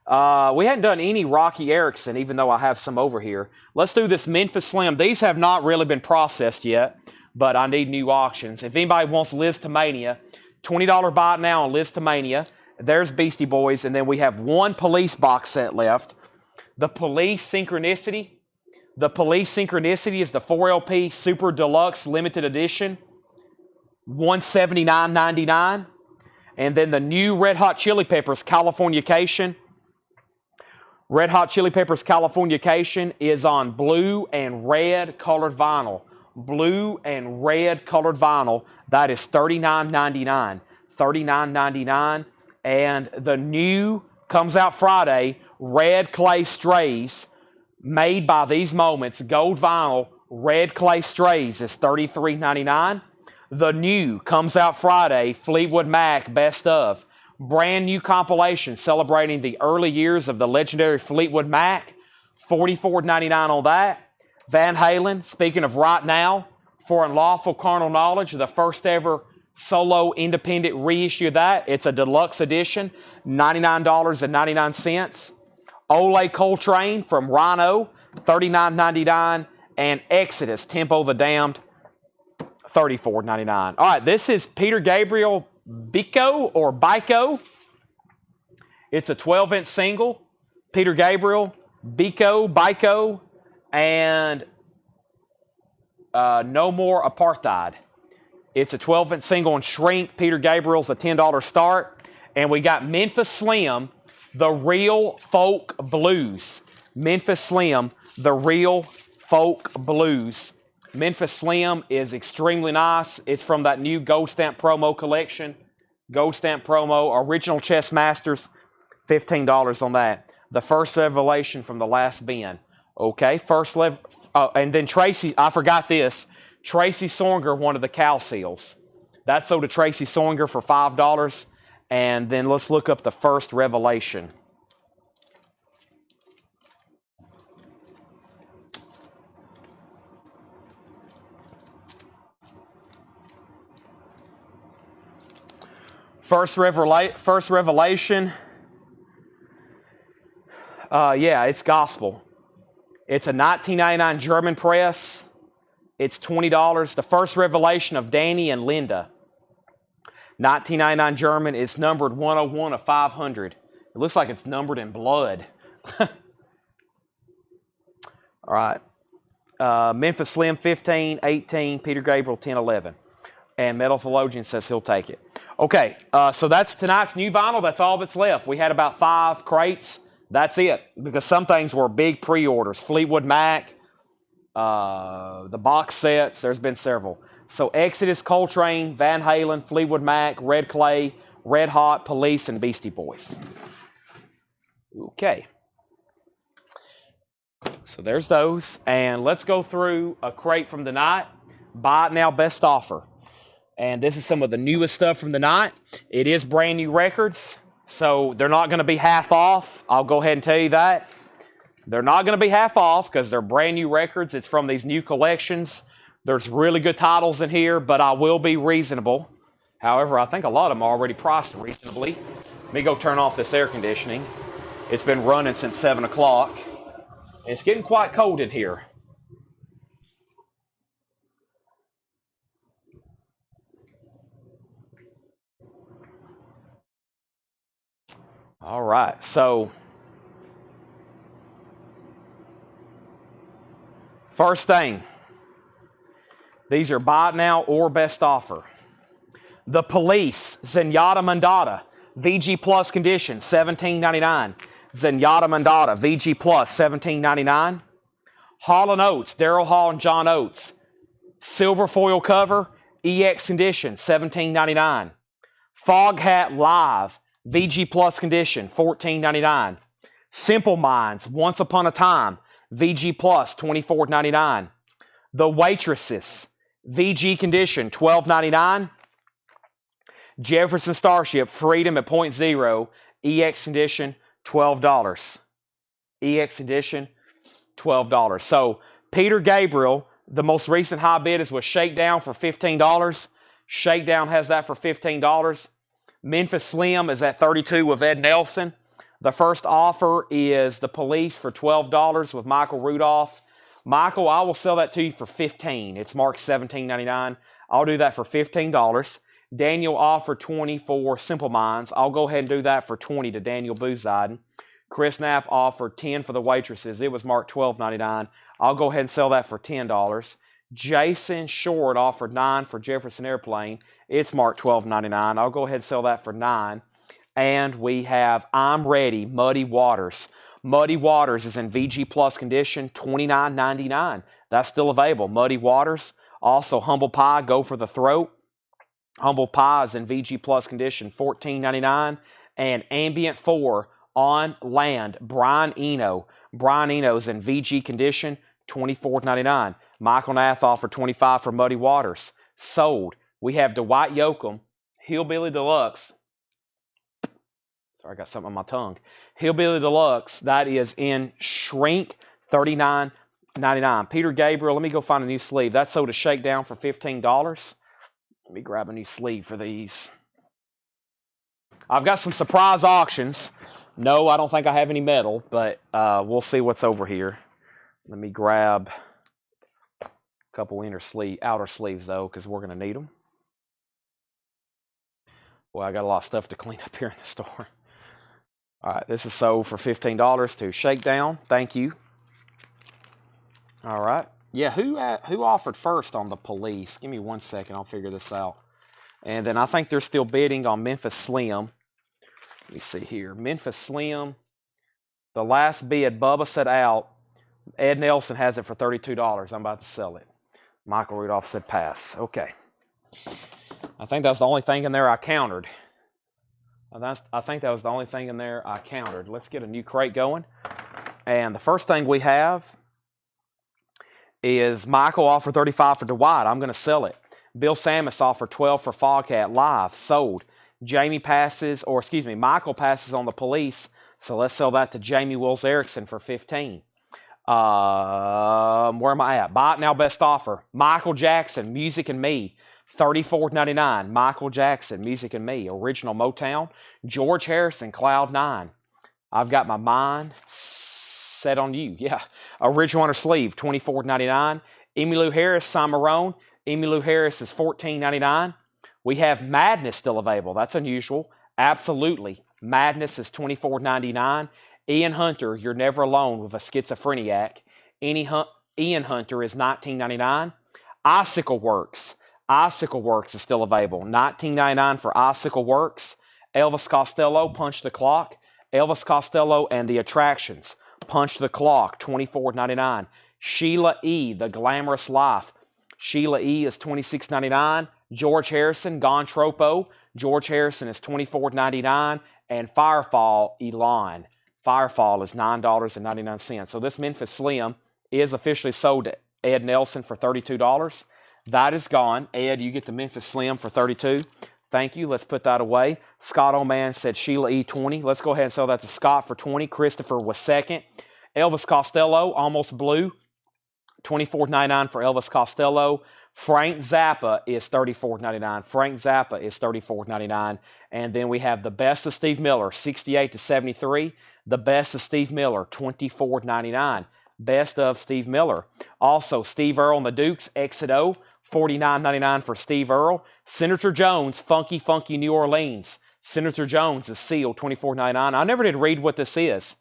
we hadn't done any Rocky Erickson, even though I have some over here. Let's do this Memphis Slim. These have not really been processed yet, but I need new auctions. If anybody wants Listomania, $20 buy it now on Listomania. There's Beastie Boys, and then we have one Police box set left. The Police Synchronicity. The Police Synchronicity is the 4LP Super Deluxe Limited Edition. $179.99. And then the new Red Hot Chili Peppers Californication. Red Hot Chili Peppers Californication is on blue and red colored vinyl. Blue and red colored vinyl. That is $39.99. $39.99. And the new comes out Friday. Red Clay Strays, made by These Moments, gold vinyl. Red Clay Strays is $33.99. The new comes out Friday, Fleetwood Mac Best Of. Brand new compilation celebrating the early years of the legendary Fleetwood Mac. $44.99 on that. Van Halen, speaking of right now, For Unlawful Carnal Knowledge, the first ever solo independent reissue of that. It's a deluxe edition, $99.99. Ole Coltrane from Rhino, $39.99. And Exodus, Tempo the Damned, $34.99. All right, this is Peter Gabriel Biko or Biko. It's a 12-inch single. Peter Gabriel, Biko, and No More Apartheid. It's a 12-inch single and shrink. Peter Gabriel's a $10 start. And we got Memphis Slim, The Real Folk Blues. Memphis Slim, The Real Folk Blues. Memphis Slim is extremely nice. It's from that new Gold Stamp Promo collection. Gold Stamp Promo, Original Chess Masters, $15 on that. The first revelation from the last bin. Okay, first Oh, and then Tracy, I forgot this. Tracy Songer wanted the cow seals. That sold to Tracy Songer for $5. And then let's look up the first revelation. First revelation. Yeah, it's gospel. It's a 1999 German press. It's $20. The first revelation of Danny and Linda. 1999 German. It's numbered 101 of 500. It looks like it's numbered in blood. All right. Memphis Slim 15, 18, Peter Gabriel 10, 11. And Metal Theologian says he'll take it. Okay, so that's tonight's new vinyl. That's all that's left. We had about 5 crates. That's it, because some things were big pre-orders. Fleetwood Mac, the box sets, there's been several. So Exodus, Coltrane, Van Halen, Fleetwood Mac, Red Clay, Red Hot, Police, and Beastie Boys. Okay. So there's those. And let's go through a crate from the night. Buy it now, best offer. And this is some of the newest stuff from the night. It is brand new records, so they're not going to be half off. I'll go ahead and tell you that. They're not going to be half off because they're brand new records. It's from these new collections. There's really good titles in here, but I will be reasonable. However, I think a lot of them are already priced reasonably. Let me go turn off this air conditioning. It's been running since 7 o'clock. It's getting quite cold in here. All right, so first thing, these are buy it now or best offer. The Police, Zenyatta Mandata, VG Plus condition, $17.99. Zenyatta Mandata, VG Plus, $17.99. Hall & Oates, Daryl Hall and John Oates, silver foil cover, EX condition, $17.99. Foghat Live, VG Plus condition, $14.99. Simple Minds, Once Upon a Time, VG Plus, $24.99. The Waitresses, VG condition, $12.99. Jefferson Starship, Freedom at .0, EX condition, $12. EX edition, $12. So Peter Gabriel, the most recent high bid is with Shakedown for $15. Shakedown has that for $15. Memphis Slim is at $32 with Ed Nelson. The first offer is the Police for $12 with Michael Rudolph. Michael, I will sell that to you for $15. It's marked $17.99. I'll do that for $15. Daniel offered $20 for Simple Minds. I'll go ahead and do that for $20 to Daniel Booziden. Chris Knapp offered $10 for the Waitresses. It was marked $12.99. I'll go ahead and sell that for $10. Jason Short offered $9 for Jefferson Airplane. It's marked $12.99. I'll go ahead and sell that for $9. And we have I'm Ready, Muddy Waters. Muddy Waters is in VG Plus condition, $29.99. That's still available. Muddy Waters. Also, Humble Pie, Go for the Throat. Humble Pie is in VG Plus condition, $14.99. And Ambient 4, On Land, Brian Eno. Brian Eno's in VG condition, $24.99. Michael Nath offered $25 for Muddy Waters. Sold. We have Dwight Yoakam, Hillbilly Deluxe. Sorry, I got something on my tongue. Hillbilly Deluxe, that is in Shrink, $39.99. Peter Gabriel, let me go find a new sleeve. That sold a Shakedown for $15. Let me grab a new sleeve for these. I've got some surprise auctions. No, I don't think I have any metal, but we'll see what's over here. Let me grab a couple outer sleeves, though, because we're going to need them. Well, I got a lot of stuff to clean up here in the store. All right, this is sold for $15 to Shakedown. Thank you. All right. Yeah, who offered first on the Police? Give me 1 second. I'll figure this out. And then I think they're still bidding on Memphis Slim. Let me see here. Memphis Slim. The last bid, Bubba said out. Ed Nelson has it for $32. I'm about to sell it. Michael Rudolph said pass. Okay. I think that's the only thing in there I countered. I think that was the only thing in there I countered. Let's get a new crate going. And the first thing we have is Michael offered 35 for Dwight. I'm going to sell it. Bill Samus offered 12 for Foghat. Live. Sold. Michael passes on the police. So let's sell that to Jamie Wills Erickson for 15. Where am I at? Buy it now, best offer. Michael Jackson, Music and Me, $34.99. Michael Jackson, Music and Me, original Motown. George Harrison, Cloud 9. I've got my mind set on you. Yeah. Original on her sleeve, $24.99. Emmylou Harris, Cimarron. Emmylou Harris is $14.99. We have Madness still available. That's unusual. Absolutely. Madness is $24.99. Ian Hunter, You're Never Alone with a Schizophreniac. Ian Hunter is $19.99. Icicle Works. Icicle Works is still available. $19.99 for Icicle Works. Elvis Costello, Punch the Clock. Elvis Costello and the Attractions. Punch the Clock, $24.99. Sheila E., The Glamorous Life. Sheila E. is $26.99. George Harrison, Gone Tropo. George Harrison is $24.99. And Firefall, Elon. Firefall is $9.99. So this Memphis Slim is officially sold to Ed Nelson for $32. That is gone. Ed, you get the Memphis Slim for $32. Thank you. Let's put that away. Scott O'Man said Sheila E. 20. Let's go ahead and sell that to Scott for 20. Christopher was second. Elvis Costello, Almost Blue. $24.99 for Elvis Costello. Frank Zappa is $34.99. Frank Zappa is $34.99. And then we have the Best of Steve Miller, 68 to 73. The Best of Steve Miller, $24.99. Best of Steve Miller. Also, Steve Earle and the Dukes, Exit O, $49.99 for Steve Earle. Senator Jones, Funky Funky New Orleans. Senator Jones is sealed, $24.99. I never did read what this is.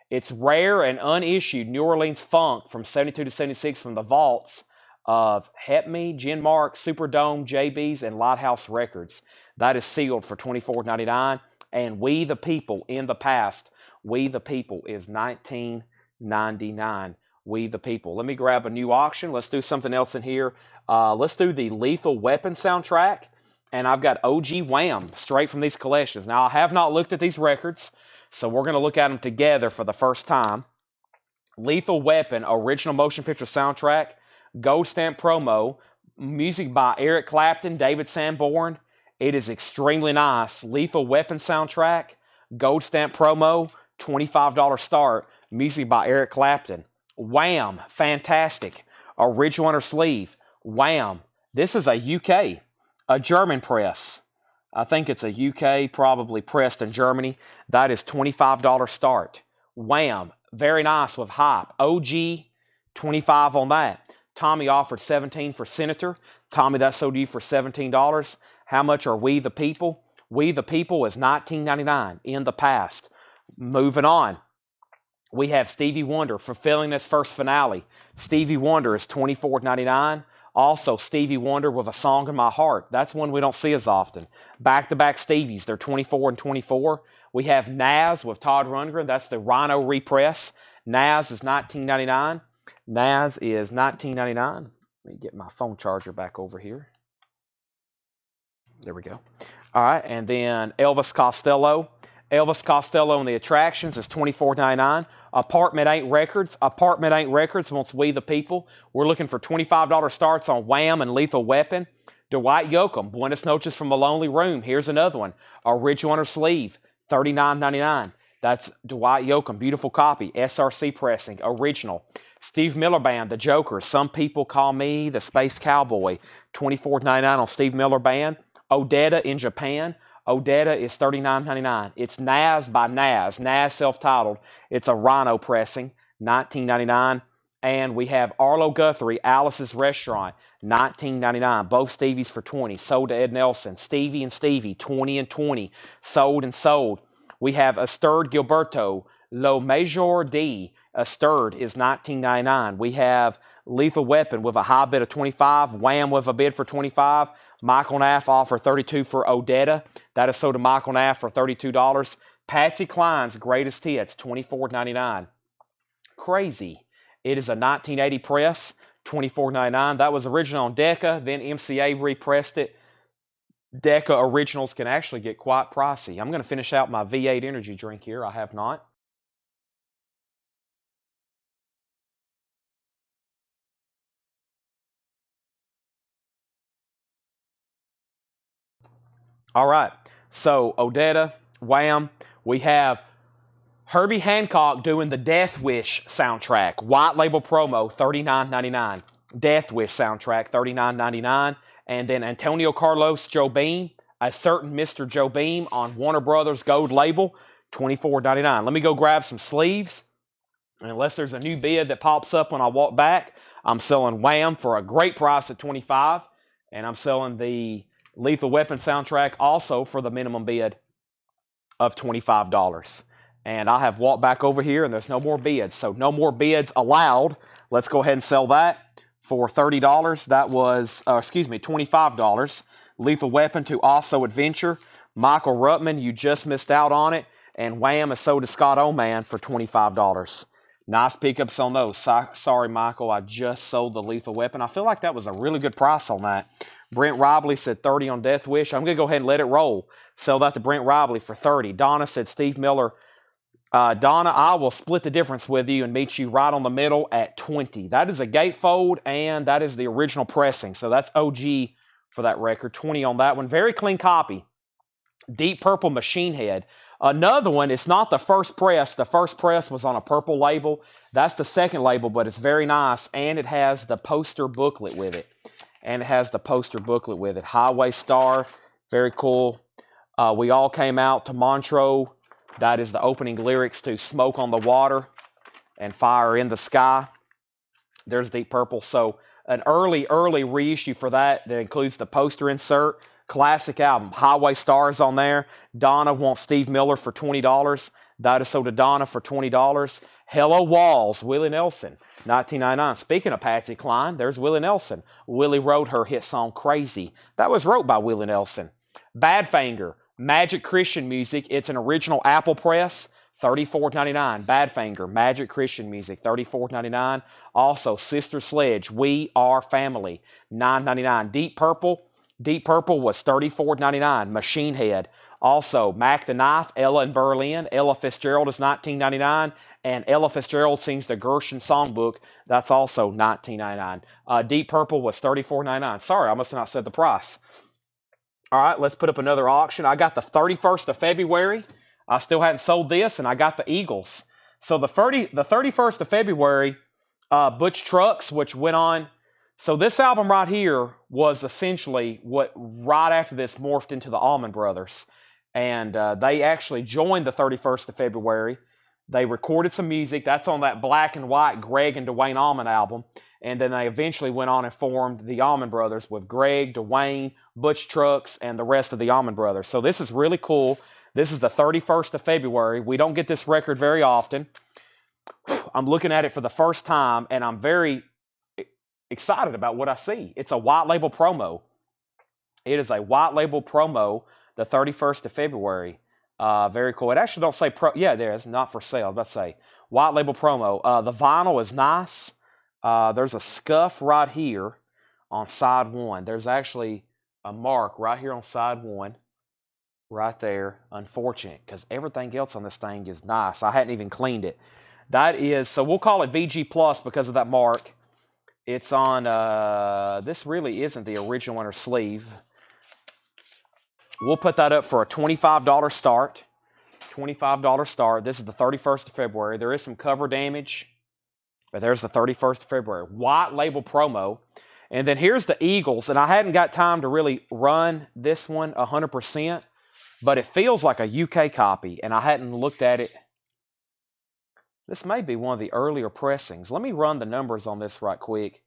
It's rare and unissued New Orleans funk from 72 to 76 from the vaults of Help Me, Gin Mark, Superdome, JB's, and Lighthouse Records. That is sealed for $24.99. And We the People in the Past. We the People is $19.99. We the People. Let me grab a new auction. Let's do something else in here. Let's do the Lethal Weapon soundtrack. And I've got OG Wham straight from these collections. Now, I have not looked at these records, so we're going to look at them together for the first time. Lethal Weapon, original motion picture soundtrack, gold stamp promo, music by Eric Clapton, David Sanborn. It is extremely nice. Lethal Weapon soundtrack, gold stamp promo, $25 start, music by Eric Clapton. Wham, fantastic. Original on her sleeve. Wham. This is a UK, a German press. I think it's a UK, probably pressed in Germany. That is $25 start. Wham. Very nice with hype. OG, 25 on that. Tommy offered 17 for Senator. Tommy, that sold you for $17. How much are We the People? We the People is $19.99 in the past. Moving on. We have Stevie Wonder fulfilling his first finale. Stevie Wonder is $24.99. Also, Stevie Wonder with A Song in My Heart. That's one we don't see as often. Back-to-back Stevies. They're $24 and $24. We have Naz with Todd Rundgren. That's the Rhino repress. Naz is $19.99. Naz is $19.99. Let me get my phone charger back over here. There we go. All right, and then Elvis Costello. Elvis Costello and the Attractions is $24.99. Apartment 8 Records. Apartment 8 Records wants We the People. We're looking for $25 starts on Wham and Lethal Weapon. Dwight Yoakam, Buenos Noches from a Lonely Room. Here's another one. Original on her sleeve, $39.99. That's Dwight Yoakam, beautiful copy. SRC pressing, original. Steve Miller Band, The Joker. Some people call me the Space Cowboy. $24.99 on Steve Miller Band. Odetta in Japan. Odetta is $39.99. It's Naz by Naz. Naz self-titled. It's a Rhino pressing. $19.99. And we have Arlo Guthrie, Alice's Restaurant. $19.99. Both Stevies for $20. Sold to Ed Nelson. Stevie and Stevie, $20 and $20. Sold and sold. We have Asturd Gilberto. Lo Major D. Asturd is $19.99. We have Lethal Weapon with a high bid of $25. Wham with a bid for $25. Michael Naff offer $32 for Odetta. That is sold to Michael Naff for $32. Patsy Cline's Greatest Hits, $24.99. Crazy. It is a 1980 press, $24.99. That was original on Decca. Then MCA repressed it. Decca originals can actually get quite pricey. I'm going to finish out my V8 energy drink here. I have not. All right. So Odetta, Wham. We have Herbie Hancock doing the Death Wish soundtrack. White label promo, $39.99. Death Wish soundtrack, $39.99. And then Antonio Carlos Jobim, a certain Mr. Jobim on Warner Brothers Gold label, $24.99. Let me go grab some sleeves. And unless there's a new bid that pops up when I walk back, I'm selling Wham for a great price at $25. And I'm selling the Lethal Weapon soundtrack also for the minimum bid of $25. And I have walked back over here and there's no more bids. So no more bids allowed. Let's go ahead and sell that for $30. That was, $25. Lethal Weapon to Also Adventure. Michael Ruttman, you just missed out on it. And Wham is sold to Scott Oman for $25. Nice pickups on those. Sorry, Michael, I just sold the Lethal Weapon. I feel like that was a really good price on that. Brent Robley said 30 on Death Wish. I'm going to go ahead and let it roll. Sell that to Brent Robley for 30. Donna said Steve Miller. Donna, I will split the difference with you and meet you right on the middle at 20. That is a gatefold, and that is the original pressing. So that's OG for that record. 20 on that one. Very clean copy. Deep Purple Machine Head. Another one, it's not the first press. The first press was on a purple label. That's the second label, but it's very nice, and it has the poster booklet with it. Highway Star, very cool. We All Came Out to Montreux. That is the opening lyrics to Smoke on the Water and Fire in the Sky. There's Deep Purple. So an early reissue for that includes the poster insert. Classic album. Highway Stars on there. Donna wants Steve Miller for $20. That is sold to Donna for $20. Hello Walls, Willie Nelson, $19.99. Speaking of Patsy Cline, there's Willie Nelson. Willie wrote her hit song Crazy. That was wrote by Willie Nelson. Badfinger, Magic Christian Music. It's an original Apple press. $34.99. Badfinger, Magic Christian Music, $34.99. Also, Sister Sledge, We Are Family, $9.99. Deep Purple was $34.99. Machine Head. Also, Mac the Knife, Ella in Berlin. Ella Fitzgerald is $19.99. And Ella Fitzgerald sings the Gershon Songbook. That's also $19.99. Deep Purple was $34.99. Sorry, I must have not said the price. All right, let's put up another auction. I got the 31st of February. I still hadn't sold this, and I got the Eagles. So the 31st of February, Butch Trucks, which went on. So this album right here was essentially what right after this morphed into the Allman Brothers. And they actually joined the 31st of February. They recorded some music. That's on that black and white Greg and Dwayne Allman album. And then they eventually went on and formed the Allman Brothers with Greg, Dwayne, Butch Trucks, and the rest of the Allman Brothers. So this is really cool. This is the 31st of February. We don't get this record very often. I'm looking at it for the first time, and I'm very excited about what I see. It's a white label promo. It is a white label promo, the 31st of February. Very cool. It actually don't say pro. Yeah, there is. Not for sale. I was about to say white label promo. The vinyl is nice. There's a scuff right here on side one. There's actually a mark right here on side one. Right there. Unfortunate, because everything else on this thing is nice. I hadn't even cleaned it. That is, so we'll call it VG Plus because of that mark. It's on, this really isn't the original inner sleeve. We'll put that up for a $25 start. $25 start. This is the 31st of February. There is some cover damage, but there's the 31st of February. White label promo. And then here's the Eagles, and I hadn't got time to really run this one 100%. But it feels like a UK copy, and I hadn't looked at it. This may be one of the earlier pressings. Let me run the numbers on this right quick,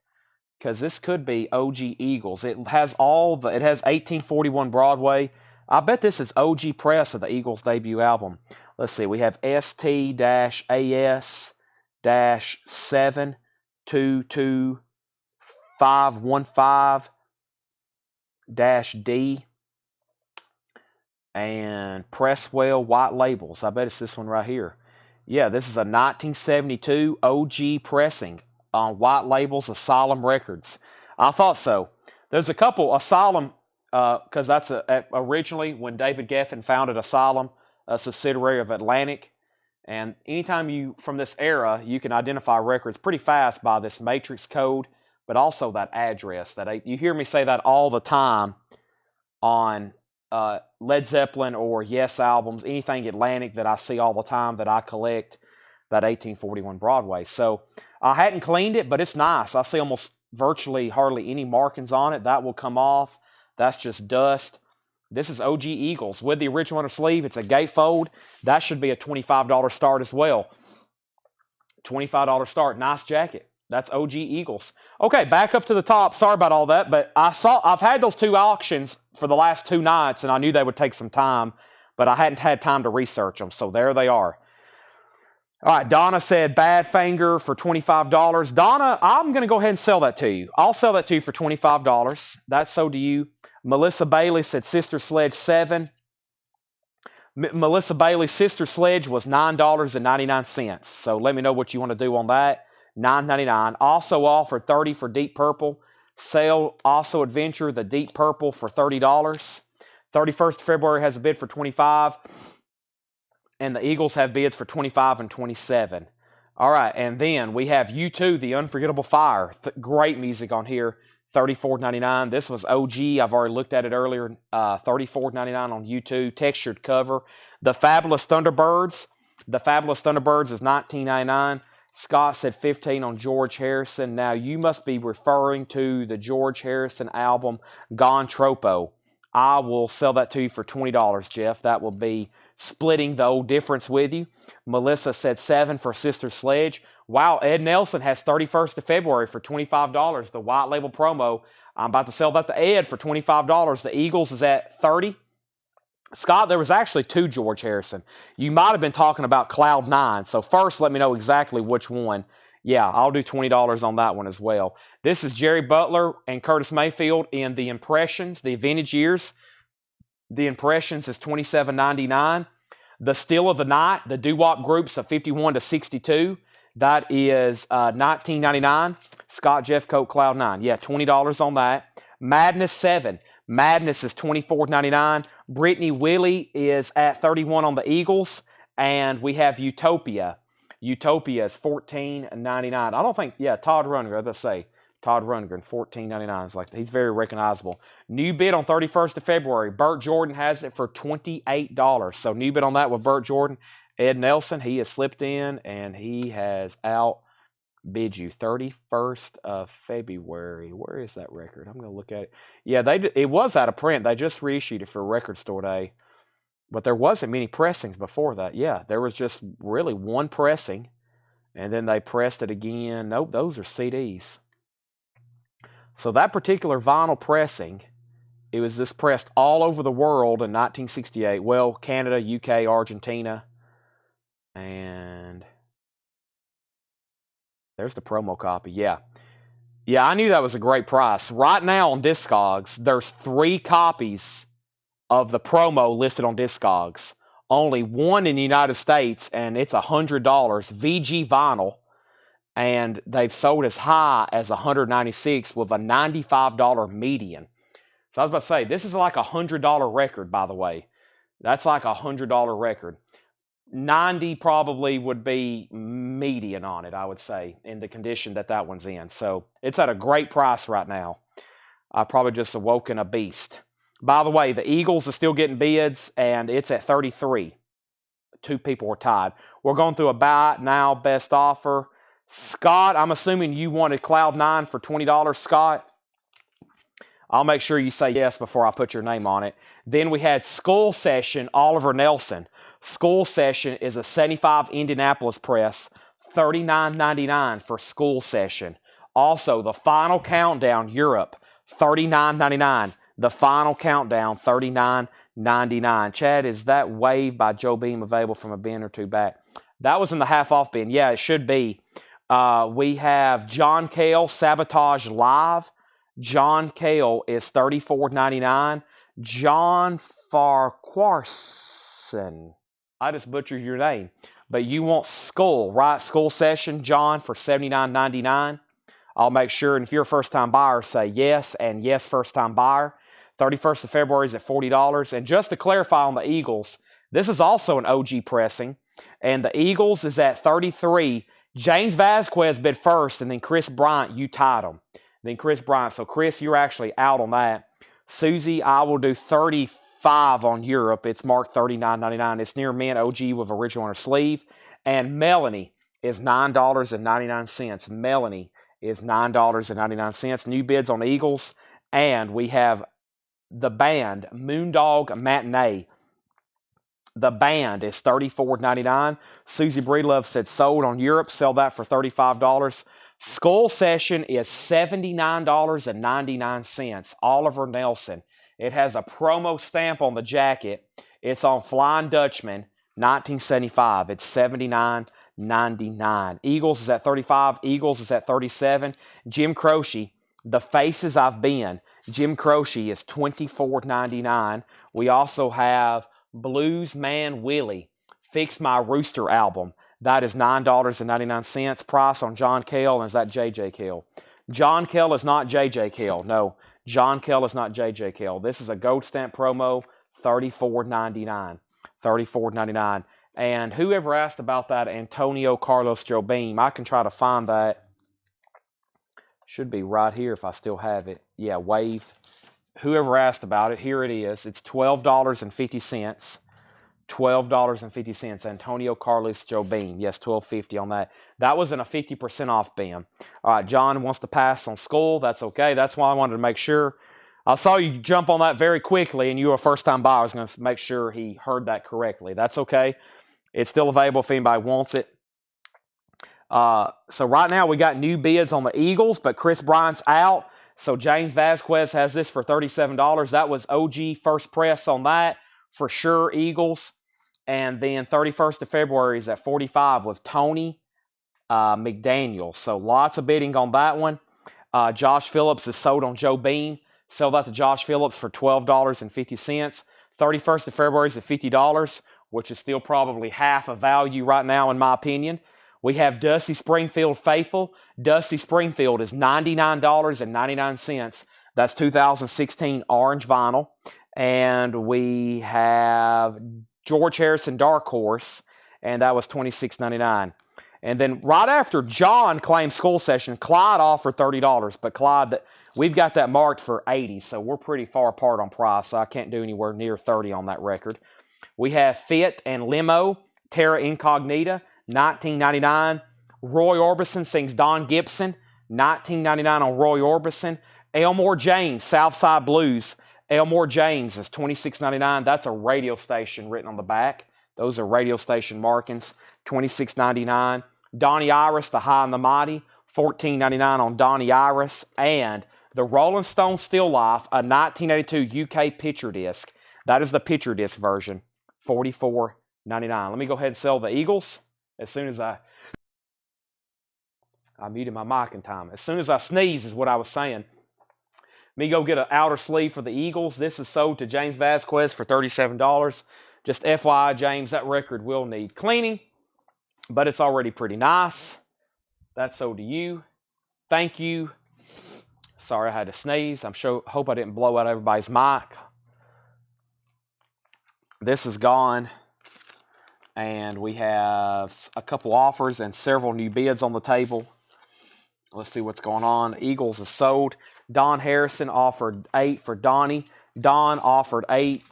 because this could be OG Eagles. It has it has 1841 Broadway. I bet this is OG press of the Eagles' debut album. Let's see. We have ST-AS-7225515-D. And Presswell White Labels. I bet it's this one right here. Yeah, this is a 1972 OG pressing on White Labels, Asylum Records. I thought so. There's a couple Asylum, because that's originally when David Geffen founded Asylum, a subsidiary of Atlantic. And anytime from this era, you can identify records pretty fast by this matrix code, but also that address. You hear me say that all the time on Led Zeppelin or Yes albums, anything Atlantic that I see all the time that I collect, that 1841 Broadway. So I hadn't cleaned it, but it's nice. I see almost virtually hardly any markings on it. That will come off. That's just dust. This is OG Eagles with the original inner sleeve. It's a gatefold. That should be a $25 start as well. $25 start. Nice jacket. That's OG Eagles. Okay, back up to the top. Sorry about all that, but I've had those 2 auctions for the last 2 nights, and I knew they would take some time, but I hadn't had time to research them, so there they are. All right, Donna said Badfinger for $25. Donna, I'm going to go ahead and sell that to you. I'll sell that to you for $25. That's so to you. Melissa Bailey said Sister Sledge 7. Melissa Bailey's Sister Sledge was $9.99. So let me know what you want to do on that. $9.99. Also offered $30 for Deep Purple. Sale also Adventure, the Deep Purple for $30. 31st of February has a bid for $25. And the Eagles have bids for $25 and $27. All right, and then we have U2, The Unforgettable Fire. Great music on here. $34.99. This was OG. I've already looked at it earlier. $34.99 on U2. Textured cover. The Fabulous Thunderbirds. The Fabulous Thunderbirds is $19.99. Scott said $15 on George Harrison. Now, you must be referring to the George Harrison album, Gone Tropo. I will sell that to you for $20, Jeff. That will be splitting the old difference with you. Melissa said $7 for Sister Sledge. Wow, Ed Nelson has 31st of February for $25. The white label promo. I'm about to sell that to Ed for $25. The Eagles is at $30. Scott, there was actually 2 George Harrison. You might have been talking about Cloud 9. So first, let me know exactly which one. Yeah, I'll do $20 on that one as well. This is Jerry Butler and Curtis Mayfield in the Impressions, the vintage years. The Impressions is $27.99. The Still of the Night, the doo-wop groups of 51 to 62, that is $19.99. Scott Jeffcoat Cloud 9. Yeah, $20 on that. Madness 7. Madness is $24.99. Brittany Willie is at $31 on the Eagles. And we have Utopia. Utopia is $14.99. I don't think, yeah, Todd Rundgren, let's say. Todd Rundgren, $14.99. Like, he's very recognizable. New bid on 31st of February. Burt Jordan has it for $28. So new bid on that with Burt Jordan. Ed Nelson, he has slipped in and he has outbid you. 31st of February. Where is that record? I'm going to look at it. Yeah, it was out of print. They just reissued it for Record Store Day. But there wasn't many pressings before that. Yeah, there was just really one pressing. And then they pressed it again. Nope, those are CDs. So that particular vinyl pressing, it was just pressed all over the world in 1968. Well, Canada, UK, Argentina. And there's the promo copy. Yeah. Yeah, I knew that was a great price. Right now on Discogs, there's 3 copies of the promo listed on Discogs. Only one in the United States, and it's $100. VG vinyl. And they've sold as high as $196 with a $95 median. So I was about to say, this is like a $100 record, by the way. That's like a $100 record. 90 probably would be median on it, I would say, in the condition that one's in. So it's at a great price right now. I probably just awoken a beast. By the way, the Eagles are still getting bids, and it's at 33. 2 people are tied. We're going through a buy now, best offer. Scott, I'm assuming you wanted Cloud 9 for $20, Scott. I'll make sure you say yes before I put your name on it. Then we had Skull Session, Oliver Nelson. Skull Session is a 75 Indianapolis press, $39.99 for Skull Session. Also, the Final Countdown, Europe, $39.99. The Final Countdown, $39.99. Chad, is that Wave by Joe Beam available from a bin or 2 back? That was in the half-off bin. Yeah, it should be. We have John Cale, Sabotage Live. John Cale is $34.99. John Farquharson. I just butchered your name. But you want Skull, right? Skull Session, John, for $79.99. I'll make sure, and if you're a first-time buyer, say yes, and yes, first-time buyer. 31st of February is at $40. And just to clarify on the Eagles, this is also an OG pressing. And the Eagles is at 33. James Vasquez bid first, and then Chris Bryant, you tied him. Then Chris Bryant. So, Chris, you're actually out on that. Susie, I will do $35 5 on Europe. It's marked $39.99. It's near mint OG with original inner sleeve. And Melanie is $9.99. Melanie is $9.99. New bids on Eagles. And we have the band, Moondog Matinee. The band is $34.99. Susie Breedlove said sold on Europe. Sell that for $35. Skull Session is $79.99. Oliver Nelson. It has a promo stamp on the jacket. It's on Flying Dutchman, 1975. It's $79.99. Eagles is at $35. Eagles is at $37. Jim Croce, The Faces I've Been. Jim Croce is $24.99. We also have Blues Man Willie, Fix My Rooster album. That is $9.99. Price on John Kell. And is that J.J. Kell? John Kell is not J.J. Kell. No, John Kell is not J.J. Kell. This is a gold stamp promo, $34.99. $34.99. And whoever asked about that Antonio Carlos Jobim, I can try to find that. Should be right here if I still have it. Yeah, Wave. Whoever asked about it, here it is. It's $12.50. $12.50. Antonio Carlos Jobim. Yes, $12.50 on that. That was in a 50% off bin. All right, John wants to pass on Skull. That's okay. That's why I wanted to make sure. I saw you jump on that very quickly, and you were a first-time buyer. I was going to make sure he heard that correctly. That's okay. It's still available if anybody wants it. So right now we got new bids on the Eagles, but Chris Bryant's out. So James Vasquez has this for $37. That was OG first press on that. For sure, Eagles. And then 31st of February is at $45 with Tony McDaniel. So lots of bidding on that one. Josh Phillips is sold on Joe Bean. Sell that to Josh Phillips for $12.50. 31st of February is at $50, which is still probably half of value right now in my opinion. We have Dusty Springfield Faithful. Dusty Springfield is $99.99. That's 2016 orange vinyl. And we have George Harrison Dark Horse, and that was $26.99. And then right after John claimed Skull Session, Clyde offered $30, but Clyde, we've got that marked for $80, so we're pretty far apart on price, so I can't do anywhere near $30 on that record. We have Fit and Limo, Terra Incognita, $19.99. Roy Orbison sings Don Gibson, $19.99 on Roy Orbison. Elmore James, Southside Blues. Elmore James is $26.99. That's a radio station written on the back. Those are radio station markings, $26.99. Donnie Iris, The High and the Mighty, $14.99 on Donnie Iris. And the Rolling Stone Still Life, a 1982 UK picture disc. That is the picture disc version, $44.99. Let me go ahead and sell the Eagles as soon as I muted my mic in time. As soon as I sneeze is what I was saying. Let me go get an outer sleeve for the Eagles. This is sold to James Vasquez for $37. Just FYI, James, that record will need cleaning, but it's already pretty nice. That's sold to you. Thank you. Sorry I had to sneeze. Hope I didn't blow out everybody's mic. This is gone. And we have a couple offers and several new bids on the table. Let's see what's going on. Eagles is sold. Don Harrison offered $8 for Donnie. Don offered $8.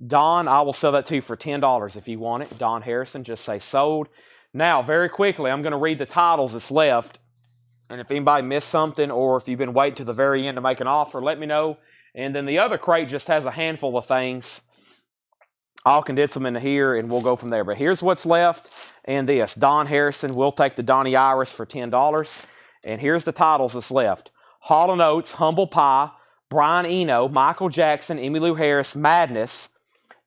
Don, I will sell that to you for $10 if you want it. Don Harrison, just say sold. Now, very quickly, I'm going to read the titles that's left. And if anybody missed something or if you've been waiting to the very end to make an offer, let me know. And then the other crate just has a handful of things. I'll condense them into here and we'll go from there. But here's what's left in this. Don Harrison, we'll take the Donnie Iris for $10. And here's the titles that's left. Hall & Oates, Humble Pie, Brian Eno, Michael Jackson, Emmylou Harris, Madness,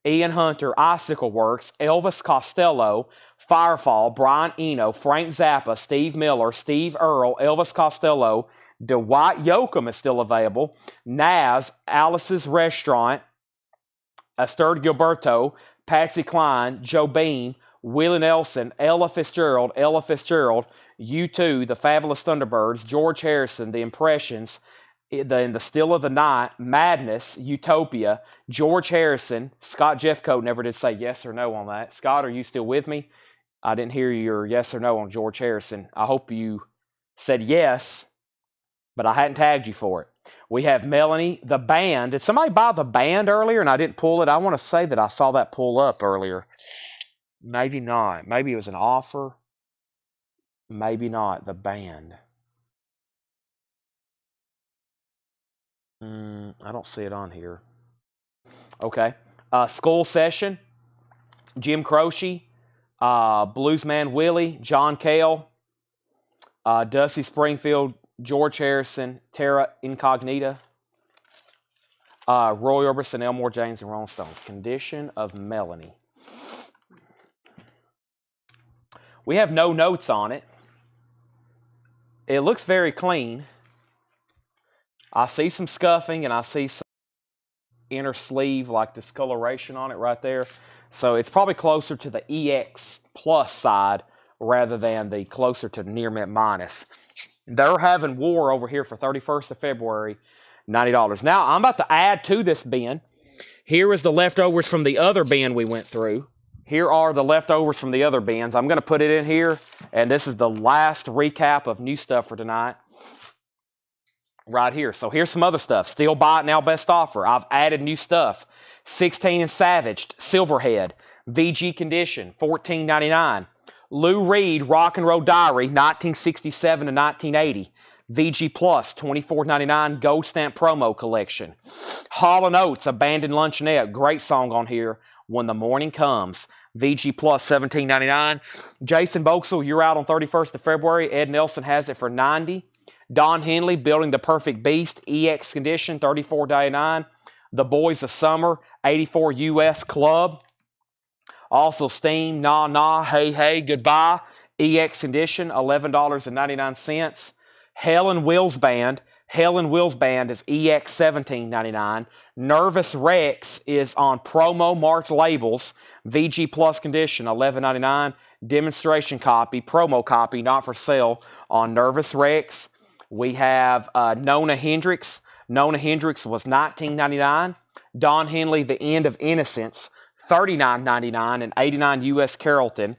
Ian Hunter, Icicle Works, Elvis Costello, Firefall, Brian Eno, Frank Zappa, Steve Miller, Steve Earle, Elvis Costello, Dwight Yoakam is still available, Naz, Alice's Restaurant, Esther Gilberto, Patsy Cline, Joe Bean, Willie Nelson, Ella Fitzgerald, U2, The Fabulous Thunderbirds, George Harrison, The Impressions, in the Still of the Night, Madness, Utopia, George Harrison, Scott Jeffcoat never did say yes or no on that. Scott, are you still with me? I didn't hear your yes or no on George Harrison. I hope you said yes, but I hadn't tagged you for it. We have Melanie, the band. Did somebody buy the band earlier and I didn't pull it? I want to say that I saw that pull up earlier. Maybe not. Maybe it was an offer. Maybe not. The band. I don't see it on here. Okay. School Session. Jim Croce. Bluesman Willie. John Cale. Dusty Springfield. George Harrison. Terra Incognita. Roy Orbison, Elmore James, and Rolling Stones. Condition of Melanie. We have no notes on it. It looks very clean. I see some scuffing and I see some inner sleeve, like discoloration on it right there. So it's probably closer to the EX plus side rather than the closer to near mint minus. They're having war over here for 31st of February, $90. Now, I'm about to add to this bin. Here is the leftovers from the other bin we went through. Here are the leftovers from the other bins. I'm going to put it in here, and this is the last recap of new stuff for tonight. Right here. So here's some other stuff. Still buy it now, best offer. I've added new stuff. 16 and Savaged, Silverhead, VG Condition, $14.99. Lou Reed, Rock and Roll Diary, 1967 to 1980. VG Plus, $24.99, Gold Stamp Promo Collection. Hall & Oates, Abandoned Luncheonette, great song on here, When the Morning Comes. VG Plus, $17.99. Jason Boxell, You're Out on 31st of February. Ed Nelson has it for $90. Don Henley, Building the Perfect Beast, EX Condition, $34.99. The Boys of Summer, 84 US Club. Also Steam, Nah Nah, Hey Hey, Goodbye, EX Condition, $11.99. Helen Wills Band is EX, $17.99. Nervous Rex is on promo marked labels, VG Plus Condition, $11.99. Demonstration copy, promo copy, not for sale on Nervous Rex. We have Nona Hendrix. Nona Hendrix was $19.99. Don Henley, The End of Innocence, $39.99, and 89 US Carrollton.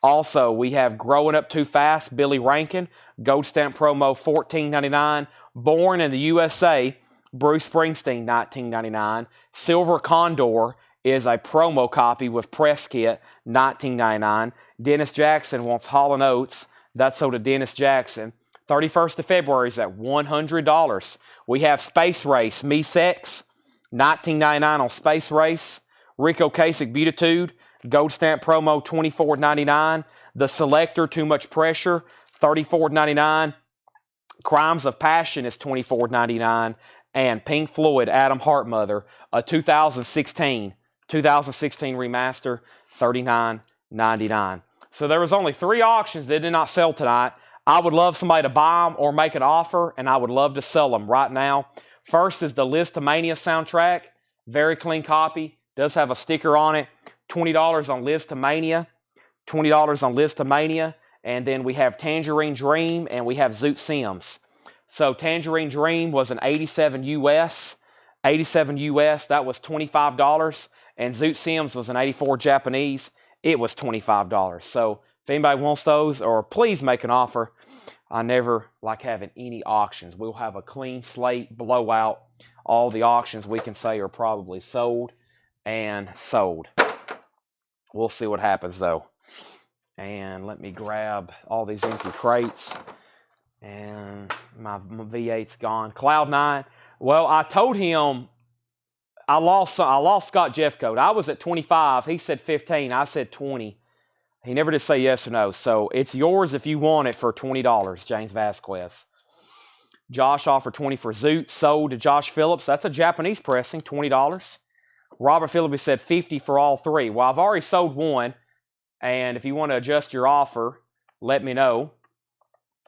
Also, we have Growing Up Too Fast, Billy Rankin, Gold Stamp Promo, $14.99. Born in the USA, Bruce Springsteen, $19.99. Silver Condor is a promo copy with press kit, $19.99. Dennis Jackson wants Hall & Oates. That's sold to Dennis Jackson. 31st of February is at $100. We have Space Race, Me Sex, $19.99 on Space Race. Rico Kasich, Beatitude, Gold Stamp Promo, $24.99. The Selector, Too Much Pressure, $34.99. Crimes of Passion is $24.99. And Pink Floyd, Adam Hartmother, a 2016 remaster, $39.99. So there was only 3 auctions that did not sell tonight. I would love somebody to buy them or make an offer, and I would love to sell them right now. First is the Listomania soundtrack. Very clean copy. Does have a sticker on it. $20 on Listomania. $20 on Listomania. And then we have Tangerine Dream, and we have Zoot Sims. So Tangerine Dream was an 87 US. 87 US, that was $25. And Zoot Sims was an 84 Japanese. It was $25. So if anybody wants those, or please make an offer. I never like having any auctions. We'll have a clean slate blowout. All the auctions we can say are probably sold and sold. We'll see what happens though. And let me grab all these empty crates. And my V8's gone. Cloud9. Well, I told him I lost Scott Jeffcoat. I was at 25. He said 15. I said 20. He never did say yes or no. So it's yours if you want it for $20, James Vasquez. Josh offered 20 for Zoot. Sold to Josh Phillips. That's a Japanese pressing, $20. Robert Phillips said 50 for all 3. Well, I've already sold one. And if you want to adjust your offer, let me know.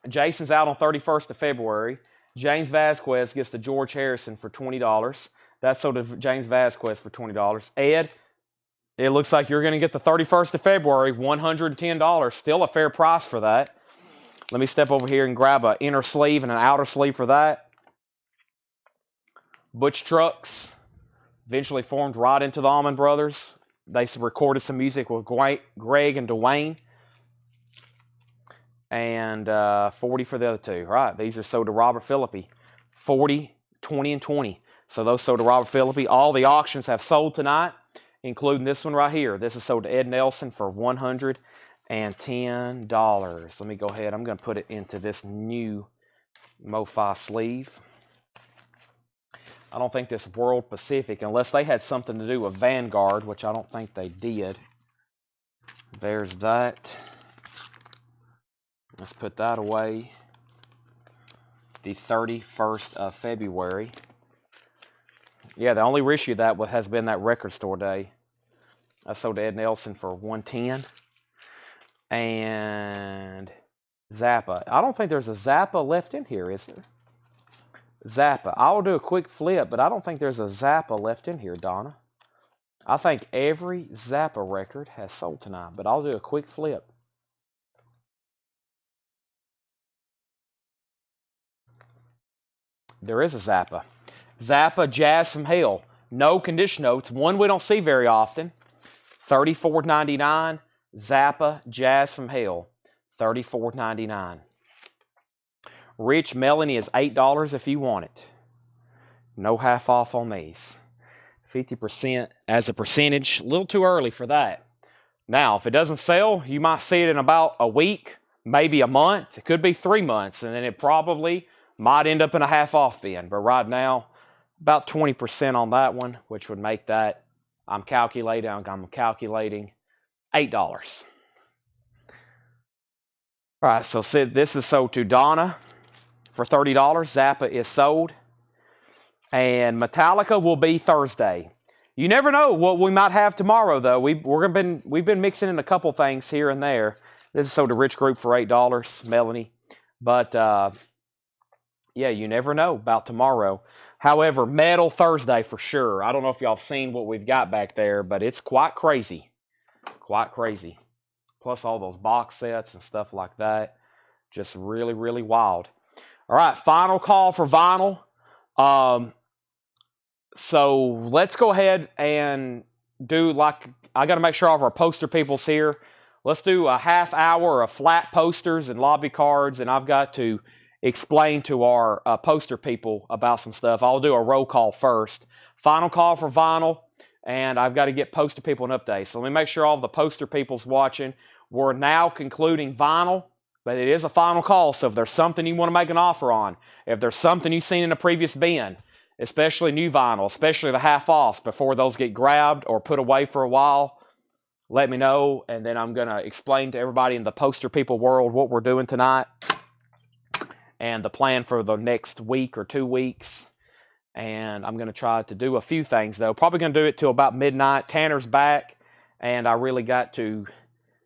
Jason's out on 31st of February. James Vasquez gets the George Harrison for $20. That's sold to James Vasquez for $20. Ed, it looks like you're going to get the 31st of February, $110. Still a fair price for that. Let me step over here and grab an inner sleeve and an outer sleeve for that. Butch Trucks, eventually formed right into the Allman Brothers. They recorded some music with Greg and Dwayne. And 40 for the other 2. All right, these are sold to Robert Philippi. 40, 20 and 20. So those sold to Robert Phillippe. All the auctions have sold tonight, including this one right here. This is sold to Ed Nelson for $110. Let me go ahead. I'm going to put it into this new MoFi sleeve. I don't think this World Pacific, unless they had something to do with Vanguard, which I don't think they did. There's that. Let's put that away. The 31st of February. Yeah, the only issue that has been that record store day. I sold to Ed Nelson for $110. And Zappa. I don't think there's a Zappa left in here, is there? Zappa. I will do a quick flip, but I don't think there's a Zappa left in here, Donna. I think every Zappa record has sold tonight, but I'll do a quick flip. There is a Zappa. Zappa Jazz from Hell. No condition notes. One we don't see very often. $34.99. Zappa Jazz from Hell. $34.99. Rich Melanie is $8 if you want it. No half off on these. 50% as a percentage. A little too early for that. Now, if it doesn't sell, you might see it in about a week, maybe a month. It could be 3 months, and then it probably might end up in a half off bin. But right now, about 20% on that one, which would make that, I'm calculating $8. All right, so this is sold to Donna for $30. Zappa is sold. And Metallica will be Thursday. You never know what we might have tomorrow, though. We've been mixing in a couple things here and there. This is sold to Rich Group for $8, Melanie. But yeah, you never know about tomorrow. However, Metal Thursday for sure. I don't know if y'all seen what we've got back there, but it's quite crazy. Quite crazy. Plus all those box sets and stuff like that. Just really, really wild. All right, final call for vinyl. So let's go ahead and do I got to make sure all of our poster people's here. Let's do a half hour of flat posters and lobby cards, and I've got to explain to our poster people about some stuff. I'll do a roll call first. Final call for vinyl, and I've got to get poster people an update. So let me make sure all the poster people's watching. We're now concluding vinyl, but it is a final call. So if there's something you want to make an offer on, if there's something you've seen in a previous bin, especially new vinyl, especially the half-offs, before those get grabbed or put away for a while, let me know, and then I'm going to explain to everybody in the poster people world what we're doing tonight and the plan for the next week or 2 weeks. And I'm going to try to do a few things, though. Probably going to do it till about midnight. Tanner's back, and I really got to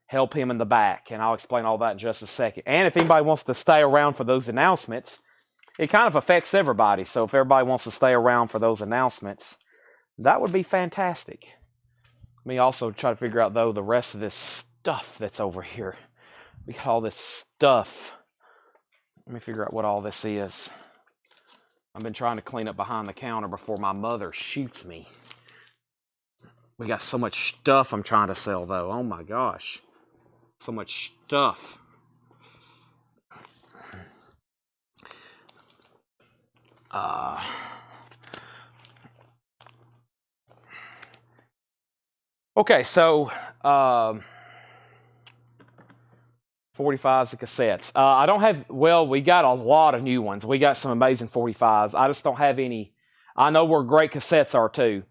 help him in the back, and I'll explain all that in just a second. And if anybody wants to stay around for those announcements, it kind of affects everybody. So if everybody wants to stay around for those announcements, that would be fantastic. Let me also try to figure out, though, the rest of this stuff that's over here. We got all this stuff. Let me figure out what all this is. I've been trying to clean up behind the counter before my mother shoots me. We got so much stuff I'm trying to sell, though. Oh, my gosh. So much stuff. Okay, so 45s and cassettes. I don't have, well, we got a lot of new ones. We got some amazing 45s. I just don't have any. I know where great cassettes are too.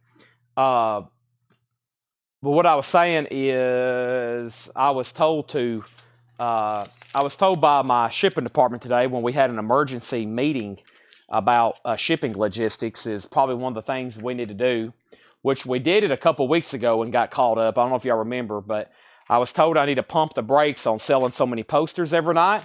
But what I was saying is I was told by my shipping department today when we had an emergency meeting about shipping logistics is probably one of the things we need to do, which we did it a couple weeks ago and got caught up. I don't know if y'all remember, but I was told I need to pump the brakes on selling so many posters every night.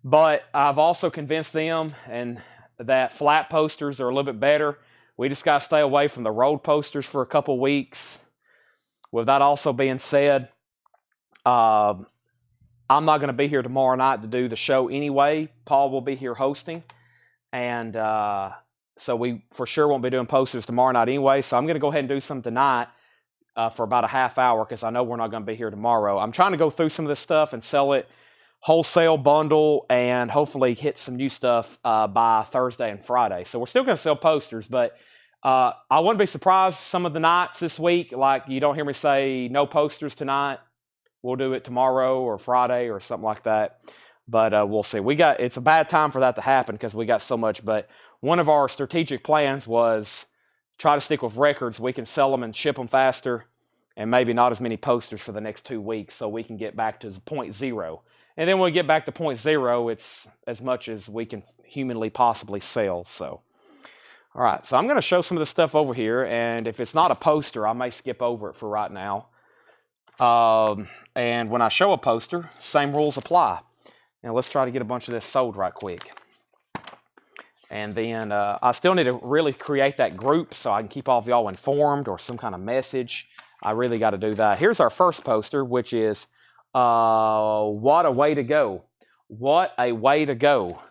But I've also convinced them and that flat posters are a little bit better. We just got to stay away from the rolled posters for a couple weeks. With that also being said, I'm not going to be here tomorrow night to do the show anyway. Paul will be here hosting. And so we for sure won't be doing posters tomorrow night anyway. So I'm going to go ahead and do some tonight for about a half hour because I know we're not going to be here tomorrow. I'm trying to go through some of this stuff and sell it wholesale bundle and hopefully hit some new stuff by Thursday and Friday. So we're still going to sell posters, but I wouldn't be surprised some of the nights this week, like you don't hear me say no posters tonight. We'll do it tomorrow or Friday or something like that. But we'll see. It's a bad time for that to happen because we got so much. But one of our strategic plans was try to stick with records. We can sell them and ship them faster, and maybe not as many posters for the next 2 weeks, so we can get back to point zero. And then when we get back to point zero, it's as much as we can humanly possibly sell. So, all right. So I'm going to show some of the stuff over here, and if it's not a poster, I may skip over it for right now. And when I show a poster, same rules apply. Now let's try to get a bunch of this sold right quick. And then I still need to really create that group so I can keep all of y'all informed or some kind of message. I really got to do that. Here's our first poster, which is What a Way to Go. What a Way to Go,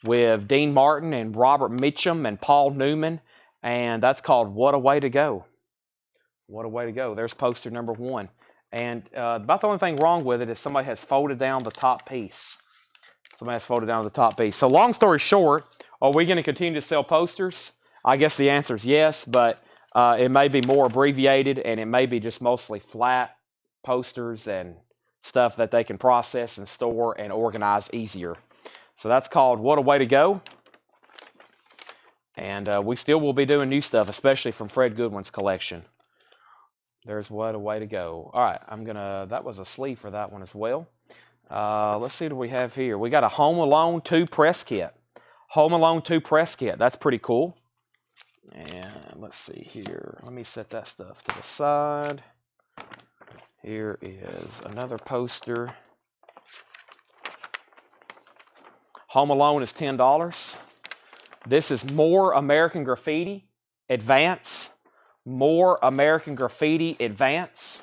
with Dean Martin and Robert Mitchum and Paul Newman. And that's called What a Way to Go. What a Way to Go. There's poster number 1. And about the only thing wrong with it is somebody has folded down the top piece. Somebody has folded down the top piece. So long story short, are we going to continue to sell posters? I guess the answer is yes, but it may be more abbreviated, and it may be just mostly flat posters and stuff that they can process and store and organize easier. So that's called What a Way to Go. And we still will be doing new stuff, especially from Fred Goodwin's collection. There's What a Way to Go. All right, that was a sleeve for that one as well. Let's see what we have here. We got a Home Alone 2 press kit. Home Alone 2 press kit. That's pretty cool. And let's see here. Let me set that stuff to the side. Here is another poster. Home Alone is $10. This is More American Graffiti Advance. More American Graffiti Advance.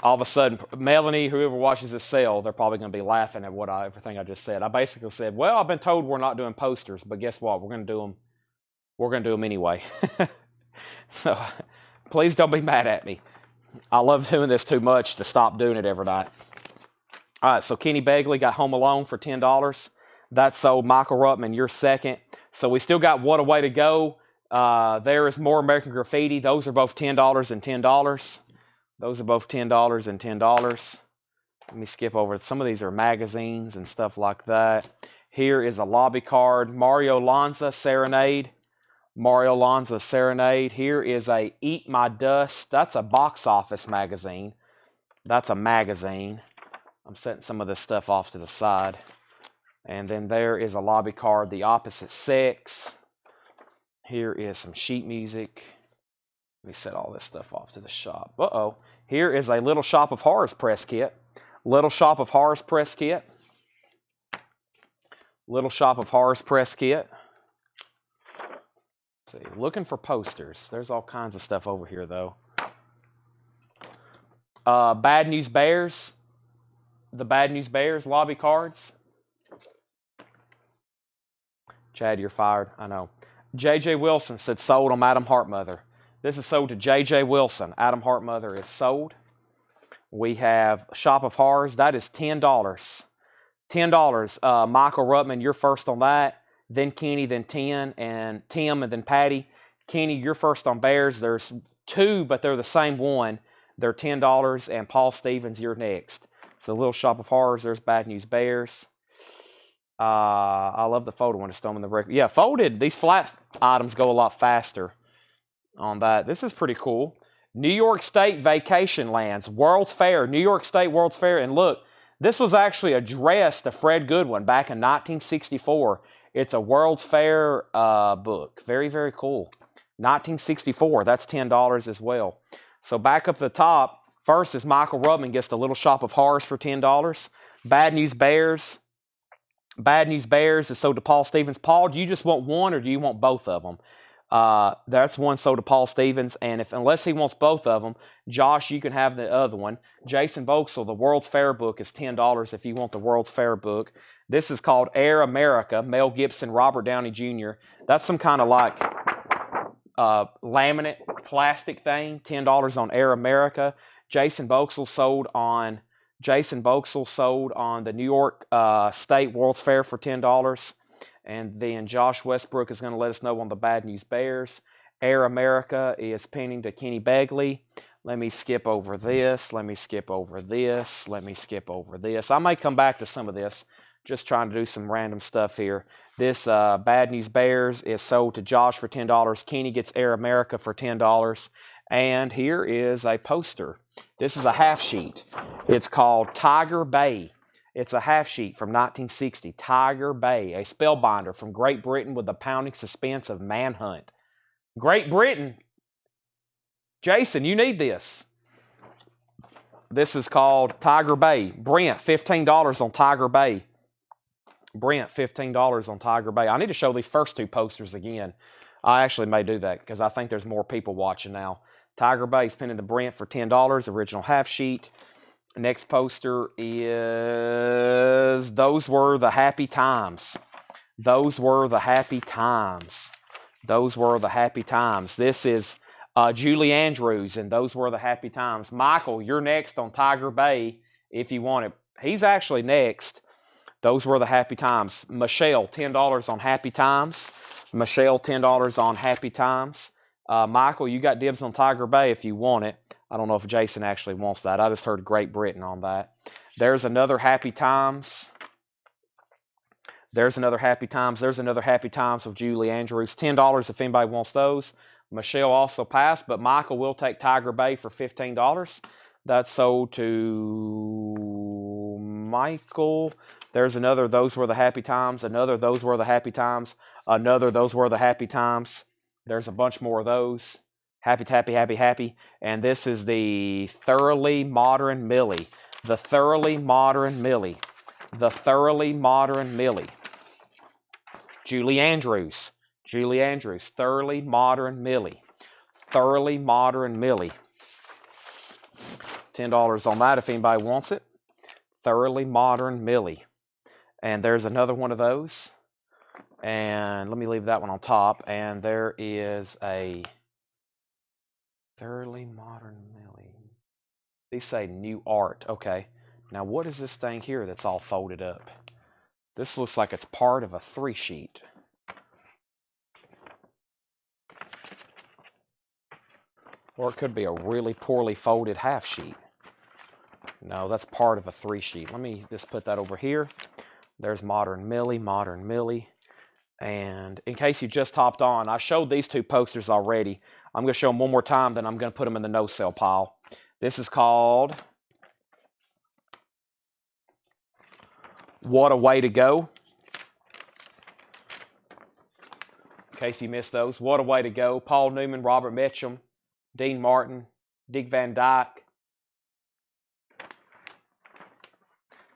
All of a sudden, Melanie, whoever watches this sale, they're probably going to be laughing at everything I just said. I basically said, well, I've been told we're not doing posters, but guess what? We're going to do them. We're going to do them anyway. So please don't be mad at me. I love doing this too much to stop doing it every night. All right, so Kenny Begley got Home Alone for $10. That sold. Michael Ruttman, you're second. So we still got What a Way to Go. There is More American Graffiti. Those are both $10 and $10. Those are both $10 and $10. Let me skip over. Some of these are magazines and stuff like that. Here is a lobby card. Mario Lanza Serenade. Mario Lanza Serenade. Here is a Eat My Dust. That's a box office magazine. That's a magazine. I'm setting some of this stuff off to the side. And then there is a lobby card, The Opposite Sex. Here is some sheet music. Let me set all this stuff off to the shop. Uh-oh. Here is a Little Shop of Horrors press kit. Little Shop of Horrors press kit. Little Shop of Horrors press kit. Let's see. Looking for posters. There's all kinds of stuff over here, though. Bad News Bears. The Bad News Bears lobby cards. Chad, you're fired. I know. J.J. Wilson said sold on Adam Hartmother. This is sold to J.J. Wilson. Adam Hartmother is sold. We have Shop of Horrors. That is $10. $10. Michael Ruttman, you're first on that. Then Kenny, then Tim, and then Patty. Kenny, you're first on Bears. There's 2, but they're the same one. They're $10. And Paul Stevens, you're next. So Little Shop of Horrors. There's Bad News Bears. I love the folded one. Just throw them in the record. Yeah, folded. These flat items go a lot faster on that. This is pretty cool. New York State Vacation Lands, World's Fair, New York State World's Fair. And look, this was actually addressed to Fred Goodwin back in 1964. It's a World's Fair book. Very, very cool. 1964. That's $10 as well. So back up the top, first is Michael Ruttman gets the Little Shop of Horrors for $10. Bad News Bears. Bad News Bears is sold to Paul Stevens. Paul, do you just want one or do you want both of them? That's one sold to Paul Stevens. And unless he wants both of them, Josh, you can have the other one. Jason Vauxhall, the World's Fair book is $10 if you want the World's Fair book. This is called Air America, Mel Gibson, Robert Downey Jr. That's some kind of like laminate plastic thing, $10 on Air America. Jason Boxall sold on the New York State World's Fair for $10. And then Josh Westbrook is going to let us know on the Bad News Bears. Air America is pinning to Kenny Begley. Let me skip over this. Let me skip over this. Let me skip over this. I might come back to some of this. Just trying to do some random stuff here. This Bad News Bears is sold to Josh for $10. Kenny gets Air America for $10. And here is a poster. This is a half sheet. It's called Tiger Bay. It's a half sheet from 1960. Tiger Bay, a spellbinder from Great Britain with the pounding suspense of manhunt. Great Britain. Jason, you need this. This is called Tiger Bay. Brent, $15 on Tiger Bay. Brent, $15 on Tiger Bay. I need to show these first two posters again. I actually may do that because I think there's more people watching now. Tiger Bay spinning the Brent for $10, original half sheet. Next poster is Those Were the Happy Times. Those were the happy times. Those were the happy times. This is Julie Andrews, and Those Were the Happy Times. Michael, you're next on Tiger Bay if you want it. He's actually next. Those Were the Happy Times. Michelle, $10 on Happy Times. Michelle, $10 on Happy Times. Michael, you got dibs on Tiger Bay if you want it. I don't know if Jason actually wants that. I just heard Great Britain on that. There's another Happy Times. There's another Happy Times. There's another Happy Times of Julie Andrews. $10 if anybody wants those. Michelle also passed, but Michael will take Tiger Bay for $15. That's sold to Michael. There's another Those Were the Happy Times. Another Those Were the Happy Times. Another Those Were the Happy Times. There's a bunch more of those. Happy, happy, happy, happy. And this is the Thoroughly Modern Millie. The Thoroughly Modern Millie. The Thoroughly Modern Millie. Julie Andrews. Julie Andrews. Thoroughly Modern Millie. Thoroughly Modern Millie. $10 on that if anybody wants it. Thoroughly Modern Millie. And there's another one of those. And let me leave that one on top. And there is a Thoroughly Modern Millie. These say New Art. Okay. Now what is this thing here that's all folded up? This looks like it's part of a 3-sheet. Or it could be a really poorly folded half sheet. No, that's part of a 3-sheet. Let me just put that over here. There's Modern Millie, Modern Millie. And in case you just hopped on, I showed these two posters already. I'm going to show them one more time, then I'm going to put them in the no-sell pile. This is called What a Way to Go. In case you missed those. What a Way to Go. Paul Newman, Robert Mitchum, Dean Martin, Dick Van Dyke.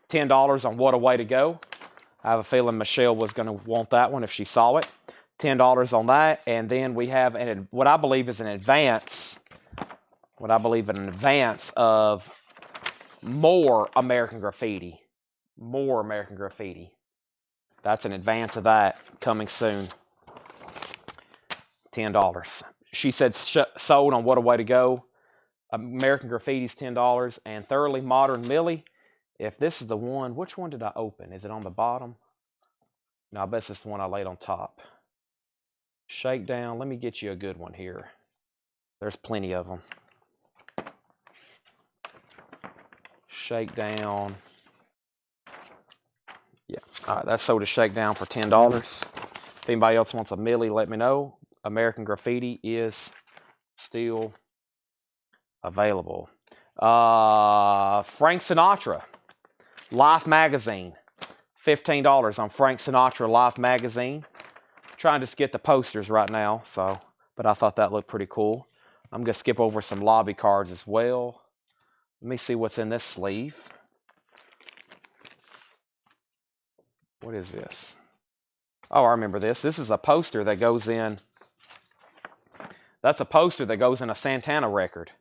$10 on What a Way to Go. I have a feeling Michelle was going to want that one if she saw it. $10 on that. And then we have what I believe is an advance. What I believe an advance of more American Graffiti. More American Graffiti. That's an advance of that coming soon. $10. She said sold on What a Way to Go. American Graffiti's $10. And Thoroughly Modern Millie. If this is the one, which one did I open? Is it on the bottom? No, I bet it's the one I laid on top. Shakedown. Let me get you a good one here. There's plenty of them. Shakedown. Yeah. All right, that's sold as Shakedown for $10. If anybody else wants a Millie, let me know. American Graffiti is still available. Frank Sinatra. Life Magazine. $15 on Frank Sinatra Life Magazine. I'm trying to just get the posters right now, but I thought that looked pretty cool. I'm going to skip over some lobby cards as well. Let me see what's in this sleeve. What is this? Oh, I remember this. This is a poster that goes in. That's a poster that goes in a Santana record.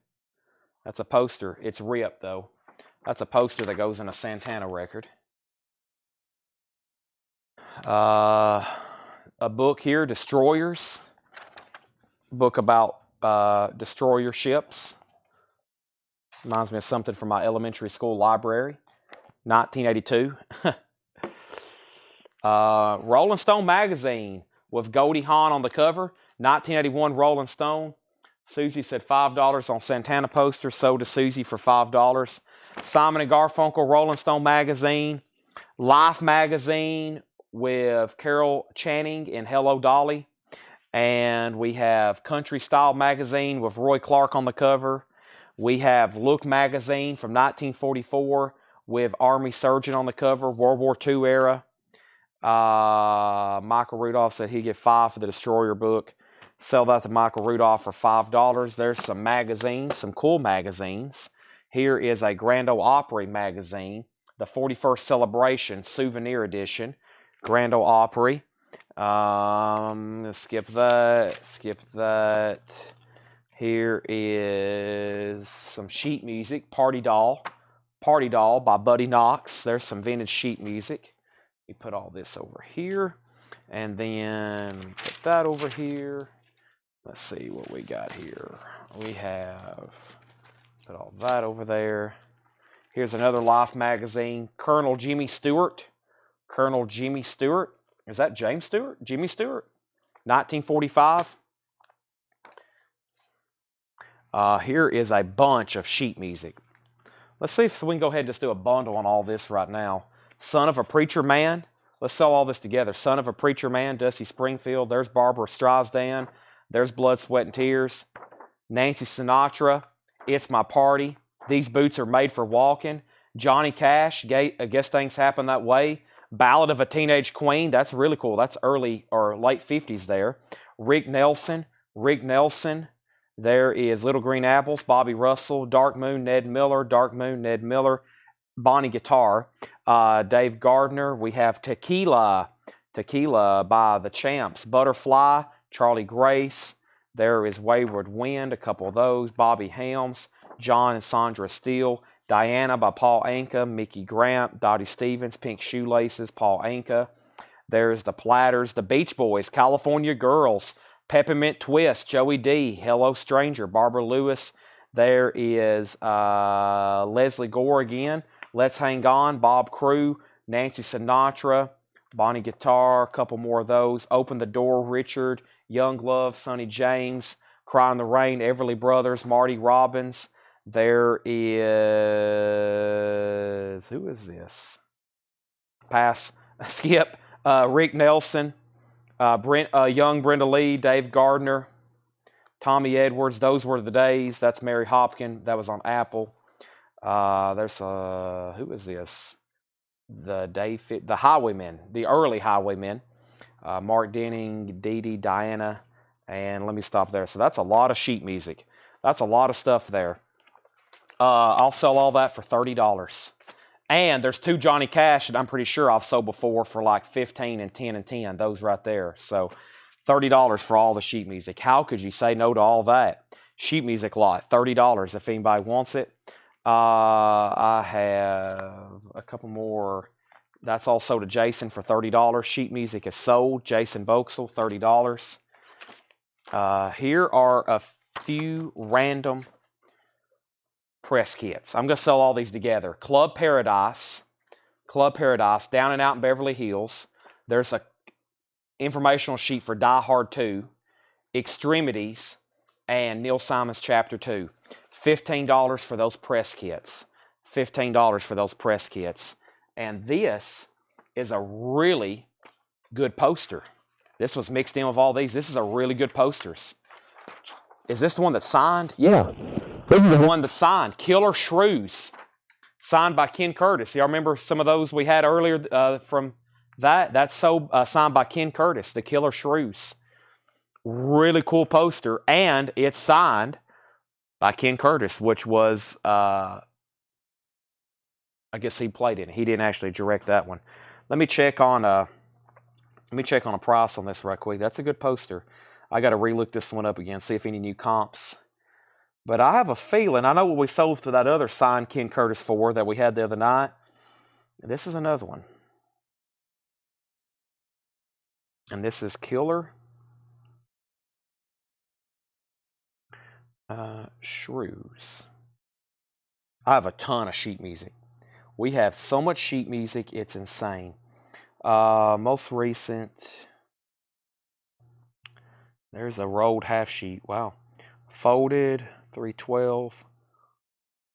That's a poster. It's ripped, though. That's a poster that goes in a Santana record. A book here, Destroyers. Book about destroyer ships. Reminds me of something from my elementary school library. 1982. Rolling Stone magazine with Goldie Hawn on the cover. 1981 Rolling Stone. Susie said $5 on Santana poster. Sold to Susie for $5. Simon and Garfunkel Rolling Stone magazine. Life magazine with Carol Channing and Hello Dolly. And we have Country Style magazine with Roy Clark on the cover. We have Look magazine from 1944 with Army Surgeon on the cover, World War II era. Michael Rudolph said he'd get $5 for the Destroyer book. Sell that to Michael Rudolph for $5. There's some magazines, some cool magazines. Here is a Grand Ole Opry magazine, the 41st Celebration Souvenir Edition, Grand Ole Opry. Skip that. Here is some sheet music, Party Doll by Buddy Knox. There's some vintage sheet music. We put all this over here, and then put that over here. Let's see what we got here. We have put all that over there. Here's another Life magazine, Colonel Jimmy Stewart. Colonel Jimmy Stewart. Is that James Stewart? Jimmy Stewart? 1945. Here is a bunch of sheet music. Let's see if we can go ahead and just do a bundle on all this right now. Son of a Preacher Man. Let's sell all this together. Son of a Preacher Man, Dusty Springfield. There's Barbara Streisand. There's Blood, Sweat, and Tears. Nancy Sinatra. It's My Party. These Boots Are Made for Walking. Johnny Cash. I Guess Things Happen That Way. Ballad of a Teenage Queen. That's really cool. That's early or late 50s there. Rick Nelson. There is Little Green Apples, Bobby Russell, Dark Moon, Ned Miller, Bonnie Guitar, Dave Gardner. We have Tequila by The Champs, Butterfly, Charlie Grace. There is Wayward Wind, a couple of those, Bobby Helms, John and Sandra Steele, Diana by Paul Anka, Mickey Grant, Dottie Stevens, Pink Shoelaces, Paul Anka. There's The Platters, The Beach Boys, California Girls, Peppermint Twist, Joey D, Hello Stranger, Barbara Lewis. There is Leslie Gore again, Let's Hang On, Bob Crew, Nancy Sinatra, Bonnie Guitar, a couple more of those. Open the Door, Richard, Young Love, Sonny James, Cry in the Rain, Everly Brothers, Marty Robbins. There is, who is this? Pass, skip, Rick Nelson. Young Brenda Lee, Dave Gardner, Tommy Edwards. Those were the days. That's Mary Hopkins. That was on Apple. There's who is this? The Highwaymen, the early Highwaymen. Mark Denning, Dee Dee, Diana, and let me stop there. So that's a lot of sheet music. That's a lot of stuff there. I'll sell all that for $30. And there's 2 Johnny Cash that I'm pretty sure I've sold before for like 15 and 10 and 10. Those right there. So $30 for all the sheet music. How could you say no to all that? Sheet music lot, $30 if anybody wants it. I have a couple more. That's also to Jason for $30. Sheet music is sold. Jason Boxel, $30. Here are a few random press kits. I'm going to sell all these together. Club Paradise, Down and Out in Beverly Hills. There's a informational sheet for Die Hard 2, Extremities, and Neil Simon's Chapter 2. $15 for those press kits. $15 for those press kits. And this is a really good poster. This was mixed in with all these. This is a really good posters. Is this the one that's signed? Yeah. This is the one that's signed. Killer Shrews. Signed by Ken Curtis. Y'all remember some of those we had earlier from that? That's signed by Ken Curtis, the Killer Shrews. Really cool poster. And it's signed by Ken Curtis, which was, I guess he played in it. He didn't actually direct that one. Let me check on a price on this right quick. That's a good poster. I got to relook this one up again, see if any new comps. But I have a feeling, I know what we sold to that other signed Ken Curtis for that we had the other night. This is another one. And this is Killer Shrews. I have a ton of sheet music. We have so much sheet music, it's insane. Most recent, there's a rolled half sheet. Wow. Folded, 312,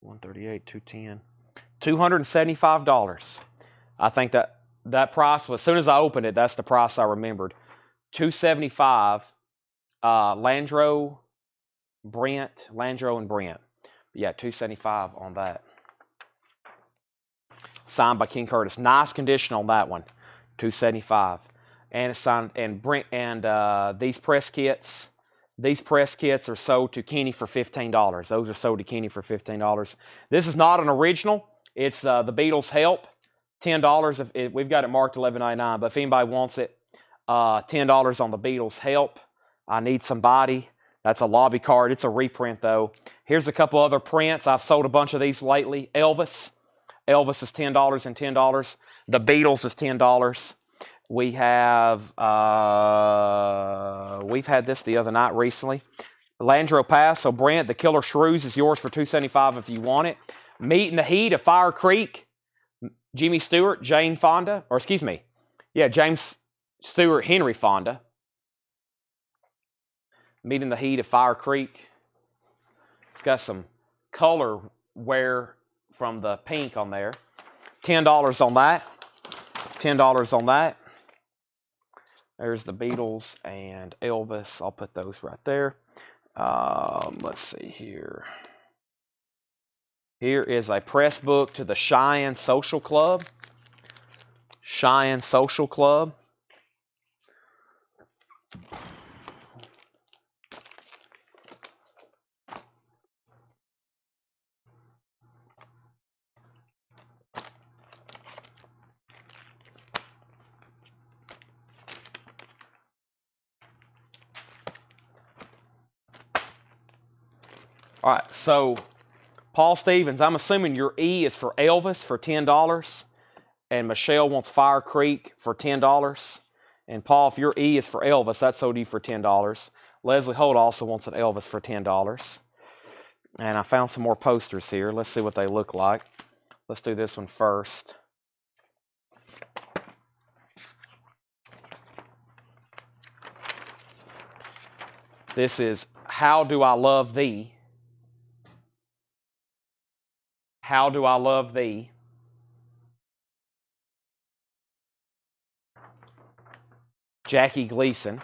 138, 210. $275. I think that price was, as soon as I opened it, that's the price I remembered. $275. Landro and Brent. Yeah, $275 on that. Signed by King Curtis. Nice condition on that one. $275. And it's signed, and Brent, and these press kits. These press kits are sold to Kenny for $15. Those are sold to Kenny for $15. This is not an original. It's the Beatles Help. $10. We've got it marked $11.99, but if anybody wants it, $10 on the Beatles Help. I Need Somebody. That's a lobby card. It's a reprint, though. Here's a couple other prints. I've sold a bunch of these lately. Elvis. Elvis is $10 and $10. The Beatles is $10. We have, we've had this the other night recently. Landro Pass. So Brent, the Killer Shrews is yours for $275 if you want it. Meet in the Heat of Fire Creek. Jimmy Stewart, Jane Fonda, or excuse me. Yeah, James Stewart, Henry Fonda. Meet in the Heat of Fire Creek. It's got some color wear from the pink on there. $10 on that. $10 on that. There's the Beatles and Elvis. I'll put those right there. Let's see here. Here is a press book to the Cheyenne Social Club. Cheyenne Social Club. All right, so Paul Stevens, I'm assuming your E is for Elvis for $10, and Michelle wants Fire Creek for $10. And Paul, if your E is for Elvis, that's sold you for $10. Leslie Holt also wants an Elvis for $10. And I found some more posters here. Let's see what they look like. Let's do this one first. This is How Do I Love Thee? How Do I Love Thee? Jackie Gleason.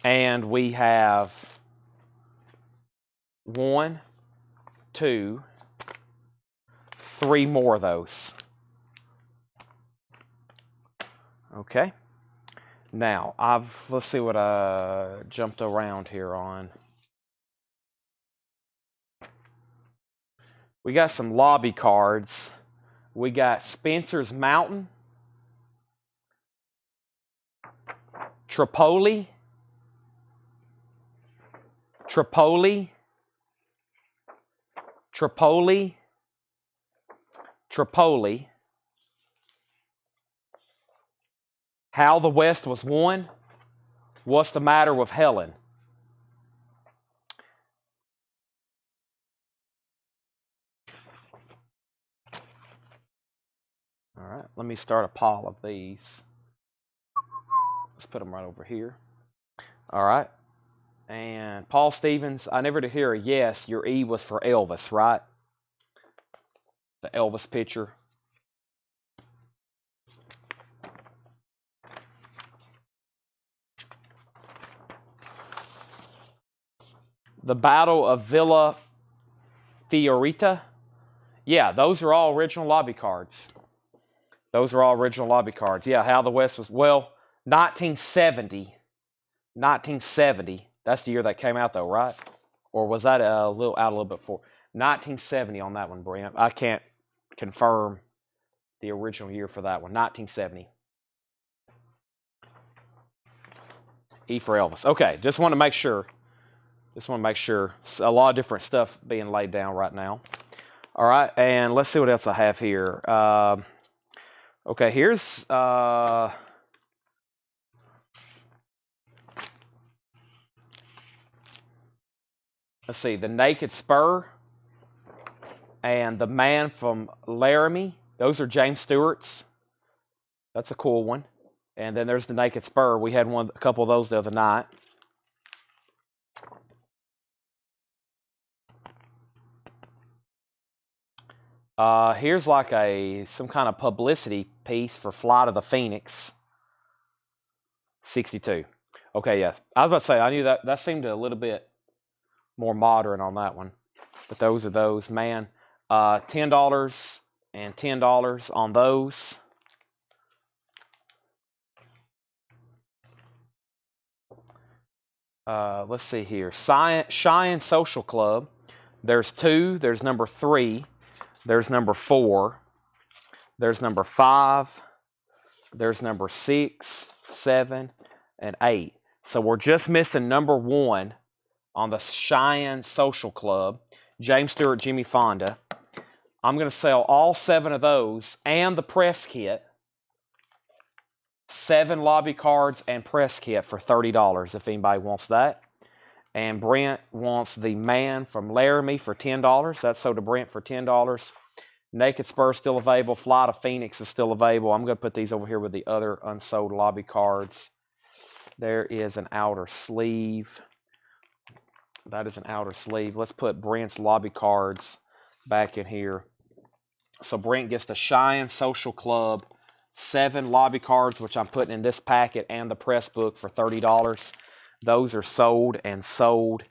And we have 1, 2, 3 more of those. Okay. Now, let's see what I jumped around here on. We got some lobby cards. We got Spencer's Mountain, Tripoli, How the West Was Won, What's the Matter with Helen? All right, let me start a pile of these. Let's put them right over here. All right. And Paul Stevens, I never did hear a yes. Your E was for Elvis, right? The Elvis picture. The Battle of Villa Fiorita. Yeah, those are all original lobby cards. Those are all original lobby cards. Yeah, How the West Was... Well, 1970. 1970. That's the year that came out, though, right? Or was that a little bit before? 1970 on that one, Brent. I can't confirm the original year for that one. 1970. E for Elvis. Okay, just want to make sure. Just want to make sure. A lot of different stuff being laid down right now. All right, and let's see what else I have here. Okay, here's... let's see, The Naked Spur and The Man from Laramie. Those are James Stewart's. That's a cool one. And then there's The Naked Spur. We had a couple of those the other night. Here's like some kind of publicity piece for Flight of the Phoenix. 62. Okay, yeah. I was about to say, I knew that seemed a little bit more modern on that one. But those are those. Man, $10 and $10 on those. Let's see here. Cheyenne Social Club. There's 2. There's number 3. There's number 4. There's number 5. There's number 6, 7, and 8. So we're just missing number 1 on the Cheyenne Social Club. James Stewart, Jimmy Fonda. I'm going to sell all 7 of those and the press kit. 7 lobby cards and press kit for $30 if anybody wants that. And Brent wants The Man from Laramie for $10. That's sold to Brent for $10. Naked Spur still available. Flight of Phoenix is still available. I'm going to put these over here with the other unsold lobby cards. There is an outer sleeve. That is an outer sleeve. Let's put Brent's lobby cards back in here. So Brent gets the Cheyenne Social Club 7 lobby cards, which I'm putting in this packet, and the press book for $30. Those are sold and sold.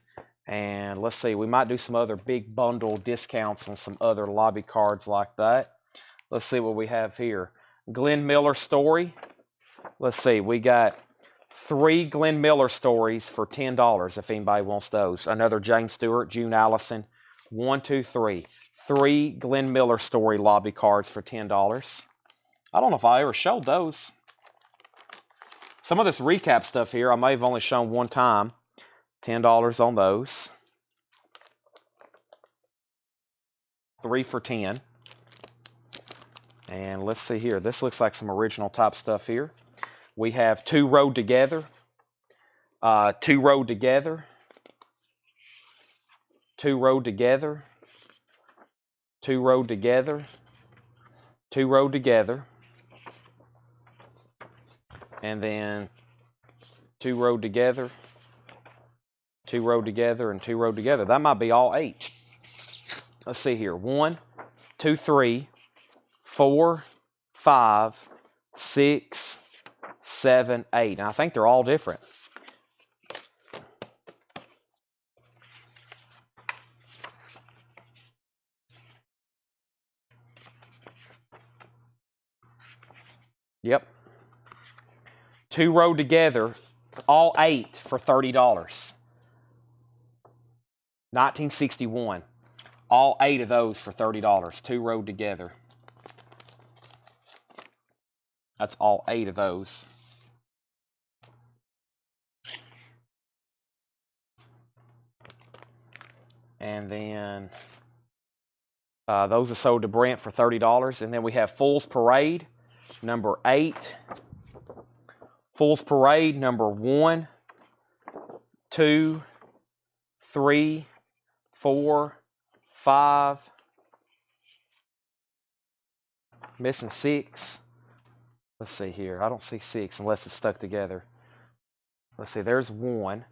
And let's see, we might do some other big bundle discounts on some other lobby cards like that. Let's see what we have here. Glenn Miller story. Let's see, we got 3 Glenn Miller stories for $10 if anybody wants those. Another James Stewart, June Allison. 1, 2, 3. 3 Glenn Miller story lobby cards for $10. I don't know if I ever showed those. Some of this recap stuff here, I may have only shown one time. $10 on those. 3 for $10. And let's see here. This looks like some original type stuff here. We have 2 Rode Together. 2 Rode Together. 2 Rode Together. 2 Rode Together. 2 Rode Together. And then 2 Rode Together. 2 Rode Together and 2 Rode Together. That might be all 8. Let's see here. 1, 2, 3, 4, 5, 6, 7, 8. And I think they're all different. Yep. 2 Rode Together, all 8 for $30. 1961. All 8 of those for $30. 2 Rode Together. That's all 8 of those. And then those are sold to Brent for $30. And then we have Fool's Parade, number 8. Fool's Parade, number 1, 2, 3, 4, 5. Missing 6. Let's see here. I don't see 6 unless it's stuck together. Let's see. There's 1,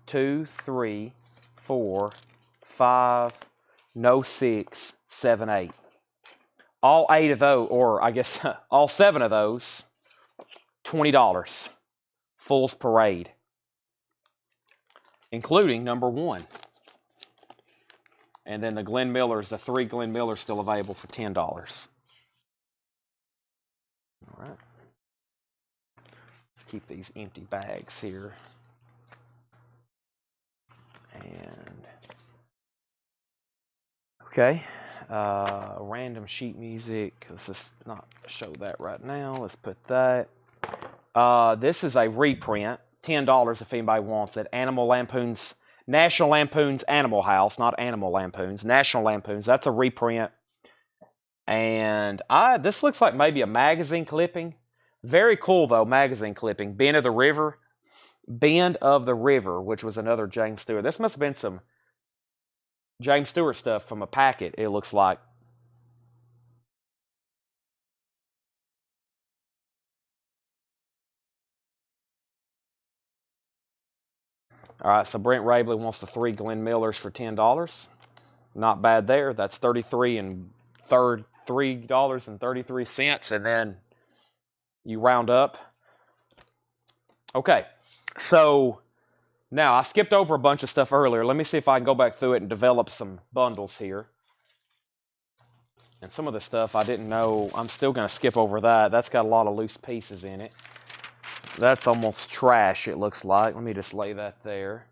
2, 3, 4, 5. No 6, 7, 8. All 8 of those, or I guess all 7 of those, $20. Fool's Parade. Including number 1. And then the Glenn Millers, the 3 Glenn Millers still available for $10. All right. Let's keep these empty bags here. And okay. Random sheet music. Let's just not show that right now. Let's put that. This is a reprint. $10 if anybody wants it. National Lampoon's Animal House, not Animal Lampoon's. National Lampoon's. That's a reprint. And this looks like maybe a magazine clipping. Very cool, though, magazine clipping. Bend of the River, which was another James Stewart. This must have been some James Stewart stuff from a packet, it looks like. All right, so Brent Rabley wants the 3 Glenn Millers for $10. Not bad there. That's $3.33, and then you round up. Okay, so now I skipped over a bunch of stuff earlier. Let me see if I can go back through it and develop some bundles here. And some of the stuff I didn't know, I'm still going to skip over that. That's got a lot of loose pieces in it. That's almost trash, it looks like. Let me just lay that there.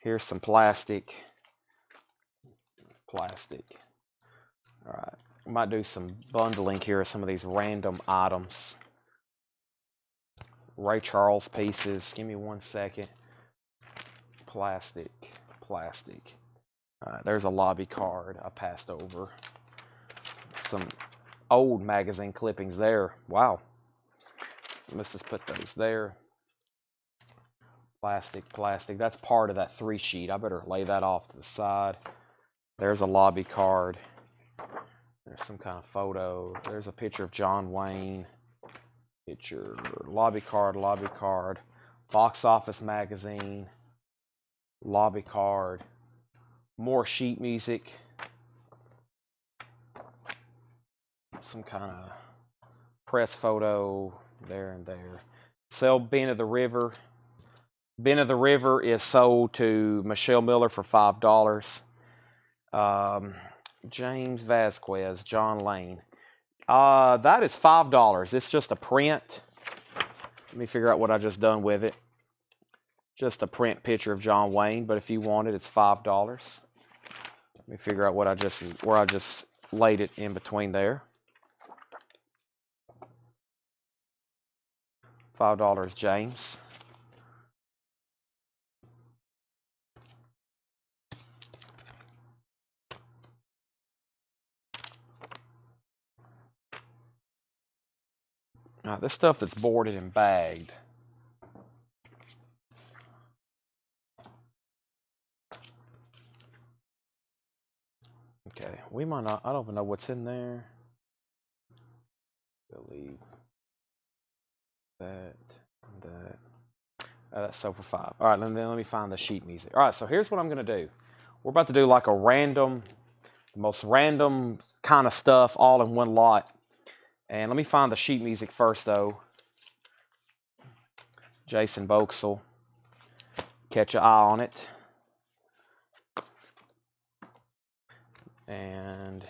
Here's some plastic. All right. I might do some bundling here of some of these random items. Ray Charles pieces. Give me 1 second. Plastic. All right, there's a lobby card I passed over. Some old magazine clippings there. Wow. Let's just put those there. Plastic. That's part of that 3 sheet. I better lay that off to the side. There's a lobby card. There's some kind of photo. There's a picture of John Wayne. Picture. Lobby card. Box Office magazine. Lobby card. More sheet music. Some kind of press photo there and there. Sell Bend of the River. Bend of the River is sold to Michelle Miller for $5. James Vasquez, John Lane. That is $5. It's just a print. Let me figure out what I just done with it. Just a print picture of John Wayne, but if you want it, it's $5. Let me figure out where I just laid it in between there. $5, James. Now, this stuff that's boarded and bagged. Okay, we might not, I don't even know what's in there. Leave that. That's sold for $5. All right, then let me find the sheet music. All right, so here's what I'm going to do. We're about to do like a random, the most random kind of stuff all in one lot. And let me find the sheet music first, though. Jason Boxell. Catch an eye on it. And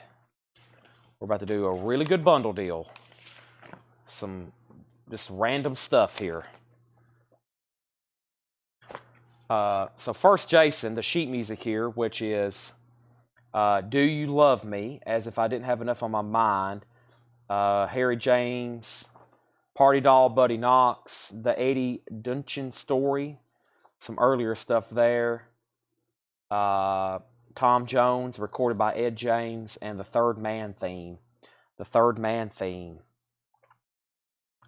we're about to do a really good bundle deal. Some just random stuff here. So first, Jason, the sheet music here, which is Do You Love Me, As If I Didn't Have Enough on My Mind, Harry James, Party Doll, Buddy Knox, the Eddie Duncan Story, some earlier stuff there, Tom Jones, recorded by Ed James, and the Third Man theme.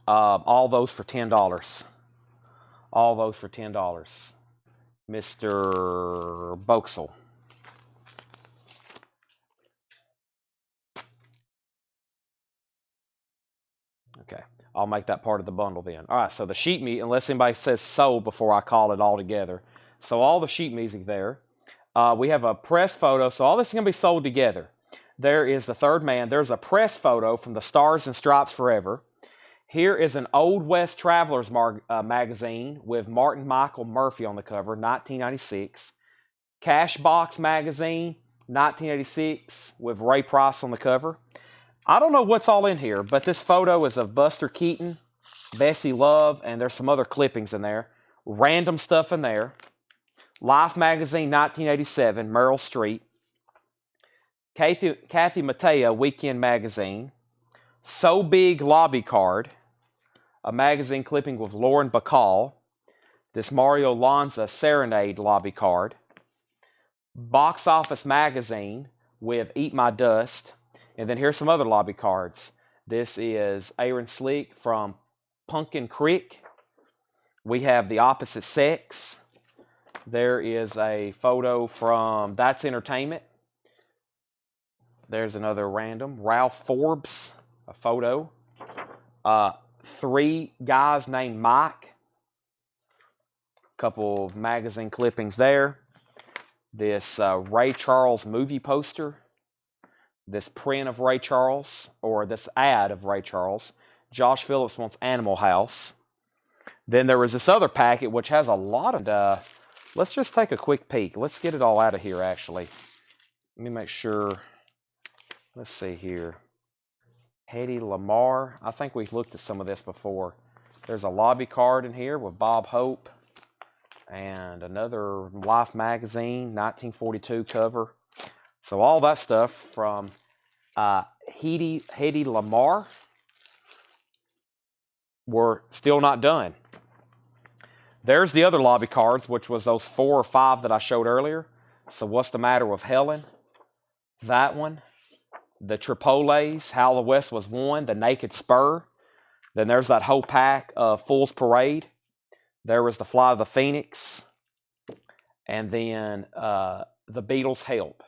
All those for $10. Mr. Boxell. Okay, I'll make that part of the bundle then. All right, so the sheet music, unless anybody says sold before I call it all together. So all the sheet music there. We have a press photo, so all this is going to be sold together. There is the Third Man. There's a press photo from the Stars and Stripes Forever. Here is an Old West Travelers magazine with Martin Michael Murphy on the cover, 1996. Cashbox magazine, 1986, with Ray Price on the cover. I don't know what's all in here, but this photo is of Buster Keaton, Bessie Love, and there's some other clippings in there. Random stuff in there. Life magazine, 1987, Meryl Streep. Kathy Mattea, Weekend magazine. So Big lobby card. A magazine clipping with Lauren Bacall. This Mario Lanza Serenade lobby card. Box Office magazine with Eat My Dust. And then here's some other lobby cards. This is Aaron Slick from Pumpkin Creek. We have The Opposite Sex. There is a photo from That's Entertainment. There's another random. Ralph Forbes, a photo. 3 guys named Mike. Couple of magazine clippings there. This Ray Charles movie poster. This print of Ray Charles, or this ad of Ray Charles. Josh Phillips wants Animal House. Then there was this other packet which has a lot of... let's just take a quick peek. Let's get it all out of here, actually. Let me make sure. Let's see here. Hedy Lamarr. I think we've looked at some of this before. There's a lobby card in here with Bob Hope. And another Life magazine, 1942 cover. So all that stuff from Hedy Lamarr. We're still not done. There's the other lobby cards, which was those 4 or 5 that I showed earlier. So What's the Matter with Helen? That one. The Tripolles, How the West Was Won, The Naked Spur. Then there's that whole pack of Fool's Parade. There was the Fly of the Phoenix. And then the Beatles' Help.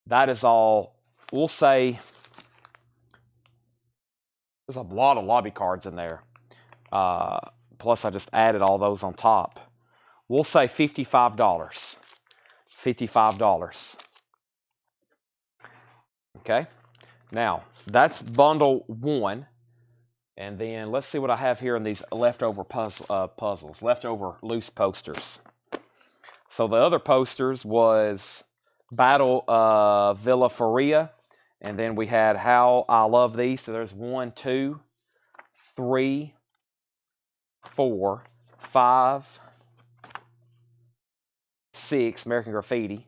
That is all, we'll say, there's a lot of lobby cards in there. Plus, I just added all those on top. We'll say $55. $55. Okay? Now, that's bundle 1. And then let's see what I have here in these leftover puzzles. Leftover loose posters. So the other posters was Battle of Villa Faria. And then we had How I Love These. So there's 1, 2, 3, 4, 5, 6, American Graffiti,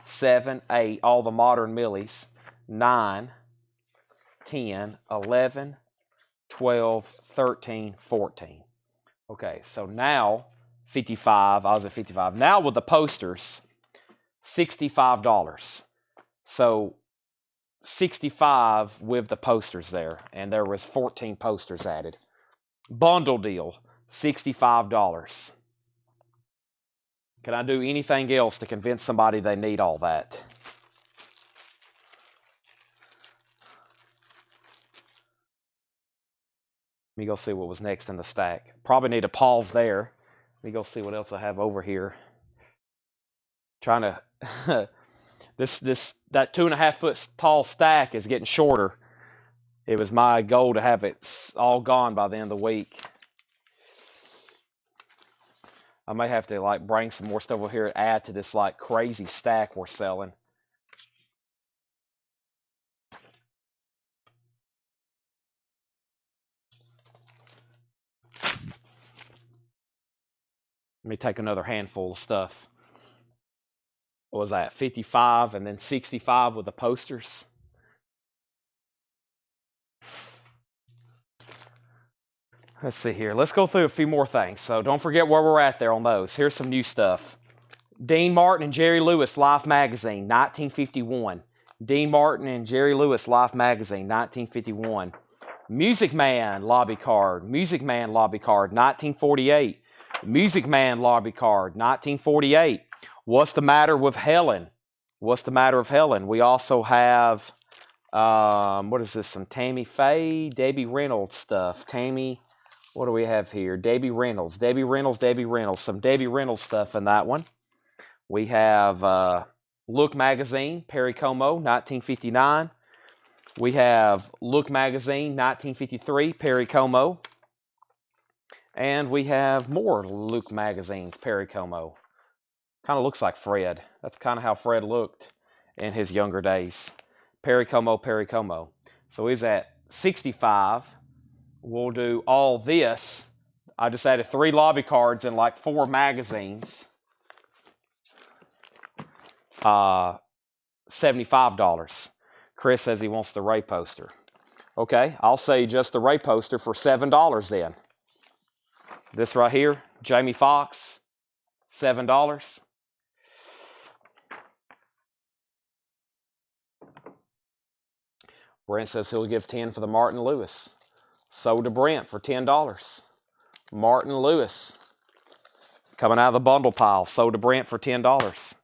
7, 8, all the modern Millies, 9, 10, 11, 12, 13, 14. Okay, so now 55, I was at 55. Now with the posters, $65. So 65 with the posters there, and there was 14 posters added. Bundle deal, $65. Can I do anything else to convince somebody they need all that? Let me go see what was next in the stack. Probably need to pause there. Let me go see what else I have over here. Trying to that 2.5 foot tall stack is getting shorter. It was my goal to have it all gone by the end of the week. I may have to like bring some more stuff over here and add to this like crazy stack we're selling. Let me take another handful of stuff. What was that? 55 and then 65 with the posters. Let's see here. Let's go through a few more things. So don't forget where we're at there on those. Here's some new stuff. Dean Martin and Jerry Lewis Life Magazine, 1951. Dean Martin and Jerry Lewis Life Magazine, 1951. Music Man lobby card. Music Man lobby card, 1948. Music Man lobby card, 1948. What's the Matter with Helen? What's the Matter with Helen? We also have, what is this? Some Tammy Faye, Debbie Reynolds stuff. Tammy, what do we have here? Debbie Reynolds. Debbie Reynolds, Debbie Reynolds. Some Debbie Reynolds stuff in that one. We have Look Magazine, Perry Como, 1959. We have Look Magazine, 1953, Perry Como. And we have more Look magazines, Perry Como. Kind of looks like Fred. That's kind of how Fred looked in his younger days. Perry Como, Perry Como. So he's at 65. We'll do all this. I just added 3 lobby cards and like 4 magazines. $75. Chris says he wants the Ray poster. Okay, I'll say just the Ray poster for $7 then. This right here, Jamie Foxx, $7. Brent says he'll give 10 for the Martin Lewis. So to Brent for $10. Martin Lewis. Coming out of the bundle pile. Sold to Brent for $10.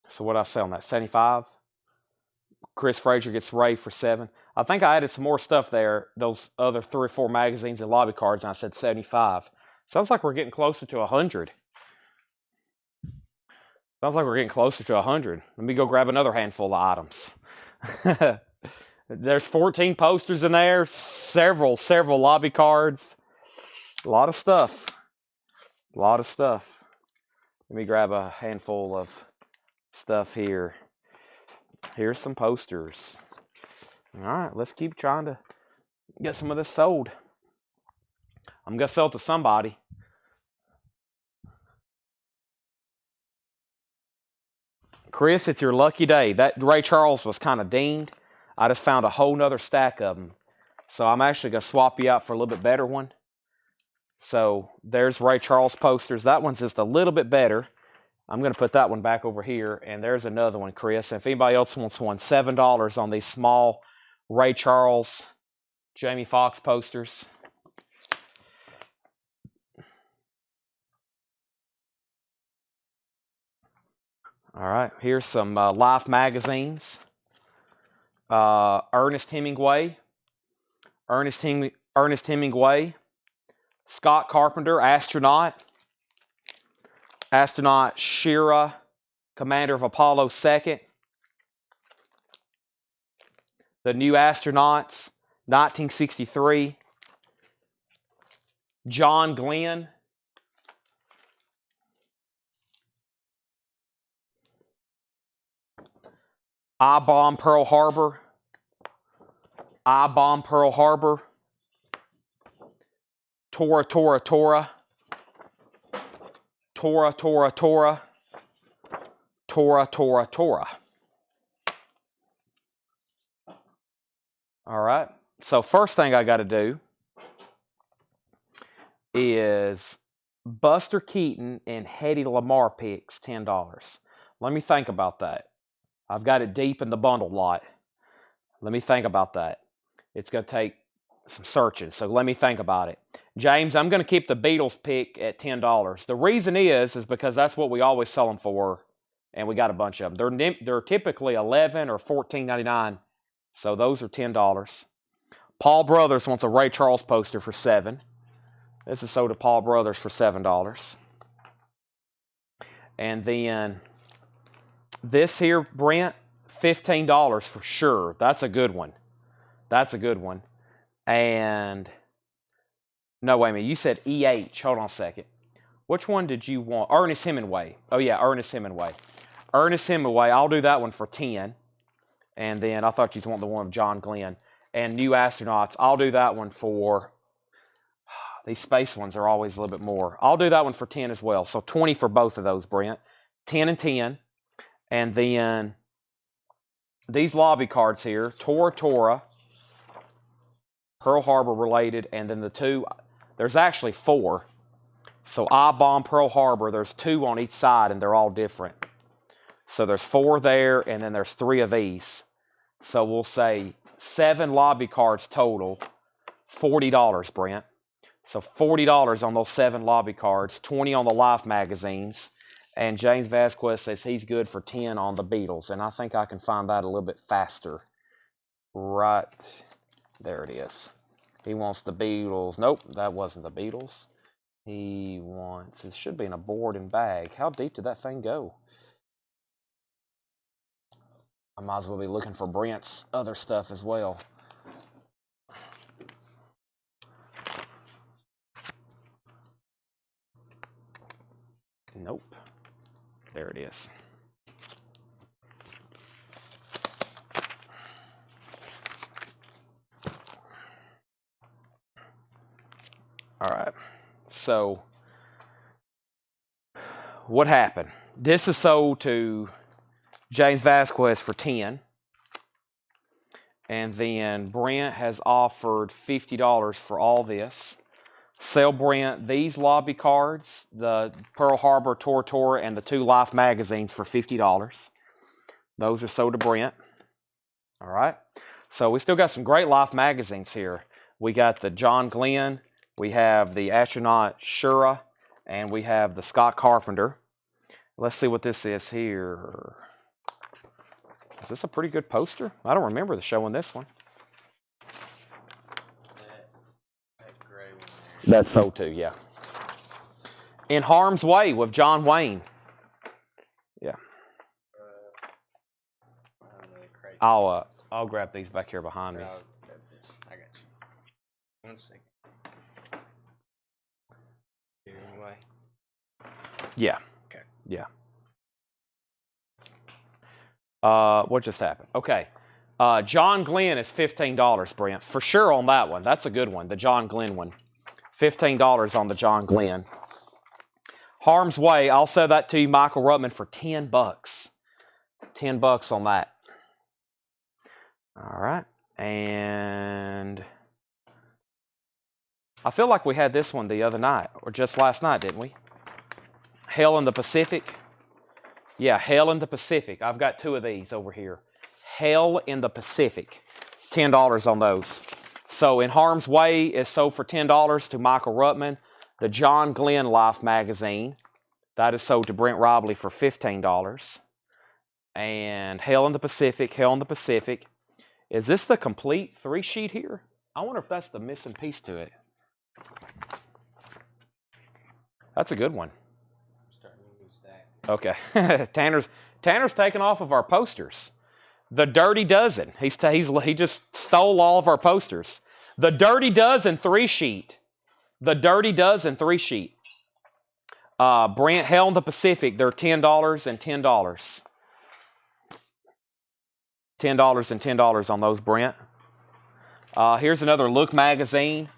So what I sell on that? 75. Chris Frazier gets Ray for 7. I think I added some more stuff there. Those other 3 or 4 magazines and lobby cards, and I said 75. Sounds like we're getting closer to 100. Sounds like we're getting closer to 100. Let me go grab another handful of items. There's 14 posters in there, several lobby cards. A lot of stuff. A lot of stuff. Let me grab a handful of stuff here. Here's some posters. All right, let's keep trying to get some of this sold. I'm going to sell it to somebody. Chris, it's your lucky day. That Ray Charles was kind of dinged. I just found a whole nother stack of them. So I'm actually going to swap you out for a little bit better one. So there's Ray Charles posters. That one's just a little bit better. I'm going to put that one back over here. And there's another one, Chris. And if anybody else wants one, $7 on these small Ray Charles, Jamie Foxx posters. All right, here's some Life magazines. Ernest Hemingway. Ernest Hemingway. Scott Carpenter, astronaut. Astronaut Shira, commander of Apollo 2nd. The New Astronauts, 1963. John Glenn. I Bomb Pearl Harbor. I Bomb Pearl Harbor. Tora, Tora, Tora. Tora, Tora, Tora. Tora, Tora, Tora. All right. So first thing I got to do is Buster Keaton and Hedy Lamarr picks, $10. Let me think about that. I've got it deep in the bundle lot. Let me think about that. It's going to take some searching, so let me think about it. James, I'm going to keep the Beatles pick at $10. The reason is because that's what we always sell them for, and we got a bunch of them. They're typically $11 or $14.99, so those are $10. Paul Brothers wants a Ray Charles poster for $7. This is sold to Paul Brothers for $7. And then this here, Brent, $15 for sure. That's a good one. That's a good one. And no, wait a minute. You said EH. Hold on a second. Which one did you want? Ernest Hemingway. Oh, yeah, Ernest Hemingway. Ernest Hemingway, I'll do that one for $10. And then I thought you'd want the one of John Glenn. And New Astronauts, I'll do that one for... These space ones are always a little bit more. I'll do that one for $10 as well. So $20 for both of those, Brent. 10 and 10. And then these lobby cards here, Tora Tora, Pearl Harbor related, and then the 2, there's actually 4. So I Bomb Pearl Harbor, there's 2 on each side, and they're all different. So there's 4 there, and then there's 3 of these. So we'll say 7 lobby cards total, $40, Brent. So $40 on those 7 lobby cards, 20 on the Life magazines, and James Vasquez says he's good for 10 on the Beatles, and I think I can find that a little bit faster. Right there it is. He wants the Beatles. Nope, that wasn't the Beatles. He wants, it should be in a board and bag. How deep did that thing go? I might as well be looking for Brent's other stuff as well. Nope. There it is. All right. So what happened? This is sold to James Vasquez for 10. And then Brent has offered $50 for all this. Sell Brent these lobby cards, the Pearl Harbor Tour, and the 2 Life magazines for $50. Those are sold to Brent. All right. So we still got some great Life magazines here. We got the John Glenn, we have the Astronaut Shura, and we have the Scott Carpenter. Let's see what this is here. Is this a pretty good poster? I don't remember showing this one. That gray one there. That's so too, yeah. In Harm's Way with John Wayne. Yeah. I don't know the crate. I'll grab these back here behind me. I'll grab this. I got you. 1 second. Here anyway. Yeah. Okay. Yeah. What just happened? Okay. John Glenn is $15, Brent. For sure on that one. That's a good one. The John Glenn one. $15 on the John Glenn. Harm's Way, I'll sell that to you, Michael Ruttman, for $10. $10 on that. All right. And I feel like we had this one the other night, or just last night, didn't we? Hell in the Pacific. Yeah, Hell in the Pacific. I've got 2 of these over here. Hell in the Pacific. $10 on those. So In Harm's Way is sold for $10 to Michael Ruttman. The John Glenn Life magazine, that is sold to Brent Robley for $15. And Hell in the Pacific, Hell in the Pacific. Is this the complete 3-sheet here? I wonder if that's the missing piece to it. That's a good one. Starting a new stack. Okay. Tanner's taken off of our posters. The Dirty Dozen. He just stole all of our posters. The Dirty Dozen 3-sheet. The Dirty Dozen 3-sheet. Brent, Hell in the Pacific. They're $10 and $10. $10 and $10 on those, Brent. Here's another Look magazine.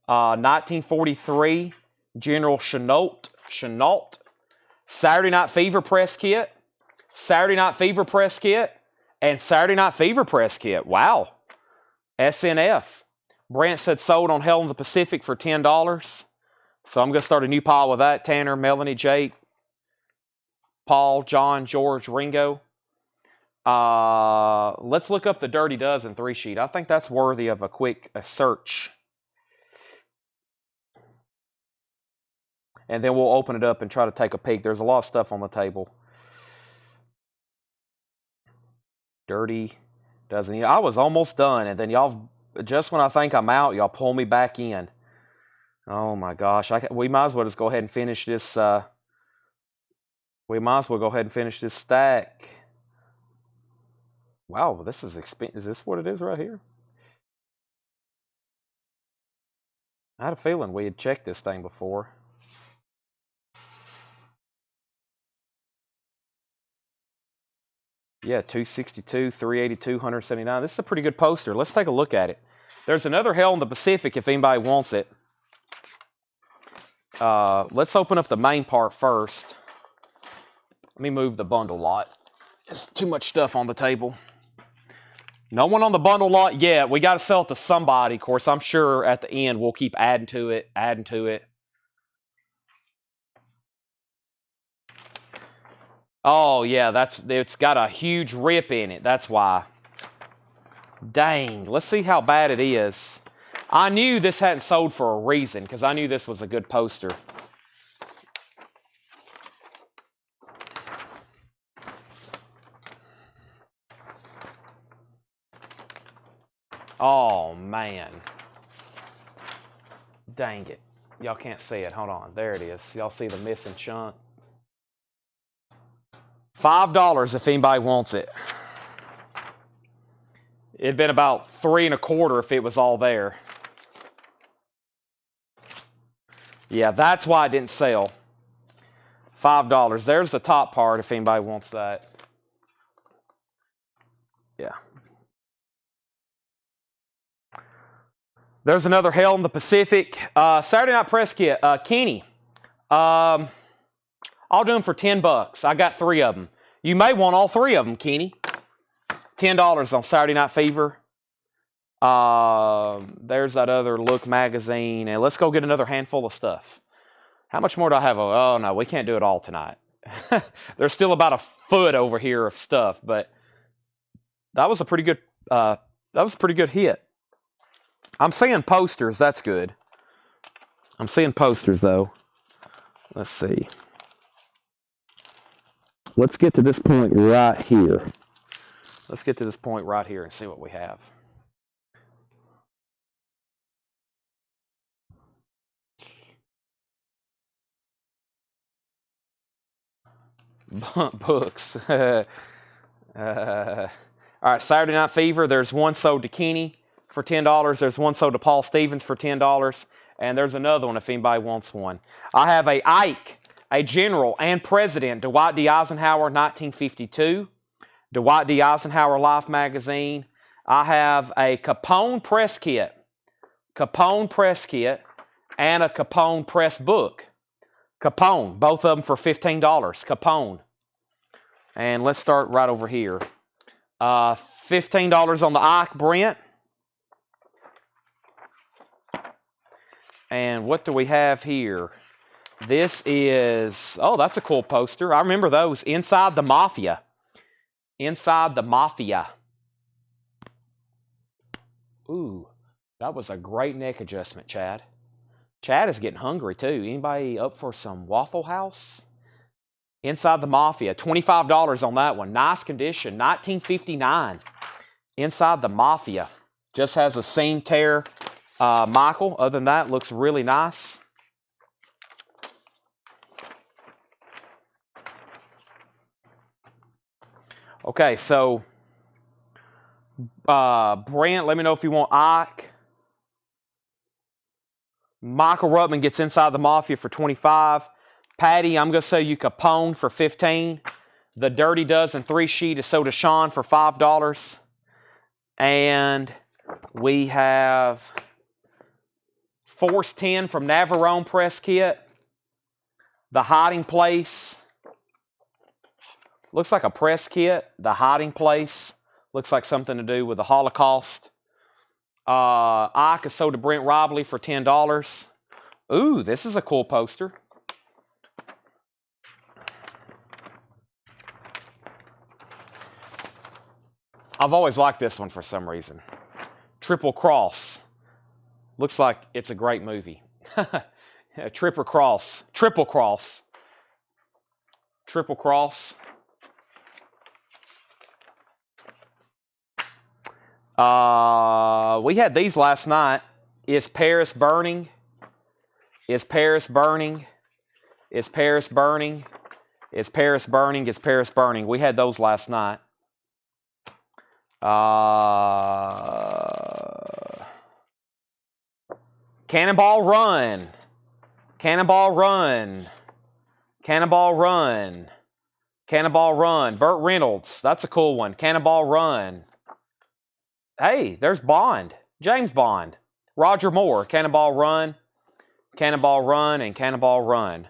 1943. General Chenault. Saturday Night Fever press kit. Saturday Night Fever press kit. And Saturday Night Fever press kit. Wow. SNF. Brent said sold on Hell in the Pacific for $10. So I'm going to start a new pile with that. Tanner, Melanie, Jake, Paul, John, George, Ringo. Let's look up the Dirty Dozen 3-sheet. I think that's worthy of a quick search. And then we'll open it up and try to take a peek. There's a lot of stuff on the table. Dirty Dozen. I was almost done, and then y'all, just when I think I'm out, y'all pull me back in. Oh my gosh. We might as well just go ahead and finish this. We might as well go ahead and finish this stack. Wow, this is expensive. Is this what it is right here? I had a feeling we had checked this thing before. Yeah, 262, 382, 179. This is a pretty good poster. Let's take a look at it. There's another Hell in the Pacific if anybody wants it. Let's open up the main part first. Let me move the bundle lot. There's too much stuff on the table. No one on the bundle lot yet. We got to sell it to somebody. Of course, I'm sure at the end we'll keep adding to it, adding to it. Oh, yeah, it's got a huge rip in it. That's why. Dang, let's see how bad it is. I knew this hadn't sold for a reason because I knew this was a good poster. Oh, man. Dang it. Y'all can't see it. Hold on. There it is. Y'all see the missing chunk? $5 if anybody wants it. It'd been about $3 1/4 if it was all there. Yeah, that's why it didn't sell. $5. There's the top part if anybody wants that. Yeah. There's another Hell in the Pacific. Saturday Night Press Kit. Kenny. I'll do them for $10. I got 3 of them. You may want all 3 of them, Kenny. $10 on Saturday Night Fever. There's that other Look magazine. And let's go get another handful of stuff. How much more do I have? Oh, no, we can't do it all tonight. There's still about a foot over here of stuff, but that was a pretty good hit. I'm seeing posters. That's good. I'm seeing posters, though. Let's see. Let's get to this point right here. Let's get to this point right here and see what we have. Books. All right, Saturday Night Fever. There's one sold to Kenny for $10. There's one sold to Paul Stevens for $10. And there's another one if anybody wants one. I have a Ike, a General and President, Dwight D. Eisenhower, 1952. Dwight D. Eisenhower Life magazine. I have a Capone press kit. Capone press kit and a Capone press book. Capone, both of them for $15. Capone. And let's start right over here. $15 on the Ike Brent. And what do we have here? This is, oh, that's a cool poster. I remember those. Inside the Mafia. Inside the Mafia. Ooh, that was a great neck adjustment, Chad. Chad is getting hungry, too. Anybody up for some Waffle House? Inside the Mafia. $25 on that one. Nice condition. 1959. Inside the Mafia. Just has a seam tear. Michael, other than that, looks really nice. Okay, so Brent, let me know if you want Ike. Michael Rutman gets Inside the Mafia for $25. Patty, I'm going to sell you Capone for $15. The Dirty Dozen 3-sheet is sold to Sean for $5. And we have Force 10 from Navarone Press Kit. The Hiding Place. Looks like a press kit. The Hiding Place. Looks like something to do with the Holocaust. Ike is sold to Brent Robley for $10. Ooh, this is a cool poster. I've always liked this one for some reason. Triple Cross. Looks like it's a great movie. Triple Cross. Triple Cross. Triple Cross. We had these last night. Is Paris Burning? Is Paris Burning? Is Paris Burning? Is Paris Burning? Is Paris Burning? We had those last night. Cannonball Run. Cannonball Run. Cannonball Run. Cannonball Run. Burt Reynolds. That's a cool one. Cannonball Run. Hey, there's Bond. James Bond. Roger Moore. Cannonball Run. Cannonball Run and Cannonball Run.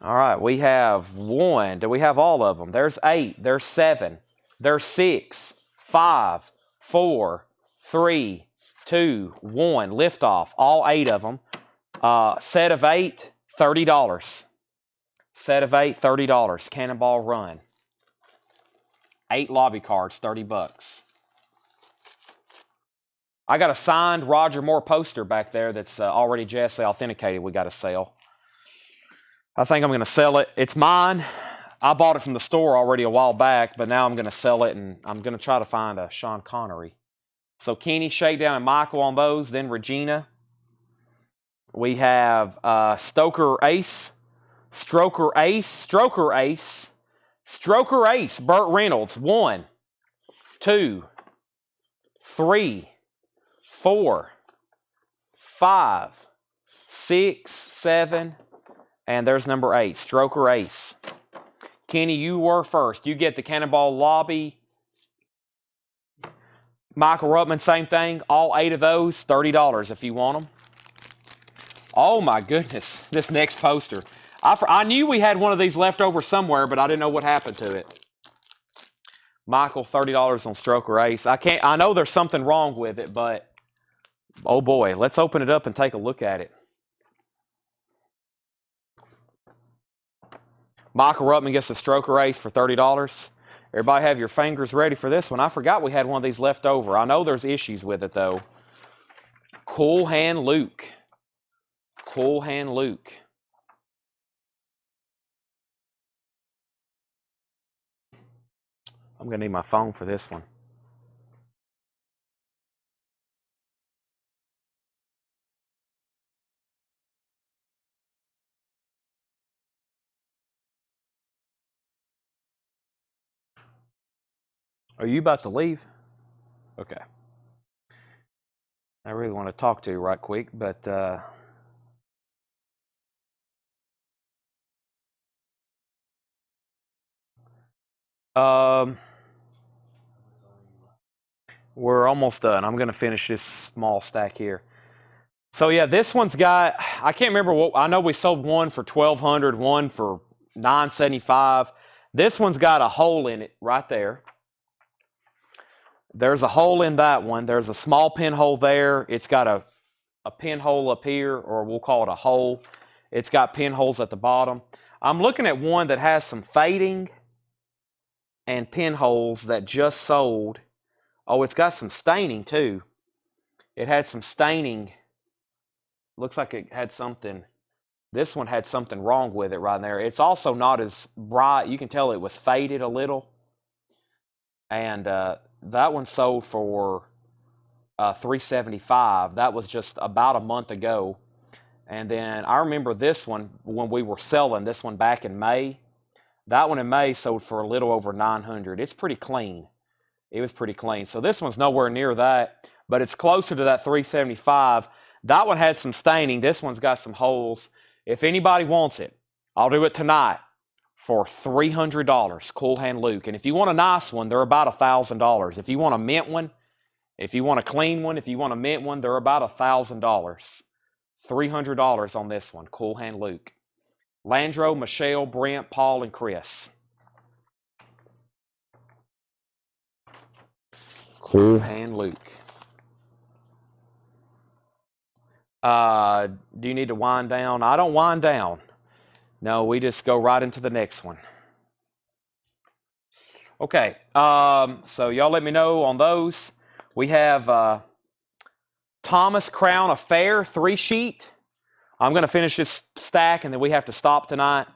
All right, we have 1. Do we have all of them? There's 8. There's 7. There's 6. 5. 4. 3. 2. 1. Liftoff. All 8 of them. Set of 8, $30. Set of 8, $30. Cannonball Run. 8 lobby cards, $30. I got a signed Roger Moore poster back there that's already Jesse authenticated. We got to sell. I think I'm going to sell it. It's mine. I bought it from the store already a while back, but now I'm going to sell it, and I'm going to try to find a Sean Connery. So Kenny, Shakedown, and Michael on those. Then Regina. We have Stoker Ace. Stroker Ace. Stroker Ace. Stroker Ace. Burt Reynolds. 1, 2, 3, 4, 5, 6, 7, and there's number 8, Stroker Ace. Kenny, you were first. You get the Cannonball Lobby. Michael Rutman, same thing. All 8 of those, $30 if you want them. Oh my goodness, this next poster. I knew we had one of these left over somewhere, but I didn't know what happened to it. Michael, $30 on Stroker Ace. I know there's something wrong with it, but oh boy, let's open it up and take a look at it. Michael Ruppman gets a Stroker Ace for $30. Everybody have your fingers ready for this one. I forgot we had one of these left over. I know there's issues with it, though. Cool Hand Luke. Cool Hand Luke. I'm going to need my phone for this one. Are you about to leave? Okay. I really want to talk to you right quick, but we're almost done. I'm going to finish this small stack here. So yeah, this one's got, I can't remember what, I know we sold one for $1,200, one for $975. This one's got a hole in it right there. There's a hole in that one. There's a small pinhole there. It's got a pinhole up here, or we'll call it a hole. It's got pinholes at the bottom. I'm looking at one that has some fading and pinholes that just sold. Oh, it's got some staining too. It had some staining. Looks like it had something. This one had something wrong with it right there. It's also not as bright. You can tell it was faded a little. And that one sold for $375. That was just about a month ago. And then I remember this one when we were selling this one back in May. That one in May sold for a little over $900. It's pretty clean. It was pretty clean. So this one's nowhere near that, but it's closer to that $375. That one had some staining. This one's got some holes. If anybody wants it, I'll do it tonight for $300. Cool Hand Luke. And if you want a nice one, they're about $1,000. If you want a mint one, if you want a clean one, if you want a mint one, they're about $1,000. $300 on this one. Cool Hand Luke. Landro, Michelle, Brent, Paul, and Chris. Cool Hand Luke. Do you need to wind down? I don't wind down. No, we just go right into the next one. Okay, so y'all let me know on those. We have Thomas Crown Affair 3-sheet. I'm going to finish this stack, and then we have to stop tonight.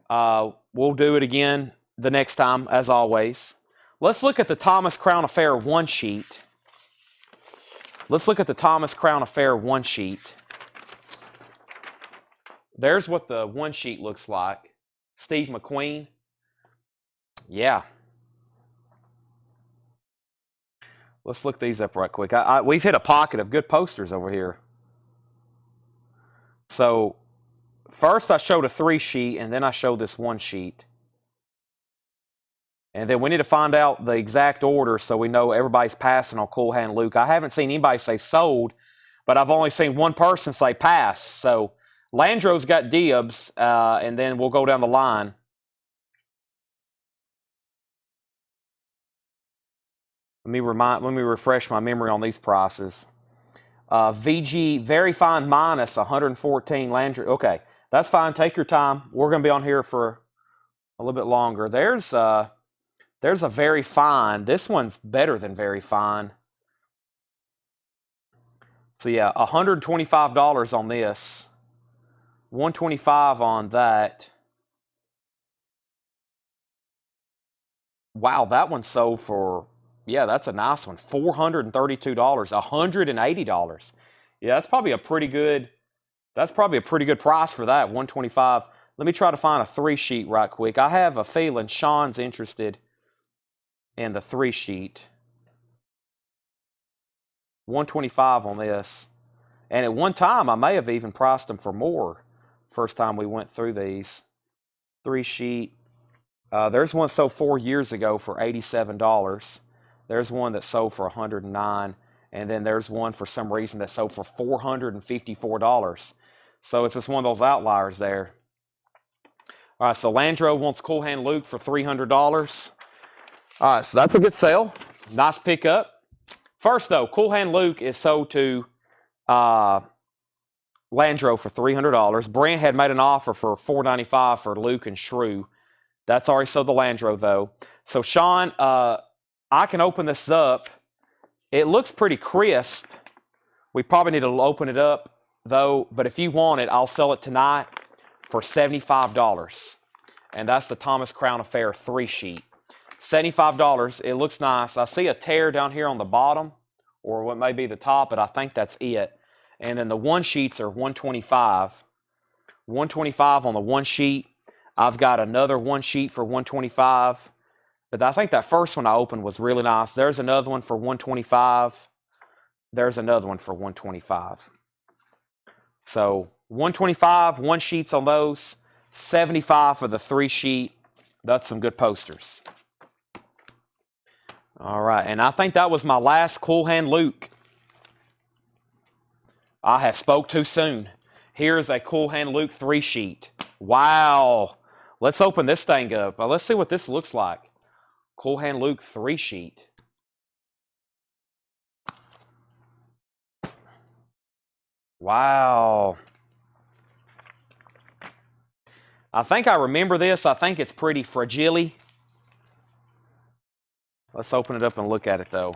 We'll do it again the next time, as always. Let's look at the Thomas Crown Affair 1-sheet. Let's look at the Thomas Crown Affair 1-sheet. There's what the 1-sheet looks like. Steve McQueen. Yeah. Let's look these up right quick. We've hit a pocket of good posters over here. So first I showed a 3-sheet, and then I showed this 1-sheet. And then we need to find out the exact order so we know everybody's passing on Cool Hand Luke. I haven't seen anybody say sold, but I've only seen one person say pass. So Landro's got dibs, and then we'll go down the line. Let me refresh my memory on these prices. VG Very Fine minus 114. Landro. Okay, that's fine. Take your time. We're going to be on here for a little bit longer. There's a Very Fine. This one's better than Very Fine. So yeah, $125 on this. $125 on that. Wow, that one sold for, yeah, that's a nice one. $432, $180. Yeah, that's probably a pretty good price for that, $125. Let me try to find a 3-sheet right quick. I have a feeling Sean's interested in the 3-sheet. $125 on this. And at one time, I may have even priced them for more. First time we went through these. 3-sheet. There's one sold 4 years ago for $87. There's one that sold for $109. And then there's one for some reason that sold for $454. So it's just one of those outliers there. All right, so Landro wants Cool Hand Luke for $300. All right, so that's a good sale. Nice pickup. First, though, Cool Hand Luke is sold to Landro for $300. Brent had made an offer for $495 for Luke and Shrew. That's already sold the Landro, though. So, Sean, I can open this up. It looks pretty crisp. We probably need to open it up, though. But if you want it, I'll sell it tonight for $75. And that's the Thomas Crown Affair 3-sheet. $75. It looks nice. I see a tear down here on the bottom, or what may be the top, but I think that's it. And then the 1-sheets are $125. $125 on the 1-sheet. I've got another 1-sheet for $125. But I think that first one I opened was really nice. There's another one for $125. There's another one for $125. So $125, 1-sheets on those. $75 for the 3-sheet. That's some good posters. All right, and I think that was my last Cool Hand Luke. I have spoke too soon. Here is a Cool Hand Luke 3-sheet. Wow. Let's open this thing up. Let's see what this looks like. Cool Hand Luke 3-sheet. Wow. I think I remember this. I think it's pretty fragile. Let's open it up and look at it, though.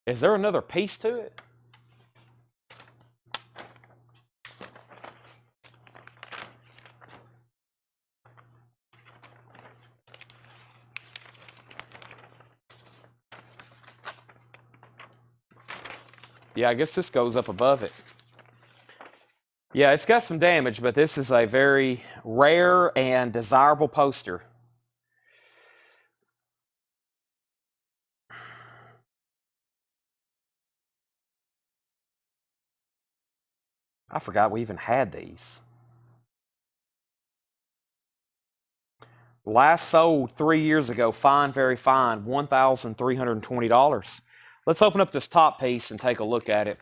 Is there another piece to it? Yeah, I guess this goes up above it. Yeah, it's got some damage, but this is a very rare and desirable poster. I forgot we even had these. Last sold 3 years ago, fine, very fine, $1,320. Let's open up this top piece and take a look at it.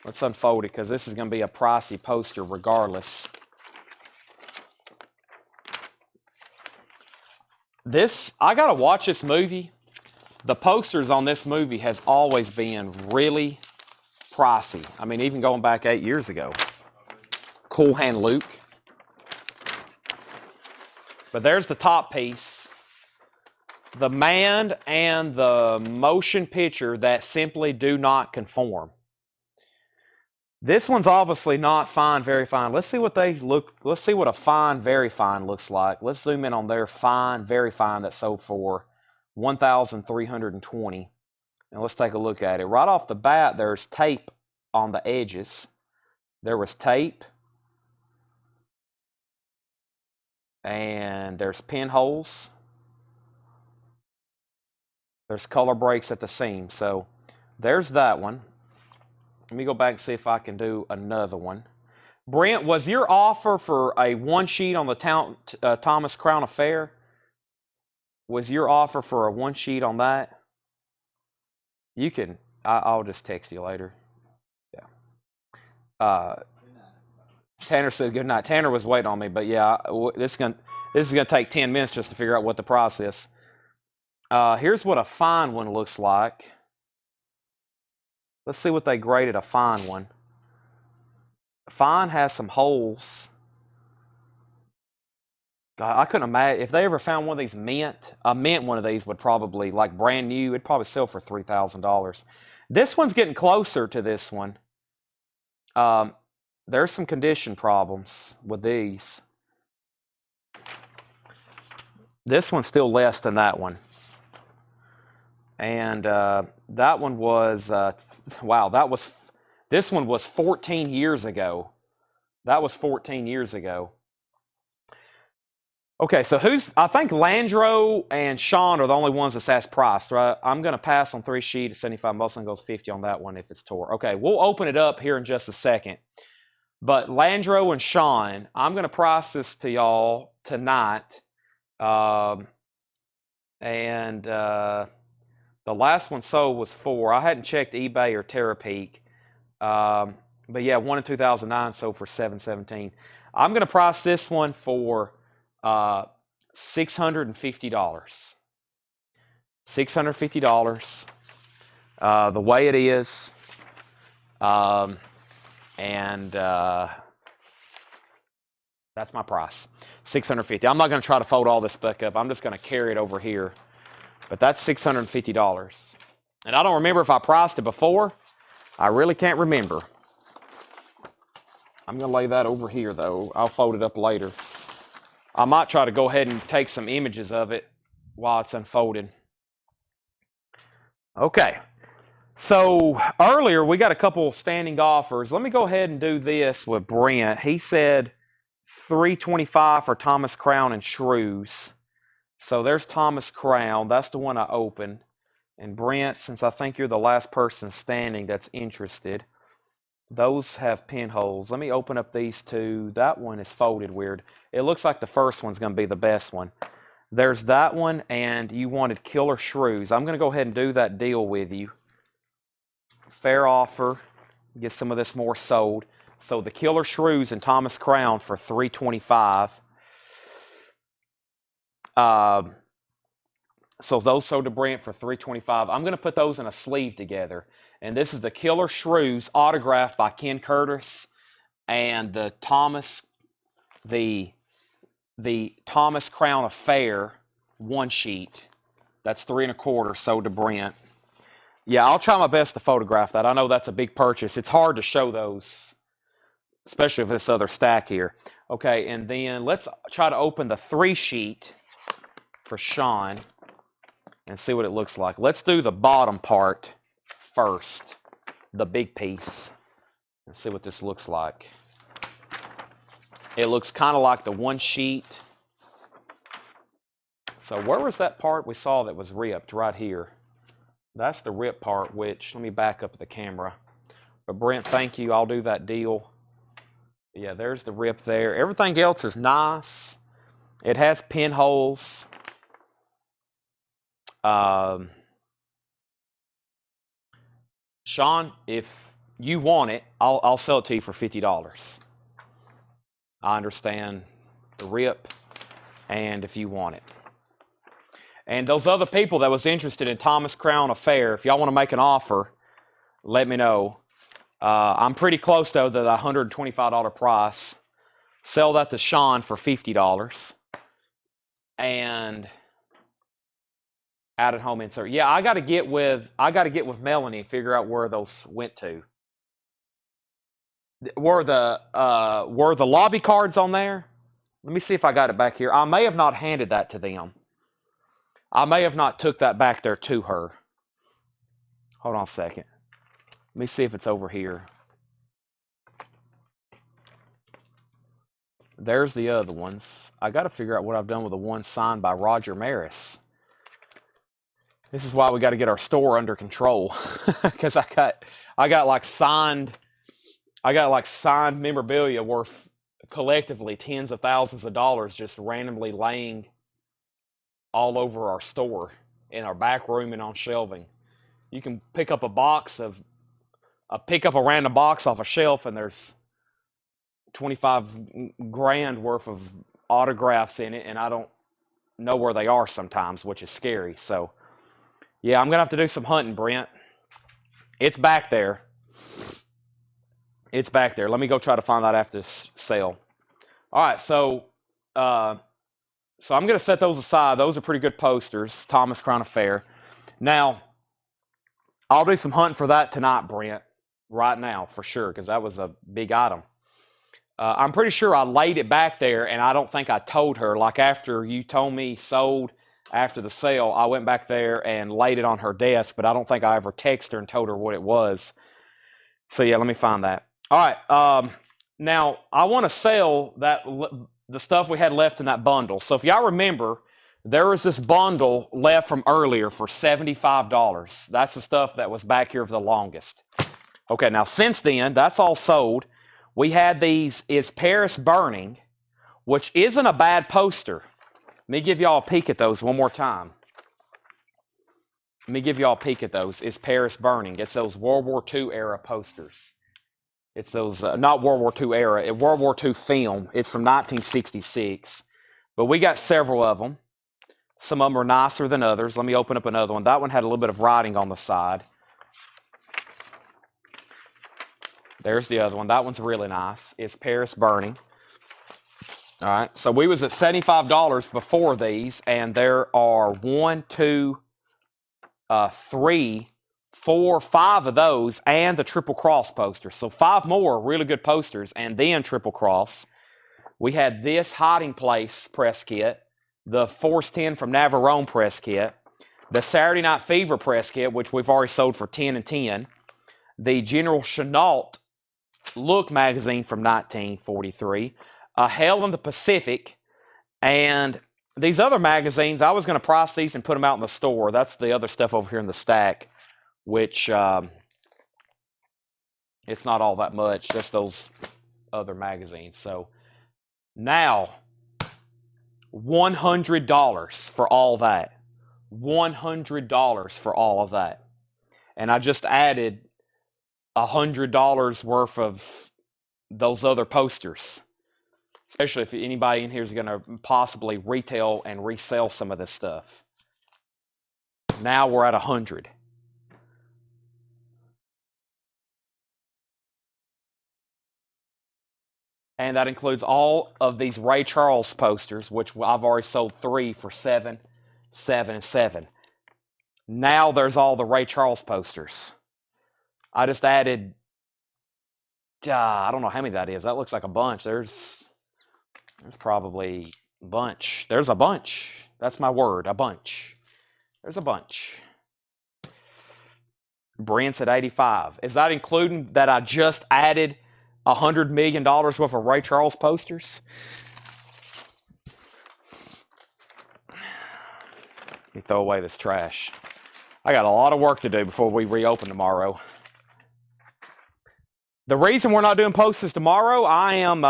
Let's unfold it because this is going to be a pricey poster regardless. I got to watch this movie. The posters on this movie has always been really pricey. I mean, even going back 8 years ago. Cool Hand Luke. But there's the top piece. The man and the motion picture that simply do not conform. This one's obviously not fine, very fine. Let's see what let's see what a fine, very fine looks like. Let's zoom in on their fine, very fine that sold for $1,320. And let's take a look at it. Right off the bat, there's tape on the edges. There was tape. And there's pinholes. There's color breaks at the seam. So there's that one. Let me go back and see if I can do another one. Brent, was your offer for a 1-sheet on the Thomas Crown Affair? Was your offer for a 1-sheet on that? You can. I'll just text you later. Yeah. Tanner said good night. Tanner was waiting on me, but yeah, this is gonna take 10 minutes just to figure out what the price is. Here's what a fine one looks like. Let's see what they graded a fine one. Fine has some holes. God, I couldn't imagine if they ever found one of these mint. A mint one of these would probably, like brand new, it'd probably sell for $3,000. This one's getting closer to this one. There's some condition problems with these. This one's still less than that one. And that one was, wow, this one was 14 years ago. That was 14 years ago. Okay, so I think Landro and Sean are the only ones that's asked price, right? I'm going to pass on 3-sheet at 75. Most of them goes 50 on that one if it's tore. Okay, we'll open it up here in just a second. But Landro and Sean, I'm going to price this to y'all tonight. And the last one sold was 4. I hadn't checked eBay or Terapeak. But yeah, one in 2009 sold for $717. I'm going to price this one for $650. $650. The way it is. And that's my price. $650. I'm not going to try to fold all this back up. I'm just going to carry it over here. But that's $650. And I don't remember if I priced it before. I really can't remember. I'm going to lay that over here, though. I'll fold it up later. I might try to go ahead and take some images of it while it's unfolded. Okay. So earlier, we got a couple standing offers. Let me go ahead and do this with Brent. He said $325 for Thomas Crown and Shrews. So there's Thomas Crown. That's the one I opened. And Brent, since I think you're the last person standing that's interested, those have pinholes. Let me open up these two. That one is folded weird. It looks like the first one's going to be the best one. There's that one, and you wanted Killer Shrews. I'm going to go ahead and do that deal with you. Fair offer. Get some of this more sold. So the Killer Shrews and Thomas Crown for $325. So those sold to Brent for $325. I'm going to put those in a sleeve together. And this is the Killer Shrews autographed by Ken Curtis, and the Thomas Crown Affair one sheet. That's $3 1/4 sold to Brent. Yeah, I'll try my best to photograph that. I know that's a big purchase. It's hard to show those, especially with this other stack here. Okay, and then let's try to open the 3 sheet for Sean and see what it looks like. Let's do the bottom part first, the big piece, and see what this looks like. It looks kind of like the 1 sheet. So where was that part we saw that was ripped? Right here. That's the rip part, which, let me back up the camera. But Brent, thank you. I'll do that deal. Yeah, there's the rip there. Everything else is nice. It has pinholes. Sean, if you want it, I'll sell it to you for $50. I understand the rip, and if you want it. And those other people that was interested in Thomas Crown Affair, if y'all want to make an offer, let me know. I'm pretty close, though, to the $125 price. Sell that to Sean for $50. And add at home insert. Yeah, I got to get with Melanie and figure out where those went to. Were the lobby cards on there? Let me see if I got it back here. I may have not handed that to them. I may have not took that back there to her. Hold on a second. Let me see if it's over here. There's the other ones. I got to figure out what I've done with the one signed by Roger Maris. This is why we got to get our store under control, because I got like signed memorabilia worth collectively tens of thousands of dollars just randomly laying all over our store, in our back room and on shelving. You can pick up a random box off a shelf, and there's 25 grand worth of autographs in it, and I don't know where they are sometimes, which is scary. So yeah, I'm gonna have to do some hunting, Brent. It's back there. It's back there. Let me go try to find that after this sale. All right, so I'm going to set those aside. Those are pretty good posters, Thomas Crown Affair. Now, I'll do some hunting for that tonight, Brent, right now, for sure, because that was a big item. I'm pretty sure I laid it back there, and I don't think I told her. Like after you told me sold after the sale, I went back there and laid it on her desk, but I don't think I ever texted her and told her what it was. So yeah, let me find that. All right, now I want to sell the stuff we had left in that bundle. So if y'all remember, there was this bundle left from earlier for $75. That's the stuff that was back here for the longest. Okay, now since then, that's all sold. We had these Is Paris Burning, which isn't a bad poster. Let me give y'all a peek at those one more time. let me give you all a peek at those, is Paris Burning. It's those World War II era posters. It's those, not World War II era, World War II film. It's from 1966. But we got several of them. Some of them are nicer than others. Let me open up another one. That one had a little bit of writing on the side. There's the other one. That one's really nice. It's Paris Burning. All right. So we was at $75 before these, and there are 1, 2, 3, 4, 5 of those, and the Triple Cross poster. So 5 more really good posters, and then Triple Cross. We had this Hiding Place press kit, the Force 10 from Navarone press kit, the Saturday Night Fever press kit, which we've already sold for 10 and 10, the General Chenault Look magazine from 1943, A Hell in the Pacific, and these other magazines. I was going to price these and put them out in the store. That's the other stuff over here in the stack, which it's not all that much, just those other magazines. So now, $100 for all that. $100 for all of that. And I just added $100 worth of those other posters. Especially if anybody in here is going to possibly retail and resell some of this stuff. Now we're at 100. And that includes all of these Ray Charles posters, which I've already sold 3 for $7, $7, and $7. Now there's all the Ray Charles posters. I just added, I don't know how many that is. That looks like a bunch. There's probably a bunch. There's a bunch. That's my word, a bunch. There's a bunch. Brent's at 85. Is that including that I just added $100 million worth of Ray Charles posters? Let me throw away this trash. I got a lot of work to do before we reopen tomorrow. The reason we're not doing posters tomorrow, I'm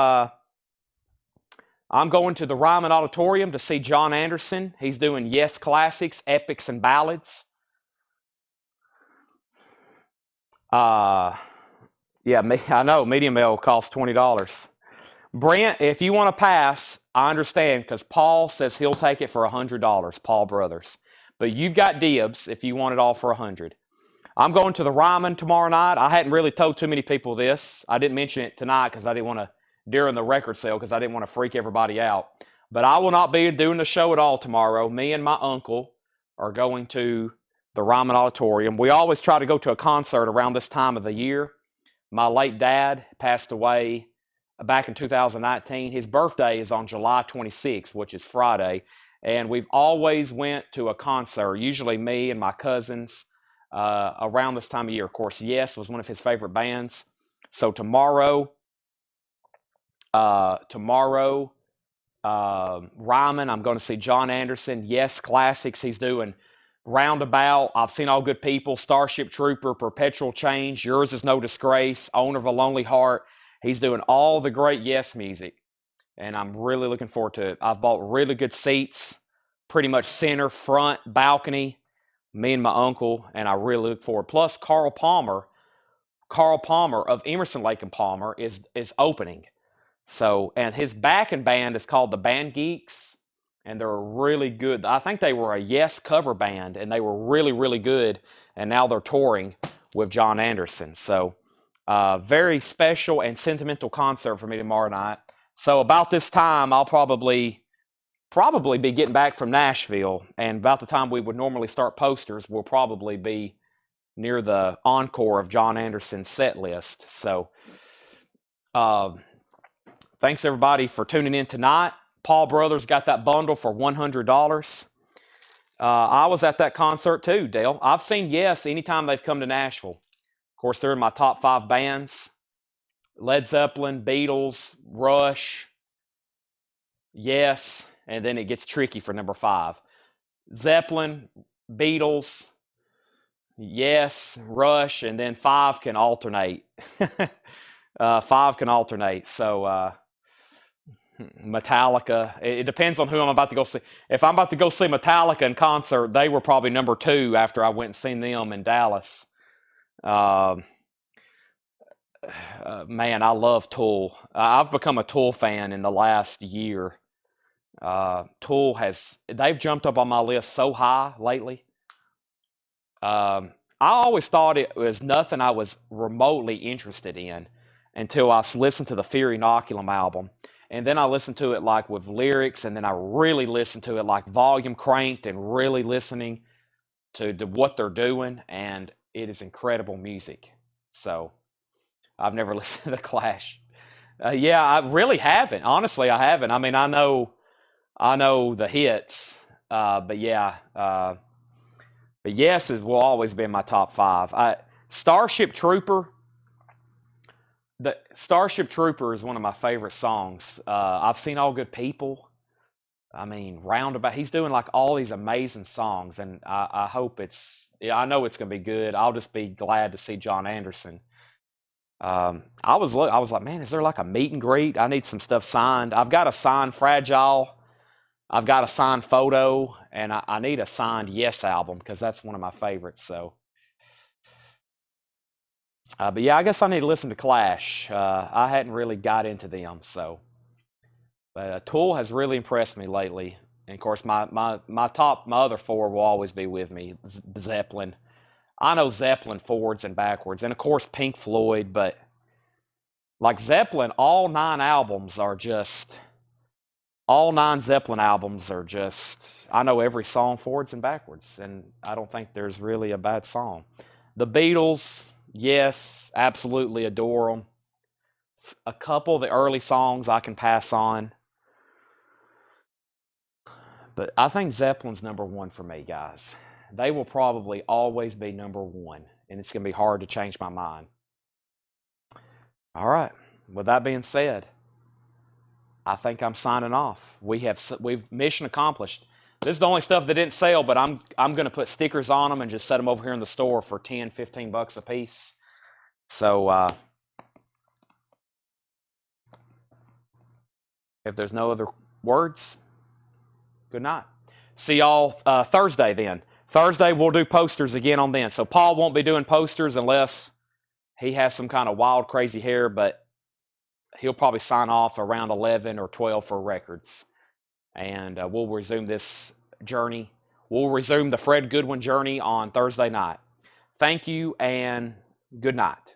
going to the Ryman Auditorium to see John Anderson. He's doing Yes Classics, Epics, and Ballads. Yeah, I know, medium mail costs $20. Brent, if you want to pass, I understand, because Paul says he'll take it for $100, Paul Brothers. But you've got dibs if you want it all for $100. I'm going to the Ryman tomorrow night. I hadn't really told too many people this. I didn't mention it tonight because I didn't want to, during the record sale, because I didn't want to freak everybody out. But I will not be doing the show at all tomorrow. Me and my uncle are going to the Ryman Auditorium. We always try to go to a concert around this time of the year. My late dad passed away back in 2019. His birthday is on July 26th, which is Friday. And we've always went to a concert, usually me and my cousins, around this time of year. Of course, Yes was one of his favorite bands. So tomorrow, Ryman, I'm going to see John Anderson. Yes Classics, he's doing Roundabout, I've Seen All Good People, Starship Trooper, Perpetual Change, Yours Is No Disgrace, Owner of a Lonely Heart. He's doing all the great Yes music, and I'm really looking forward to it. I've bought really good seats, pretty much center, front, balcony, me and my uncle, and I really look forward. Plus, Carl Palmer of Emerson, Lake and Palmer is opening. So, and his backing band is called the Band Geeks, and they're really good. I think they were a Yes cover band, and they were really, really good, and now they're touring with John Anderson. So, very special and sentimental concert for me tomorrow night. So about this time, I'll probably be getting back from Nashville, and about the time we would normally start posters, we'll probably be near the encore of John Anderson's set list. So, thanks everybody for tuning in tonight. Paul Brothers got that bundle for $100. I was at that concert too, Dale. I've seen Yes anytime they've come to Nashville. Of course, they're in my top 5 bands. Led Zeppelin, Beatles, Rush, Yes, and then it gets tricky for number 5. Zeppelin, Beatles, Yes, Rush, and then 5 can alternate. 5 can alternate. So, Metallica. It depends on who I'm about to go see. If I'm about to go see Metallica in concert, they were probably number 2 after I went and seen them in Dallas. Man, I love Tool. I've become a Tool fan in the last year. They've jumped up on my list so high lately. I always thought it was nothing I was remotely interested in until I listened to the Fear Inoculum album. And then I listened to it like with lyrics, and then I really listened to it like volume cranked and really listening to what they're doing, and it is incredible music. So I've never listened to The Clash. Yeah, I really haven't. Honestly, I haven't. I mean, I know the hits, but yeah. But Yes will always be in my top 5. Starship Trooper. The Starship Trooper is one of my favorite songs. I've Seen All Good People. I mean, Roundabout. He's doing like all these amazing songs, and I hope I know it's gonna be good. I'll just be glad to see John Anderson. I was like, man, is there like a meet and greet? I need some stuff signed. I've got a signed Fragile. I've got a signed Photo, and I need a signed Yes album because that's one of my favorites. So. But yeah, I guess I need to listen to Clash. I hadn't really got into them, so. But Tool has really impressed me lately, and of course my other 4 will always be with me. Zeppelin. I know Zeppelin forwards and backwards, and of course Pink Floyd. But like Zeppelin, all 9 Zeppelin albums are just. I know every song forwards and backwards, and I don't think there's really a bad song. The Beatles. Yes, absolutely adore them. A couple of the early songs I can pass on. But I think Zeppelin's number 1 for me, guys. They will probably always be number 1, and it's going to be hard to change my mind. All right. With that being said, I think I'm signing off. We've mission accomplished. This is the only stuff that didn't sell, but I'm going to put stickers on them and just set them over here in the store for $10, $15 a piece. So if there's no other words, good night. See y'all Thursday then. Thursday we'll do posters again on then. So Paul won't be doing posters unless he has some kind of wild, crazy hair, but he'll probably sign off around 11 or 12 for records. And we'll resume this journey. We'll resume the Fred Goodwin journey on Thursday night. Thank you and good night.